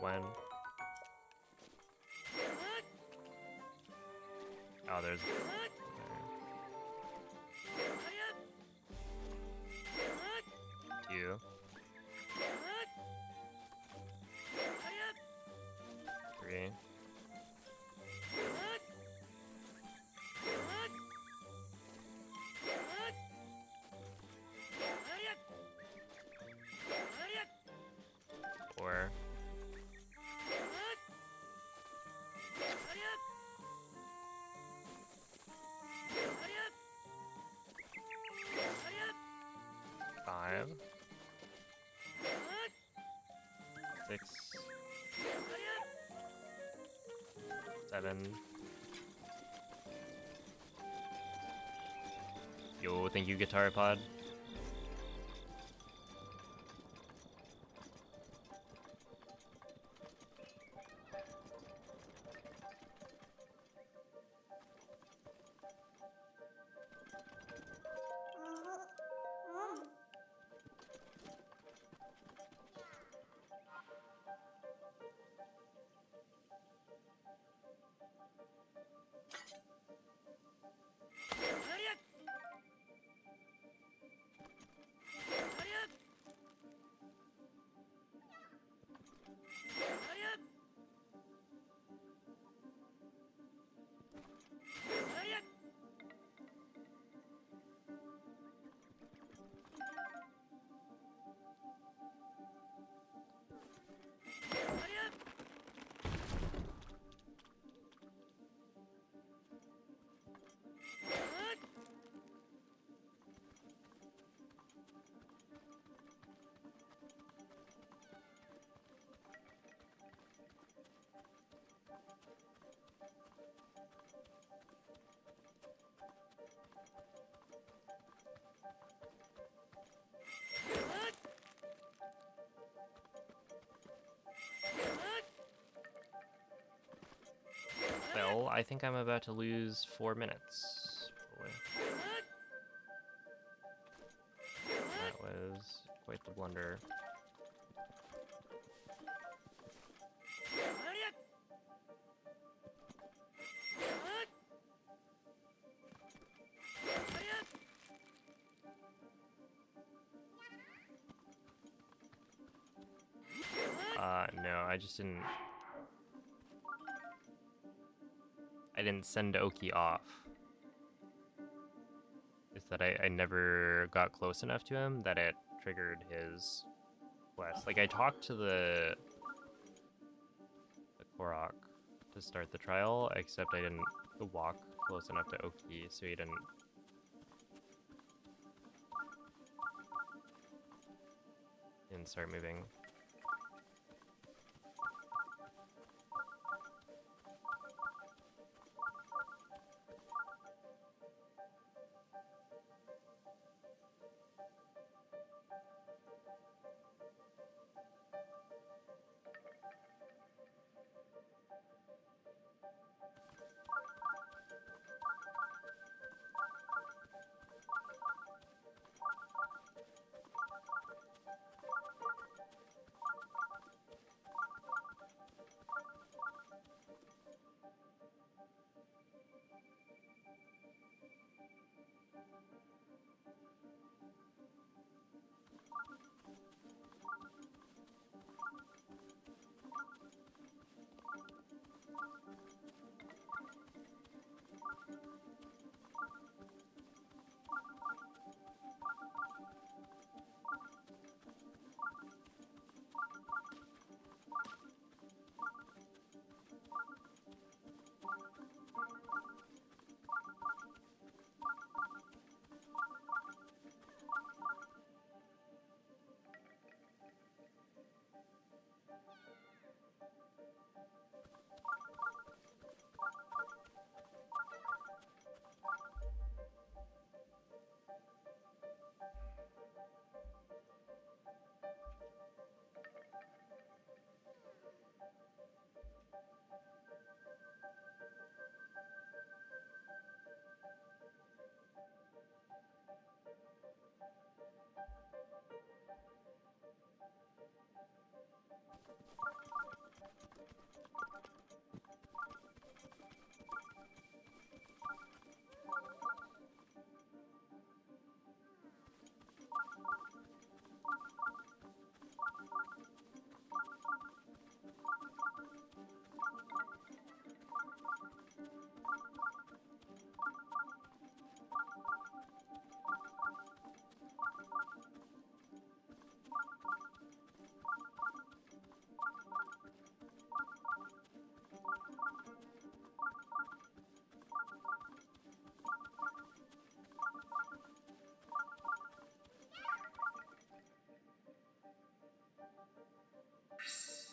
When? Oh, there's. Two. Three. Four. Five. Six. Seven. Yo, thank you, Guitar Pod. Well, I think I'm about to lose 4 minutes. That was quite the blunder. No, I just didn't didn't send Oki off. Is that I never got close enough to him that it triggered his quest. Like, I talked to the Korok to start the trial, except I didn't walk close enough to Oki, so he didn't start moving.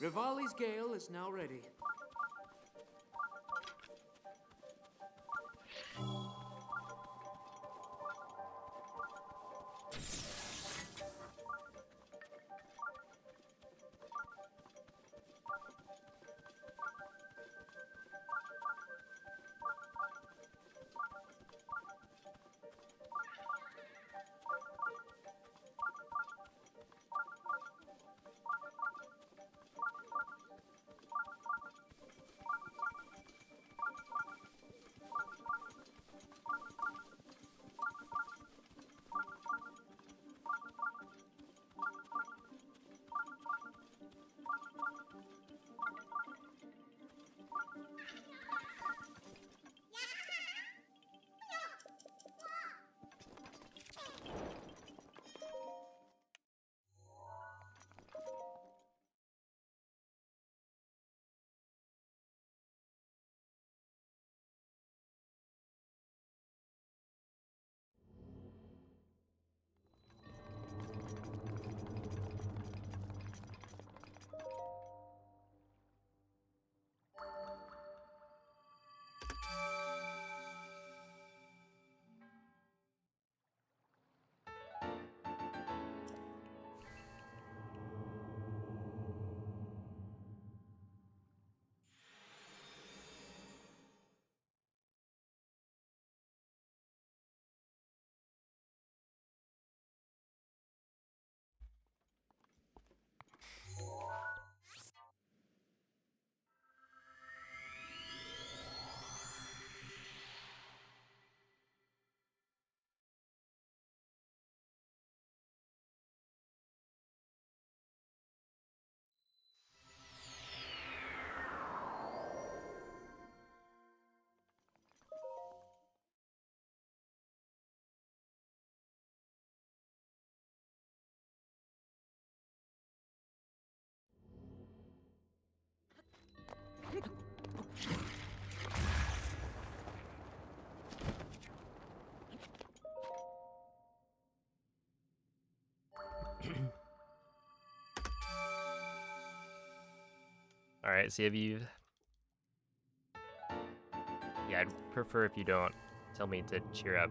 Rivali's Gale is now ready. All right, see if you. Yeah, I'd prefer if you don't tell me to cheer up.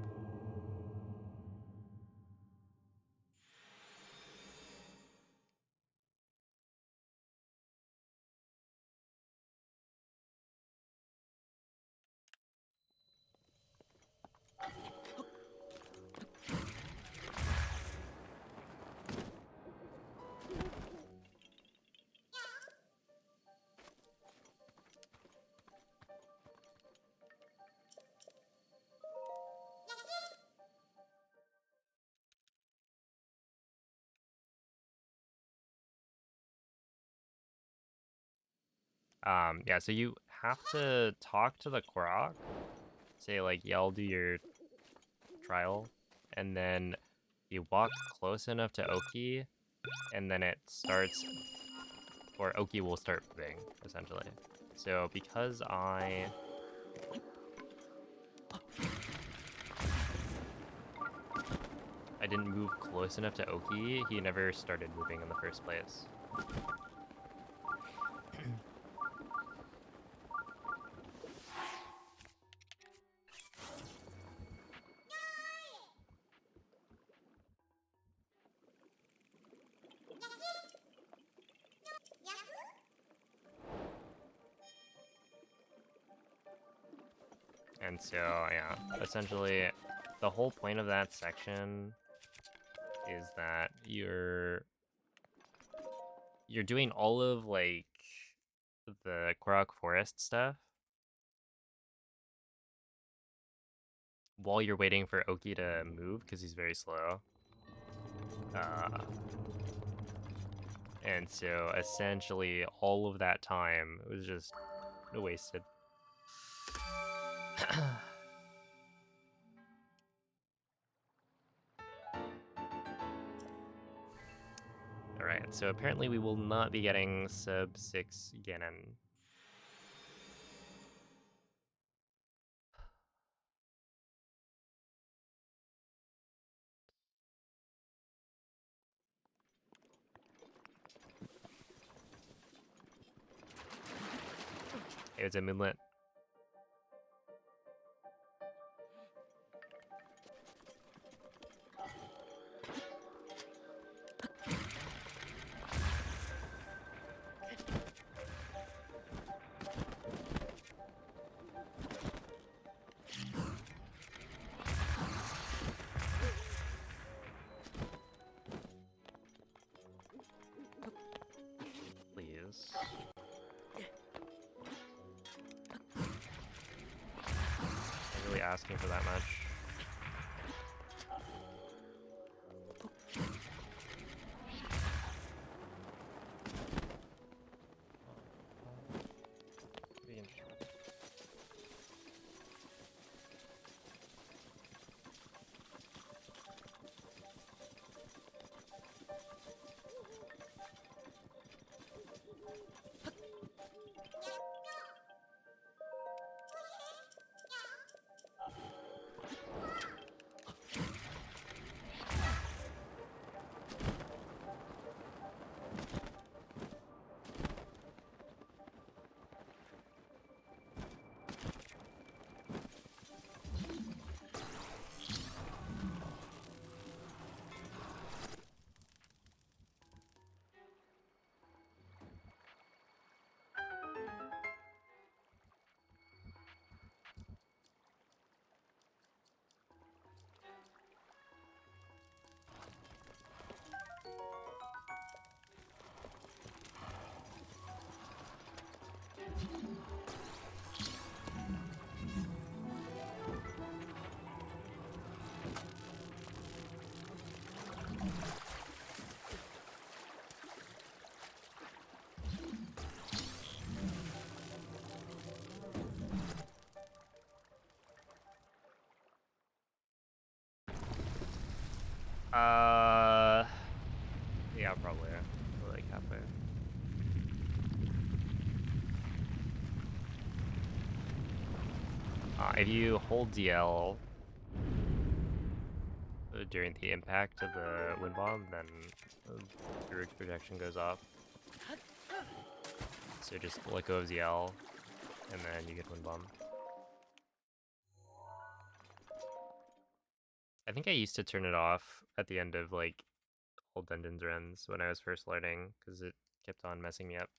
Yeah, so you have to talk to the Korok. Say like, yeah, I'll do your trial, and then you walk close enough to Oki, and then it starts, or Oki will start moving, essentially. So because I didn't move close enough to Oki, he never started moving in the first place. And so, yeah, essentially, the whole point of that section is that you're doing all of, like, the Korok Forest stuff while you're waiting for Oki to move, because he's very slow. And so, essentially, all of that time was just wasted. Alright, so apparently we will not be getting sub 6 Ganon. It was a moonlit. Please. I'm really asking for that much. Yeah, probably. We're like halfway. If you hold DL, during the impact of the wind bomb, then Druid's protection goes off. So just let go of the L, and then you get wind bomb. I think I used to turn it off at the end of like old Dungeons runs when I was first learning, because it kept on messing me up.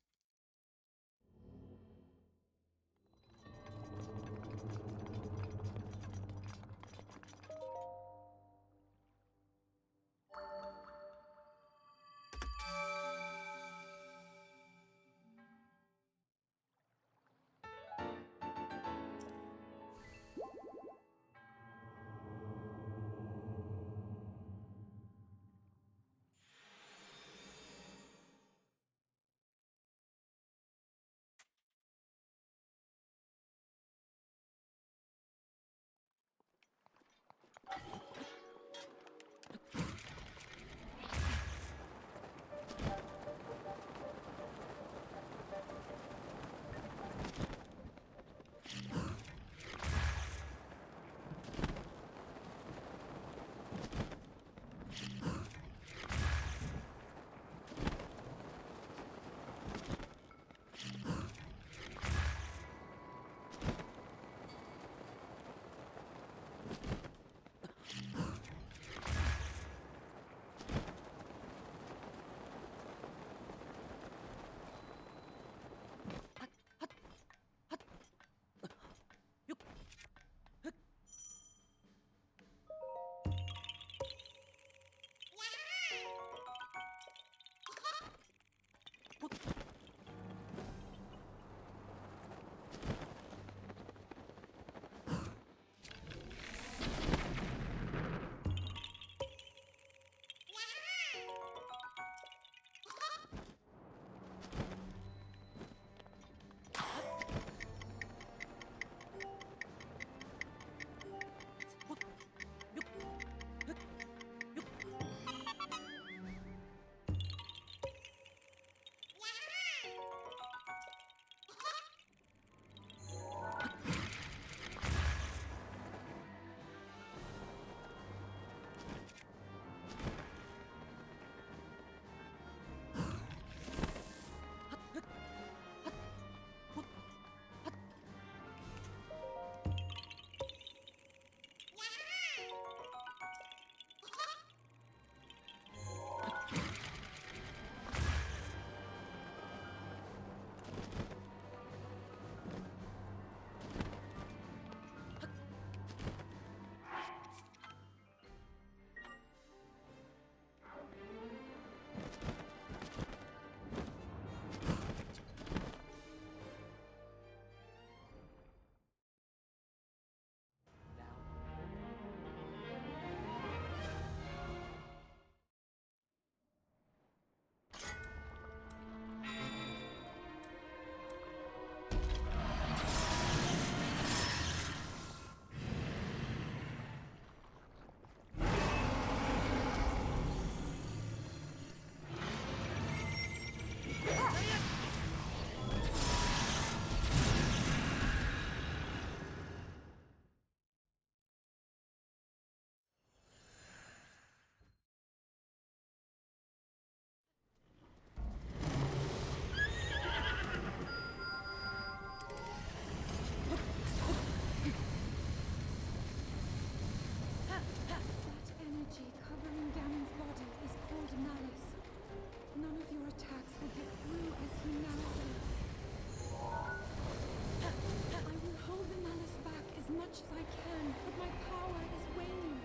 much as I can, but my power is waning.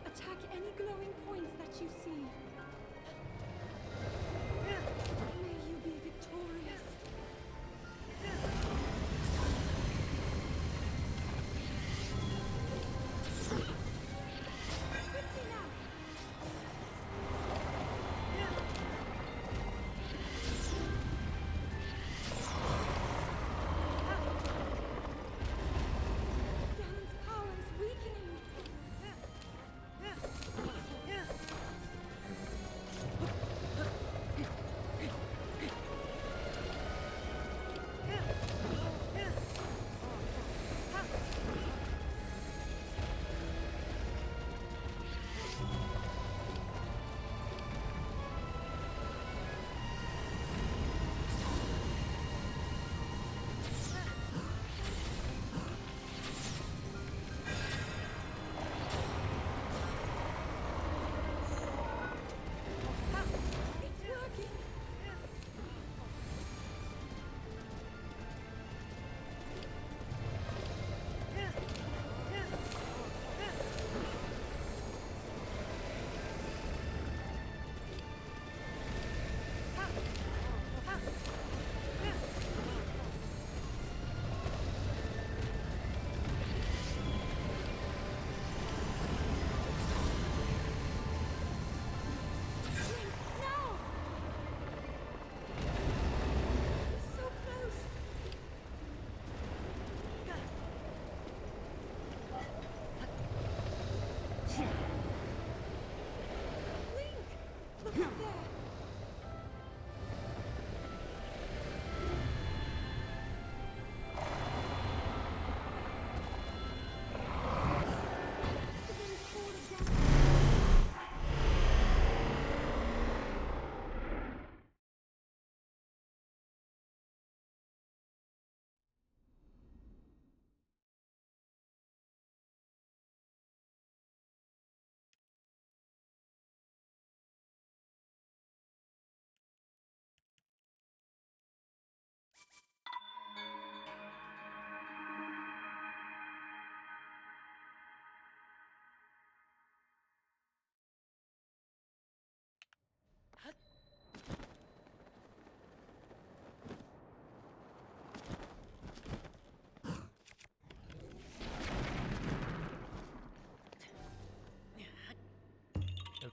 Attack any glowing points that you see. May you be victorious. Quickly now! Ganon's power is weakening.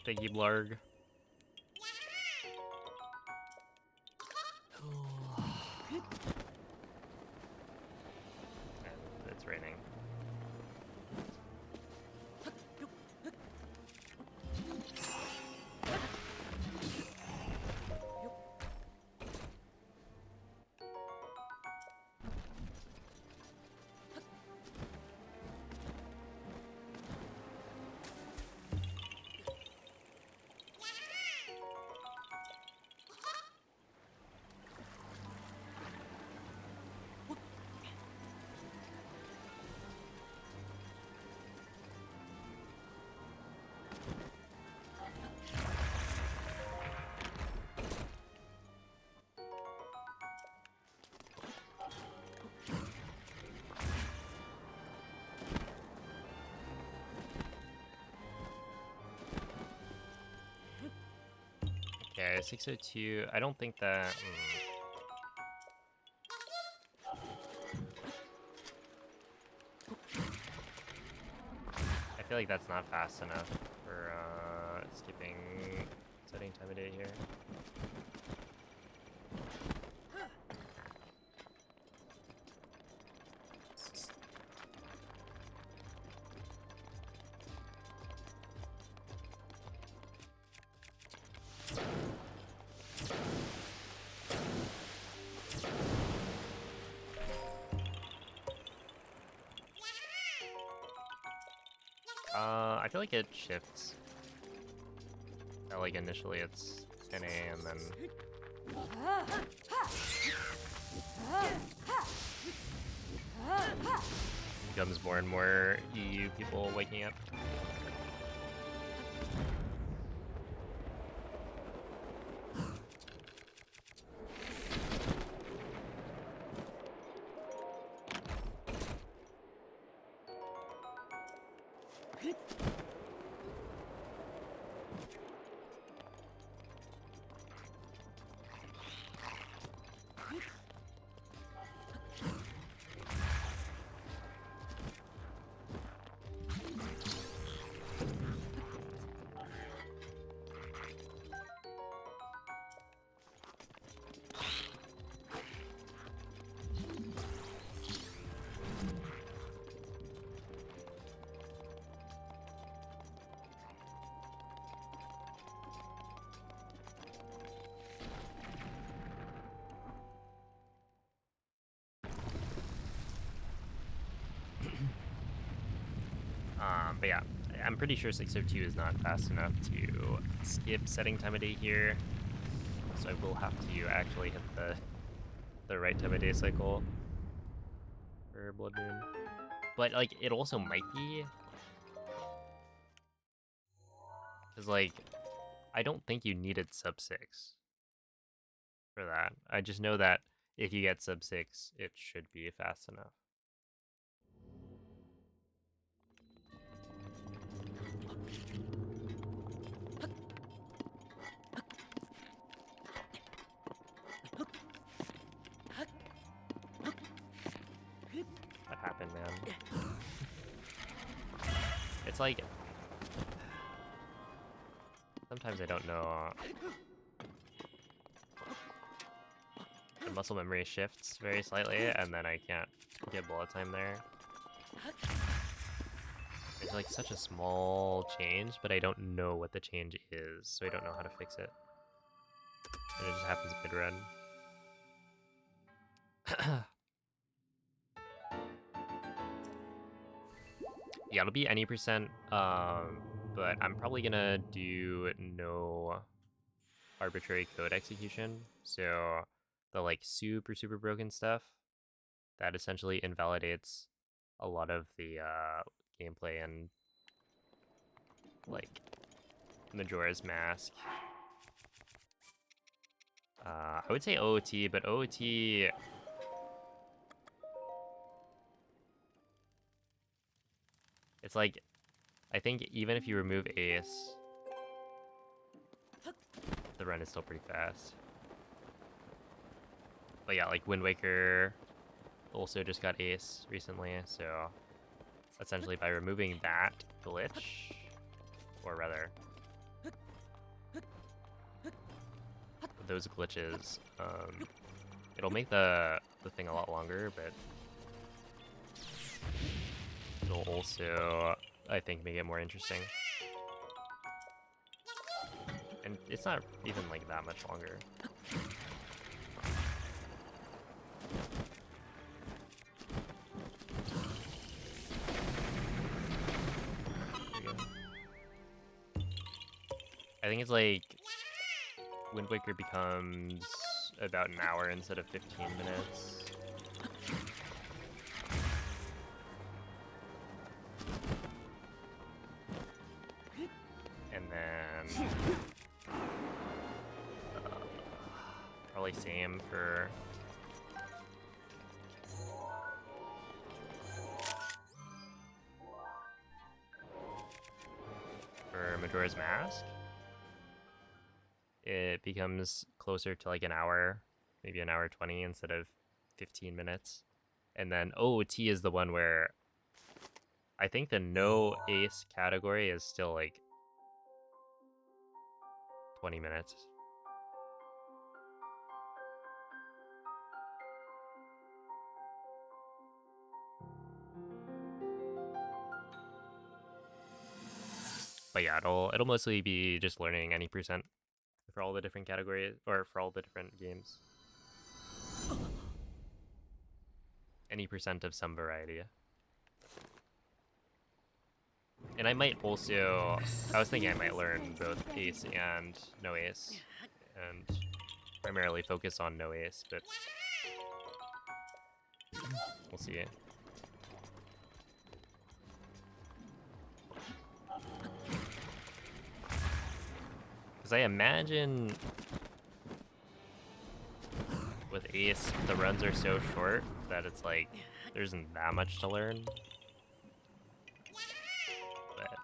Thank you, Blarg. It's raining. Okay, 602. I don't think that. I feel like that's not fast enough for skipping setting time of day here. I feel like it shifts. Like initially it's NA and then becomes more and more EU people waking up. But yeah, I'm pretty sure 602 is not fast enough to skip setting time of day here. So I will have to actually hit the right time of day cycle for Blood Moon. But like, it also might be, because like, I don't think you needed sub 6 for that. I just know that if you get sub 6, it should be fast enough. What happened, man? It's like, sometimes I don't know. The muscle memory shifts very slightly, and then I can't get bullet time there. It's like such a small change, but I don't know what the change is, so I don't know how to fix it. And it just happens mid-run. Yeah, it'll be any percent, but I'm probably gonna do no arbitrary code execution. So the like super broken stuff that essentially invalidates a lot of the gameplay and like Majora's Mask. I would say OOT, but OOT it's like I think even if you remove Ace, the run is still pretty fast. But yeah, like Wind Waker also just got Ace recently, so essentially by removing that glitch, or rather those glitches, it'll make the thing a lot longer, but it'll also, I think, make it more interesting. And it's not even like that much longer. There we go. I think it's like Wind Waker becomes about an hour instead of 15 minutes. And then probably same for Majora's Mask. It becomes closer to like an hour, maybe an hour 20 instead of 15 minutes. And then OOT is the one where I think the no ace category is still like 20 minutes. But yeah, it'll mostly be just learning any percent for all the different categories, or for all the different games. Any percent of some variety. And I might also, I was thinking I might learn both ace and no ace, and primarily focus on no ace, but we'll see. Because I imagine with ace, the runs are so short that it's like, there isn't that much to learn. But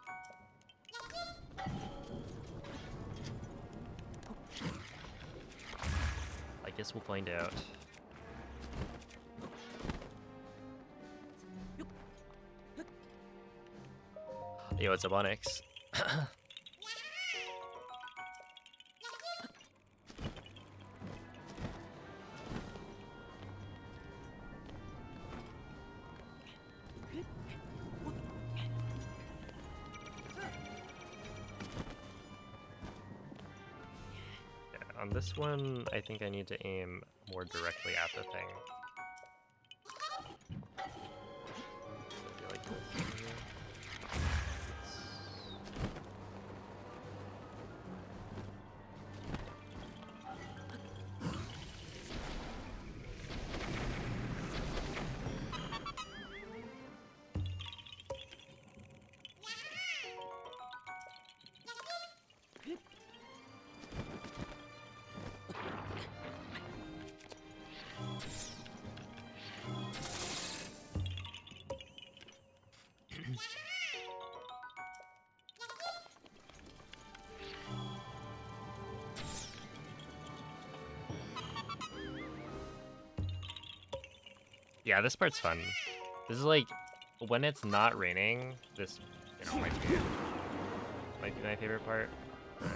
I guess we'll find out. Yo, what's up, Onyx? On this one, I think I need to aim more directly at the thing. Maybe like this. Yeah, this part's fun. This is like, when it's not raining, this, you know, might be my favorite part. But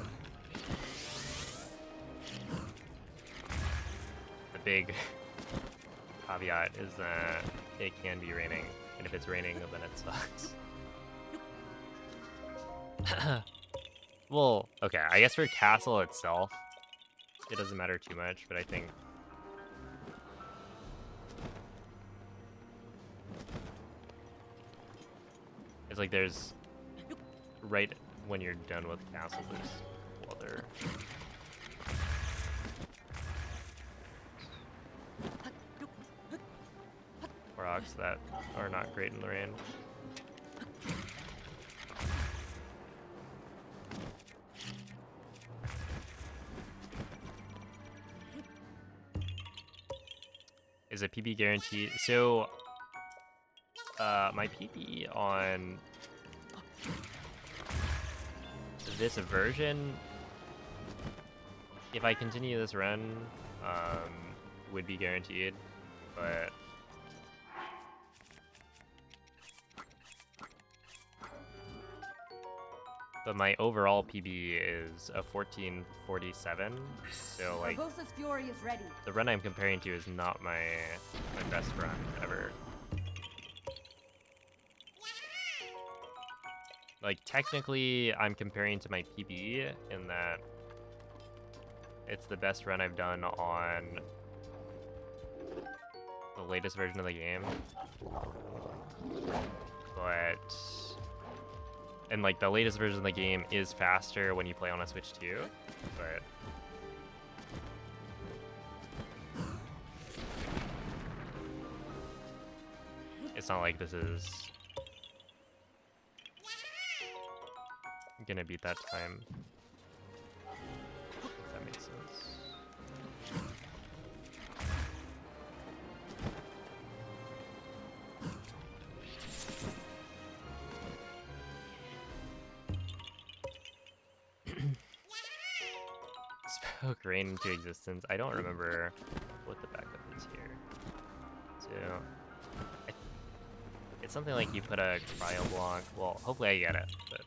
the big caveat is that it can be raining, and if it's raining, then it sucks. Well, okay, I guess for castle itself, it doesn't matter too much, but I think it's like there's right when you're done with castle, there's other rocks that are not great in the rain. Is a PB guaranteed? So, my PB on this version, if I continue this run, would be guaranteed, but my overall PB is a 1447. So like Barbosa's fury is ready. the run I'm comparing to is not my best run ever. Like technically I'm comparing to my PB in that it's the best run I've done on the latest version of the game. But and like the latest version of the game is faster when you play on a Switch too, but it's not like this is gonna beat that time. If that makes sense. Spoke rain into existence. I don't remember what the backup is here. So it's something like you put a cryo block. Well, hopefully I get it, but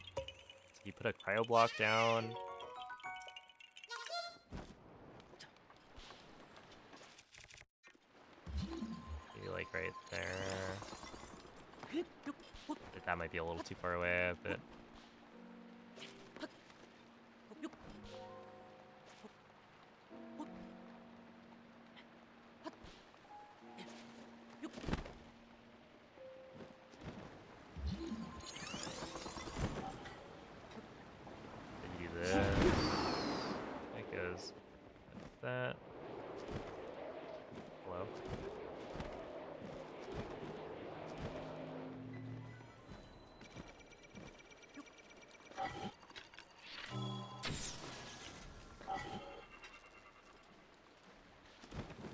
you put a cryo block down. Maybe like right there. But that might be a little too far away, but do this. It goes like that. Hello.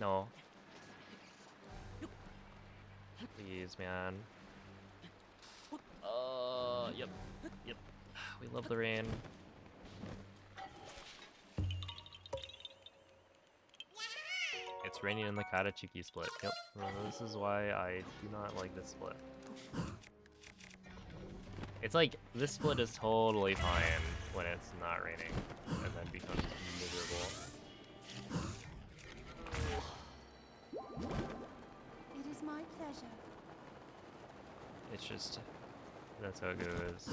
No. Please, man. Yep. Yep. We love the rain. It's raining in the Katachiki split. Yep. Well, this is why I do not like this split. It's like, this split is totally fine when it's not raining, and then becomes miserable. It is my pleasure. It's just, that's how it goes.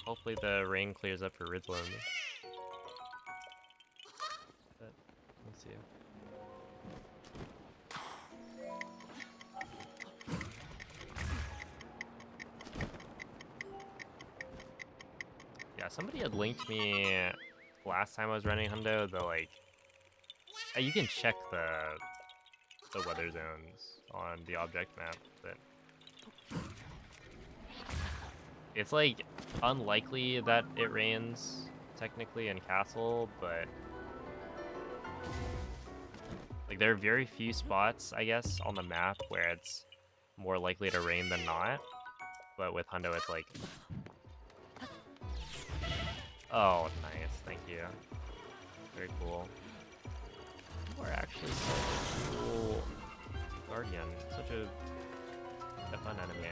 Hopefully the rain clears up for Ridland. But, we'll see. Yeah, somebody had linked me last time I was running Hundo, the like, you can check the weather zones on the object map, but it's like unlikely that it rains technically in Castle, but like there are very few spots, I guess, on the map where it's more likely to rain than not. But with Hundo, it's like, oh, nice, thank you, very cool. You are actually such a cool guardian, such a fun enemy.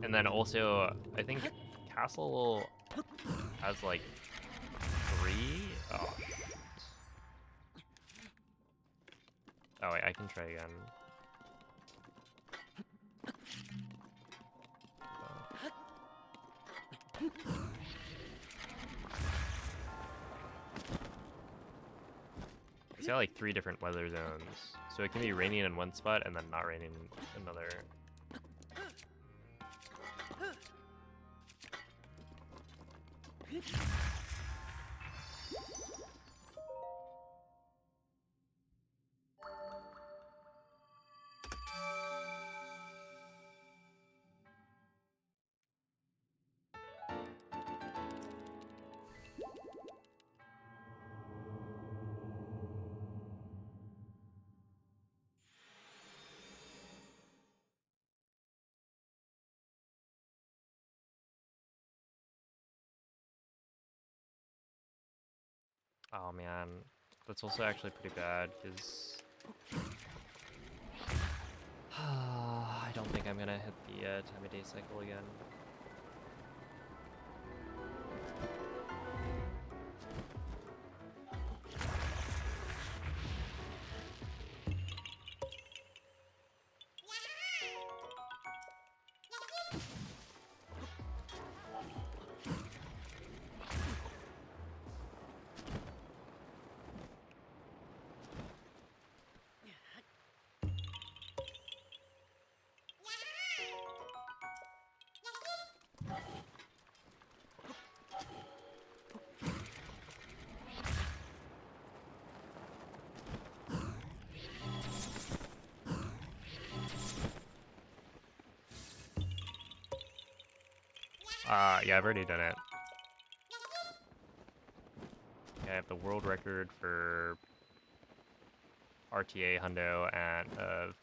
And then also, I think Castle has like 3. Oh. Oh wait, I can try again. It's got like 3 different weather zones, so it can be raining in one spot and then not raining in another. Oh man, that's also actually pretty bad because I don't think I'm gonna hit the time of day cycle again. Yeah, I've already done it. Yeah, I have the world record for RTA Hundo at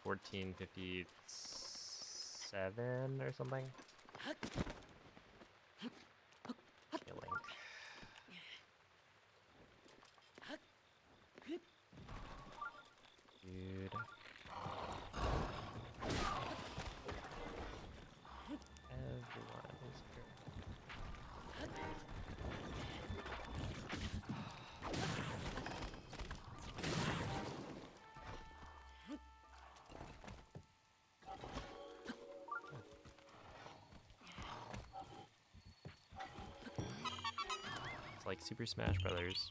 14:57 or something. Killing. Dude. Everyone is here. It's like Super Smash Brothers.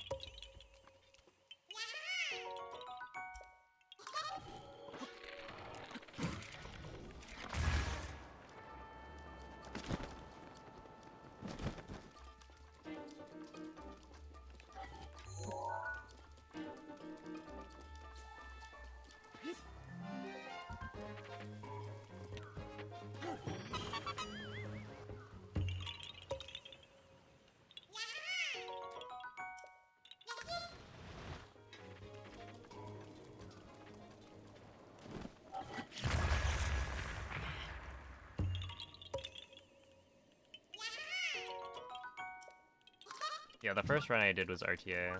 Yeah, the first run I did was RTA.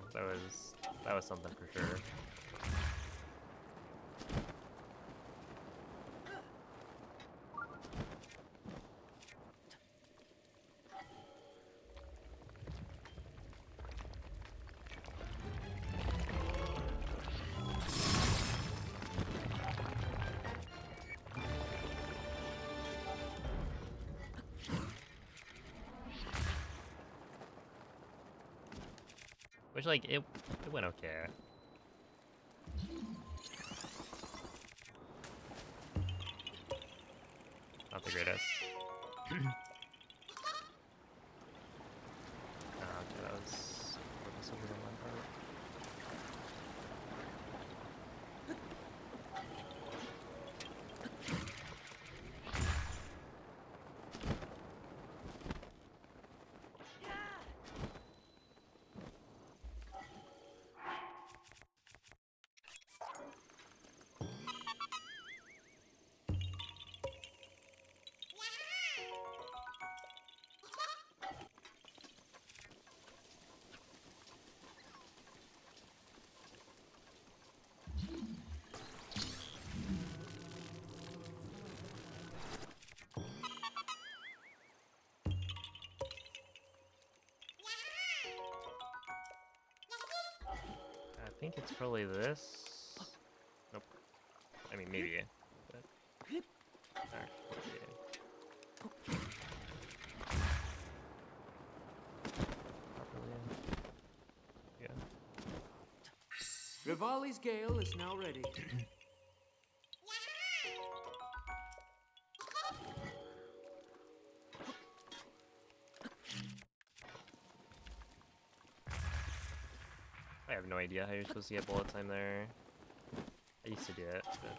That was something for sure. Which, like, it went okay. Not the greatest. Okay, that was purposefully on my part. think it's probably this. Nope. I mean, maybe. But actually, properly. Yeah. Rivali's Gale is now ready. I have no idea how you're supposed to get bullet time there. I used to do it, but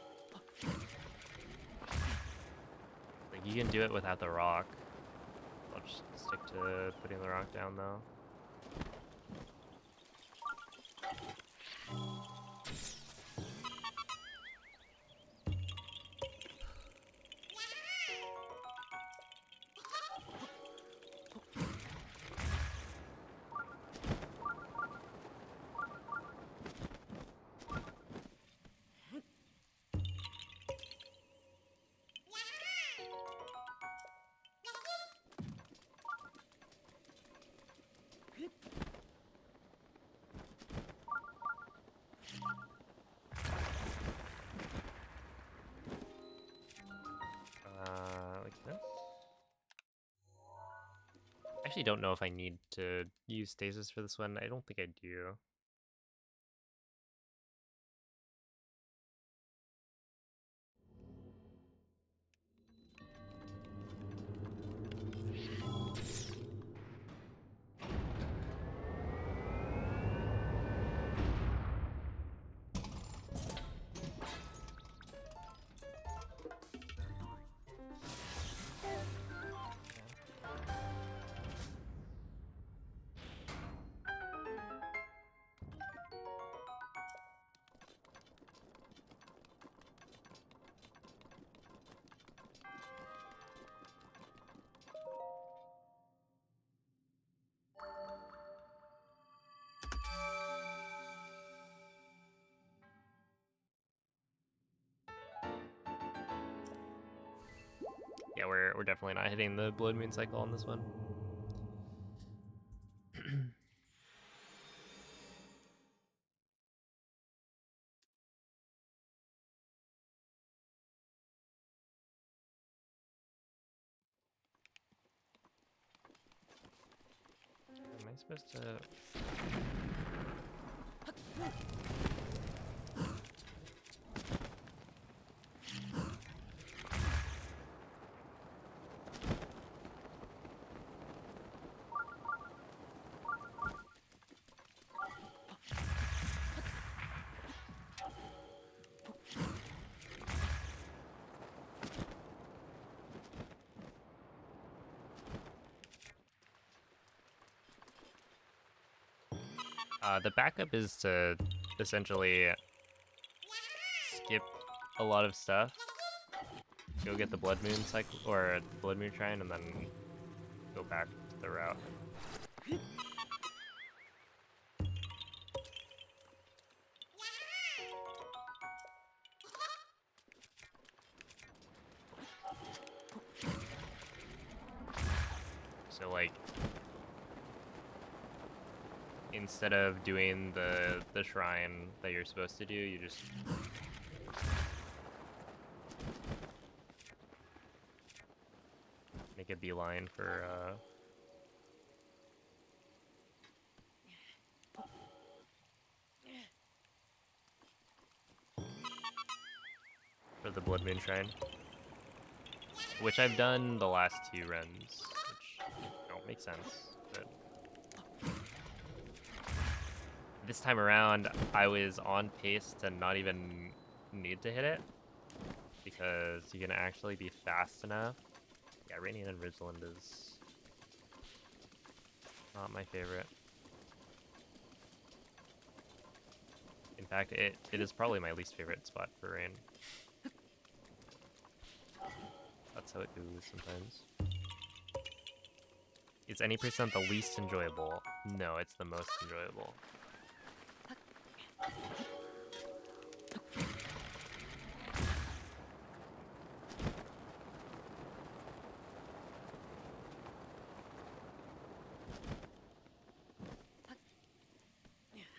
like you can do it without the rock. I'll just stick to putting the rock down though. Like this. I actually don't know if I need to use stasis for this one. I don't think I do. Yeah, we're definitely not hitting the blood moon cycle on this one. Am I supposed to? The backup is to essentially skip a lot of stuff, go get the blood moon cycle or blood moon shrine, and then go back to the route. So like, instead of doing the shrine that you're supposed to do, you just make a beeline for the blood moon shrine, which I've done the last 2 runs, which don't make sense, but this time around I was on pace to not even need to hit it because you can actually be fast enough. Yeah, Radiant and Rizland is not my favorite. In fact, it is probably my least favorite spot for Rain. That's how it goes sometimes. Is any percent the least enjoyable? No, it's the most enjoyable.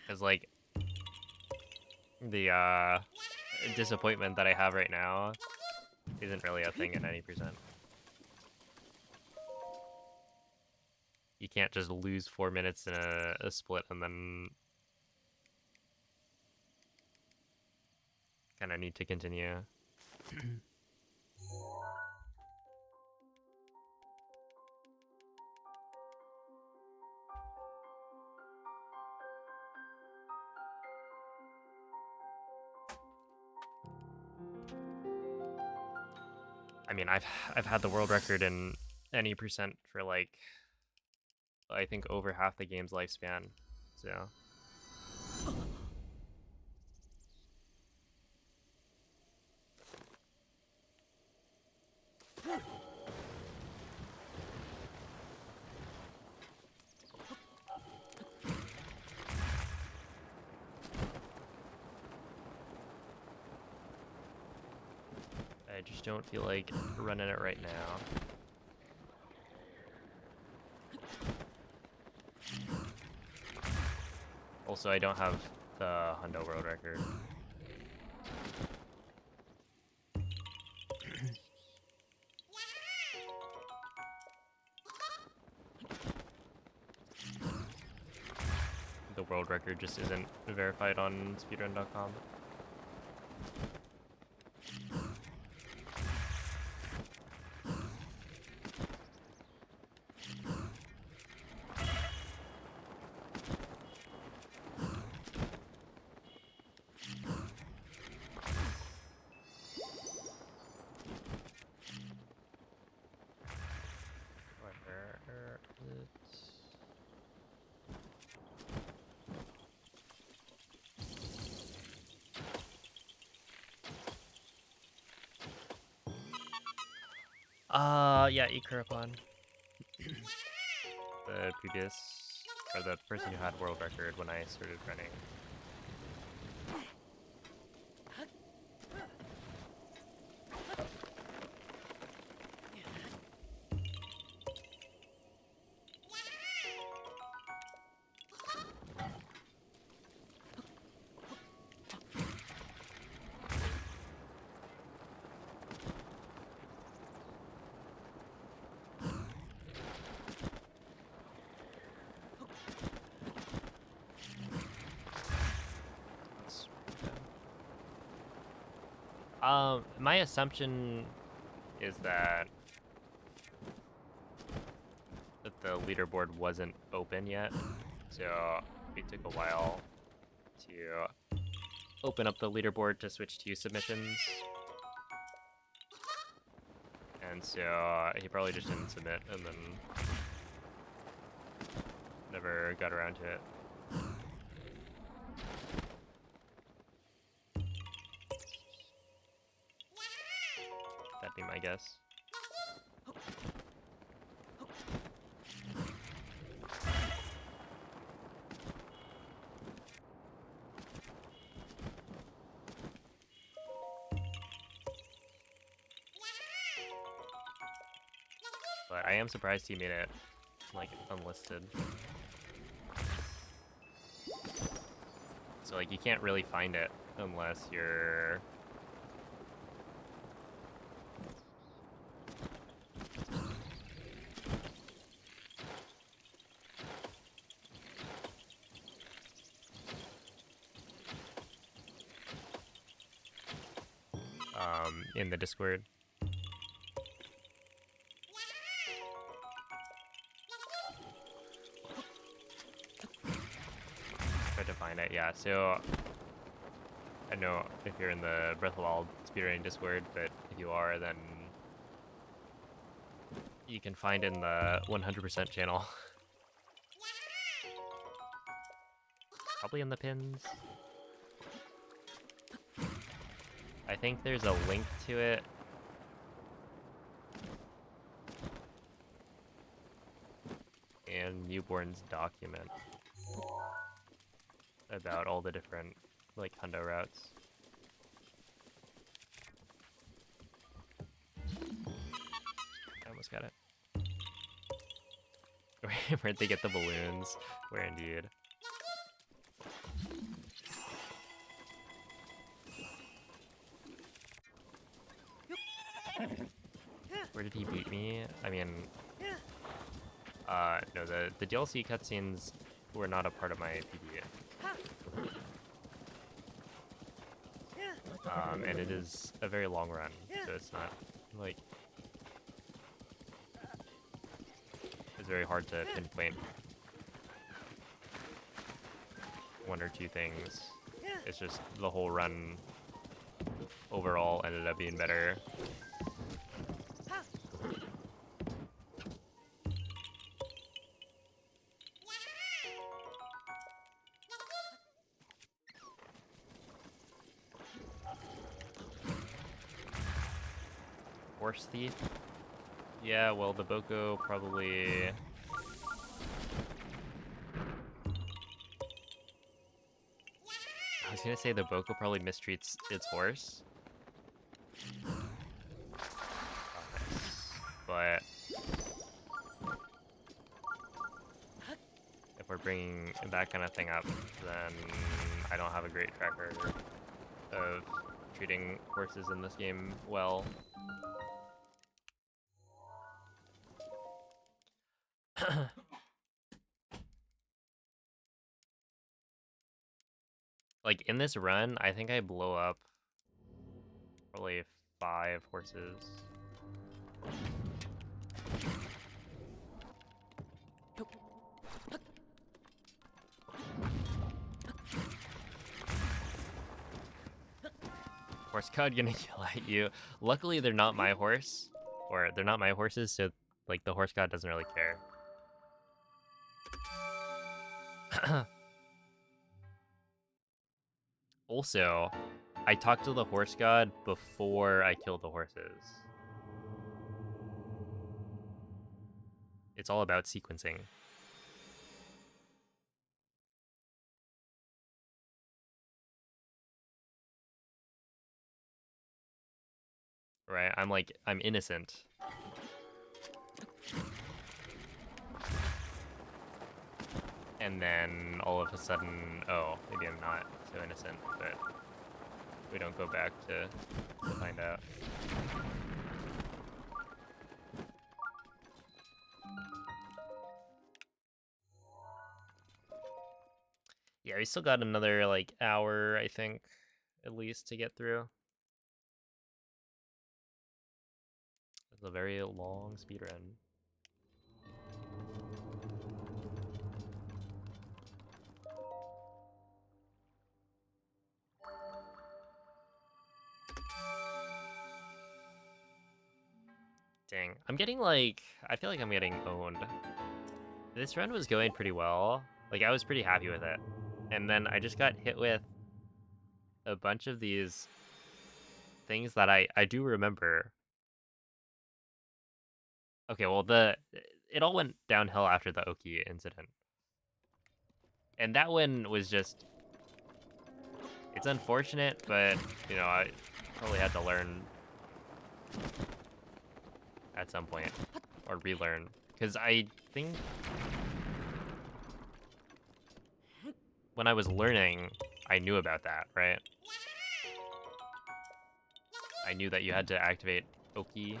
Because, like, the disappointment that I have right now isn't really a thing at 90%. You can't just lose 4 minutes in a split and then kind of need to continue. I mean, I've had the world record in any percent for like I think over half the game's lifespan. So I just don't feel like running it right now. Also, I don't have the Hundo world record. The world record just isn't verified on speedrun.com. Where is it? Yeah, Ikarapon. The previous, or the person who had world record when I started running. My assumption is that the leaderboard wasn't open yet, so it took a while to open up the leaderboard to switch to submissions. And so he probably just didn't submit and then never got around to it. That'd be my guess. But I am surprised he made it, like, unlisted. So, like, you can't really find it unless you're... in the Discord. Tried to find it, yeah. So I don't know if you're in the Breath of the Wild speedrunning Discord, but if you are, then you can find in the 100% channel. Probably in the pins. I think there's a link to it. And Newborn's document about all the different, like, Hundo routes. I almost got it. Where'd they get the balloons? Where indeed? Where did he beat me? I mean, no, the DLC cutscenes were not a part of my PB. And it is a very long run, so it's not, like, it's very hard to pinpoint one or two things. It's just the whole run overall ended up being better. Horse thief? Yeah, well, the Boko probably... I was gonna say the Boko probably mistreats its horse. But... if we're bringing that kind of thing up, then I don't have a great track record of treating horses in this game well. Like, in this run, I think I blow up probably 5 horses. Horse god gonna yell at you. Luckily, they're not my horse. Or, they're not my horses, so, like, the horse god doesn't really care. Also, I talked to the horse god before I killed the horses. It's all about sequencing. Right? I'm innocent. And then all of a sudden, oh, maybe I'm not so innocent, but we don't go back to find out. Yeah, we still got another, like, hour, I think, at least, to get through. It's a very long speedrun. Dang, I'm getting, like, I feel like I'm getting owned. This run was going pretty well. Like, I was pretty happy with it. And then I just got hit with a bunch of these things that I do remember. Okay, well, it all went downhill after the Oki incident. And that one was just... it's unfortunate, but, you know, I probably had to learn at some point. Or relearn. Because I think... when I was learning, I knew about that, right? I knew that you had to activate Oki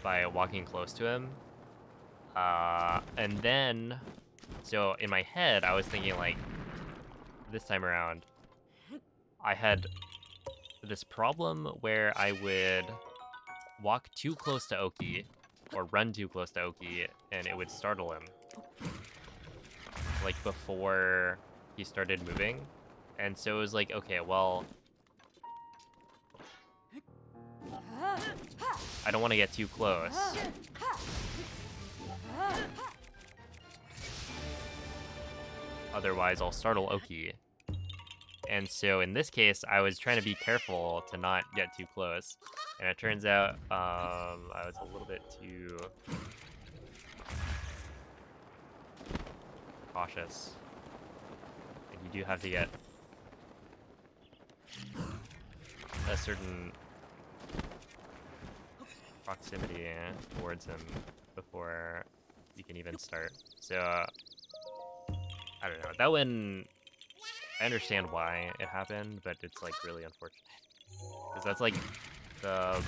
by walking close to him. And then, so in my head, I was thinking, like, this time around, I had this problem where I would walk too close to Oki, or run too close to Oki, and it would startle him. Like, before he started moving. And so it was like, okay, well, I don't want to get too close. Otherwise, I'll startle Oki. And so in this case, I was trying to be careful to not get too close. And it turns out I was a little bit too cautious. And you do have to get a certain proximity towards him before you can even start. So, I don't know. That one, I understand why it happened, but it's like really unfortunate. Because that's like the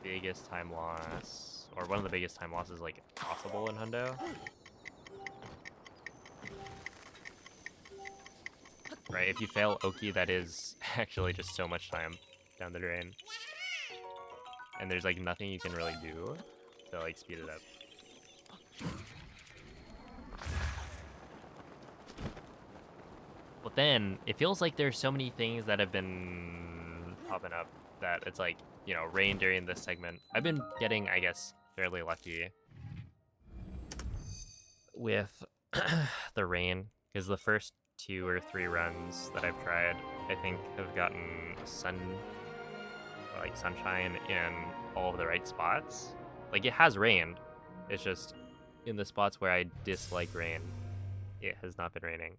biggest time loss, or one of the biggest time losses like possible in Hundo. Right, if you fail Oki, that is actually just so much time down the drain. And there's like nothing you can really do to like speed it up. But then it feels like there's so many things that have been popping up that it's like, you know, rain during this segment. I've been getting, I guess, fairly lucky with the rain, because the first 2 or 3 runs that I've tried, I think have gotten sunshine in all of the right spots. Like, it has rained. It's just in the spots where I dislike rain, it has not been raining.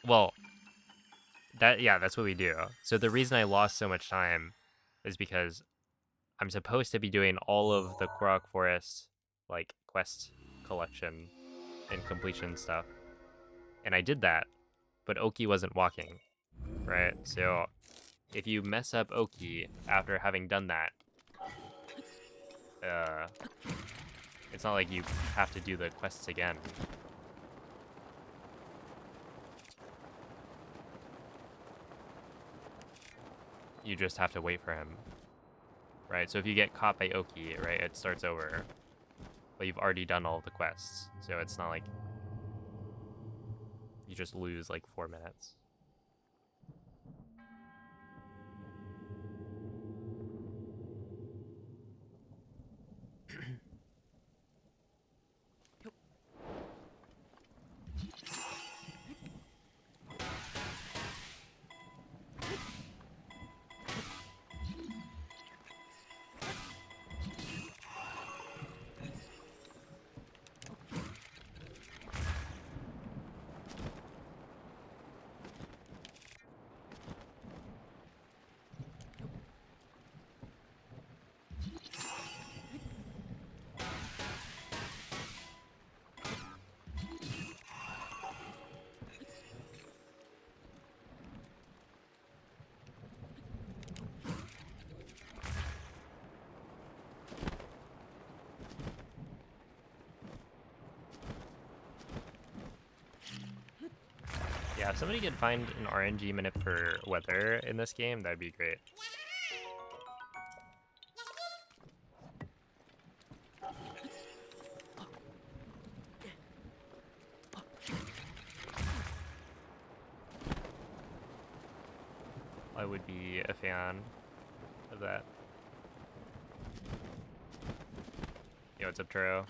Well, that's what we do. So the reason I lost so much time is because I'm supposed to be doing all of the Korok Forest like quest collection and completion stuff. And I did that, but Oki wasn't walking, right? So if you mess up Oki after having done that, it's not like you have to do the quests again. You just have to wait for him, right? So if you get caught by Oki, right, it starts over. But you've already done all of the quests, so it's not like you just lose like 4 minutes. Yeah, if somebody could find an RNG minute for weather in this game, that'd be great. I would be a fan of that. Yo, what's up, Turo?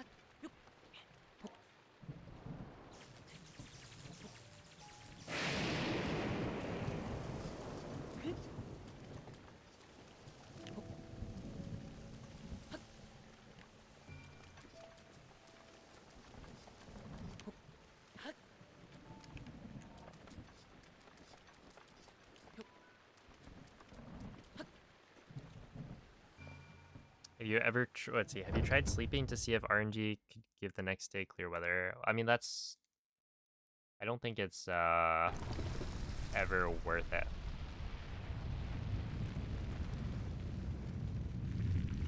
Have you ever, let's see, have you tried sleeping to see if RNG could give the next day clear weather? I mean, I don't think it's ever worth it.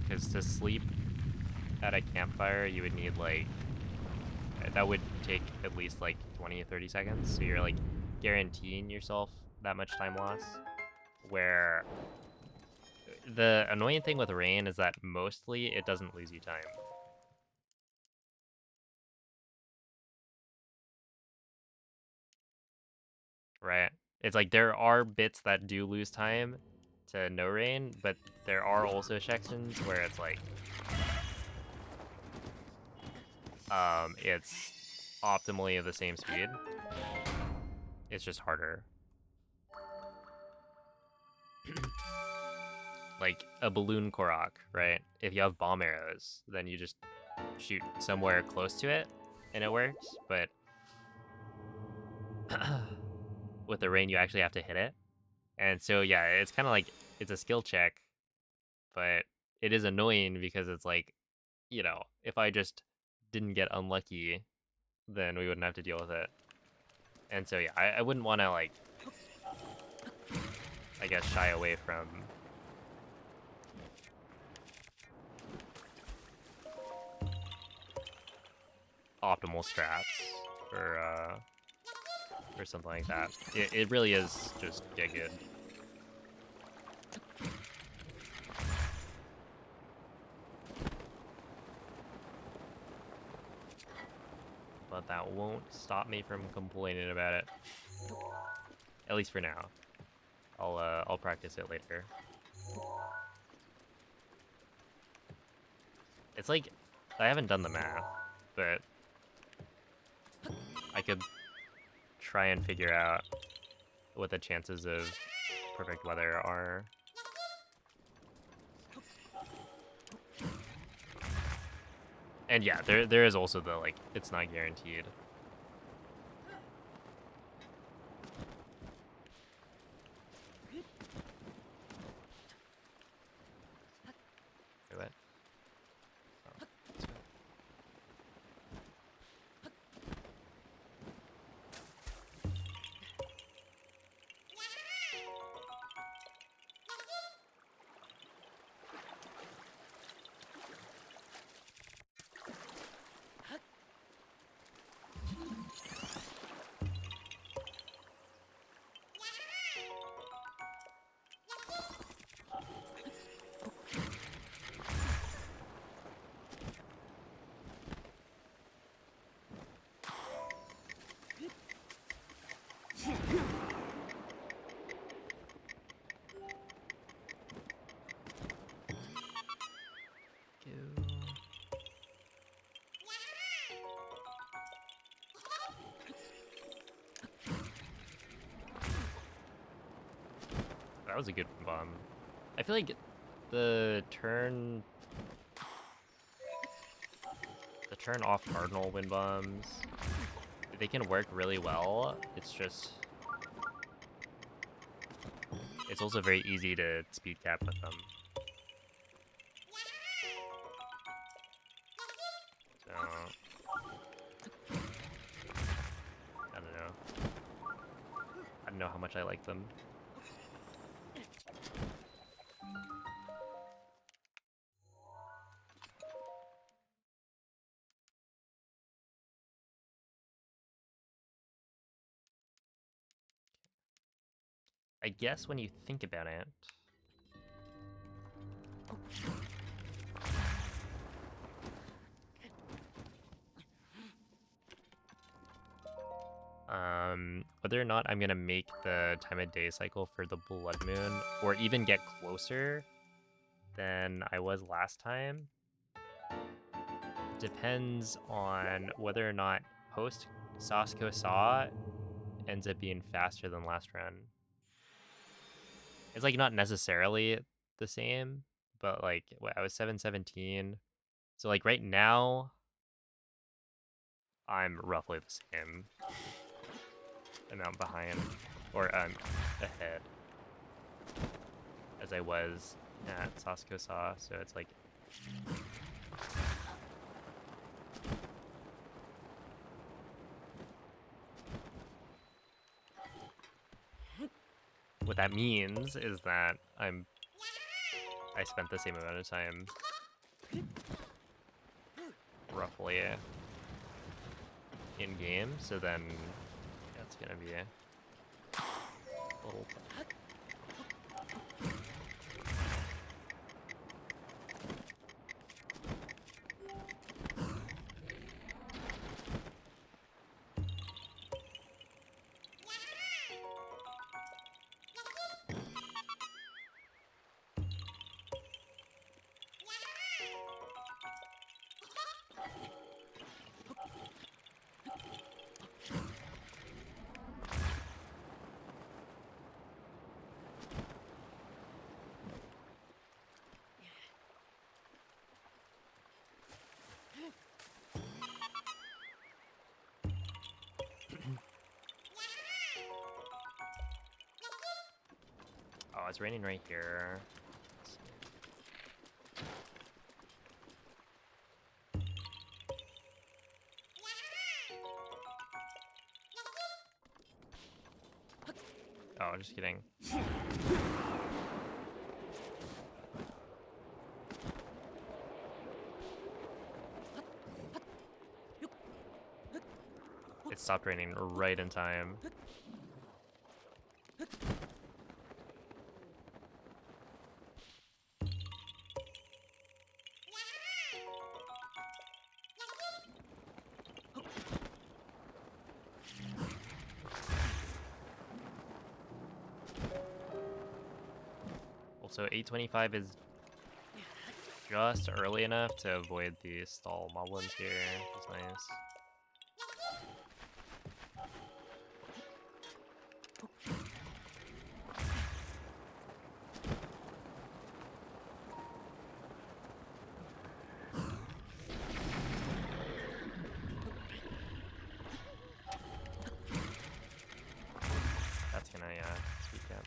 Because to sleep at a campfire, you would need like, that would take at least like 20 or 30 seconds. So you're like guaranteeing yourself that much time loss. Where the annoying thing with rain is that mostly it doesn't lose you time. Right? It's like there are bits that do lose time to no rain, but there are also sections where it's like it's optimally the same speed. It's just harder. Like a balloon Korok, right? If you have bomb arrows, then you just shoot somewhere close to it and it works, but with the rain you actually have to hit it. And so yeah, it's kind of like it's a skill check but it is annoying because it's like, you know, if I just didn't get unlucky, then we wouldn't have to deal with it. And so yeah, I wouldn't want to like, I guess, shy away from optimal strats for something like that. It really is just get good. But that won't stop me from complaining about it. At least for now. I'll practice it later. It's like I haven't done the math, but I could try and figure out what the chances of perfect weather are. And yeah, there is also the like it's not guaranteed. Wait, what? Oh, this way. That was a good bomb. I feel like the turn off cardinal wind bombs, they can work really well. It's just it's also very easy to speed cap with them. So I don't know. I don't know how much I like them. I guess when you think about it, whether or not I'm gonna make the time of day cycle for the blood moon, or even get closer than I was last time, depends on whether or not post Sasuke Saw ends up being faster than last run. It's like not necessarily the same, but like what, I was 717. So like right now I'm roughly the same amount behind or ahead as I was at Sasuke Saw. So it's like what that means is that I spent the same amount of time roughly in game, so then that's gonna be a little tough. Oh, it's raining right here. Let's see. Oh, just kidding. It stopped raining right in time. Also, 8:25 is just early enough to avoid the stall moblins here. It's nice. That's gonna, yeah, speak up.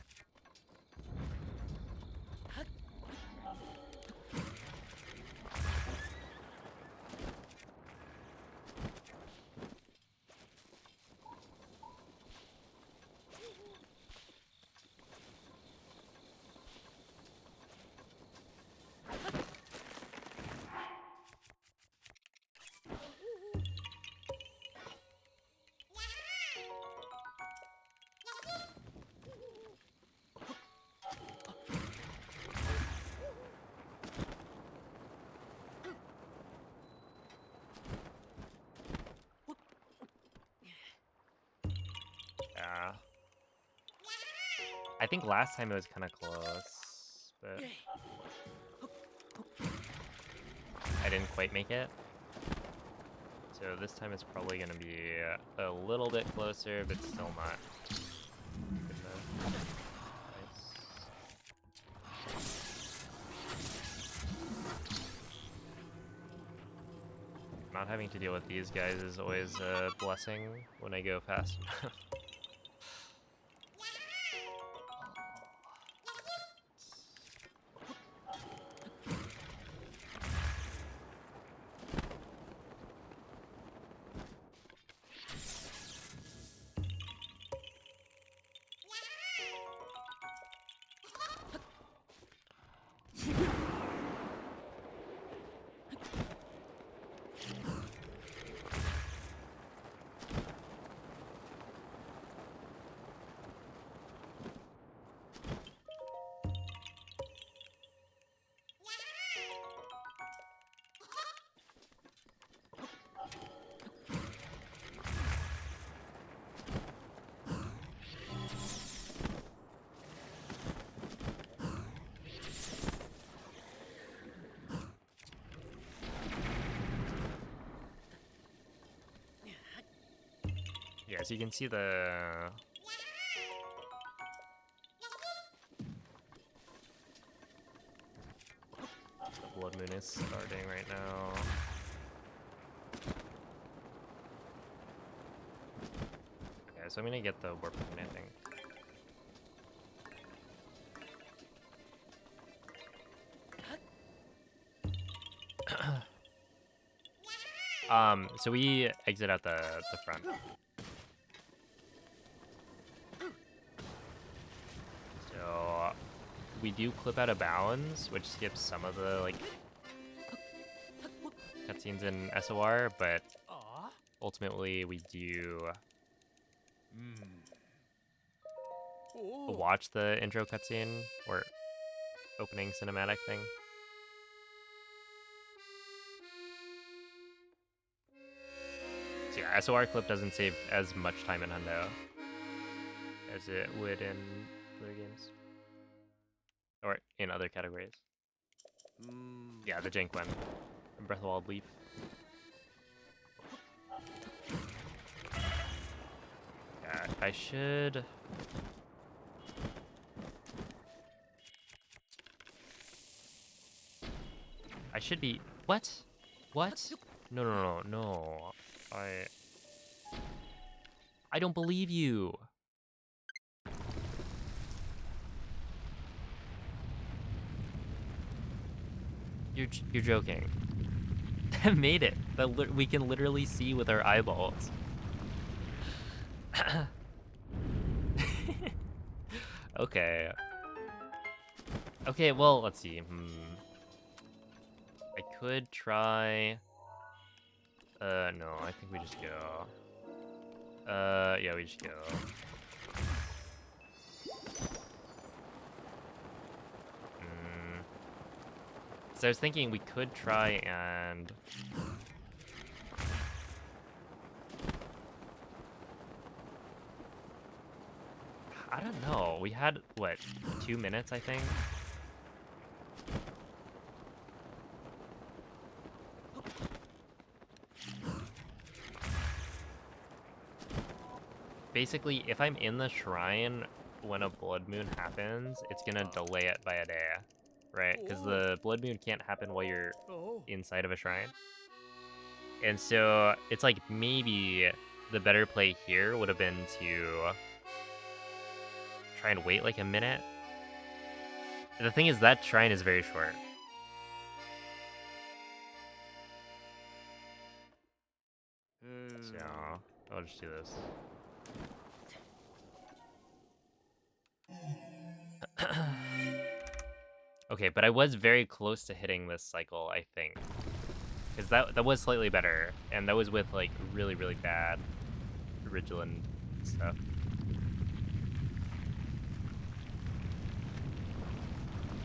Yeah. I think last time it was kind of close, but I didn't quite make it. So this time it's probably going to be a little bit closer, but still not good enough. Nice. Not having to deal with these guys is always a blessing when I go fast enough. Yeah, so you can see the blood moon is starting right now. Okay, so I'm gonna get the warp moon, I think. So we exit out the front. So we do clip out of bounds, which skips some of the like cutscenes in SOR, but ultimately we do watch the intro cutscene or opening cinematic thing. So yeah, SOR clip doesn't save as much time in Hundo as it would in other games. Or in other categories. Yeah, the jank one. Breath of Wild Leaf. Yeah, I should... I should be... What? What? No, no, no, no. I don't believe you. You're joking. That made it. We can literally see with our eyeballs. Okay. Okay, well, let's see. I could try... no, I think we just go. Yeah, we just go. So I was thinking we could try and... I don't know. We had, what, 2 minutes, I think? Basically, if I'm in the shrine when a blood moon happens, it's gonna delay it by a day, right? Because the blood moon can't happen while you're inside of a shrine. And so it's like maybe the better play here would have been to try and wait like a minute. The thing is, that shrine is very short. So I'll just do this. Okay, but I was very close to hitting this cycle, I think. Because that was slightly better, and that was with, like, really, really bad Original stuff.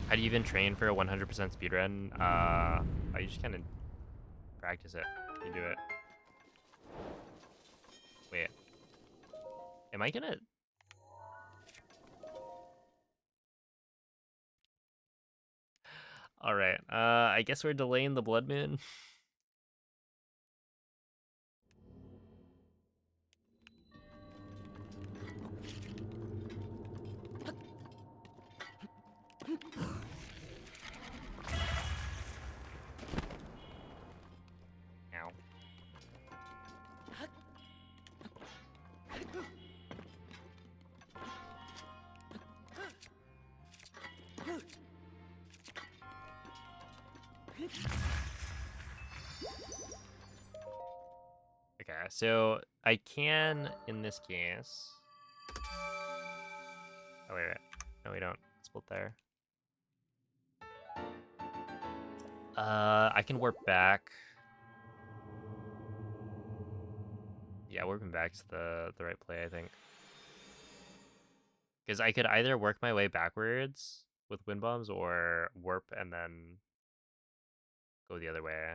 How do you even train for a 100% speedrun? You just kind of practice it. You do it. Wait. Am I gonna... Alright, I guess we're delaying the blood moon. Ow. Okay, so I can, in this case... Oh, wait. No, we don't. Split there. I can warp back. Yeah, warping back's the right play, I think. Because I could either work my way backwards with wind bombs or warp and then go the other way.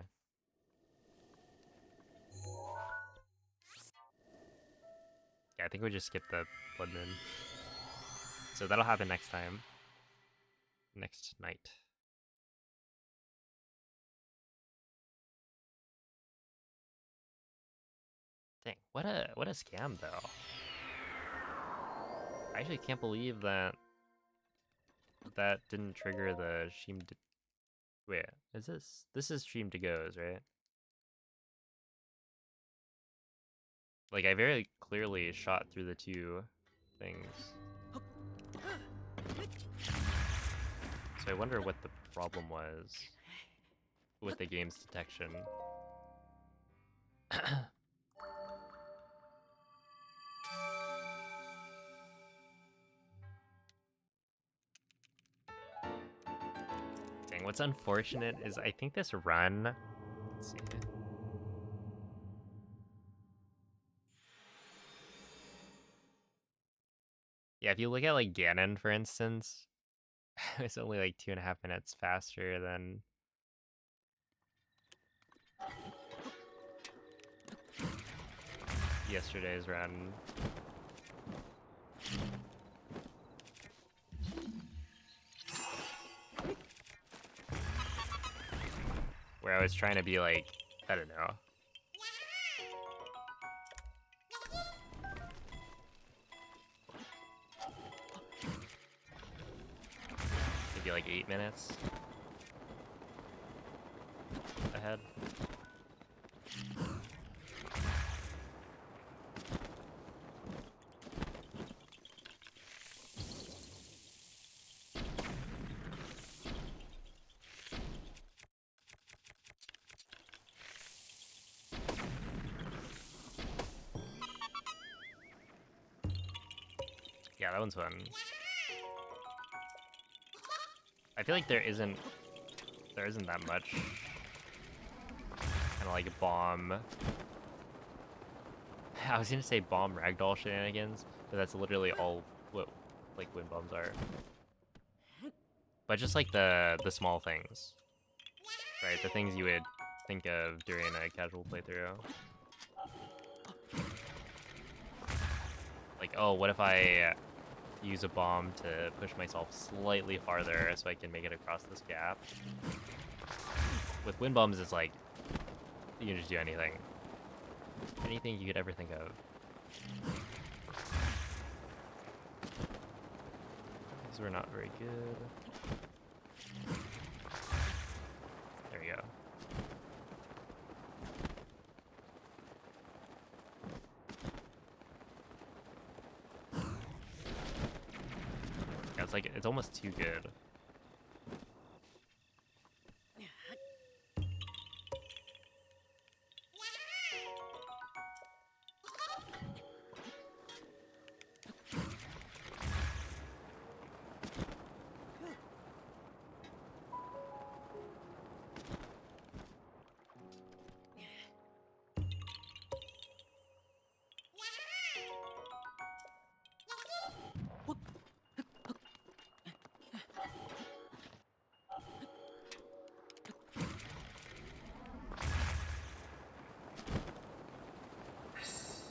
Yeah, I think we just skip the blood moon. So that'll happen next time. Next night. Dang, what a scam though. I actually can't believe that didn't trigger the stream. Wait, is this is stream to goes, right? Like I very clearly shot through the two things. So I wonder what the problem was with the game's detection. Dang, what's unfortunate is I think this run... Let's see. Yeah, if you look at like Ganon, for instance, it's only like 2.5 minutes faster than... yesterday's run. Where I was trying to be like, I don't know. Maybe like 8 minutes ahead. Yeah, that one's fun. I feel like there isn't that much kind of like bomb. I was gonna say bomb ragdoll shenanigans, but that's literally all what like wind bombs are. But just like the small things, right? The things you would think of during a casual playthrough. Like, oh, what if I use a bomb to push myself slightly farther so I can make it across this gap? With wind bombs, it's like, you can just do anything. Anything you could ever think of. These were not very good. There we go. Yeah, it's like, it's almost too good.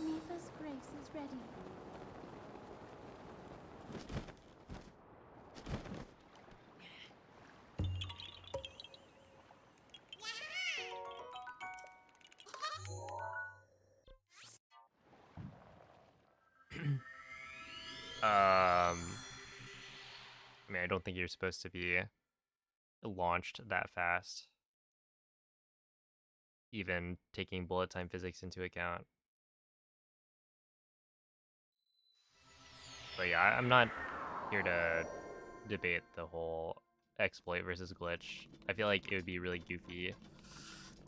Mifa's grace is ready. I mean, I don't think you're supposed to be launched that fast, even taking bullet time physics into account. But yeah, I'm not here to debate the whole exploit versus glitch. I feel like it would be really goofy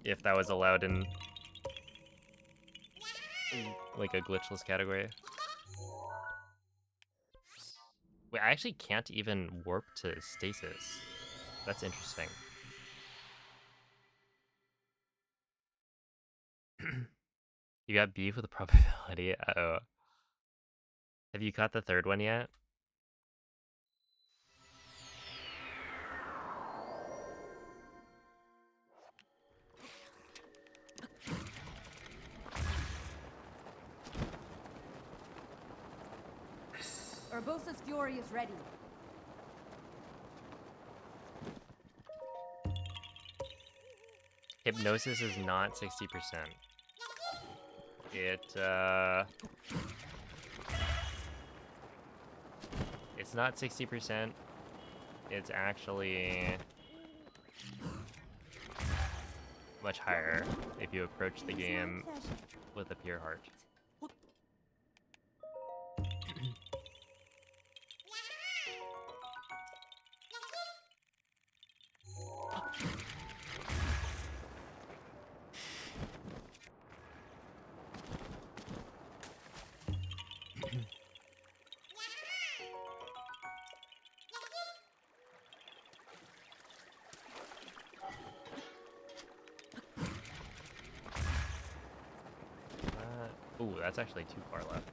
if that was allowed in like a glitchless category. Wait, I actually can't even warp to stasis. That's interesting. You got beef with the probability? Uh-oh. Have you caught the third one yet? Urbosa's fury is ready. Hypnosis is not 60%. It's not 60%. It's actually much higher if you approach the It is my game pleasure. with a pure heart. Ooh, that's actually too far left.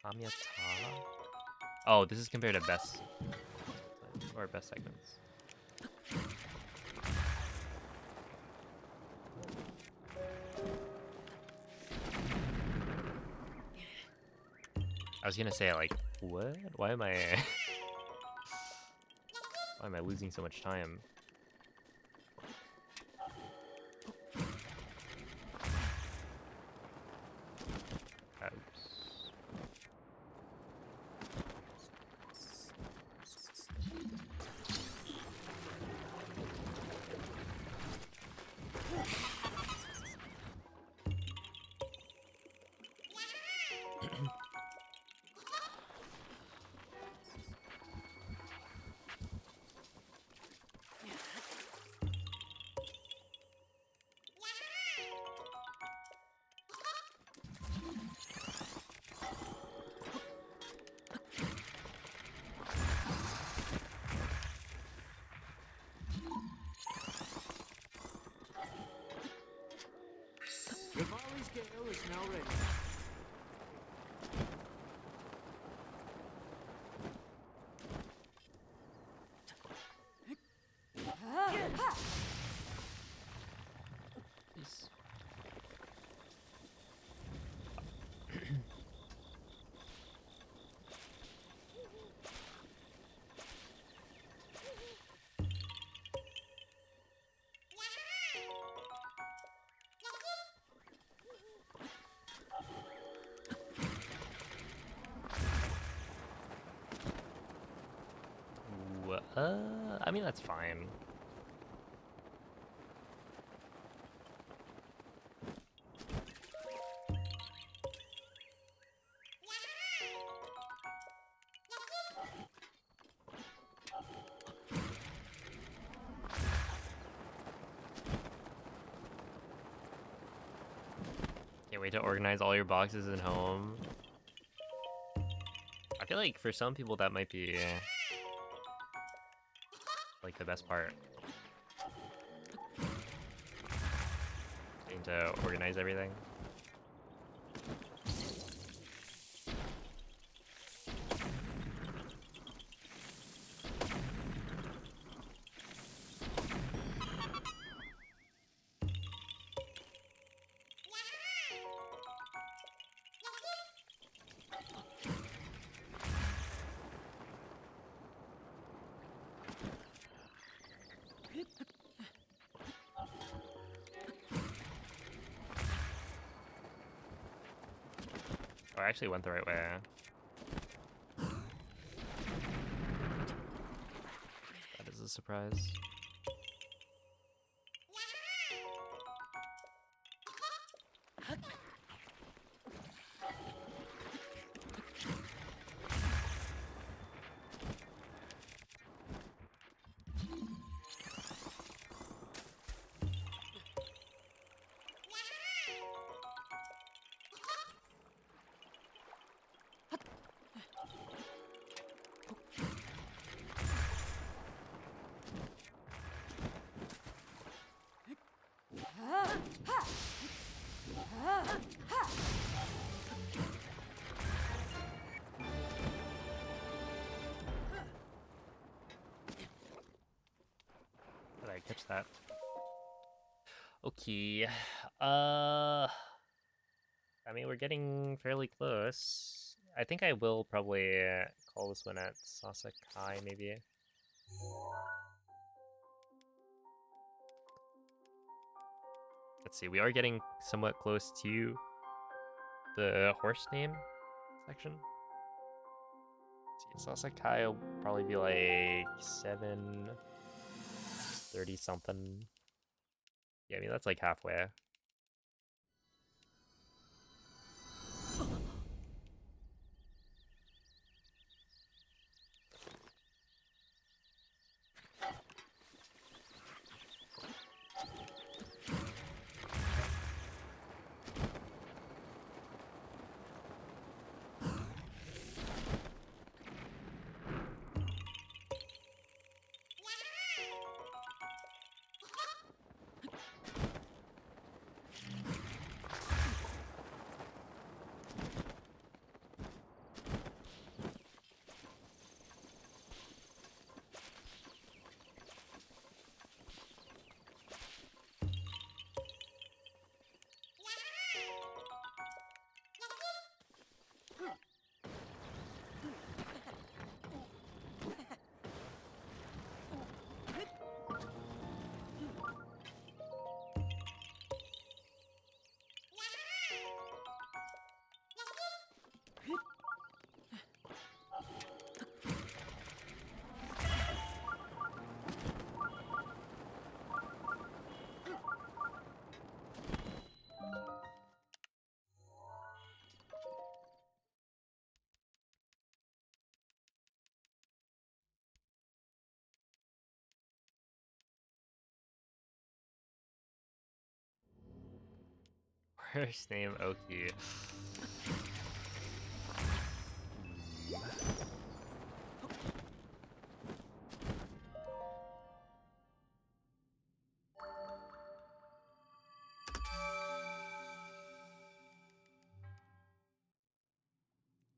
Kamyata? Oh, this is compared to best or best segments. I was gonna say like, what? Why am I why am I losing so much time? Oops. Gale is now ready. Please. I mean, that's fine. Can't wait to organize all your boxes at home. I feel like for some people that might be like the best part. Getting to organize everything. Oh, I actually went the right way. That is a surprise. Did I catch that? Okay. I mean, we're getting fairly close. I think I will probably call this one at Sasakai, maybe. Let's see, we are getting somewhat close to the horse name section. Let's see, Sasakai will probably be like 7:30 something. Yeah, I mean, that's like halfway. First name Oki.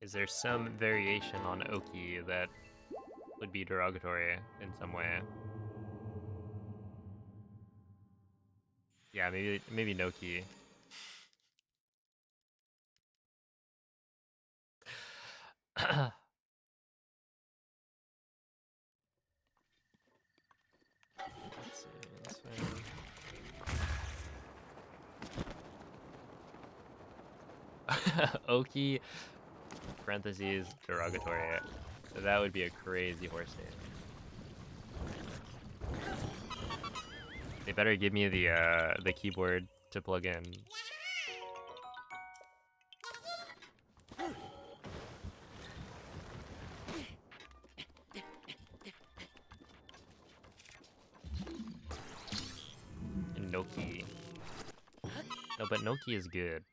Is there some variation on Oki that would be derogatory in some way? Yeah, maybe Noki. Let's see, this way. Oki, parentheses, derogatory. So that would be a crazy horse name. They better give me the keyboard to plug in. Noki. No, but Noki is good.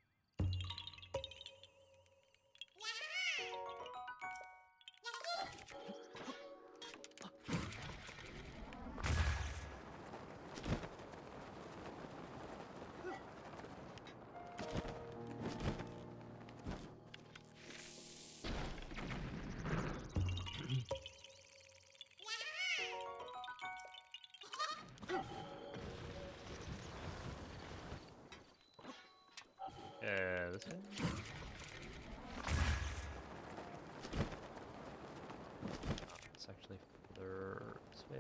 This way? Oh, it's actually further this way.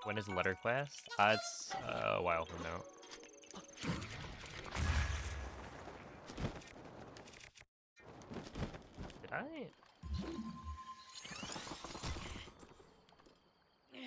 When is letter quest? It's a while from now. Did I? Yeah.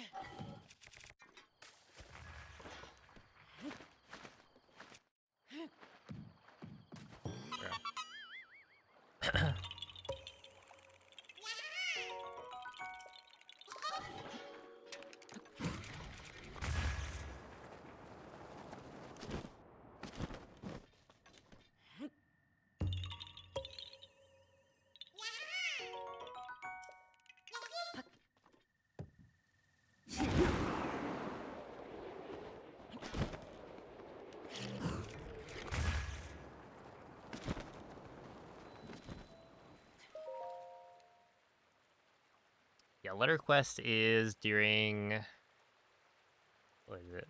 Yeah, letter quest is during. What is it?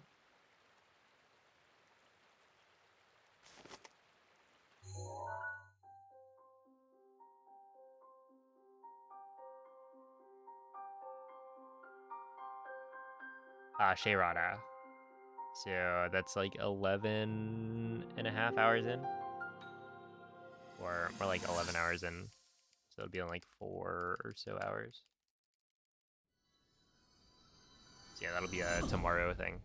Shayrada. So that's like 11 and a half hours in. Or more like 11 hours in. So it'll be in like 4 or so hours. So yeah, that'll be a tomorrow thing.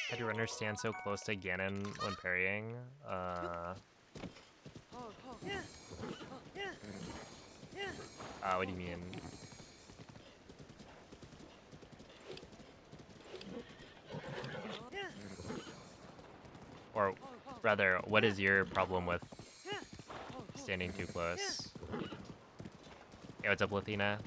How do runners stand so close to Ganon when parrying? What do you mean? Or rather, what is your problem with standing too close? Hey, what's up, Lathina?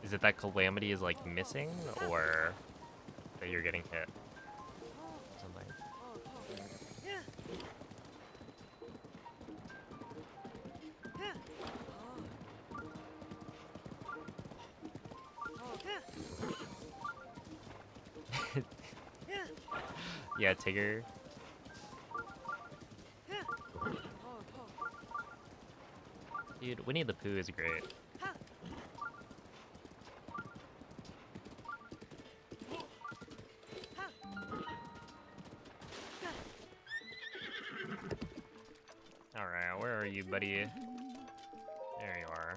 Is it that Calamity is like missing, or that you're getting hit? Something. Yeah, Tigger. Dude, Winnie the Pooh is great. Alright, where are you, buddy? There you are.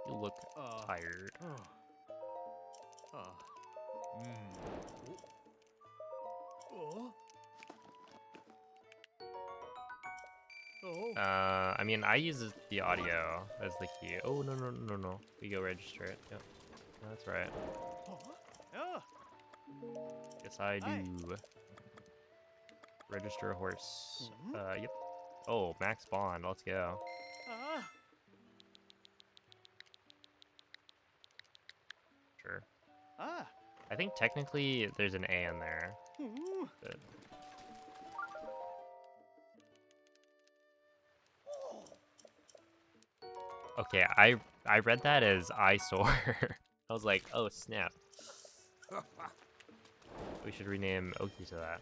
You look tired. I mean, I use the audio as the key. Oh, no, no, no, no. We go register it. Yep. That's right. Yes, I do. Register a horse. Yep. Oh, max bond. Let's go. Sure. I think technically there's an A in there. But... Okay, I read that as eyesore. I was like, oh snap. We should rename Oki to that.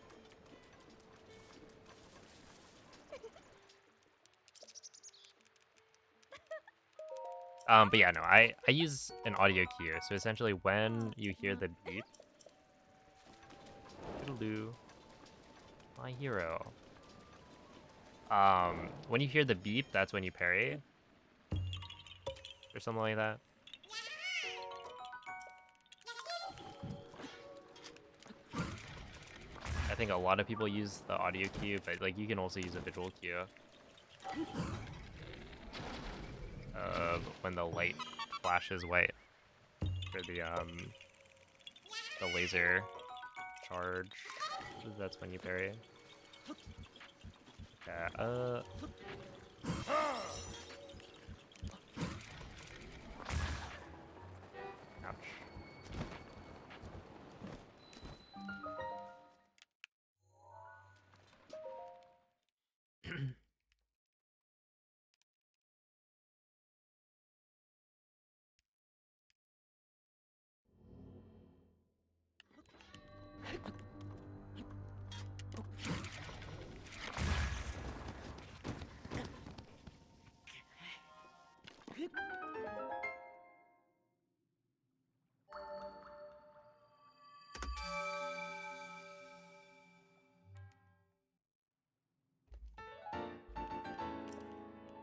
But yeah, no, I use an audio cue. So essentially when you hear the beep, Toodaloo, my hero. When you hear the beep, that's when you parry. Or something like that. I think a lot of people use the audio cue, but like you can also use a visual cue. When the light flashes white for the laser charge, that's when you parry. Okay, ouch.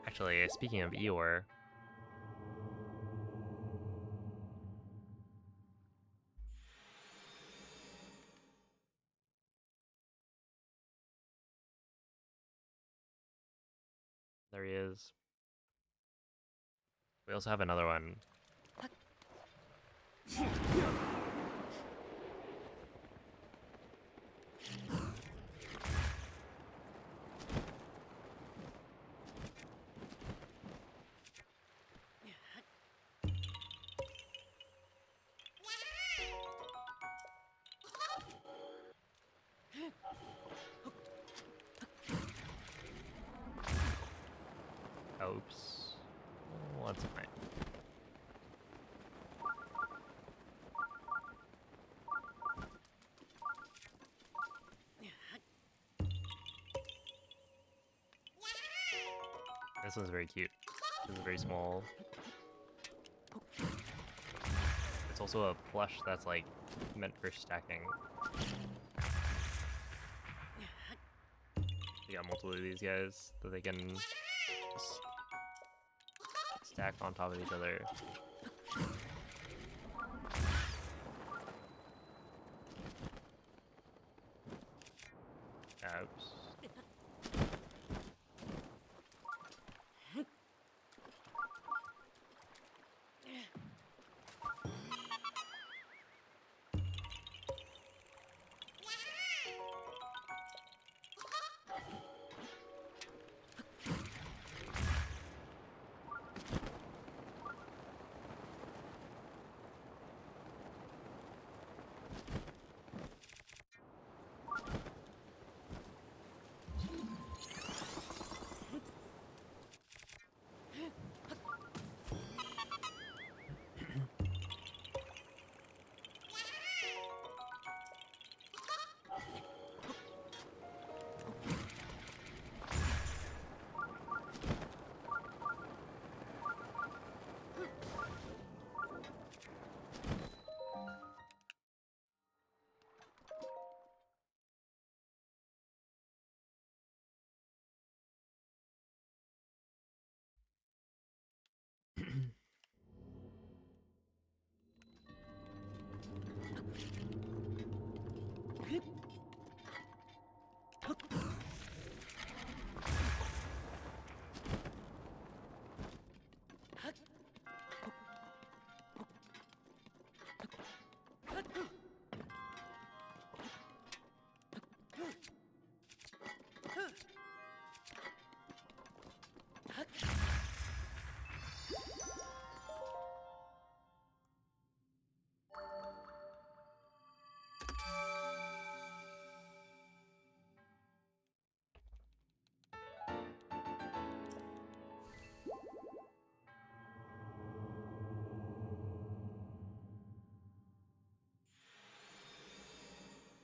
Actually, speaking of Eeyore, there he is. We also have another one. Oops. Oh, that's fine. This one's very cute. This is very small. It's also a plush that's like meant for stacking. You got multiple of these guys that they can just stack on top of each other. Oops.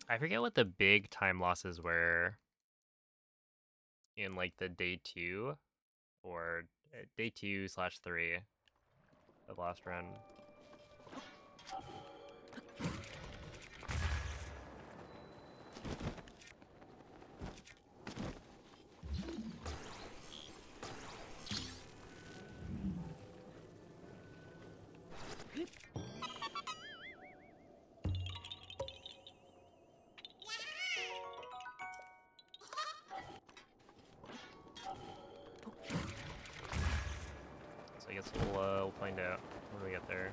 I forget what the big time losses were in like the day 2 or day 2/3 of Lost Run. So I guess we'll find out when we get there.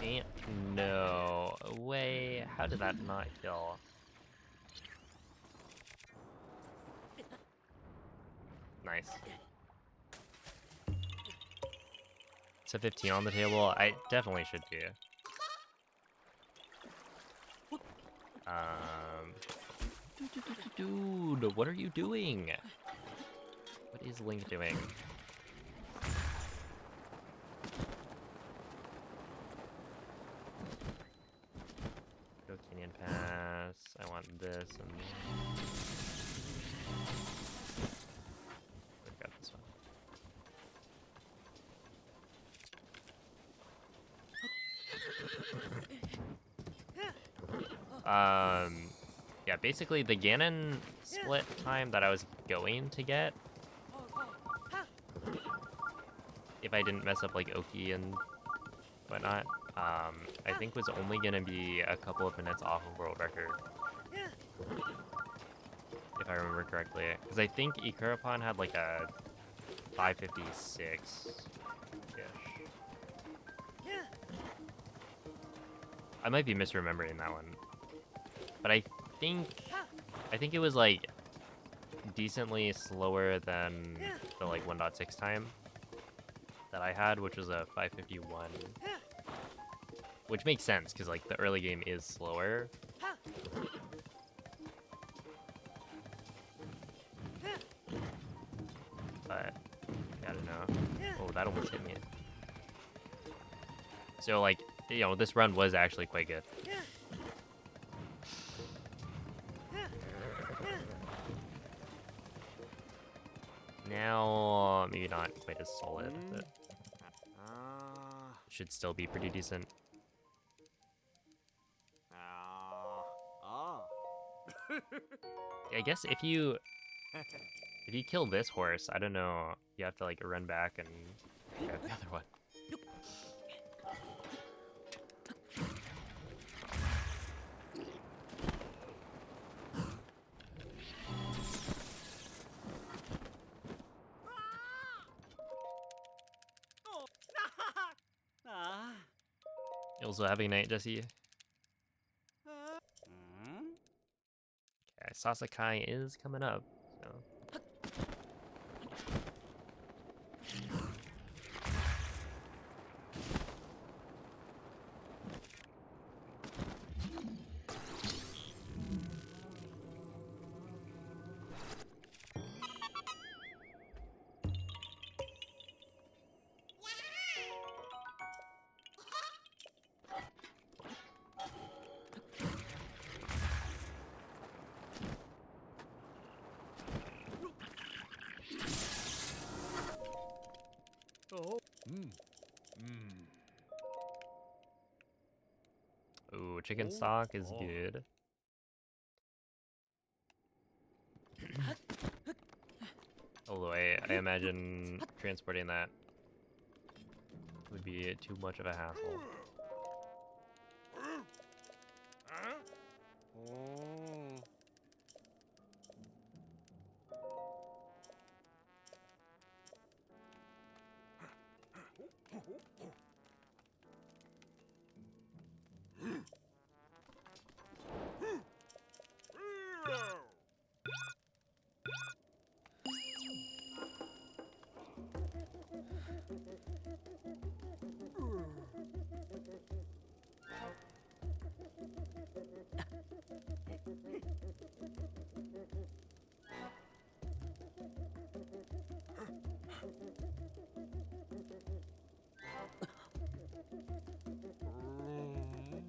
Ain't no way. How did that not kill? Nice. It's a 15 on the table. I definitely should be. Dude, what are you doing? What is Link doing? Go Canyon Pass. I want this and we've got this one. Yeah, basically the Ganon split time that I was going to get, if I didn't mess up like Oki and whatnot, I think was only gonna be a couple of minutes off of world record, if I remember correctly. Because I think Ikurapon had like a 5:56-ish. I might be misremembering that one, but I think it was like decently slower than the like 1.6 time that I had, which was a 5:51, which makes sense because like the early game is slower. But I don't know. Oh, that almost hit me. So like, you know, this run was actually quite good. Now, maybe not quite as solid, but should still be pretty decent. I guess if you kill this horse, I don't know, you have to like run back and grab the other one. Also having night, Jesse. Okay, Sasakai is coming up, so. Ooh, chicken stock is good. Although I imagine transporting that would be too much of a hassle.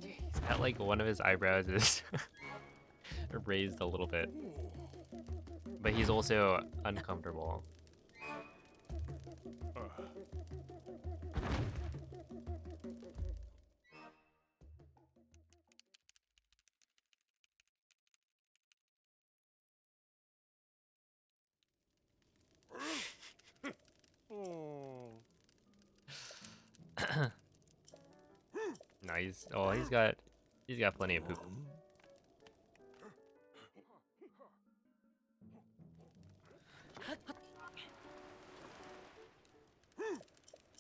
He's got like one of his eyebrows is raised a little bit, but he's also uncomfortable. Nice. Oh, he's got plenty of poop.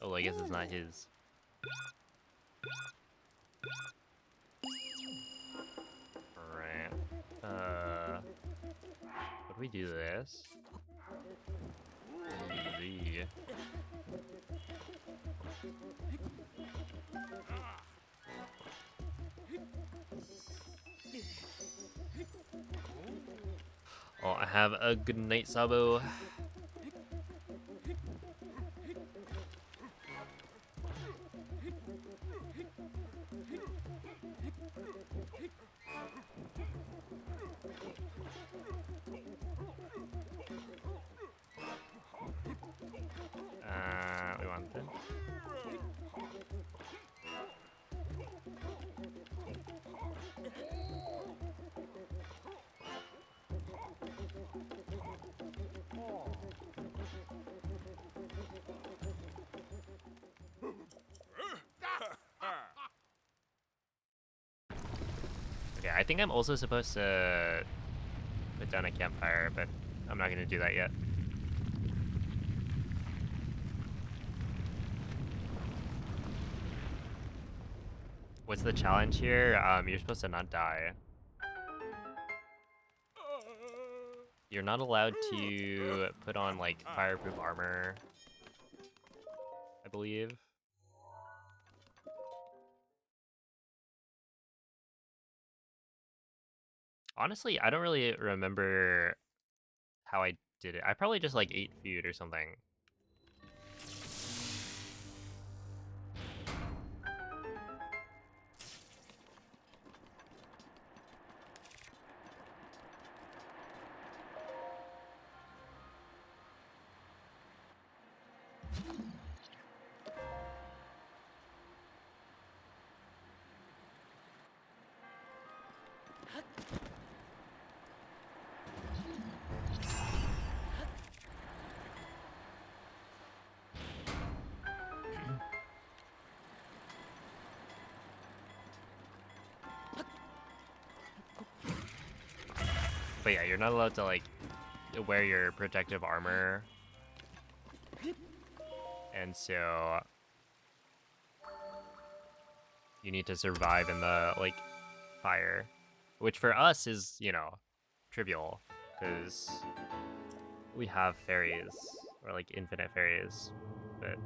Oh, I guess it's not his. Alright. Would we do this? Easy. Oh, I have a good night, Sabo. We want this. Okay, I think I'm also supposed to put down a campfire, but I'm not gonna do that yet. What's the challenge here? You're supposed to not die. You're not allowed to put on like fireproof armor, I believe. Honestly, I don't really remember how I did it. I probably just like ate food or something. But yeah, you're not allowed to like wear your protective armor. And so you need to survive in the like fire, which for us is, you know, trivial because we have fairies or like infinite fairies. But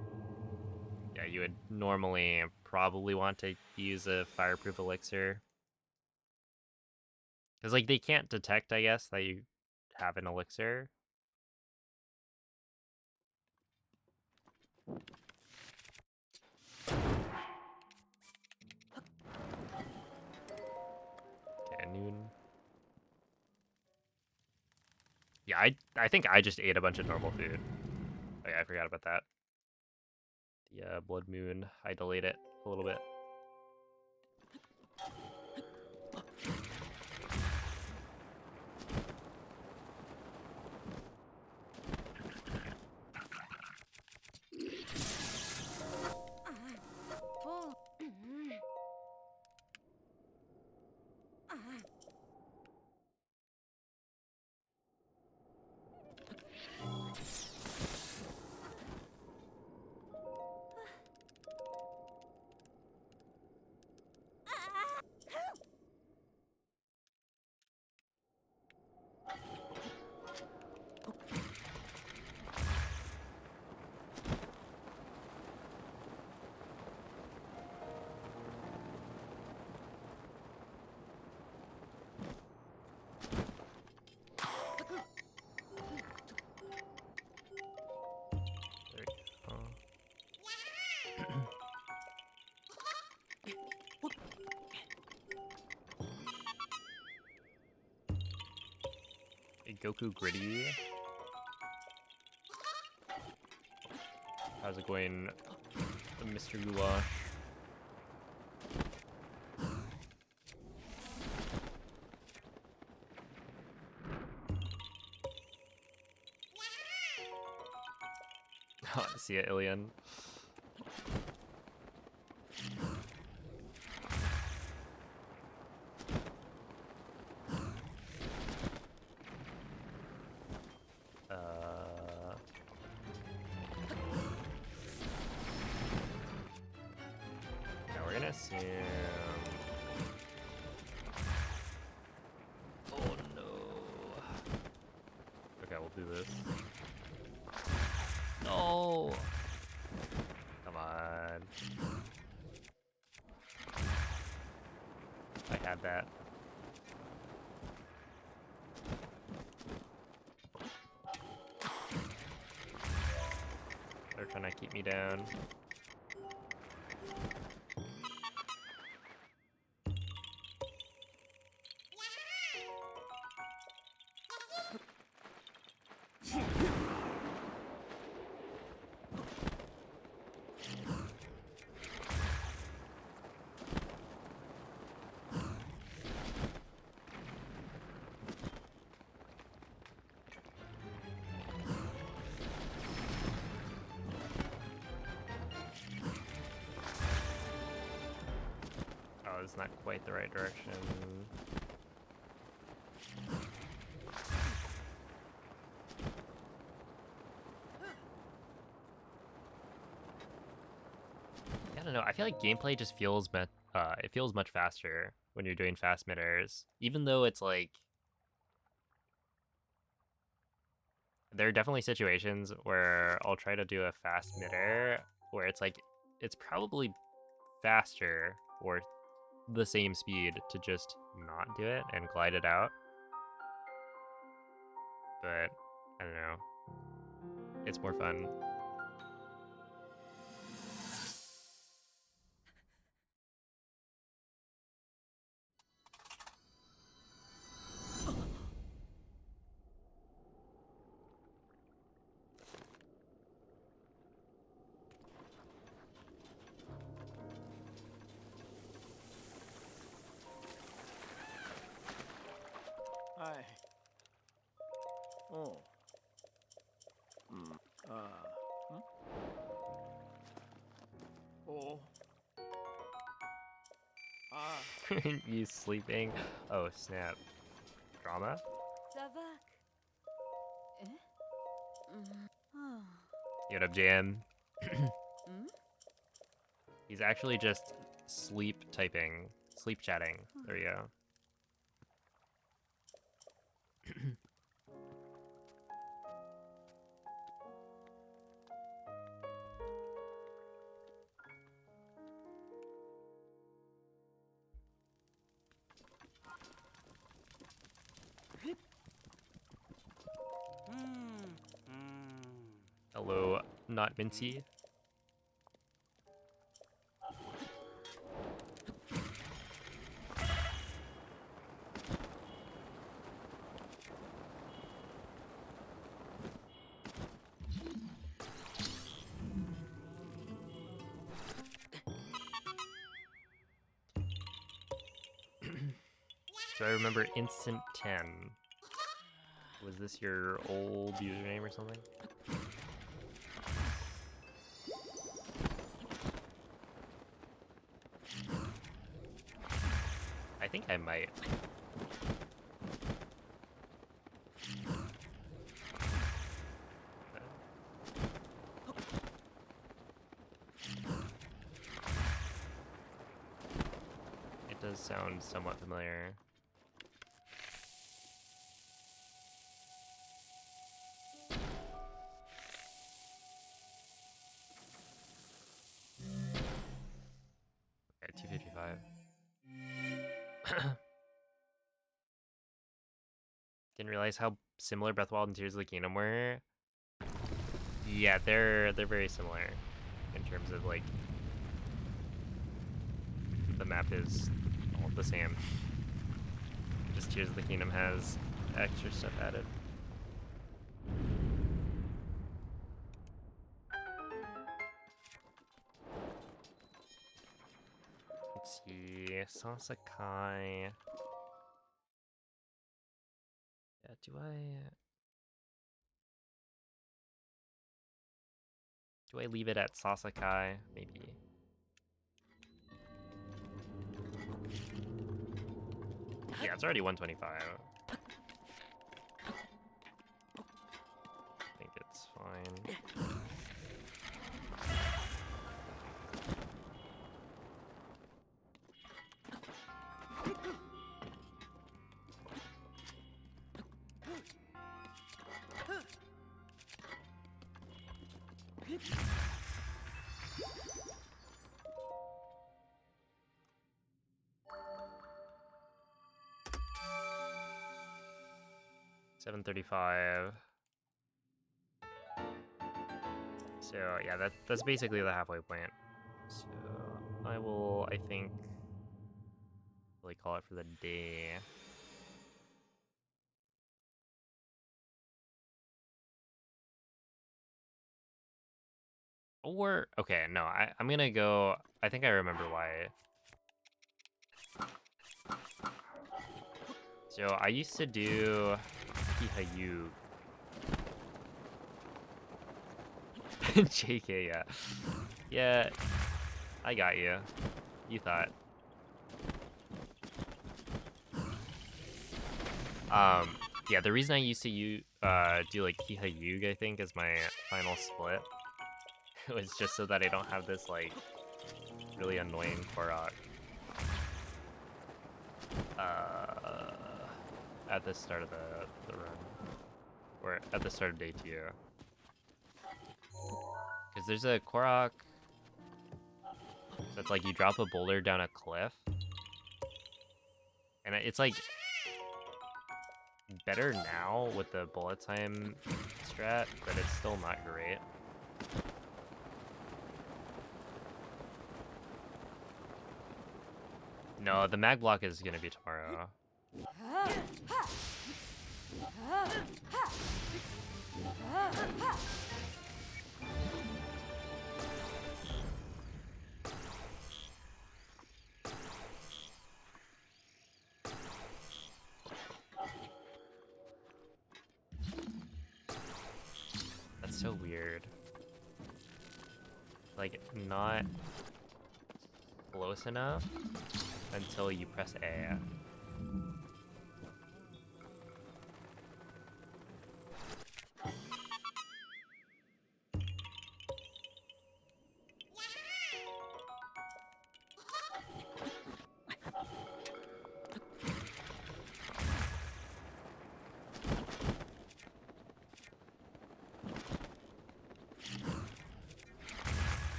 yeah, you would normally probably want to use a fireproof elixir. Because, like, they can't detect, I guess, that you have an elixir. Okay, noon. Yeah, I think I just ate a bunch of normal food. Oh, yeah, I forgot about that. The blood moon, I delayed it a little bit. Doku Gritty. How's it going, Mr. Goulash? See ya, Ilian. Now we're gonna assume. Oh no. Okay, we'll do this. No. Come on. I had that. They're trying to keep me down. Oh, it's not quite the right direction. I don't know. I feel like gameplay just feels it feels much faster when you're doing fast mid airs, even though it's like there are definitely situations where I'll try to do a fast mid air where it's like it's probably faster or the same speed to just not do it and glide it out. But I don't know. It's more fun. Hi. Oh. Hmm. Hmm? Oh. Ah. You sleeping? Oh snap. Drama? Savak. Oh. What up, Jam? He's actually just sleep typing, sleep chatting. There you go. Hello, not Mincy. So I remember Instant 10. Was this your old username or something? I think I might. It does sound somewhat familiar. Okay, 255. Didn't realize how similar Breath of the Wild and Tears of the Kingdom were. Yeah, they're very similar in terms of like the map is all the same. Just Tears of the Kingdom has extra stuff added. see. Sasakai. Yeah, do I leave it at Sasakai? Maybe. Yeah, it's already 125. I think it's fine. $735. So yeah, that's basically the halfway point. So I will, I think, really call it for the day. Or okay, no, I'm gonna go. I think I remember why. So I used to do Kihayu. JK, yeah. Yeah, I got you. You thought. Yeah, the reason I used to do like Kiha I think, as my final split was just so that I don't have this like really annoying Korok at the start of the run, or at the start of day 2. Because there's a Korok that's like you drop a boulder down a cliff, and it's like better now with the bullet time strat, but it's still not great. No, the mag block is gonna be tomorrow. That's so weird. Like, not close enough until you press A.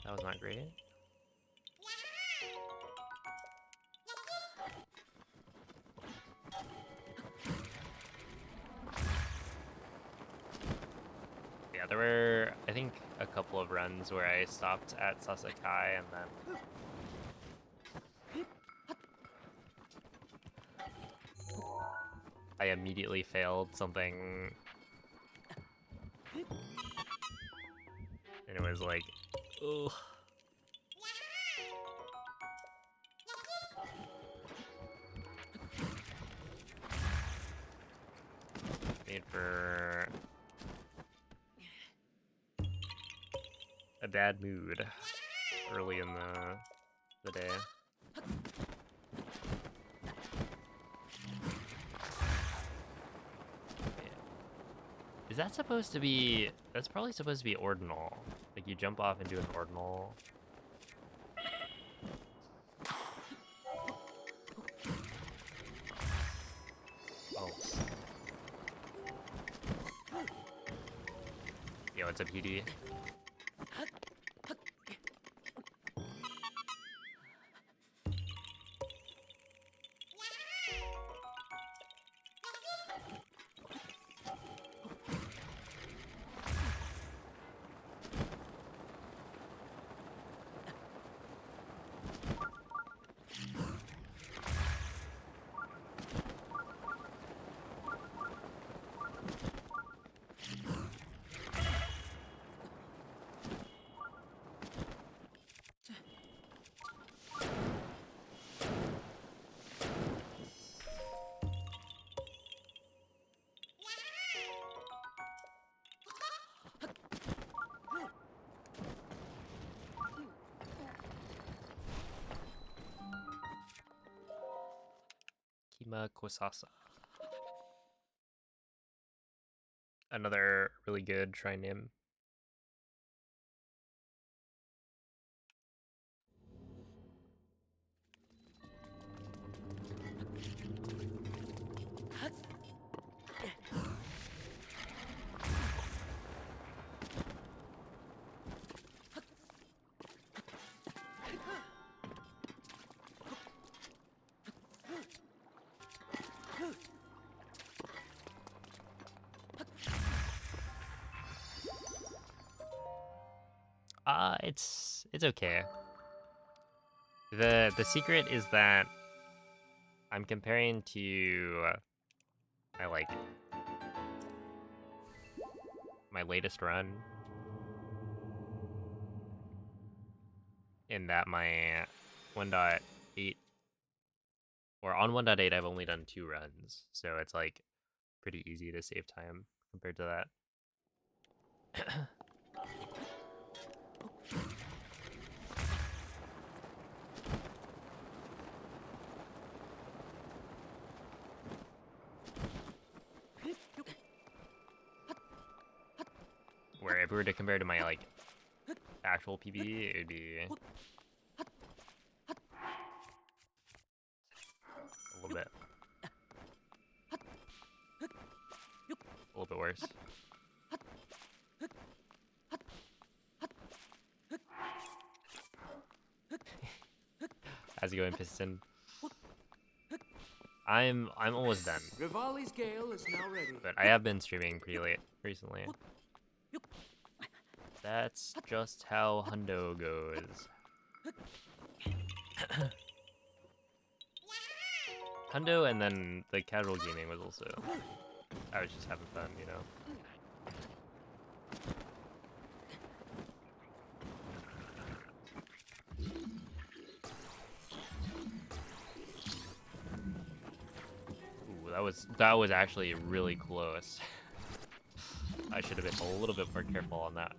That was not great. Yeah, there were, I think, a couple of runs where I stopped at Sasakai and then I immediately failed something. And it was like, ugh. Made for a bad mood early in the day. Is that supposed to be... That's probably supposed to be ordinal. Like, you jump off and do an ordinal. Oh. Yo, it's a PD. Shima Kosasa. Another really good shrine name. It's okay. The secret is that I'm comparing to my latest run, in that my 1.8 or on 1.8 I've only done 2 runs, so it's like pretty easy to save time compared to that. Where if we were to compare to my like actual PB, it would be a little bit worse. How's it going, Piston? I'm almost done, Rivali's Gale is now ready. but I have been streaming pretty late recently. That's just how Hundo goes. Hundo, and then the casual gaming was also, I was just having fun, you know. Ooh, that was actually really close. I should have been a little bit more careful on that.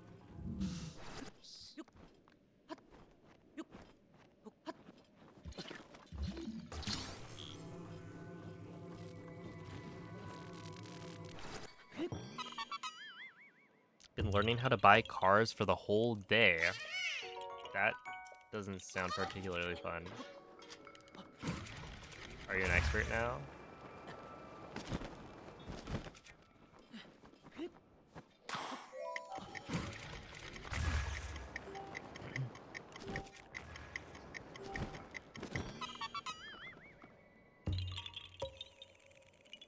Been learning how to buy cars for the whole day. That doesn't sound particularly fun. Are you an expert now?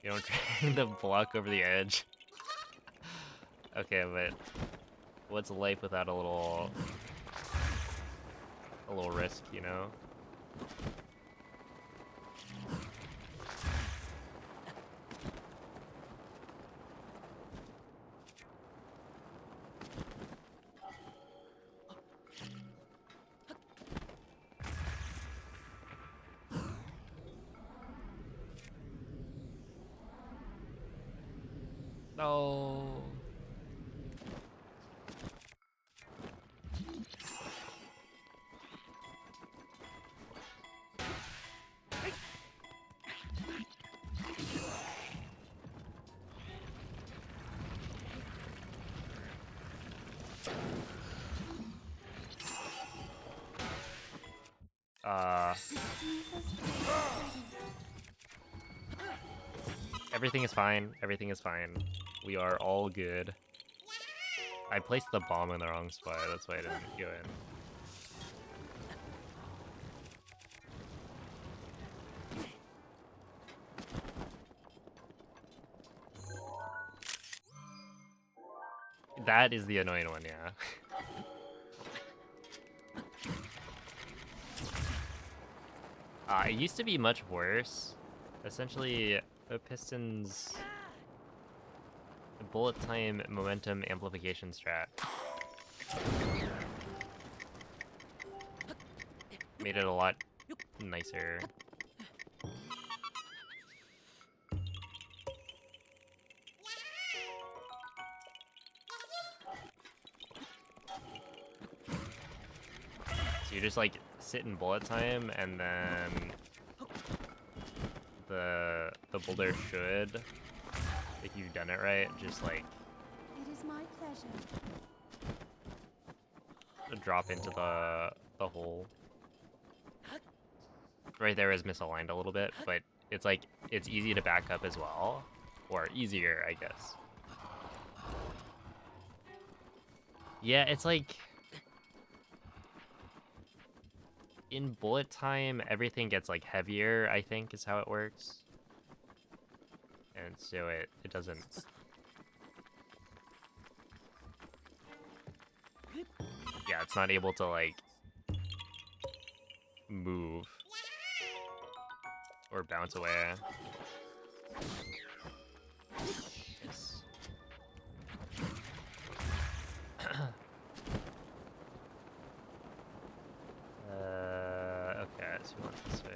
You don't drag the block over the edge. Okay, but what's life without a little risk, you know? No. Everything is fine. Everything is fine. We are all good. I placed the bomb in the wrong spot. That's why I didn't go in. That is the annoying one, yeah. It used to be much worse. Essentially, the Pistons' bullet time momentum amplification strat made it a lot nicer. So you just like sit in bullet time, and then the boulder should, if you've done it right, just like It is my pleasure. drop into the hole. Right there is misaligned a little bit, but it's like it's easy to back up as well, or easier, I guess. Yeah, it's like in bullet time, everything gets like heavier, I think is how it works. And so it doesn't. Yeah, it's not able to like move or bounce away. Yes. Okay, so we want this way.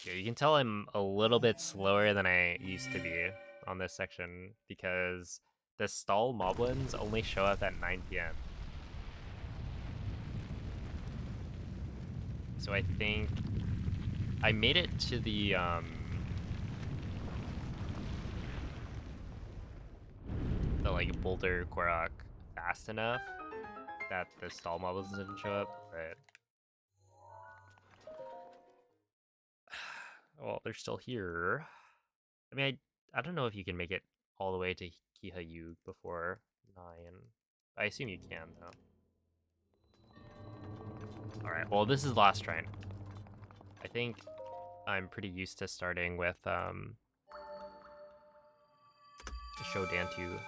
Yeah, you can tell I'm a little bit slower than I used to be on this section because the stall moblins only show up at 9 p.m. So I think I made it to the like Boulder Korok fast enough that the stall moblins didn't show up, but well, they're still here. I mean, I don't know if you can make it all the way to Kihayug before 9. I assume you can, though. Alright, well, this is last train. I think I'm pretty used to starting with, Shodantu.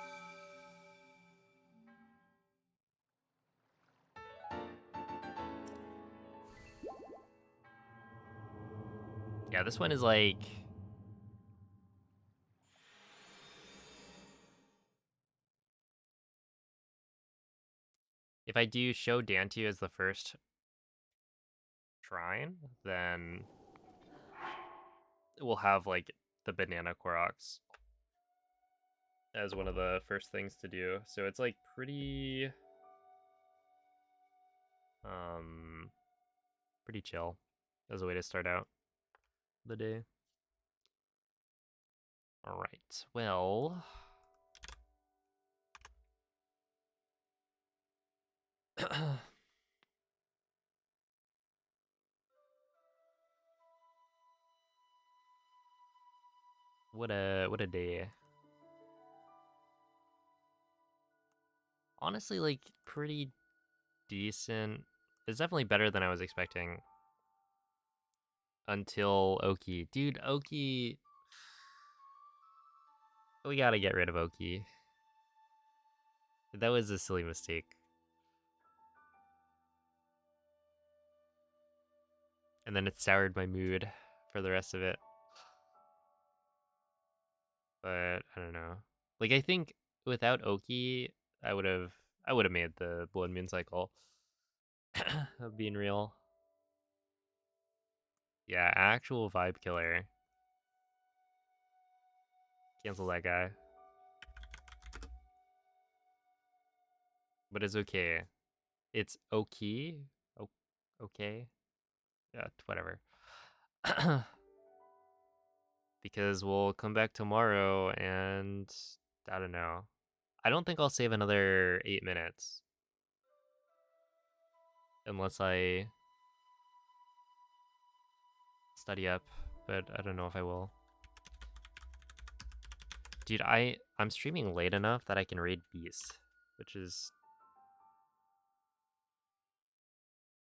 Yeah, this one is like... If I do Shodantu as the first shrine, then we'll have, like, the banana Koroks as one of the first things to do. So it's, like, pretty... pretty chill as a way to start out the day. Alright, well... what a day. Honestly, like, pretty decent. It's definitely better than I was expecting. Until Oki. Dude, Oki... We gotta get rid of Oki. That was a silly mistake. And then it soured my mood for the rest of it. But I don't know. Like, I think without Oki, I would have made the Blood Moon cycle. Of being real. Yeah, actual vibe killer. Cancel that guy. But it's okay. It's okay. Okay. Yeah, whatever. Because we'll come back tomorrow and I don't know. I don't think I'll save another 8 minutes. Unless I study up, but I don't know if I will. Dude, I'm streaming late enough that I can raid Beast, which is...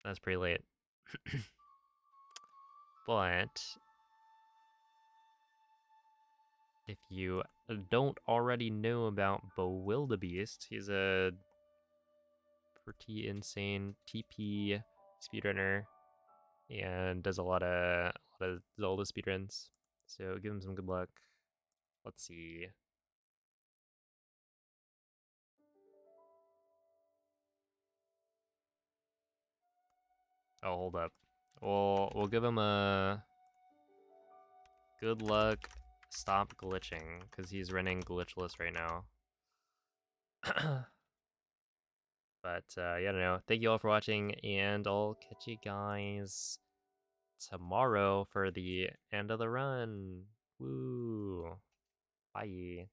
That's pretty late. But... if you don't already know about Bewildebeest, he's a pretty insane TP speedrunner and does a lot of Zelda speedruns. So give him some good luck. Let's see. Oh, hold up. We'll give him a good luck. Stop glitching, because he's running glitchless right now. But yeah, I don't know. Thank you all for watching, and I'll catch you guys tomorrow for the end of the run. Woo! Bye.